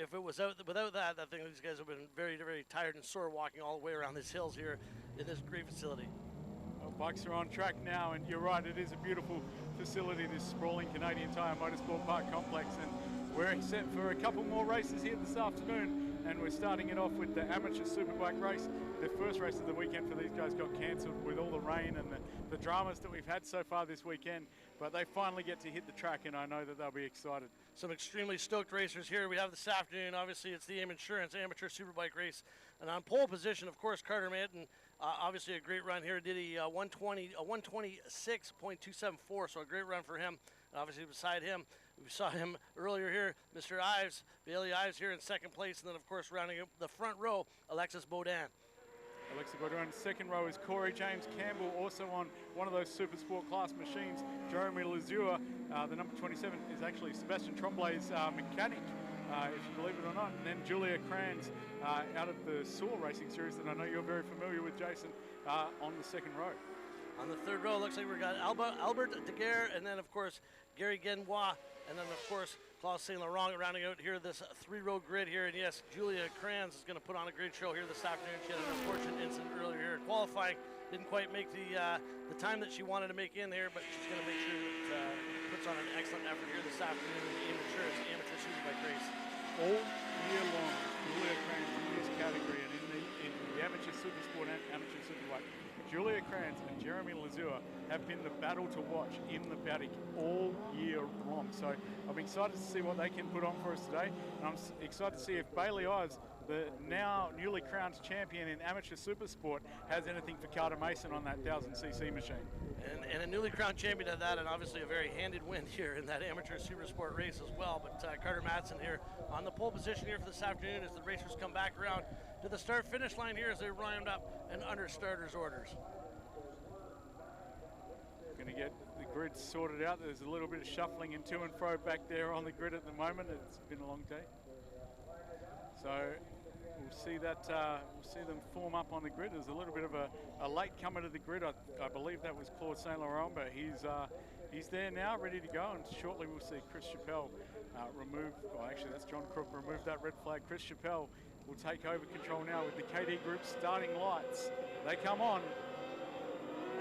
Speaker 7: If it was without that, I think these guys have been very, very tired and sore walking all the way around these hills here in this great facility.
Speaker 5: Bikes are on track now, and you're right, it is a beautiful facility, this sprawling Canadian Tire Motorsport Park complex, and we're set for a couple more races here this afternoon, and we're starting it off with the amateur superbike race. The first race of the weekend for these guys got cancelled with all the rain and the dramas that we've had so far this weekend, but they finally get to hit the track, and I know that they'll be excited.
Speaker 7: Some extremely stoked racers here we have this afternoon. Obviously, it's the AIM Insurance Amateur Superbike race, and on pole position, of course, Carter Manton. Obviously a great run here. Did a 126.274, so a great run for him. And obviously beside him, we saw him earlier here, Mr. Ives, Bailey Ives here in second place, and then of course rounding up the front row, Alexis Baudin.
Speaker 5: Alexis Baudin, second row is Corey James Campbell, also on one of those super sport class machines. Jeremy Lazure, the number 27, is actually Sebastian Tremblay's mechanic. If you believe it or not. And then Julia Kranz out of the Soar Racing Series that I know you're very familiar with, Jason, on the second row.
Speaker 7: On the third row, looks like we've got Albert Daguerre, and then, of course, Gary Genois, and then, of course, Klaus St. Laurent rounding out here this 3-row grid here. And yes, Julia Kranz is going to put on a great show here this afternoon. She had an unfortunate incident earlier here qualifying. Didn't quite make the time that she wanted to make in here, but she's going to make sure that puts on an excellent effort here this afternoon in the amateur superbike race.
Speaker 5: All year long, Julia Kranz in this category and in the amateur supersport and amateur superbike, Julia Kranz and Jeremy Lazure have been the battle to watch in the paddock all year long. So I'm excited to see what they can put on for us today. And I'm excited to see if Bailey Ives, the now newly crowned champion in amateur supersport, has anything for Carter Mason on that 1000cc machine.
Speaker 7: And a newly crowned champion at that, and obviously a very handed win here in that amateur supersport race as well. But Carter Madsen here on the pole position here for this afternoon as the racers come back around to the start-finish line here as they round up and under starters' orders.
Speaker 5: Going to get the grid sorted out. There's a little bit of shuffling and to and fro back there on the grid at the moment. It's been a long day. So we'll see that. We'll see them form up on the grid. There's a little bit of a late comer to the grid. I believe that was Claude St. Laurent, but he's there now, ready to go. And shortly we'll see Chris Chappelle remove. Well, actually that's John Crook. Remove that red flag. Chris Chappelle will take over control now with the KD Group starting lights. They come on.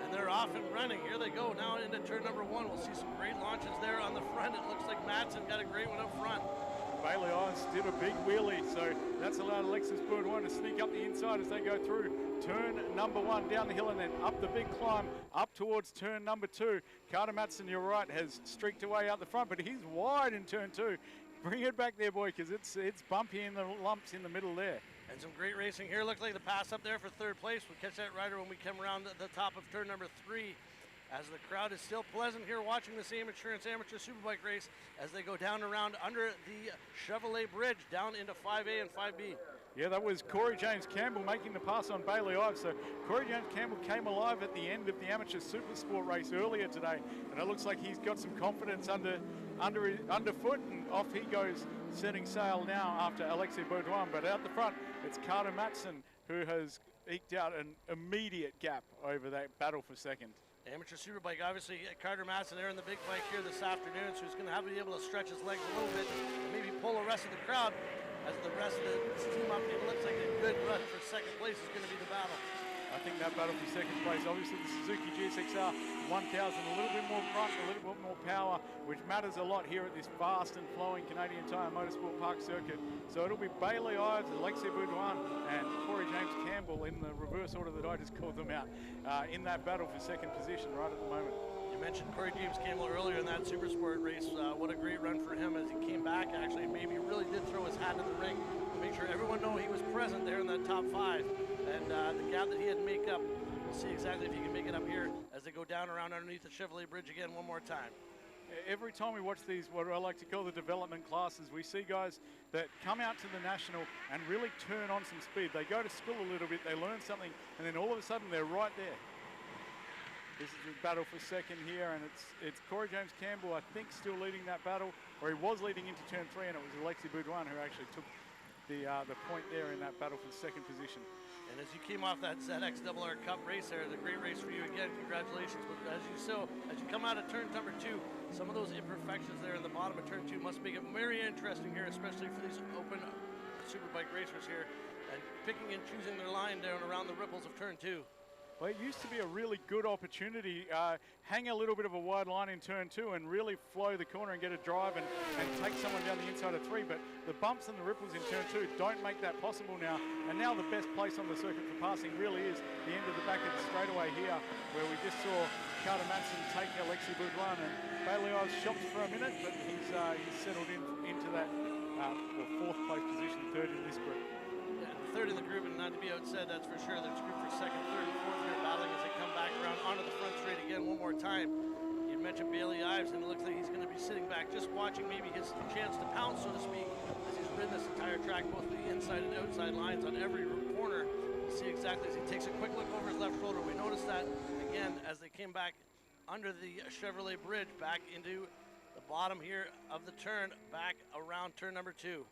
Speaker 7: And they're off and running. Here they go now into turn number 1. We'll see some great launches there on the front. It looks like Madsen got a great one up front.
Speaker 5: Bailey Ives did a big wheelie, so that's allowed Alexis Baudin to sneak up the inside as they go through turn number 1 down the hill and then up the big climb up towards turn number 2. Carter Madsen, you're right, has streaked away out the front, but he's wide in turn 2. Bring it back there, boy, because it's bumpy in the lumps in the middle there.
Speaker 7: And some great racing here. Looks like the pass up there for third place. We'll catch that rider when we come around the top of turn number 3. As the crowd is still pleasant here watching this AIM Insurance Amateur Superbike race as they go down around under the Chevrolet Bridge down into 5A and 5B.
Speaker 5: Yeah, that was Corey James Campbell making the pass on Bailey Ives. So Corey James Campbell came alive at the end of the amateur supersport race earlier today, and it looks like he's got some confidence underfoot, and off he goes, setting sail now after Alexis Baudin. But out the front, it's Carter Madsen who has eked out an immediate gap over that battle for second.
Speaker 7: Amateur Superbike, obviously Carter Madsen there in the big bike here this afternoon, so he's going to have to be able to stretch his legs a little bit and maybe pull the rest of the crowd as the rest of the team up. It looks like a good run for second place is going to be the battle.
Speaker 5: I think that battle for second place, obviously the Suzuki GSXR 1000, a little bit more front, a little bit more power, which matters a lot here at this fast and flowing Canadian Tire Motorsport Park circuit. So it'll be Bailey Ives, Alexei Boudouin, and Corey James Campbell in the reverse order that I just called them out in that battle for second position right at the moment.
Speaker 7: You mentioned Corey James Campbell earlier in that Super Sport race. What a great run for him as he came back, actually, and maybe really did throw his hat in the ring to make sure everyone know he was present there in that top 5. And the gap that he had to make up, we'll see exactly if he can make it up here as they go down around underneath the Chevrolet Bridge again one more time.
Speaker 5: Every time we watch these, what I like to call the development classes, we see guys that come out to the National and really turn on some speed. They go to school a little bit, they learn something, and then all of a sudden they're right there. This is the battle for second here, and it's Corey James Campbell, I think, still leading that battle, or he was leading into turn 3, and it was Alexei Boudouin who actually took the point there in that battle for second position.
Speaker 7: And as you came off that ZXRR Cup race there, it's a great race for you again. Congratulations. But as you come out of turn number 2, some of those imperfections there in the bottom of turn 2 must make it very interesting here, especially for these open Superbike racers here, and picking and choosing their line down around the ripples of turn 2.
Speaker 5: Well, it used to be a really good opportunity. Hang a little bit of a wide line in turn 2 and really flow the corner and get a drive and take someone down the inside of 3. But the bumps and the ripples in turn 2 don't make that possible now. And now the best place on the circuit for passing really is the end of the back of the straightaway here, where we just saw Carter Matson take Alexei Boudouin, and Bailey Ives shocked for a minute, but he's settled into that 4th place position, 3rd in this group.
Speaker 7: Third in the group, and not to be outsaid, that's for sure. There's group for second, third, and fourth here battling as they come back around onto the front straight again one more time. You mentioned Bailey Ives, and it looks like he's going to be sitting back just watching maybe his chance to pounce, so to speak, as he's ridden this entire track, both the inside and outside lines on every corner. We'll see exactly as he takes a quick look over his left shoulder. We noticed that, again, as they came back under the Chevrolet Bridge, back into the bottom here of the turn, back around turn number 2.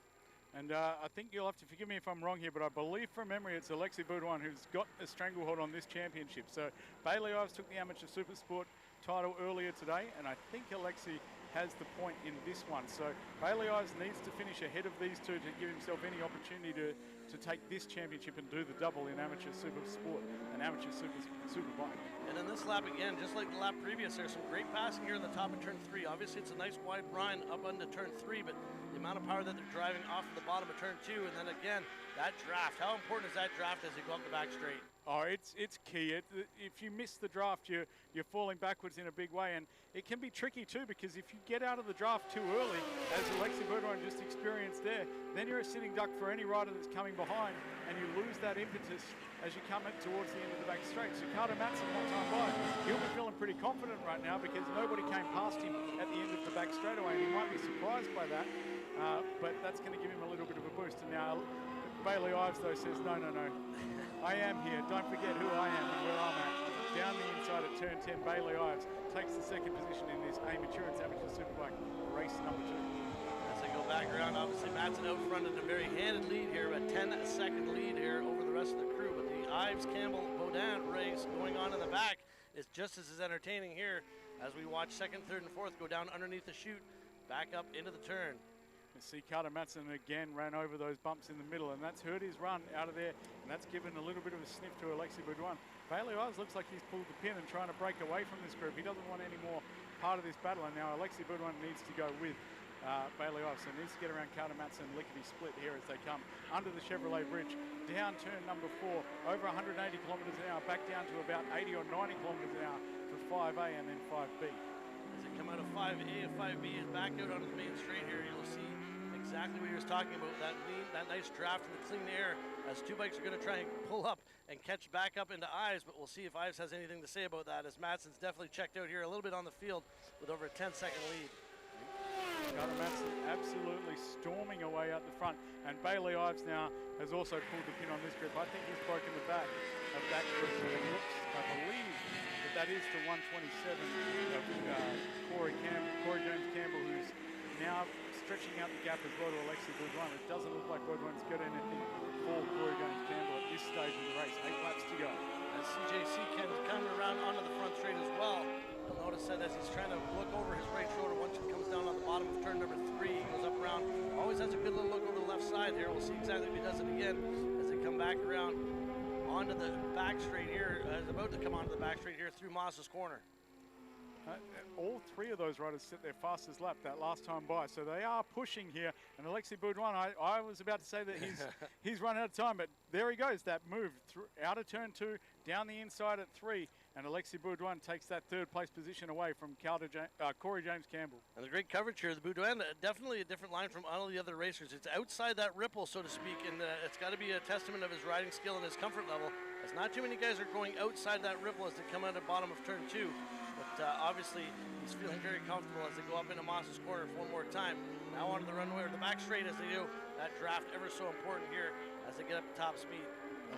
Speaker 5: And I think you'll have to forgive me if I'm wrong here, but I believe from memory it's Alexei Boudouin who's got a stranglehold on this championship. So Bailey Ives took the Amateur Super Sport title earlier today, and I think Alexei has the point in this one. So Bailey Ives needs to finish ahead of these two to give himself any opportunity to take this championship and do the double in Amateur Super Sport and Amateur Superbike.
Speaker 7: And in this lap again, just like the lap previous, there's some great passing here in the top of turn 3. Obviously it's a nice wide run up onto turn 3, but the amount of power that they're driving off of the bottom of turn 2, and then again, that draft. How important is that draft as you go up the back straight?
Speaker 5: Oh, it's key. If you miss the draft, you're falling backwards in a big way, and it can be tricky too, because if you get out of the draft too early, as Alexei Boudouin just experienced there, then you're a sitting duck for any rider that's coming behind, and you lose that impetus as you come in towards the end of the back straight. So Carter Matson, one time by, he'll be feeling pretty confident right now because nobody came past him at the end of the back straightaway, and he might be surprised by that, but that's going to give him a little bit of a boost. And now Bailey Ives, though, says, no, I am here. Don't forget who I am and where I'm at. Down the inside at turn 10, Bailey Ives takes the second position in this Amateur Superbike race number 2.
Speaker 7: As they go back around, obviously Matson out front in a very handed lead here, a 10-second lead here over the rest of the crew. But the Ives Campbell Baudouin race going on in the back is just as entertaining here as we watch second, third, and fourth go down underneath the chute, back up into the turn.
Speaker 5: You see Carter Matson again ran over those bumps in the middle, and that's hurt his run out of there, and that's given a little bit of a sniff to Alexei Boudouin. Bailey Ives looks like he's pulled the pin and trying to break away from this group. He doesn't want any more part of this battle, and now Alexei Boudouin needs to go with Bailey Ives, so needs to get around Carter Matson lickety split here as they come under the Chevrolet Bridge, down turn number 4, over 180 kilometers an hour, back down to about 80 or 90 kilometers an hour for 5A and then 5B.
Speaker 7: As they come out of 5A and 5B and back out onto the main straight here, you'll see exactly what he was talking about, that nice draft in the clean air, as two bikes are going to try and pull up and catch back up into Ives, but we'll see if Ives has anything to say about that, as Matson's definitely checked out here a little bit on the field with over a 10-second lead.
Speaker 5: Carter Matson absolutely storming away out the front, and Bailey Ives now has also pulled the pin on this group. I think he's broken the back of that group, and it looks, I believe, that is the 127 of Corey James Campbell, who's now stretching out the gap as well to Alexei Boudouin. It doesn't look like Boudouin's got anything for Corey James Campbell at this stage of the race. 8 laps to go.
Speaker 7: As CJC Ken's coming around onto the front straight as well, you'll notice that as he's trying to look over his right shoulder, once it comes down on the bottom of turn number 3, he goes up around, always has a good little look over the left side here. We'll see exactly if he does it again as they come back around onto the back straight here, is about to come onto the back straight here through Moss's corner.
Speaker 5: All three of those riders set their fastest lap that last time by, so they are pushing here. And Alexis Boudouin, I was about to say that he's run out of time, but there he goes, that move out of turn 2, down the inside at 3, and Alexis Boudouin takes that third place position away from Corey James Campbell.
Speaker 7: And the great coverage here, the Boudouin, definitely a different line from all the other racers. It's outside that ripple, so to speak, and it's got to be a testament of his riding skill and his comfort level, as not too many guys are going outside that ripple as they come out of the bottom of turn 2. But obviously, he's feeling very comfortable as they go up into Moss's corner one more time. Now onto the runway, or the back straight as they do. That draft ever so important here as they get up to top speed.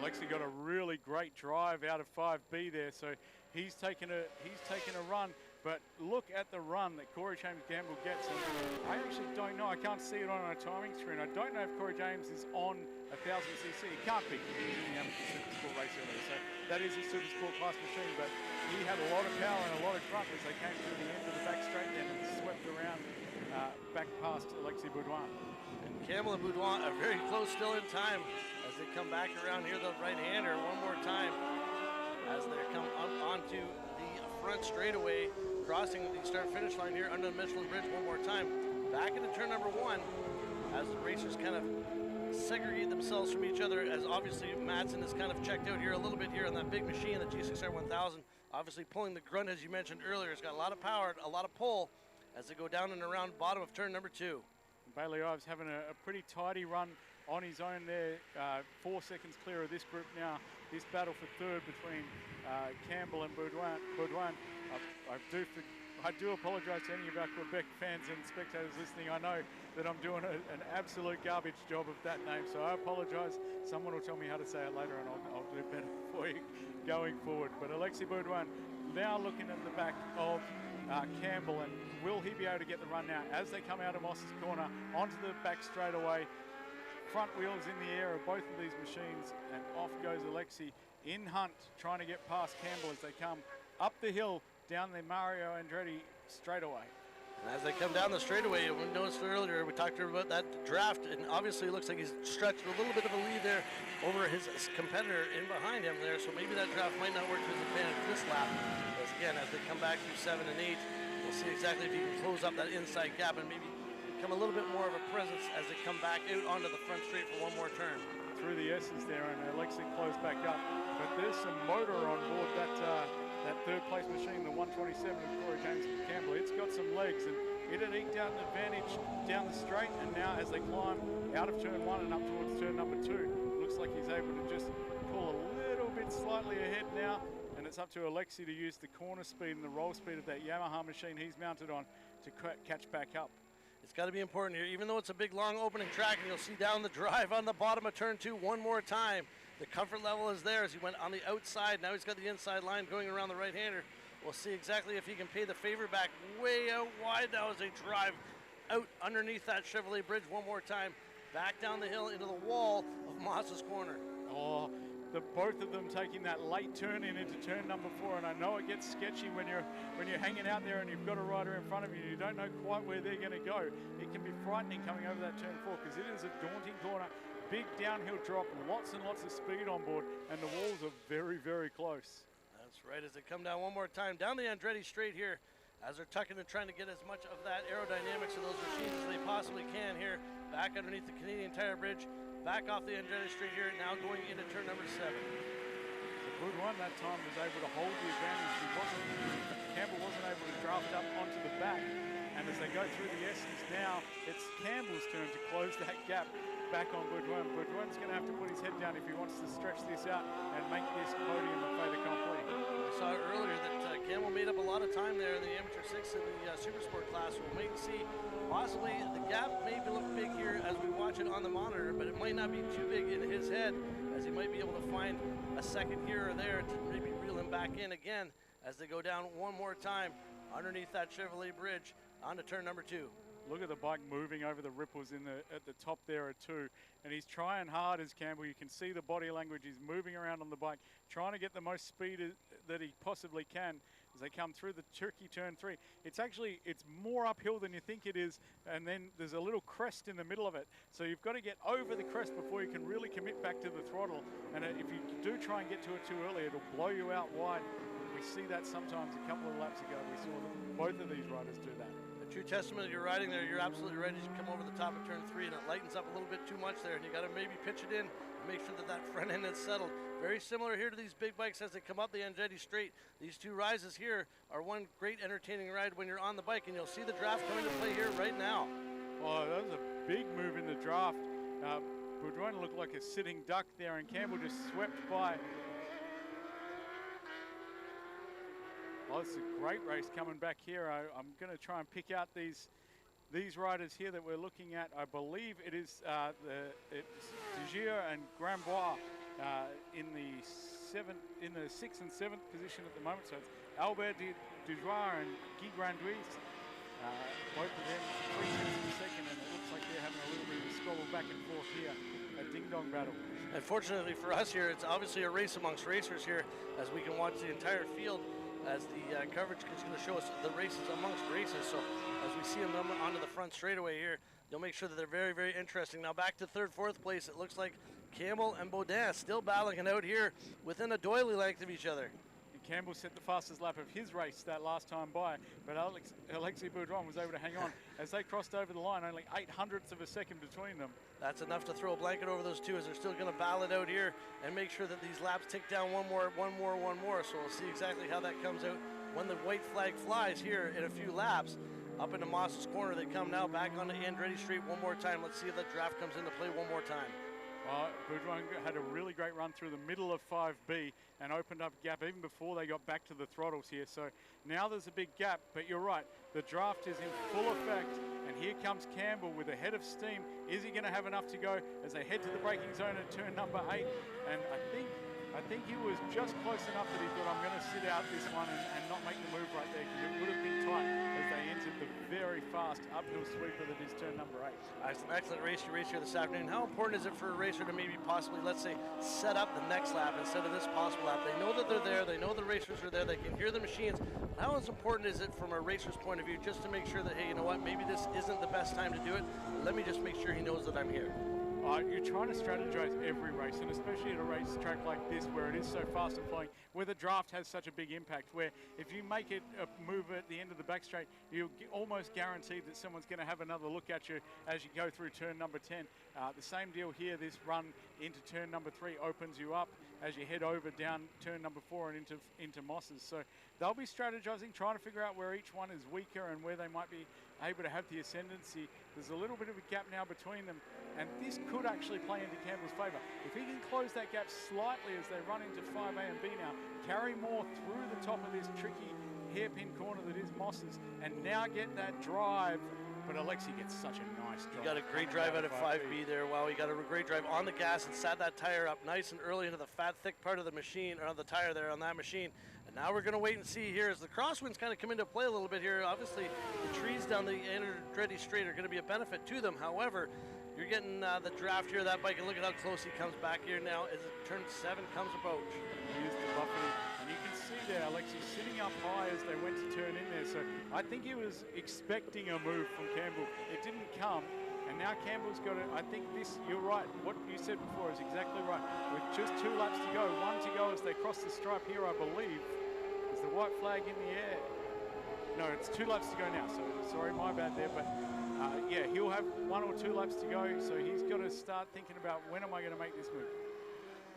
Speaker 5: Alexi got a really great drive out of 5B there, so he's taken a run. But look at the run that Corey James Campbell gets. And I actually don't know. I can't see it on a timing screen. I don't know if Corey James is on 1000cc. He can't be. He's in the amateur super sport race earlier. So that is a super sport class machine. But he had a lot of power and a lot of grunt as they came through the end of the back straight then and swept around back past Alexis Boudouin.
Speaker 7: And Campbell and Boudouin are very close still in time as they come back around here, the right-hander one more time as they come up onto the front straightaway, crossing the start-finish line here under the Michelin Bridge one more time. Back into turn number 1 as the racers kind of segregate themselves from each other, as obviously Madsen is kind of checked out here a little bit here on that big machine, the G6R 1000. Obviously pulling the grunt, as you mentioned earlier. It's got a lot of power, a lot of pull as they go down and around bottom of turn number 2.
Speaker 5: Bailey Ives having a pretty tidy run on his own there, 4 seconds clear of this group now. This battle for third between Campbell and Boudouin. I do apologise to any of our Quebec fans and spectators listening. I know that I'm doing an absolute garbage job of that name, so I apologise. Someone will tell me how to say it later and I'll do better for you going forward. But Alexis Boudouin now looking at the back of Campbell, and will he be able to get the run now as they come out of Moss's corner onto the back straightaway? Front wheels in the air of both of these machines, and off goes Alexi in hunt, trying to get past Campbell as they come up the hill down the Mario Andretti straightaway.
Speaker 7: And as they come down the straightaway, we noticed earlier, we talked about that draft, and obviously it looks like he's stretched a little bit of a lead there over his competitor in behind him there, so maybe that draft might not work to his advantage this lap. Because again, as they come back through 7 and 8, we'll see exactly if he can close up that inside gap and maybe become a little bit more of a presence as they come back out onto the front straight for one more turn.
Speaker 5: Through the S's there, and Alexi closed back up. But there's some motor on board that third place machine, the 127 of Corey James Campbell. It's got some legs, and it had eked out an advantage down the straight, and now as they climb out of turn 1 and up towards turn number 2, looks like he's able to just pull a little bit slightly ahead now, and it's up to Alexi to use the corner speed and the roll speed of that Yamaha machine he's mounted on to catch back up.
Speaker 7: It's got to be important here, even though it's a big, long opening track, and you'll see down the drive on the bottom of turn 2 one more time. The comfort level is there as he went on the outside. Now he's got the inside line going around the right-hander. We'll see exactly if he can pay the favor back way out wide now as they drive out underneath that Chevrolet bridge one more time, back down the hill into the wall of Moss's corner.
Speaker 5: Oh, both of them taking that late turn in into turn number 4, and I know it gets sketchy when you're hanging out there and you've got a rider in front of you. You don't know quite where they're going to go. It can be frightening coming over that turn 4 because it is a daunting corner. Big downhill drop, lots and lots of speed on board, and the walls are very, very close.
Speaker 7: That's right, as they come down one more time, down the Andretti straight here, as they're tucking and trying to get as much of that aerodynamics of those machines as they possibly can here, back underneath the Canadian Tire Bridge, back off the Andretti straight here, now going into turn number 7.
Speaker 5: The Boudouin that time was able to hold the advantage. Campbell wasn't able to draft up onto the back, and as they go through the S's now, it's Campbell's turn to close that gap back on Boudouin. Boudouin's going to have to put his head down if he wants to stretch this out and make this podium a fait accompli.
Speaker 7: We saw earlier that Campbell made up a lot of time there in the Amateur 6 in the Super Sport class. We'll wait and see. Possibly the gap may look big here as we watch it on the monitor, but it might not be too big in his head, as he might be able to find a second here or there to maybe reel him back in again as they go down one more time underneath that Chevrolet bridge onto turn number 2.
Speaker 5: Look at the bike moving over the ripples at the top there at 2. And he's trying hard as Campbell. You can see the body language. He's moving around on the bike, trying to get the most speed that he possibly can as they come through the tricky turn 3. It's more uphill than you think it is, and then there's a little crest in the middle of it. So you've got to get over the crest before you can really commit back to the throttle. And if you do try and get to it too early, it'll blow you out wide. We see that sometimes. A couple of laps ago, we saw both of these riders do that.
Speaker 7: A true testament of your riding there. You're absolutely right as you come over the top of turn 3, and it lightens up a little bit too much there, and you got to maybe pitch it in and make sure that that front end is settled. Very similar here to these big bikes as they come up the Andretti straight. These two rises here are one great entertaining ride when you're on the bike, and you'll see the draft come into play here right now.
Speaker 5: Oh, that was a big move in the draft. Boudreau looked like a sitting duck there, and Campbell just swept by. Oh, it's a great race coming back here. I'm going to try and pick out these riders here that we're looking at. I believe it is it's Degier and Grambois in the 6th and 7th position at the moment. So it's Albert Dujois and Guy Granduis. Both of them 3 tenths of a second, and it looks like they're having a little bit of a squabble back and forth here, a ding-dong battle.
Speaker 7: Unfortunately for us here, it's obviously a race amongst racers here, as we can watch the entire field as the coverage is going to show us the races amongst races. So as we see them onto the front straightaway here, you'll make sure that they're very, very interesting. Now back to 3rd, 4th place, it looks like Campbell and Baudin still battling it out here within a doily length of each other.
Speaker 5: Campbell set the fastest lap of his race that last time by, but Alexis Boudreau was able to hang on. As they crossed over the line, only 0.08 of a second between them.
Speaker 7: That's enough to throw a blanket over those two, as they're still going to battle it out here and make sure that these laps tick down one more. So we'll see exactly how that comes out when the white flag flies here in a few laps. Up into Moss's corner, they come now back onto Andretti Street one more time. Let's see if that draft comes into play one more time.
Speaker 5: Boudreau had a really great run through the middle of 5B and opened up a gap even before they got back to the throttles here. So now there's a big gap, but you're right, the draft is in full effect, and here comes Campbell with a head of steam. Is he going to have enough to go as they head to the braking zone at turn number 8? And I think he was just close enough that he thought, I'm going to sit out this one and not make the move right there, because it would have been tight as they entered the very fast uphill sweeper that is turn number 8.
Speaker 7: It's an excellent race to race here this afternoon. How important is it for a racer to maybe possibly, let's say, set up the next lap instead of this possible lap? They know that they're there. They know the racers are there. They can hear the machines. How important is it from a racer's point of view just to make sure that, hey, you know what, maybe this isn't the best time to do it. Let me just make sure he knows that I'm here.
Speaker 5: You're trying to strategize every race, and especially at a racetrack like this where it is so fast and flowing, where the draft has such a big impact, where if you make it a move at the end of the back straight, you're almost guaranteed that someone's going to have another look at you as you go through turn number 10. The same deal here. This run into turn number 3 opens you up as you head over down turn number 4 and into Mosses. So they'll be strategizing, trying to figure out where each one is weaker and where they might be able to have the ascendancy. There's a little bit of a gap now between them, and this could actually play into Campbell's favour. If he can close that gap slightly as they run into 5A and B now, carry more through the top of this tricky hairpin corner that is Mosses, and now get that drive. But Alexi gets such a nice drive.
Speaker 7: He got a great drive out of 5B there. Wow, he got a great drive on the gas and sat that tire up nice and early into the fat, thick part of the machine, or the tire there on that machine. And now we're going to wait and see here as the crosswinds kind of come into play a little bit here. Obviously, the trees down the Andretti Straight are going to be a benefit to them. However, you're getting the draft here of that bike, and look at how close he comes back here now as turn 7 comes about.
Speaker 5: Here's the buffeting, and you can see there Alexi sitting up high as they went to turn in there. So I think he was expecting a move from Campbell. It didn't come, and now Campbell's got it. I think this, you're right, what you said before is exactly right. With just 2 laps to go, 1 to go as they cross the stripe here, I believe. Is the white flag in the air? No, it's 2 laps to go now, so sorry, my bad there, but yeah, he'll have 1 or 2 laps to go, so he's got to start thinking about when am I going to make this move.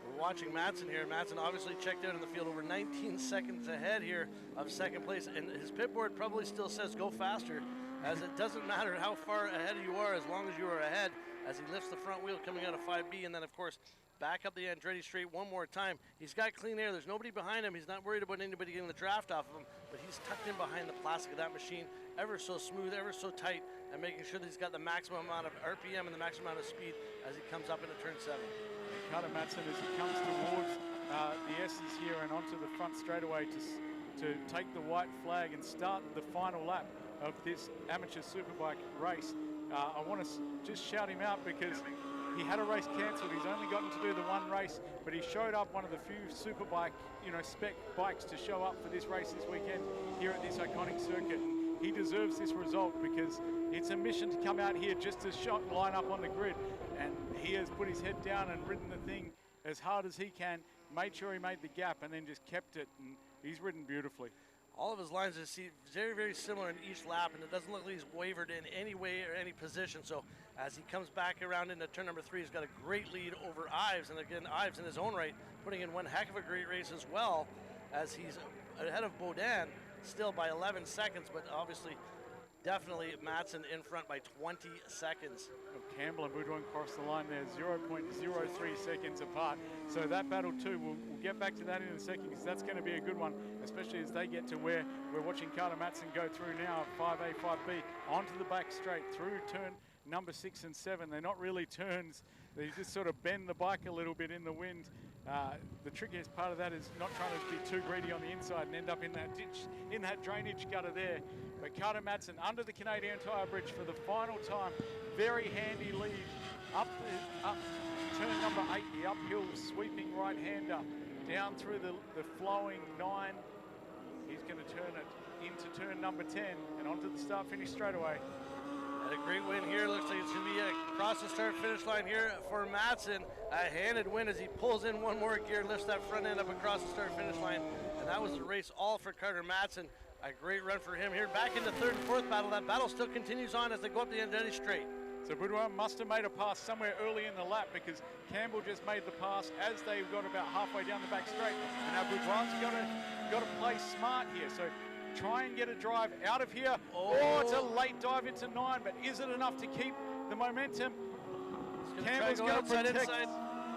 Speaker 7: We're watching Madsen here. Madsen obviously checked out in the field over 19 seconds ahead here of 2nd place, and his pit board probably still says go faster, as it doesn't matter how far ahead you are as long as you are ahead, as he lifts the front wheel coming out of 5B, and then of course back up the Andretti Straight one more time. He's got clean air. There's nobody behind him. He's not worried about anybody getting the draft off of him, but he's tucked in behind the plastic of that machine, ever so smooth, ever so tight, and making sure that he's got the maximum amount of RPM and the maximum amount of speed as he comes up into turn 7.
Speaker 5: Carter Madsen, as he comes towards the S's here and onto the front straightaway to take the white flag and start the final lap. of this amateur superbike race. I want to just shout him out because he had a race cancelled. He's only gotten to do the one race, but he showed up, one of the few superbike, spec bikes to show up for this race this weekend here at this iconic circuit. He deserves this result because it's a mission to come out here just to line up on the grid, and he has put his head down and ridden the thing as hard as he can, made sure he made the gap, and then just kept it, and he's ridden beautifully.
Speaker 7: All of his lines are very, very similar in each lap, and it doesn't look like he's wavered in any way or any position. So as he comes back around into turn number 3, he's got a great lead over Ives. And again, Ives in his own right, putting in one heck of a great race as well, as he's ahead of Baudin still by 11 seconds, but obviously definitely Matson in front by 20 seconds.
Speaker 5: Campbell and Boudouin cross the line there, 0.03 seconds apart. So that battle too, we'll get back to that in a second because that's going to be a good one, especially as they get to where we're watching Carter Matson go through now, 5A, 5B, onto the back straight, through turn number 6 and 7. They're not really turns, they just sort of bend the bike a little bit in the wind. The trickiest part of that is not trying to be too greedy on the inside and end up in that ditch, in that drainage gutter there. But Carter Matson under the Canadian Tire Bridge for the final time. Very handy lead up turn number 8, the uphill sweeping right-hander down through the flowing 9. He's going to turn it into turn number 10 and onto the start-finish straightaway.
Speaker 7: And a great win here. Looks like it's going to be across the start-finish line here for Matson. A handed win as he pulls in one more gear, lifts that front end up across the start-finish line. And that was the race all for Carter Matson. A great run for him here. Back into third and fourth battle. That battle still continues on as they go up the Andretti Straight.
Speaker 5: So Boudouin must have made a pass somewhere early in the lap because Campbell just made the pass as they got about halfway down the back straight. And now Boudouin's got to play smart here. So try and get a drive out of here. Oh, it's a late dive into 9, but is it enough to keep the momentum? Campbell's going to protect. Inside.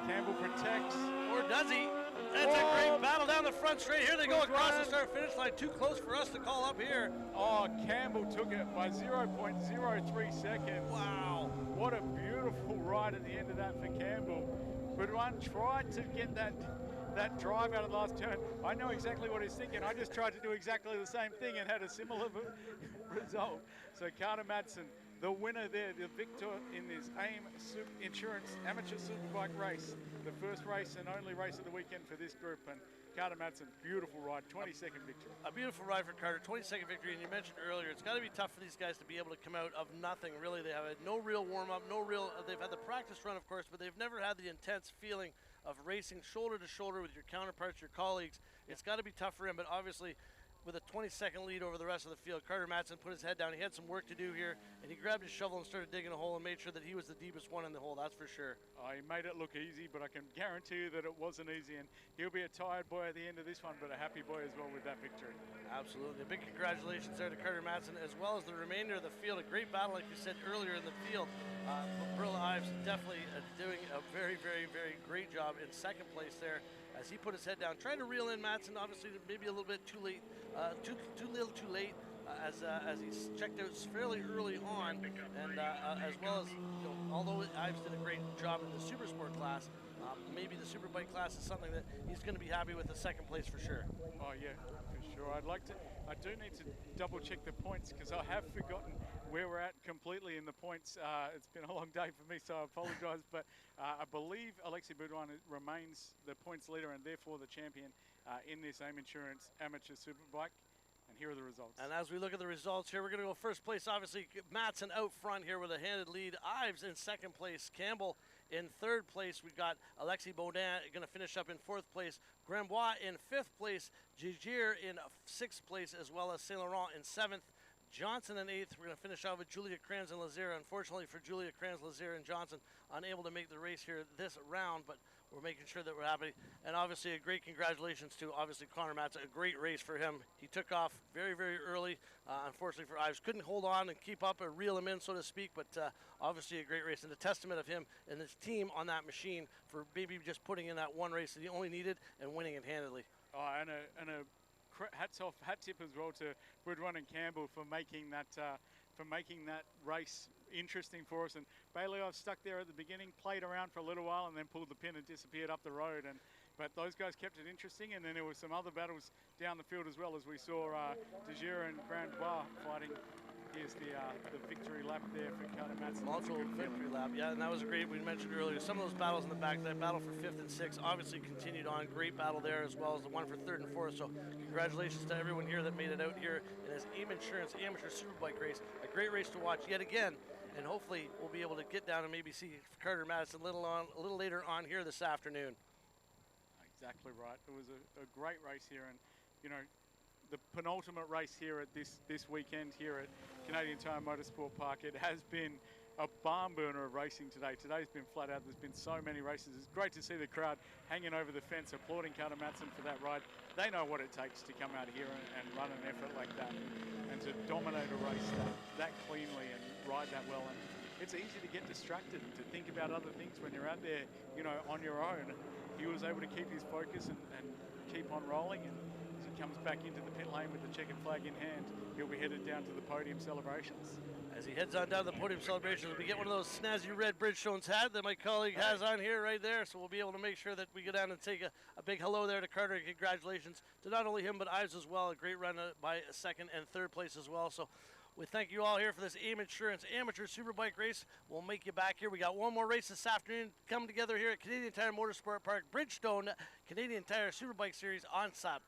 Speaker 5: Campbell protects.
Speaker 7: Or does he? That's a great battle down the front straight. Here they go across the start-finish line. Too close for us to call up here.
Speaker 5: Oh, Campbell took it by 0.03 seconds.
Speaker 7: Wow.
Speaker 5: What a beautiful ride at the end of that for Campbell. Boudouin tried to get that drive out of the last turn. I know exactly what he's thinking. I just tried to do exactly the same thing and had a similar result. So Carter Matson, the winner there, the victor in this AIM Insurance Amateur Superbike race, the first race and only race of the weekend for this group. And Carter Matson, beautiful ride, 22nd victory.
Speaker 7: A beautiful ride for Carter, 22nd victory. And you mentioned earlier, it's got to be tough for these guys to be able to come out of nothing. Really, they have no real warm-up, they've had the practice run, of course, but they've never had the intense feeling of racing shoulder to shoulder with your counterparts, your colleagues. It's got to be tough for him, but obviously with a 20-second lead over the rest of the field, Carter Matson put his head down. He had some work to do here, and he grabbed his shovel and started digging a hole and made sure that he was the deepest one in the hole, that's for sure.
Speaker 5: He made it look easy, but I can guarantee you that it wasn't easy, and he'll be a tired boy at the end of this one, but a happy boy as well with that victory.
Speaker 7: Absolutely. A big congratulations there to Carter Matson, as well as the remainder of the field. A great battle, like you said earlier in the field. Brilla Ives definitely doing a very, very, very great job in second place there as he put his head down, trying to reel in Matson, obviously maybe a little bit too late, too late as he's checked out fairly early on, and as well as, although Ives did a great job in the Super Sport class, maybe the Superbike class is something that he's going to be happy with the second place for sure.
Speaker 5: Oh yeah, for sure. I do need to double check the points because I have forgotten where we're at completely in the points. It's been a long day for me, so I apologize, but I believe Alexis Boudouin remains the points leader and therefore the champion in this AIM Insurance Amateur Superbike. And here are the results. And
Speaker 7: as we look at the results here, we're going to go first place. Obviously, Matson out front here with a handed lead. Ives in second place. Campbell in third place. We've got Alexis Baudin going to finish up in fourth place. Grambois in fifth place. Gigier in sixth place, as well as Saint Laurent in seventh. Johnson in eighth. We're going to finish off with Julia Kranz and Lazier. Unfortunately for Julia Kranz, Lazier, and Johnson, unable to make the race here this round, but we're making sure that we're happy. And obviously a great congratulations to Connor Matson. A great race for him. He took off very, very early. Unfortunately for Ives, couldn't hold on and keep up or reel him in, so to speak, but obviously a great race and a testament of him and his team on that machine for maybe just putting in that one race that he only needed and winning it handedly.
Speaker 5: And a hat tip as well to Boudouin and Campbell for making that race interesting for us. And Bailey, I've stuck there at the beginning, played around for a little while, and then pulled the pin and disappeared up the road. But those guys kept it interesting, and then there were some other battles down the field as well, as we saw Degier and Grandois fighting Here's the victory lap there for Carter Madsen.
Speaker 7: Multiple victory lap, yeah, and that was great. We mentioned earlier some of those battles in the back. That battle for 5th and 6th obviously continued on. Great battle there, as well as the one for 3rd and 4th. So congratulations to everyone here that made it out here in this AIM Insurance Amateur Superbike race. A great race to watch yet again, and hopefully we'll be able to get down and maybe see Carter Madsen a little later on here this afternoon.
Speaker 5: Exactly right. It was a great race here, and you know, the penultimate race here at this weekend here at Canadian Tire Motorsport Park. It has been a barn burner of racing today. Today's been flat out. There's been so many races. It's great to see the crowd hanging over the fence, applauding Carter Madsen for that ride. They know what it takes to come out here and run an effort like that, and to dominate a race that cleanly and ride that well. And it's easy to get distracted and to think about other things when you're out there, you know, on your own. He was able to keep his focus and keep on rolling. And as he comes back into the pit lane with the checkered flag in hand, he'll be headed down to the podium celebrations.
Speaker 7: As he heads on down to the podium celebrations, we get one of those snazzy red Bridgestone's hat that my colleague has on here right there, so we'll be able to make sure that we go down and take a big hello there to Carter, and congratulations to not only him but Ives as well. A great run by 2nd and 3rd place as well. So we thank you all here for this AIM Insurance Amateur Superbike race. We'll make you back here. We got one more race this afternoon coming together here at Canadian Tire Motorsport Park, Bridgestone Canadian Tire Superbike Series on SAP.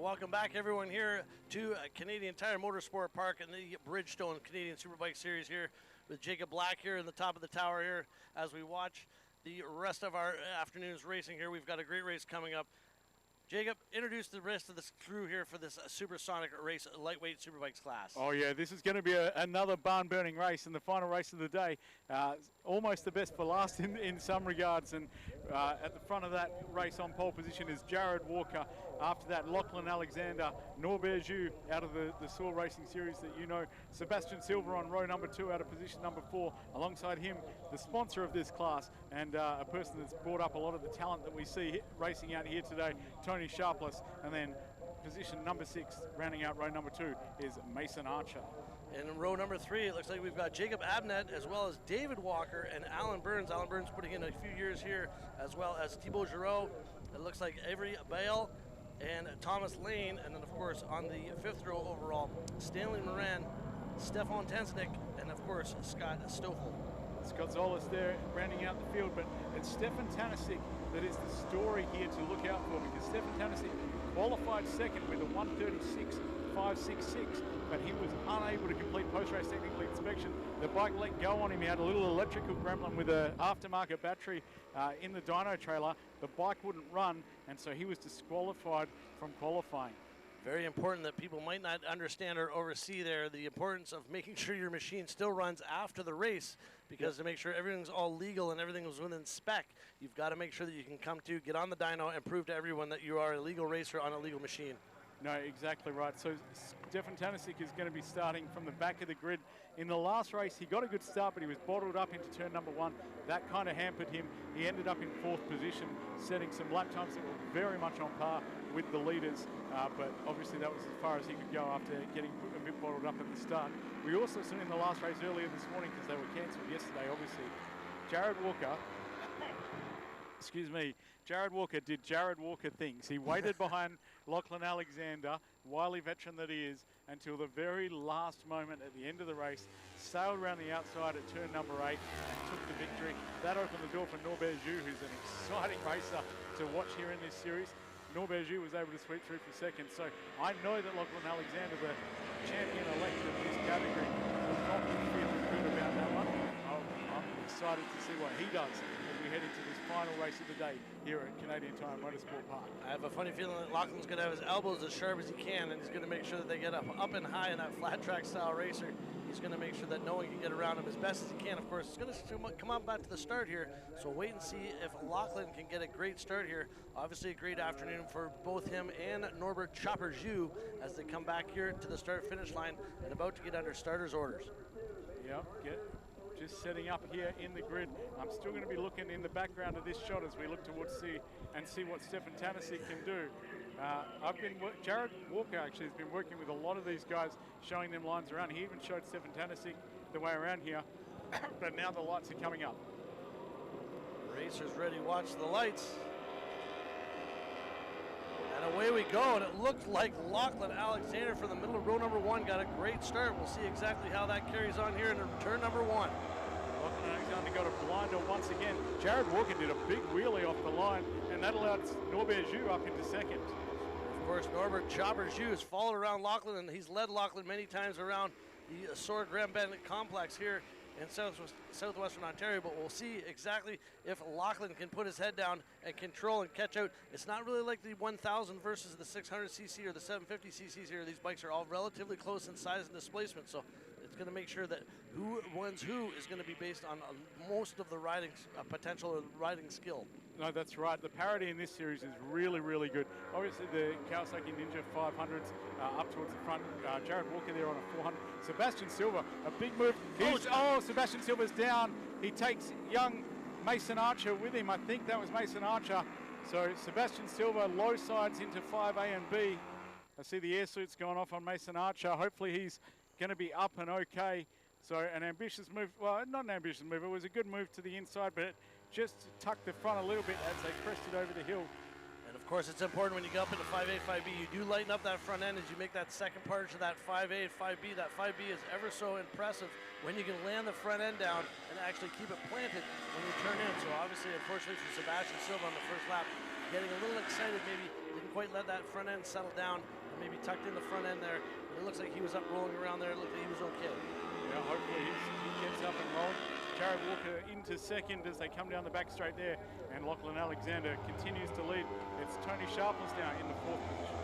Speaker 7: welcome back everyone here to Canadian Tire Motorsport Park and the Bridgestone Canadian Superbike Series here with Jacob Black here in the top of the tower here as we watch the rest of our afternoon's racing here. We've got a great race coming up. Jacob, introduce the rest of this crew here for this supersonic race lightweight superbikes class.
Speaker 5: Oh yeah, this is going to be another barn-burning race and the final race of the day. Almost the best for last in some regards, and at the front of that race on pole position is Jared Walker. After that, Lachlan Alexander, Norbert Jus out of the Saw Racing Series that you know, Sebastian Silva on row number 2 out of position number 4. Alongside him, the sponsor of this class and a person that's brought up a lot of the talent that we see racing out here today, Tony Sharpless. And then position number 6, rounding out row number 2, is Mason Archer.
Speaker 7: And in row number 3, it looks like we've got Jacob Abnett as well as David Walker and Alan Burns. Alan Burns putting in a few years here, as well as Thibaut Giroux. It looks like Avery Bale and Thomas Lane. And then, of course, on the 5th row overall, Stanley Moran, Stefan Tensnick, and, of course, Scott Stoffel.
Speaker 5: Scott Zolas there rounding out the field, but it's Stefan Tanasic that is the story here to look out for, because Stefan Tanasic qualified second with a 1:36.566, but he was unable to complete post-race technical inspection. The bike let go on him. He had a little electrical gremlin with an aftermarket battery in the dyno trailer. The bike wouldn't run, and so he was disqualified from qualifying.
Speaker 7: Very important that people might not understand or oversee there, the importance of making sure your machine still runs after the race, because to make sure everything's all legal and everything was within spec, you've got to make sure that you can come to, get on the dyno, and prove to everyone that you are a legal racer on a legal machine.
Speaker 5: No, exactly right. So Stefan Tanasic is going to be starting from the back of the grid. In the last race, he got a good start, but he was bottled up into turn number 1. That kind of hampered him. He ended up in 4th position, setting some lap times that were very much on par with the leaders, but obviously that was as far as he could go after getting a bit bottled up at the start. We also saw in the last race earlier this morning, because they were cancelled yesterday, obviously, Jared Walker, Jared Walker did Jared Walker things. He waited behind Lachlan Alexander, wily veteran that he is, until the very last moment at the end of the race, sailed around the outside at turn number 8 and took the victory. That opened the door for Norbert Jus, who's an exciting racer to watch here in this series. Norbert Jus was able to sweep through for second, so I know that Lachlan Alexander, the champion-elect of this category, will not be feeling good about that one. I'm excited to see what he does as we head into this final race of the day here at Canadian Tire Motorsport Park.
Speaker 7: I have a funny feeling that Lachlan's going to have his elbows as sharp as he can, and he's going to make sure that they get up and high in that flat track style racer. He's going to make sure that no one can get around him as best as he can. Of course, it's going to come up back to the start here, so wait and see if Lachlan can get a great start here. Obviously a great afternoon for both him and Norbert Chopper Jus as they come back here to the start-finish line and about to get under starters' orders.
Speaker 5: Yep, just setting up here in the grid. I'm still going to be looking in the background of this shot as we look towards see what Stefan Tanasic can do. Jared Walker actually has been working with a lot of these guys, showing them lines around. He even showed Stefan Tanasic the way around here, but now the lights are coming up.
Speaker 7: Racers ready, watch the lights. And away we go, and it looked like Lachlan Alexander from the middle of row number 1 got a great start. We'll see exactly how that carries on here in turn number 1.
Speaker 5: Lachlan Alexander got a blinder once again. Jared Walker did a big wheelie off the line, and that allowed Norbert Jus up into second.
Speaker 7: Of course, Norbert Chopper Jus has followed around Lachlan, and he's led Lachlan many times around the Sword Grand Bend complex here in southwestern Ontario, but we'll see exactly if Lachlan can put his head down and control and catch out. It's not really like the 1000 versus the 600cc or the 750cc's here. These bikes are all relatively close in size and displacement, so it's going to make sure that who wins who is going to be based on most of the riding potential or riding skill.
Speaker 5: No, that's right. The parity in this series is really, really good. Obviously, the Kawasaki Ninja 500s up towards the front. Jared Walker there on a 400. Sebastian Silva, a big move. Sebastian Silva's down. He takes young Mason Archer with him. I think that was Mason Archer. So Sebastian Silva low sides into 5A and B. I see the air suits going off on Mason Archer. Hopefully he's going to be up and okay. So an ambitious move. Well, not an ambitious move. It was a good move to the inside, but it just tucked the front a little bit as they crested over the hill.
Speaker 7: And of course, it's important when you get up into 5A, 5B, you do lighten up that front end as you make that second part to that 5A, 5B. That 5B is ever so impressive when you can land the front end down and actually keep it planted when you turn in. So obviously, unfortunately for Sebastian Silva on the first lap, getting a little excited, maybe didn't quite let that front end settle down, and maybe tucked in the front end there. But it looks like he was up rolling around there. It looked like he was okay.
Speaker 5: Yeah, hopefully he gets up and rolling. Jared Walker into second as they come down the back straight there, and Lachlan Alexander continues to lead. It's Tony Sharpless now in the 4th position.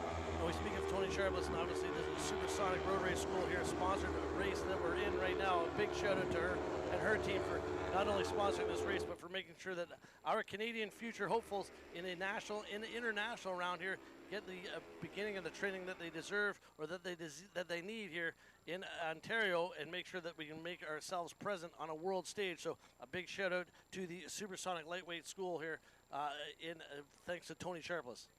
Speaker 7: We speak of Tony Sharpless, and obviously this is Supersonic Road Race School here, sponsored a race that we're in right now. A big shout out to her and her team for not only sponsoring this race, but for making sure that our Canadian future hopefuls in a national, in the international round here get the beginning of the training that they deserve, or that they need here in Ontario, and make sure that we can make ourselves present on a world stage. So a big shout out to the Supersonic Lightweight School here, thanks to Tony Sharpless.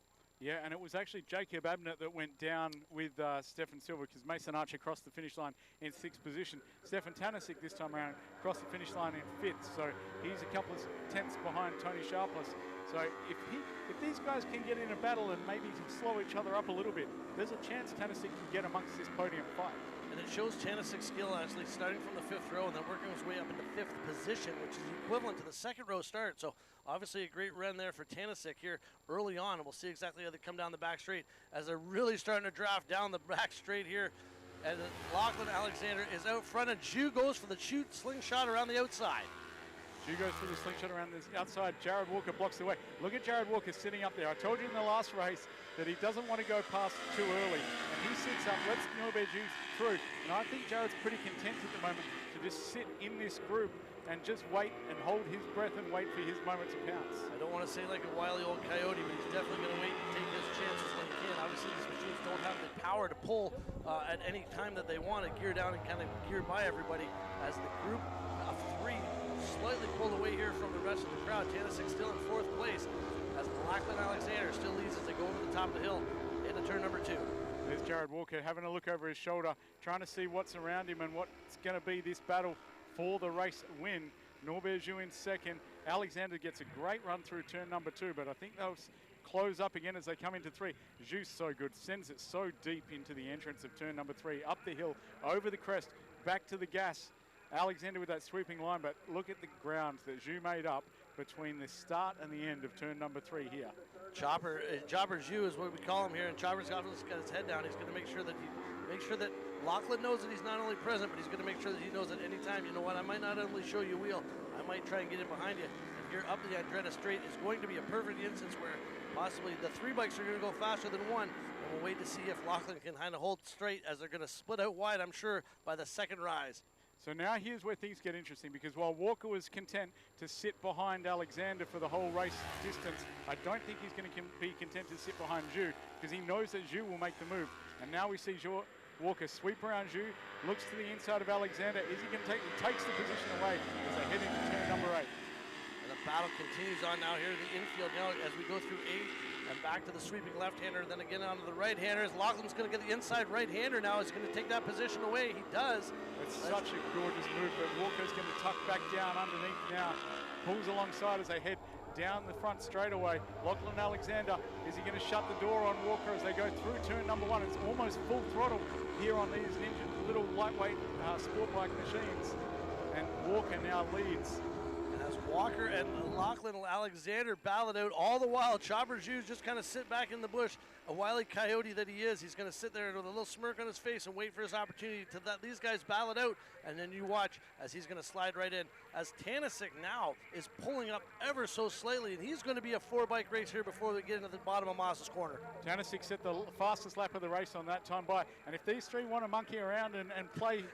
Speaker 5: Yeah, and it was actually Jacob Abnett that went down with Stefan Silva, because Mason Archer crossed the finish line in 6th position. Stefan Tanasic this time around crossed the finish line in 5th, so he's a couple of tenths behind Tony Sharpless. So if these guys can get in a battle and maybe slow each other up a little bit, there's a chance Tanasic can get amongst this podium fight.
Speaker 7: And it shows Tanasic's skill actually starting from the 5th row and then working his way up into 5th position, which is equivalent to the 2nd row start. So obviously a great run there for Tanasic here early on, and we'll see exactly how they come down the back straight as they're really starting to draft down the back straight here. And Lachlan Alexander is out front, and Ju goes for the slingshot around the outside.
Speaker 5: Ju goes for the slingshot around the outside. Jared Walker blocks the way. Look at Jared Walker sitting up there. I told you in the last race that he doesn't want to go past too early. And he sits up, lets Norbert Ju through. And I think Jared's pretty content at the moment to just sit in this group and just wait and hold his breath and wait for his moment to pounce.
Speaker 7: I don't want to say like a wily old coyote, but he's definitely going to wait and take his chances when he can. Obviously, these machines don't have the power to pull at any time that they want to gear down and kind of gear by everybody, as the group of 3 slightly pulled away here from the rest of the crowd. Tanasic still in 4th place, as Lachlan Alexander still leads as they go over the top of the hill into turn number 2.
Speaker 5: There's Jared Walker having a look over his shoulder, trying to see what's around him and what's going to be this battle for the race win. Norbert Ju in 2nd. Alexander gets a great run through turn number 2, but I think they'll close up again as they come into 3. Ju's so good, sends it so deep into the entrance of turn number 3, up the hill, over the crest, back to the gas. Alexander with that sweeping line, but look at the ground that Ju made up between the start and the end of turn number 3 here.
Speaker 7: Chopper Ju is what we call him here, and Chopper's got his head down. He's going to make sure that Lachlan knows that he's not only present, but he's going to make sure that he knows at any time, you know what, I might not only show you a wheel, I might try and get in behind you. And here up the Andretta straight is going to be a perfect instance where possibly the 3 bikes are going to go faster than 1, and we'll wait to see if Lachlan can kind of hold straight, as they're going to split out wide, I'm sure, by the 2nd rise.
Speaker 5: So now here's where things get interesting, because while Walker was content to sit behind Alexander for the whole race distance, I don't think he's going to be content to sit behind Ju, because he knows that Ju will make the move. And now we see Walker sweep around Ju, looks to the inside of Alexander. Is he going to take? He takes the position away as they head into turn number 8.
Speaker 7: And the battle continues on now here in the infield now as we go through 8 and back to the sweeping left-hander, then again onto the right-hander. Lachlan's going to get the inside right-hander now. He's going to take that position away. He does.
Speaker 5: It's such a gorgeous move, but Walker's going to tuck back down underneath now. Pulls alongside as they head down the front straightaway. Lachlan Alexander, is he going to shut the door on Walker as they go through turn number 1? It's almost full throttle here on these little lightweight sport bike machines. And Walker now leads.
Speaker 7: And as Walker and Lachlan Alexander battle it out, all the while Chopper Ju's just kind of sit back in the bush. A wily coyote that he is, he's going to sit there with a little smirk on his face and wait for his opportunity to let these guys battle it out. And then you watch as he's going to slide right in. As Tanasic now is pulling up ever so slightly, and he's going to be a 4-bike race here before we get into the bottom of Moss's corner.
Speaker 5: Tanasic set the fastest lap of the race on that time by. And if these 3 want to monkey around and play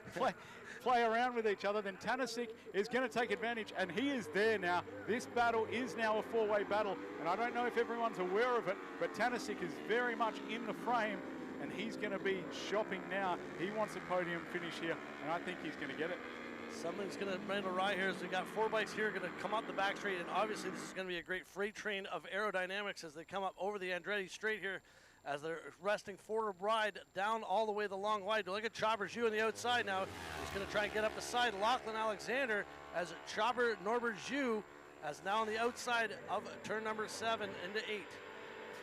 Speaker 5: around with each other, then Tanasic is going to take advantage, and he is there now. This battle is now a 4-way battle, and I don't know if everyone's aware of it, but Tanasic is very much in the frame, and he's going to be shopping now. He wants a podium finish here, and I think he's going to get it.
Speaker 7: Something's going to make a ride here as we got 4 bikes here going to come up the back straight, and obviously this is going to be a great freight train of aerodynamics as they come up over the Andretti straight here, as they're resting forward ride down all the way the long wide. Look at Chopper Ju on the outside now. He's going to try and get up the side. Lachlan Alexander as Chopper Norbert Ju as now on the outside of turn number 7 into 8.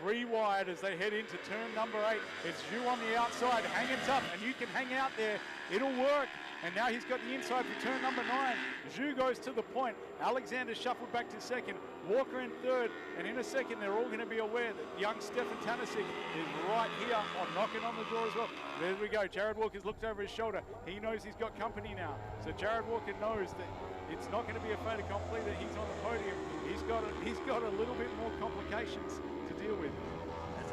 Speaker 5: 3 wide as they head into turn number 8. It's Ju on the outside, hanging tough, and you can hang out there. It'll work. And now he's got the inside for turn number 9. Zhu goes to the point. Alexander shuffled back to second. Walker in third. And in a second, they're all going to be aware that young Stefan Tanasic is right here on knocking on the door as well. There we go. Jared Walker's looked over his shoulder. He knows he's got company now. So Jared Walker knows that it's not going to be a fait accompli that he's on the podium. He's got a little bit more complications to deal with.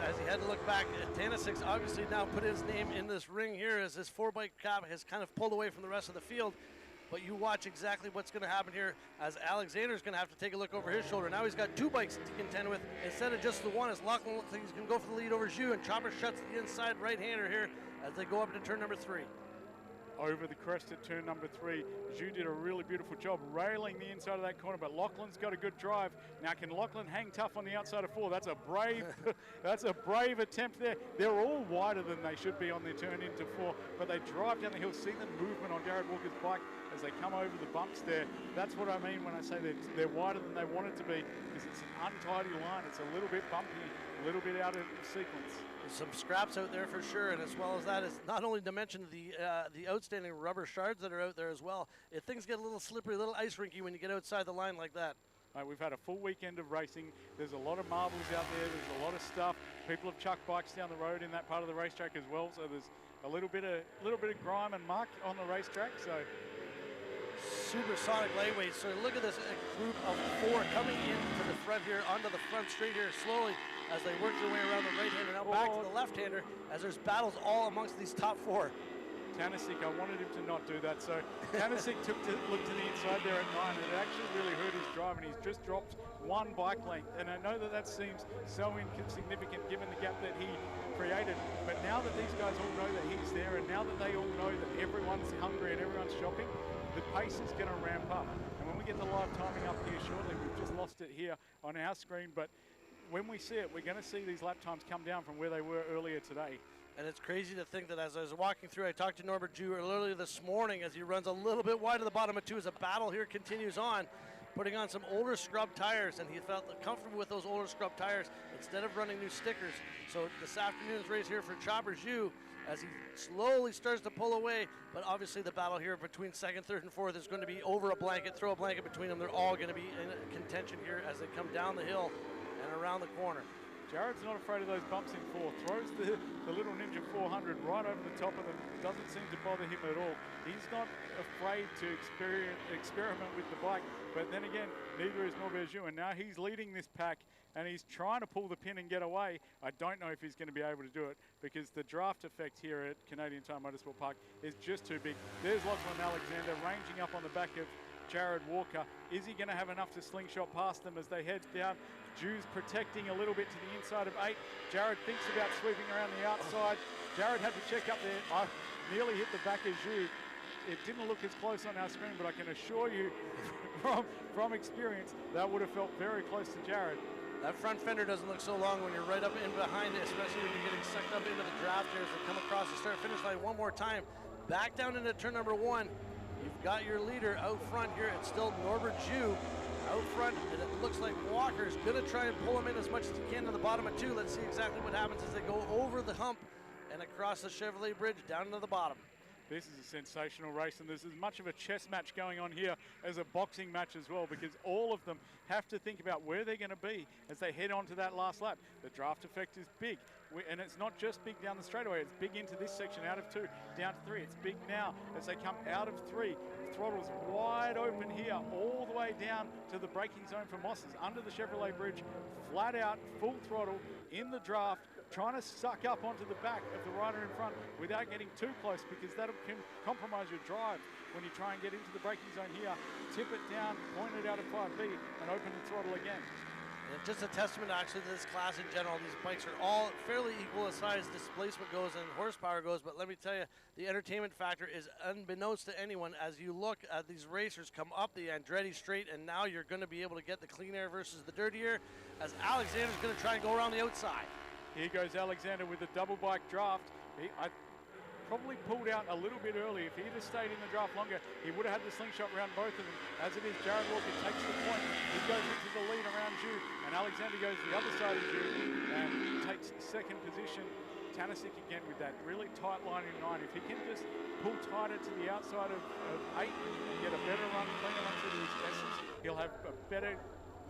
Speaker 7: As he had to look back, Tanasic's obviously now put his name in this ring here as his 4-bike cab has kind of pulled away from the rest of the field. But you watch exactly what's going to happen here as Alexander's going to have to take a look over his shoulder. Now he's got 2 bikes to contend with instead of just the one, as Lachlan looks like he's going to go for the lead over Zhu, and Chopper shuts the inside right-hander here as they go up into turn number 3.
Speaker 5: Over the crest at turn number 3. Zhu did a really beautiful job railing the inside of that corner, but Lachlan's got a good drive. Now can Lachlan hang tough on the outside of 4? That's a brave that's a brave attempt there. They're all wider than they should be on their turn into 4, but they drive down the hill. See the movement on Jared Walker's bike as they come over the bumps there. That's what I mean when I say they're wider than they want it to be, because it's an untidy line. It's a little bit bumpy, a little bit out of sequence.
Speaker 7: Some scraps out there for sure, and as well as that is not only to mention the outstanding rubber shards that are out there as well. Things get a little slippery, a little ice rinky when you get outside the line like that.
Speaker 5: We've had a full weekend of racing. There's a lot of marbles out there. There's a lot of stuff. People have chucked bikes down the road in that part of the racetrack as well. So there's a little bit of grime and muck on the racetrack. So
Speaker 7: supersonic lightweight. So look at this group of 4 coming into the front here, onto the front straight here slowly as they work their way around the right-hander. Now back to the left-hander as there's battles all amongst these top 4.
Speaker 5: Tanasic, I wanted him to not do that. So Tanasic looked to the inside there at 9, and it actually really hurt his drive, and he's just dropped 1 bike length. And I know that seems so insignificant given the gap that he created. But now that these guys all know that he's there, and now that they all know that everyone's hungry and everyone's shopping, the pace is going to ramp up. And when we get the live timing up here shortly, we've just lost it here on our screen, but when we see it, we're going to see these lap times come down from where they were earlier today.
Speaker 7: And it's crazy to think that as I was walking through, I talked to Norbert Zhu earlier this morning as he runs a little bit wide of the bottom of 2 as a battle here continues on, putting on some older scrub tires, and he felt comfortable with those older scrub tires instead of running new stickers. So this afternoon's race here for Chopper Zhu as he slowly starts to pull away, but obviously the battle here between 2nd, 3rd, and 4th is going to be over a blanket, throw a blanket between them. They're all going to be in contention here as they come down the hill and around the corner.
Speaker 5: Jared's not afraid of those bumps in 4. Throws the little Ninja 400 right over the top of them. Doesn't seem to bother him at all. He's not afraid to experiment with the bike. But then again, neither is Norbert Zhu. And now he's leading this pack, and he's trying to pull the pin and get away. I don't know if he's going to be able to do it, because the draft effect here at Canadian Tire Motorsport Park is just too big. There's Lachlan Alexander ranging up on the back of Jared Walker. Is he going to have enough to slingshot past them as they head down? Zhu's protecting a little bit to the inside of 8. Jared thinks about sweeping around the outside. Jared had to check up there. I nearly hit the back of Zhu. It didn't look as close on our screen, but I can assure you from experience, that would have felt very close to Jared.
Speaker 7: That front fender doesn't look so long when you're right up in behind it, especially when you're getting sucked up into the draft here as they come across the start-finish line one more time. Back down into turn number 1. You've got your leader out front here. It's still Norbert Zhu out front, and it looks like Walker's going to try and pull him in as much as he can to the bottom of 2. Let's see exactly what happens as they go over the hump and across the Chevrolet Bridge down to the bottom.
Speaker 5: This is a sensational race, and there's as much of a chess match going on here as a boxing match as well, because all of them have to think about where they're going to be as they head on to that last lap. The draft effect is big, and it's not just big down the straightaway, it's big into this section out of 2, down to 3. It's big now as they come out of 3. The throttle's wide open here, all the way down to the braking zone for Mosses, under the Chevrolet Bridge, flat out, full throttle, in the draft, trying to suck up onto the back of the rider in front without getting too close, because that can compromise your drive when you try and get into the braking zone here. Tip it down, point it out of 5B, and open the throttle again.
Speaker 7: And just a testament actually to this class in general. These bikes are all fairly equal as far as displacement goes and horsepower goes, but let me tell you, the entertainment factor is unbeknownst to anyone as you look at these racers come up the Andretti straight, and now you're going to be able to get the clean air versus the dirty air as Alexander's going to try and go around the outside.
Speaker 5: Here goes Alexander with the double bike draft. I probably pulled out a little bit early. If he'd have stayed in the draft longer, he would have had the slingshot around both of them. As it is, Jared Walker takes the point. He goes into the lead around Zhu, and Alexander goes the other side of Zhu and takes 2nd position. Tanasic again with that really tight line in 9. If he can just pull tighter to the outside of 8 and get a better run, cleaner run through these S's, he'll have a better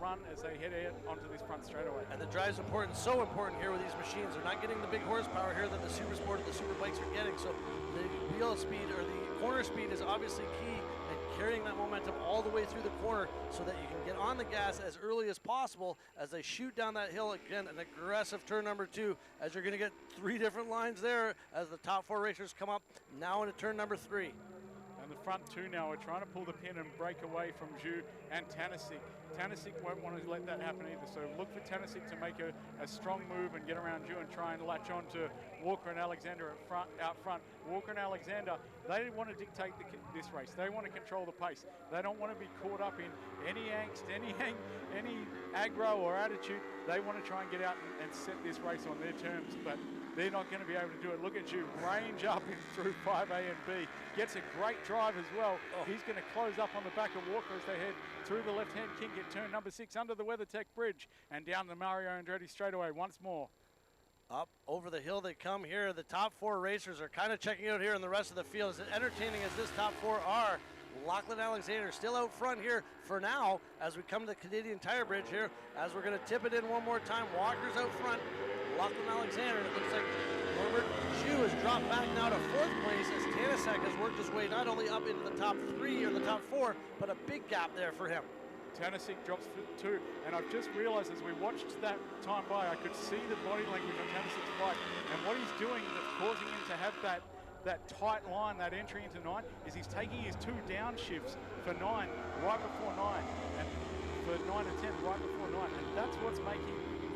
Speaker 5: run as they head out onto this front straightaway.
Speaker 7: And the drive's important, so important here with these machines. They're not getting the big horsepower here that the Super Sport and the Super Bikes are getting. So the wheel speed or the corner speed is obviously key in carrying that momentum all the way through the corner so that you can get on the gas as early as possible as they shoot down that hill. Again, an aggressive turn number 2 as you're going to get 3 different lines there as the top 4 racers come up now into turn number 3.
Speaker 5: And the front 2 now are trying to pull the pin and break away from Zhu and Tanasic. Tanasic won't want to let that happen either, so look for Tanasic to make a strong move and get around Zhu and try and latch on to Walker and Alexander out front. Walker and Alexander, they want to dictate this race. They want to control the pace. They don't want to be caught up in any angst, any aggro or attitude. They want to try and get out and set this race on their terms, but they're not going to be able to do it. Look at you, range up in through 5A and B. Gets a great drive as well. He's going to close up on the back of Walker as they head through the left-hand kink at turn number 6 under the WeatherTech Bridge and down the Mario Andretti straightaway once more.
Speaker 7: Up over the hill they come here. The top 4 racers are kind of checking out here, and the rest of the field is entertaining as this top 4 are. Lachlan Alexander still out front here for now as we come to the Canadian Tire Bridge here, as we're going to tip it in one more time. Walker's out front. Lachlan Alexander, it looks like Norbert Zhu has dropped back now to 4th place as Tanasic has worked his way not only up into the top 3 or the top 4, but a big gap there for him.
Speaker 5: Tanasic drops for 2, and I've just realized as we watched that time by, I could see the body language on Tanasic's bike, and what he's doing that's causing him to have that tight line, that entry into 9, is he's taking his 2 downshifts for 9 right before 9, and for 9 and 10 right before 9, and that's what's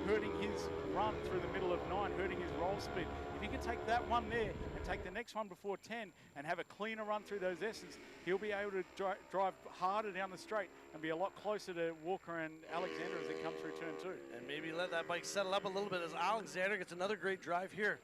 Speaker 5: hurting his run through the middle of 9, hurting his roll speed. If he can take that one there and take the next one before 10 and have a cleaner run through those S's, he'll be able to drive harder down the straight and be a lot closer to Walker and Alexander as they come through turn 2.
Speaker 7: And maybe let that bike settle up a little bit as Alexander gets another great drive here.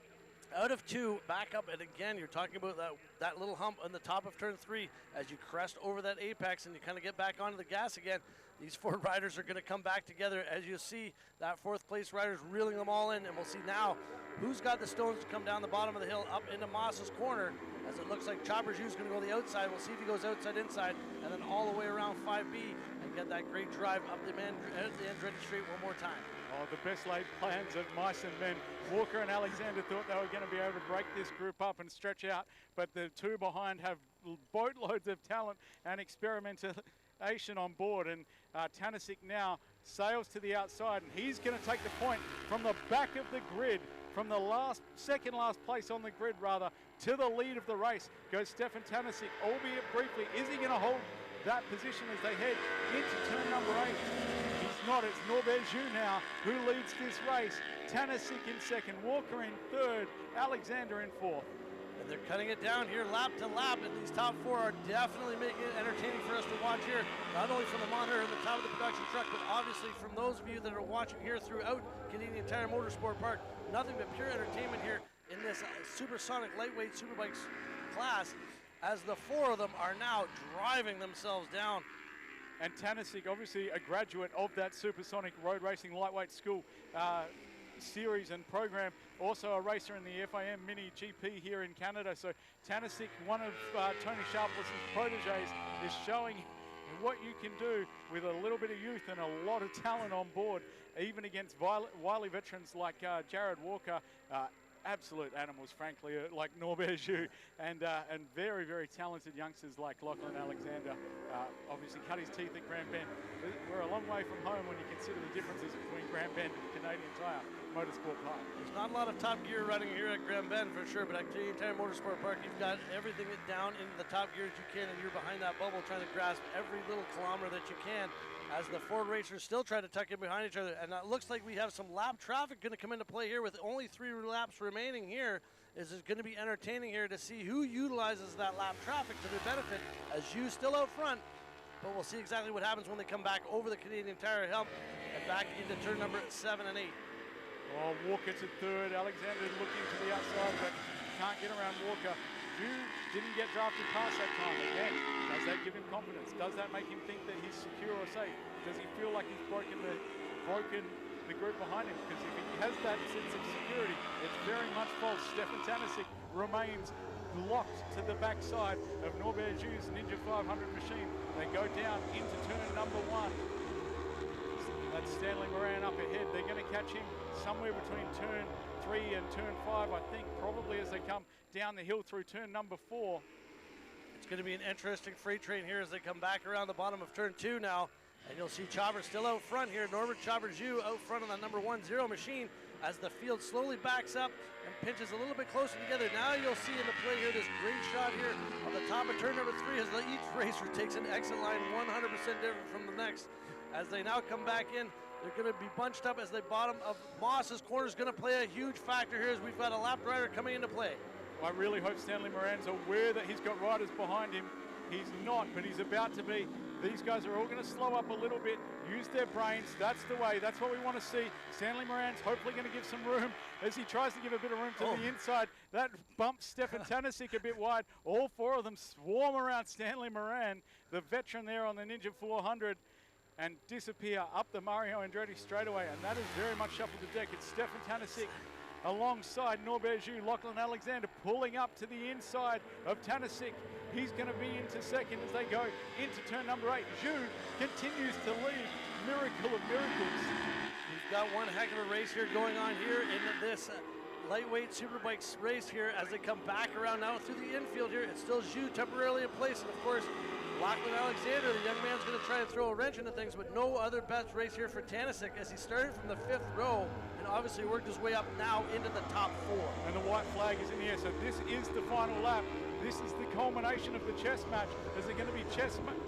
Speaker 7: Out of 2, back up, and again, you're talking about that little hump on the top of turn 3 as you crest over that apex and you kind of get back onto the gas again. These 4 riders are going to come back together. As you see, that 4th place rider's reeling them all in, and we'll see now who's got the stones to come down the bottom of the hill up into Moss's corner, as it looks like Chopper Zhu's going to go the outside. We'll see if he goes outside, inside, and then all the way around 5B and get that great drive up the Andretti Straight one more time.
Speaker 5: Oh, the best laid plans of mice and men. Walker and Alexander thought they were going to be able to break this group up and stretch out, but the 2 behind have boatloads of talent and experimentation on board, and Tanasic now sails to the outside, and he's going to take the point from the back of the grid, from the second last place on the grid rather, to the lead of the race goes Stefan Tanasic, albeit briefly. Is he going to hold that position as they head into turn number 8? He's not. It's Norbert Zhu now who leads this race. Tanasic in 2nd, Walker in 3rd, Alexander in 4th.
Speaker 7: And they're cutting it down here lap to lap, and these top 4 are definitely making it entertaining for us to watch here, not only from the monitor and the top of the production truck, but obviously from those of you that are watching here throughout Canadian Tire Motorsport Park. Nothing but pure entertainment here in this supersonic lightweight Superbikes class, as the 4 of them are now driving themselves down.
Speaker 5: And Tanasic, obviously a graduate of that supersonic road racing lightweight school series and program, also a racer in the FIM Mini GP here in Canada. So Tanasic, one of Tony Sharpless's proteges, is showing what you can do with a little bit of youth and a lot of talent on board, even against wily veterans like Jared Walker. Absolute animals, frankly, like Norbert Zhu, and very, very talented youngsters like Lachlan Alexander. Obviously cut his teeth at Grand Bend. We're a long way from home when you consider the differences between Grand Bend and Canadian Tire Motorsport Park.
Speaker 7: There's not a lot of top gear running here at Grand Bend for sure, but at Canadian Tire Motorsport Park, you've got everything down into the top gears you can, and you're behind that bubble trying to grasp every little kilometer that you can, as the 4 racers still try to tuck in behind each other. And it looks like we have some lap traffic going to come into play here with only 3 laps remaining here. Is it going to be entertaining here to see who utilizes that lap traffic to their benefit, as you still out front. But we'll see exactly what happens when they come back over the Canadian Tire Hill and back into turn number 7 and 8.
Speaker 5: Oh, Walker to 3rd. Alexander looking to the outside, but can't get around Walker. Zhu didn't get drafted past that time. Again, does that give him confidence? Does that make him think that he's secure or safe? Does he feel like he's broken the the group behind him, because if he has that sense of security, it's very much false. Stefan Tanasic remains locked to the backside of Norbert Jou's Ninja 500 machine. They go down into turn number 1. That's Stanley Moran up ahead. They're going to catch him somewhere between turn 3 and turn 5, I think, probably as they come down the hill through turn number 4.
Speaker 7: It's going to be an interesting freight train here as they come back around the bottom of turn 2 now. And you'll see Chauber still out front here. Norbert Chauber-Jou out front on the number 10 machine as the field slowly backs up and pinches a little bit closer together. Now you'll see in the play here this great shot here on the top of turn number 3 as each racer takes an exit line 100% different from the next. As they now come back in, they're going to be bunched up as the bottom of Moss's corner is going to play a huge factor here as we've got a lap rider coming into play.
Speaker 5: I really hope Stanley Moran's aware that he's got riders behind him. He's not, but he's about to be. These guys are all going to slow up a little bit, use their brains. That's the way. That's what we want to see. Stanley Moran's hopefully going to give some room as he tries to give a bit of room to the inside. That bumps Stefan Tanasic a bit wide. All 4 of them swarm around Stanley Moran, the veteran there on the Ninja 400, and disappear up the Mario Andretti straightaway. And that is very much shuffled the deck. It's Stefan Tanasic alongside Norbert Jou, Lachlan Alexander pulling up to the inside of Tanasic. He's going to be into second as they go into turn number 8. Jou continues to lead. Miracle of miracles.
Speaker 7: We've got one heck of a race here going on here in this lightweight Superbikes race here as they come back around now through the infield here. It's still Jou temporarily in place, and of course, Lachlan Alexander, the young man's going to try and throw a wrench into things, but no other best race here for Tanasic as he started from the 5th row and obviously worked his way up now into the top 4.
Speaker 5: And the white flag is in the air, so this is the final lap. This is the culmination of the chess match. Is it going to be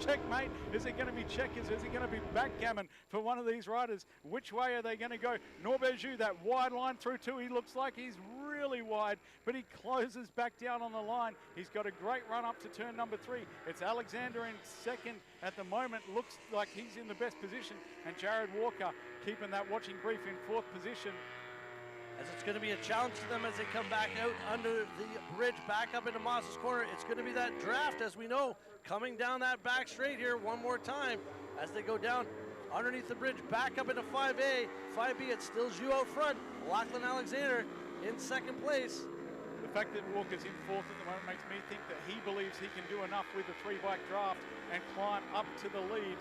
Speaker 5: checkmate? Is it going to be checkers? Is it going to be backgammon for one of these riders? Which way are they going to go? Norbert Jou, that wide line through 2, he looks like he's really wide, but he closes back down on the line. He's got a great run up to turn number 3. It's Alexander in second at the moment. Looks like he's in the best position. And Jared Walker keeping that watching brief in 4th position.
Speaker 7: As it's going to be a challenge to them as they come back out under the bridge, back up into Moss's corner. It's going to be that draft, as we know, coming down that back straight here one more time as they go down underneath the bridge, back up into 5A. 5B, it's still Jou out front. Lachlan Alexander in second place.
Speaker 5: The fact that Walker's in 4th at the moment makes me think that he believes he can do enough with the 3-bike draft and climb up to the lead.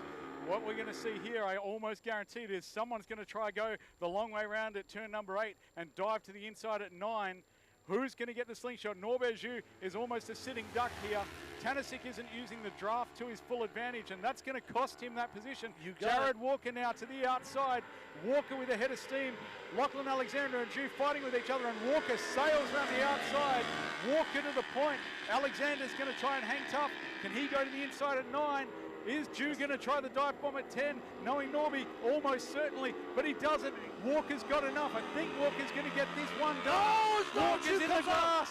Speaker 5: What we're going to see here, I almost guarantee it, is someone's going to try go the long way around at turn number 8 and dive to the inside at 9. Who's going to get the slingshot? Norbert Jou is almost a sitting duck here. Tanasic isn't using the draft to his full advantage, and that's going to cost him that position. Jared Walker now to the outside. Walker with a head of steam. Lachlan Alexander and Jou fighting with each other, and Walker sails around the outside. Walker to the point. Alexander's going to try and hang tough. Can he go to the inside at 9? Is Jou going to try the dive bomb at 10? Knowing Norby, almost certainly, but he doesn't. Walker's got enough. I think Walker's going to get this one done.
Speaker 7: Oh,
Speaker 5: Walker's in the grass.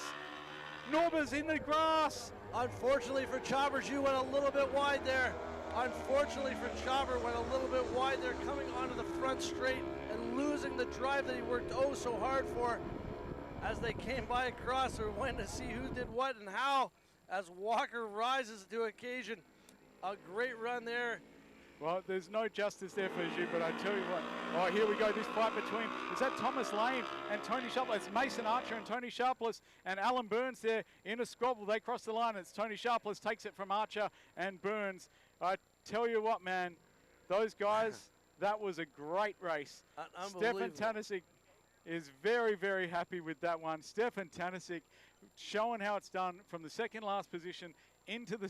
Speaker 5: Norber's in the grass.
Speaker 7: Unfortunately for Chauber, Jou went a little bit wide there. Unfortunately for Chauber, went a little bit wide there, coming onto the front straight and losing the drive that he worked oh so hard for as they came by across or went to see who did what and how as Walker rises to occasion. A great run there.
Speaker 5: Well, there's no justice there for Jou, but I tell you what. Oh, here we go, this fight between, is that Thomas Lane and Tony Sharpless? It's Mason Archer and Tony Sharpless and Alan Burns there in a squabble. They cross the line. It's Tony Sharpless takes it from Archer and Burns. I tell you what, man, those guys, that was a great race. Stefan Tanasic is very, very happy with that one. Stefan Tanasic showing how it's done from the second last position into the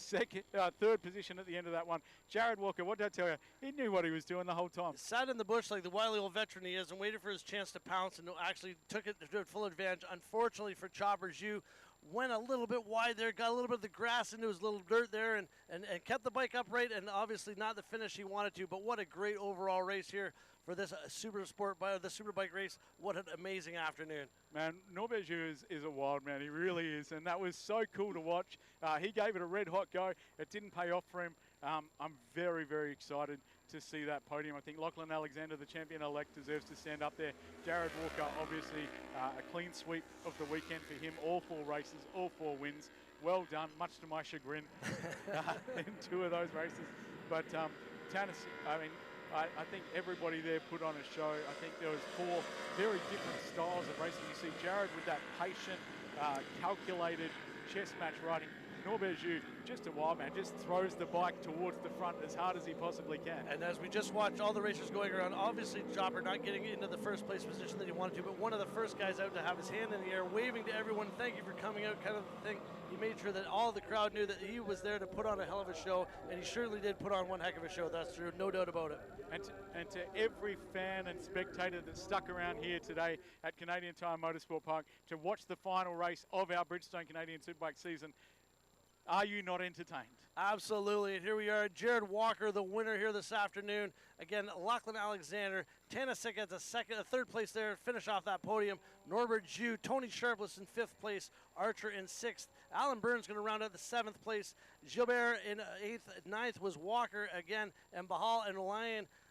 Speaker 5: third position at the end of that one. Jared Walker, what did I tell you? He knew what he was doing the whole time.
Speaker 7: Sat in the bush like the wily old veteran he is and waited for his chance to pounce and actually took it to full advantage. Unfortunately for Chauber, Jou went a little bit wide there, got a little bit of the grass into his little dirt there and kept the bike upright and obviously not the finish he wanted to, but what a great overall race here for this the Superbike race. What an amazing afternoon.
Speaker 5: Man, Norbert Jou is a wild man. He really is, and that was so cool to watch. He gave it a red-hot go. It didn't pay off for him. I'm very, very excited to see that podium. I think Lachlan Alexander, the champion-elect, deserves to stand up there. Jared Walker, obviously, a clean sweep of the weekend for him. All 4 races, all 4 wins. Well done, much to my chagrin in 2 of those races. But Tanasic, I mean, I think everybody there put on a show. I think there was 4 very different styles of racing. You see Jared with that patient, calculated chess match riding. Norbert Jude, just a wild man, just throws the bike towards the front as hard as he possibly can.
Speaker 7: And as we just watched all the racers going around, obviously Chopper not getting into the first place position that he wanted to, but one of the first guys out to have his hand in the air, waving to everyone, thank you for coming out kind of thing. He made sure that all the crowd knew that he was there to put on a hell of a show, and he surely did put on one heck of a show, that's true, no doubt about it.
Speaker 5: And to every fan and spectator that stuck around here today at Canadian Tire Motorsport Park to watch the final race of our Bridgestone Canadian Superbike season, are you not entertained?
Speaker 7: Absolutely, and here we are, Jared Walker, the winner here this afternoon. Again, Lachlan Alexander, Tanasic at a third place there, finish off that podium. Norbert Jew, Tony Sharpless in 5th place, Archer in 6th. Alan Burns going to round out the 7th place. Gilbert in 8th, 9th was Walker again, and Bahal and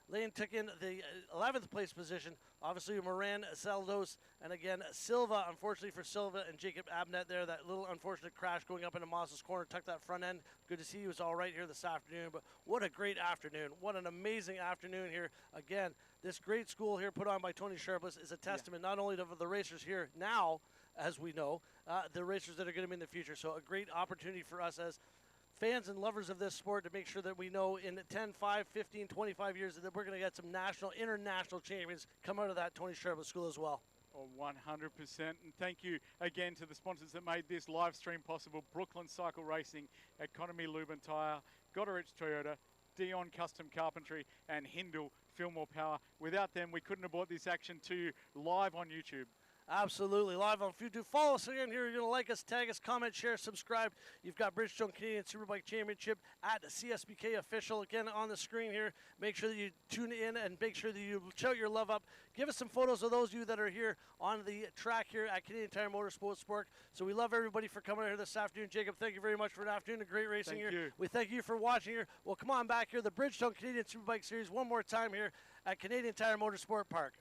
Speaker 7: Lane took in the 11th place position. Obviously, Moran, Saldos, and again, Silva, unfortunately for Silva and Jacob Abnett there, that little unfortunate crash going up into Moss's corner, tucked that front end. Good to see he was all right here this afternoon, but what a great afternoon. What an amazing afternoon here. Again, this great school here put on by Tony Sharpless is a testament not only to the racers here now, as we know, the racers that are going to be in the future. So a great opportunity for us as fans and lovers of this sport to make sure that we know in 10, 5, 15, 25 years that we're going to get some national, international champions come out of that Tony Sharpless school as well.
Speaker 5: Oh, 100%. And thank you again to the sponsors that made this live stream possible. Brooklyn Cycle Racing, Economy Lube and Tire, Goderich Toyota, Dion Custom Carpentry, and Hindle Fillmore Power. Without them, we couldn't have brought this action to you live on YouTube.
Speaker 7: Absolutely, live on YouTube. Follow us again here. You're going to like us, tag us, comment, share, subscribe. You've got Bridgestone Canadian Superbike Championship at CSBK Official. Again, on the screen here. Make sure that you tune in and make sure that you shout your love up. Give us some photos of those of you that are here on the track here at Canadian Tire Motorsport Park. So we love everybody for coming out here this afternoon. Jacob, thank you very much for an afternoon of great racing
Speaker 5: Thank
Speaker 7: here.
Speaker 5: you.
Speaker 7: We thank you for watching here. Well, come on back here. The Bridgestone Canadian Superbike Series one more time here at Canadian Tire Motorsport Park.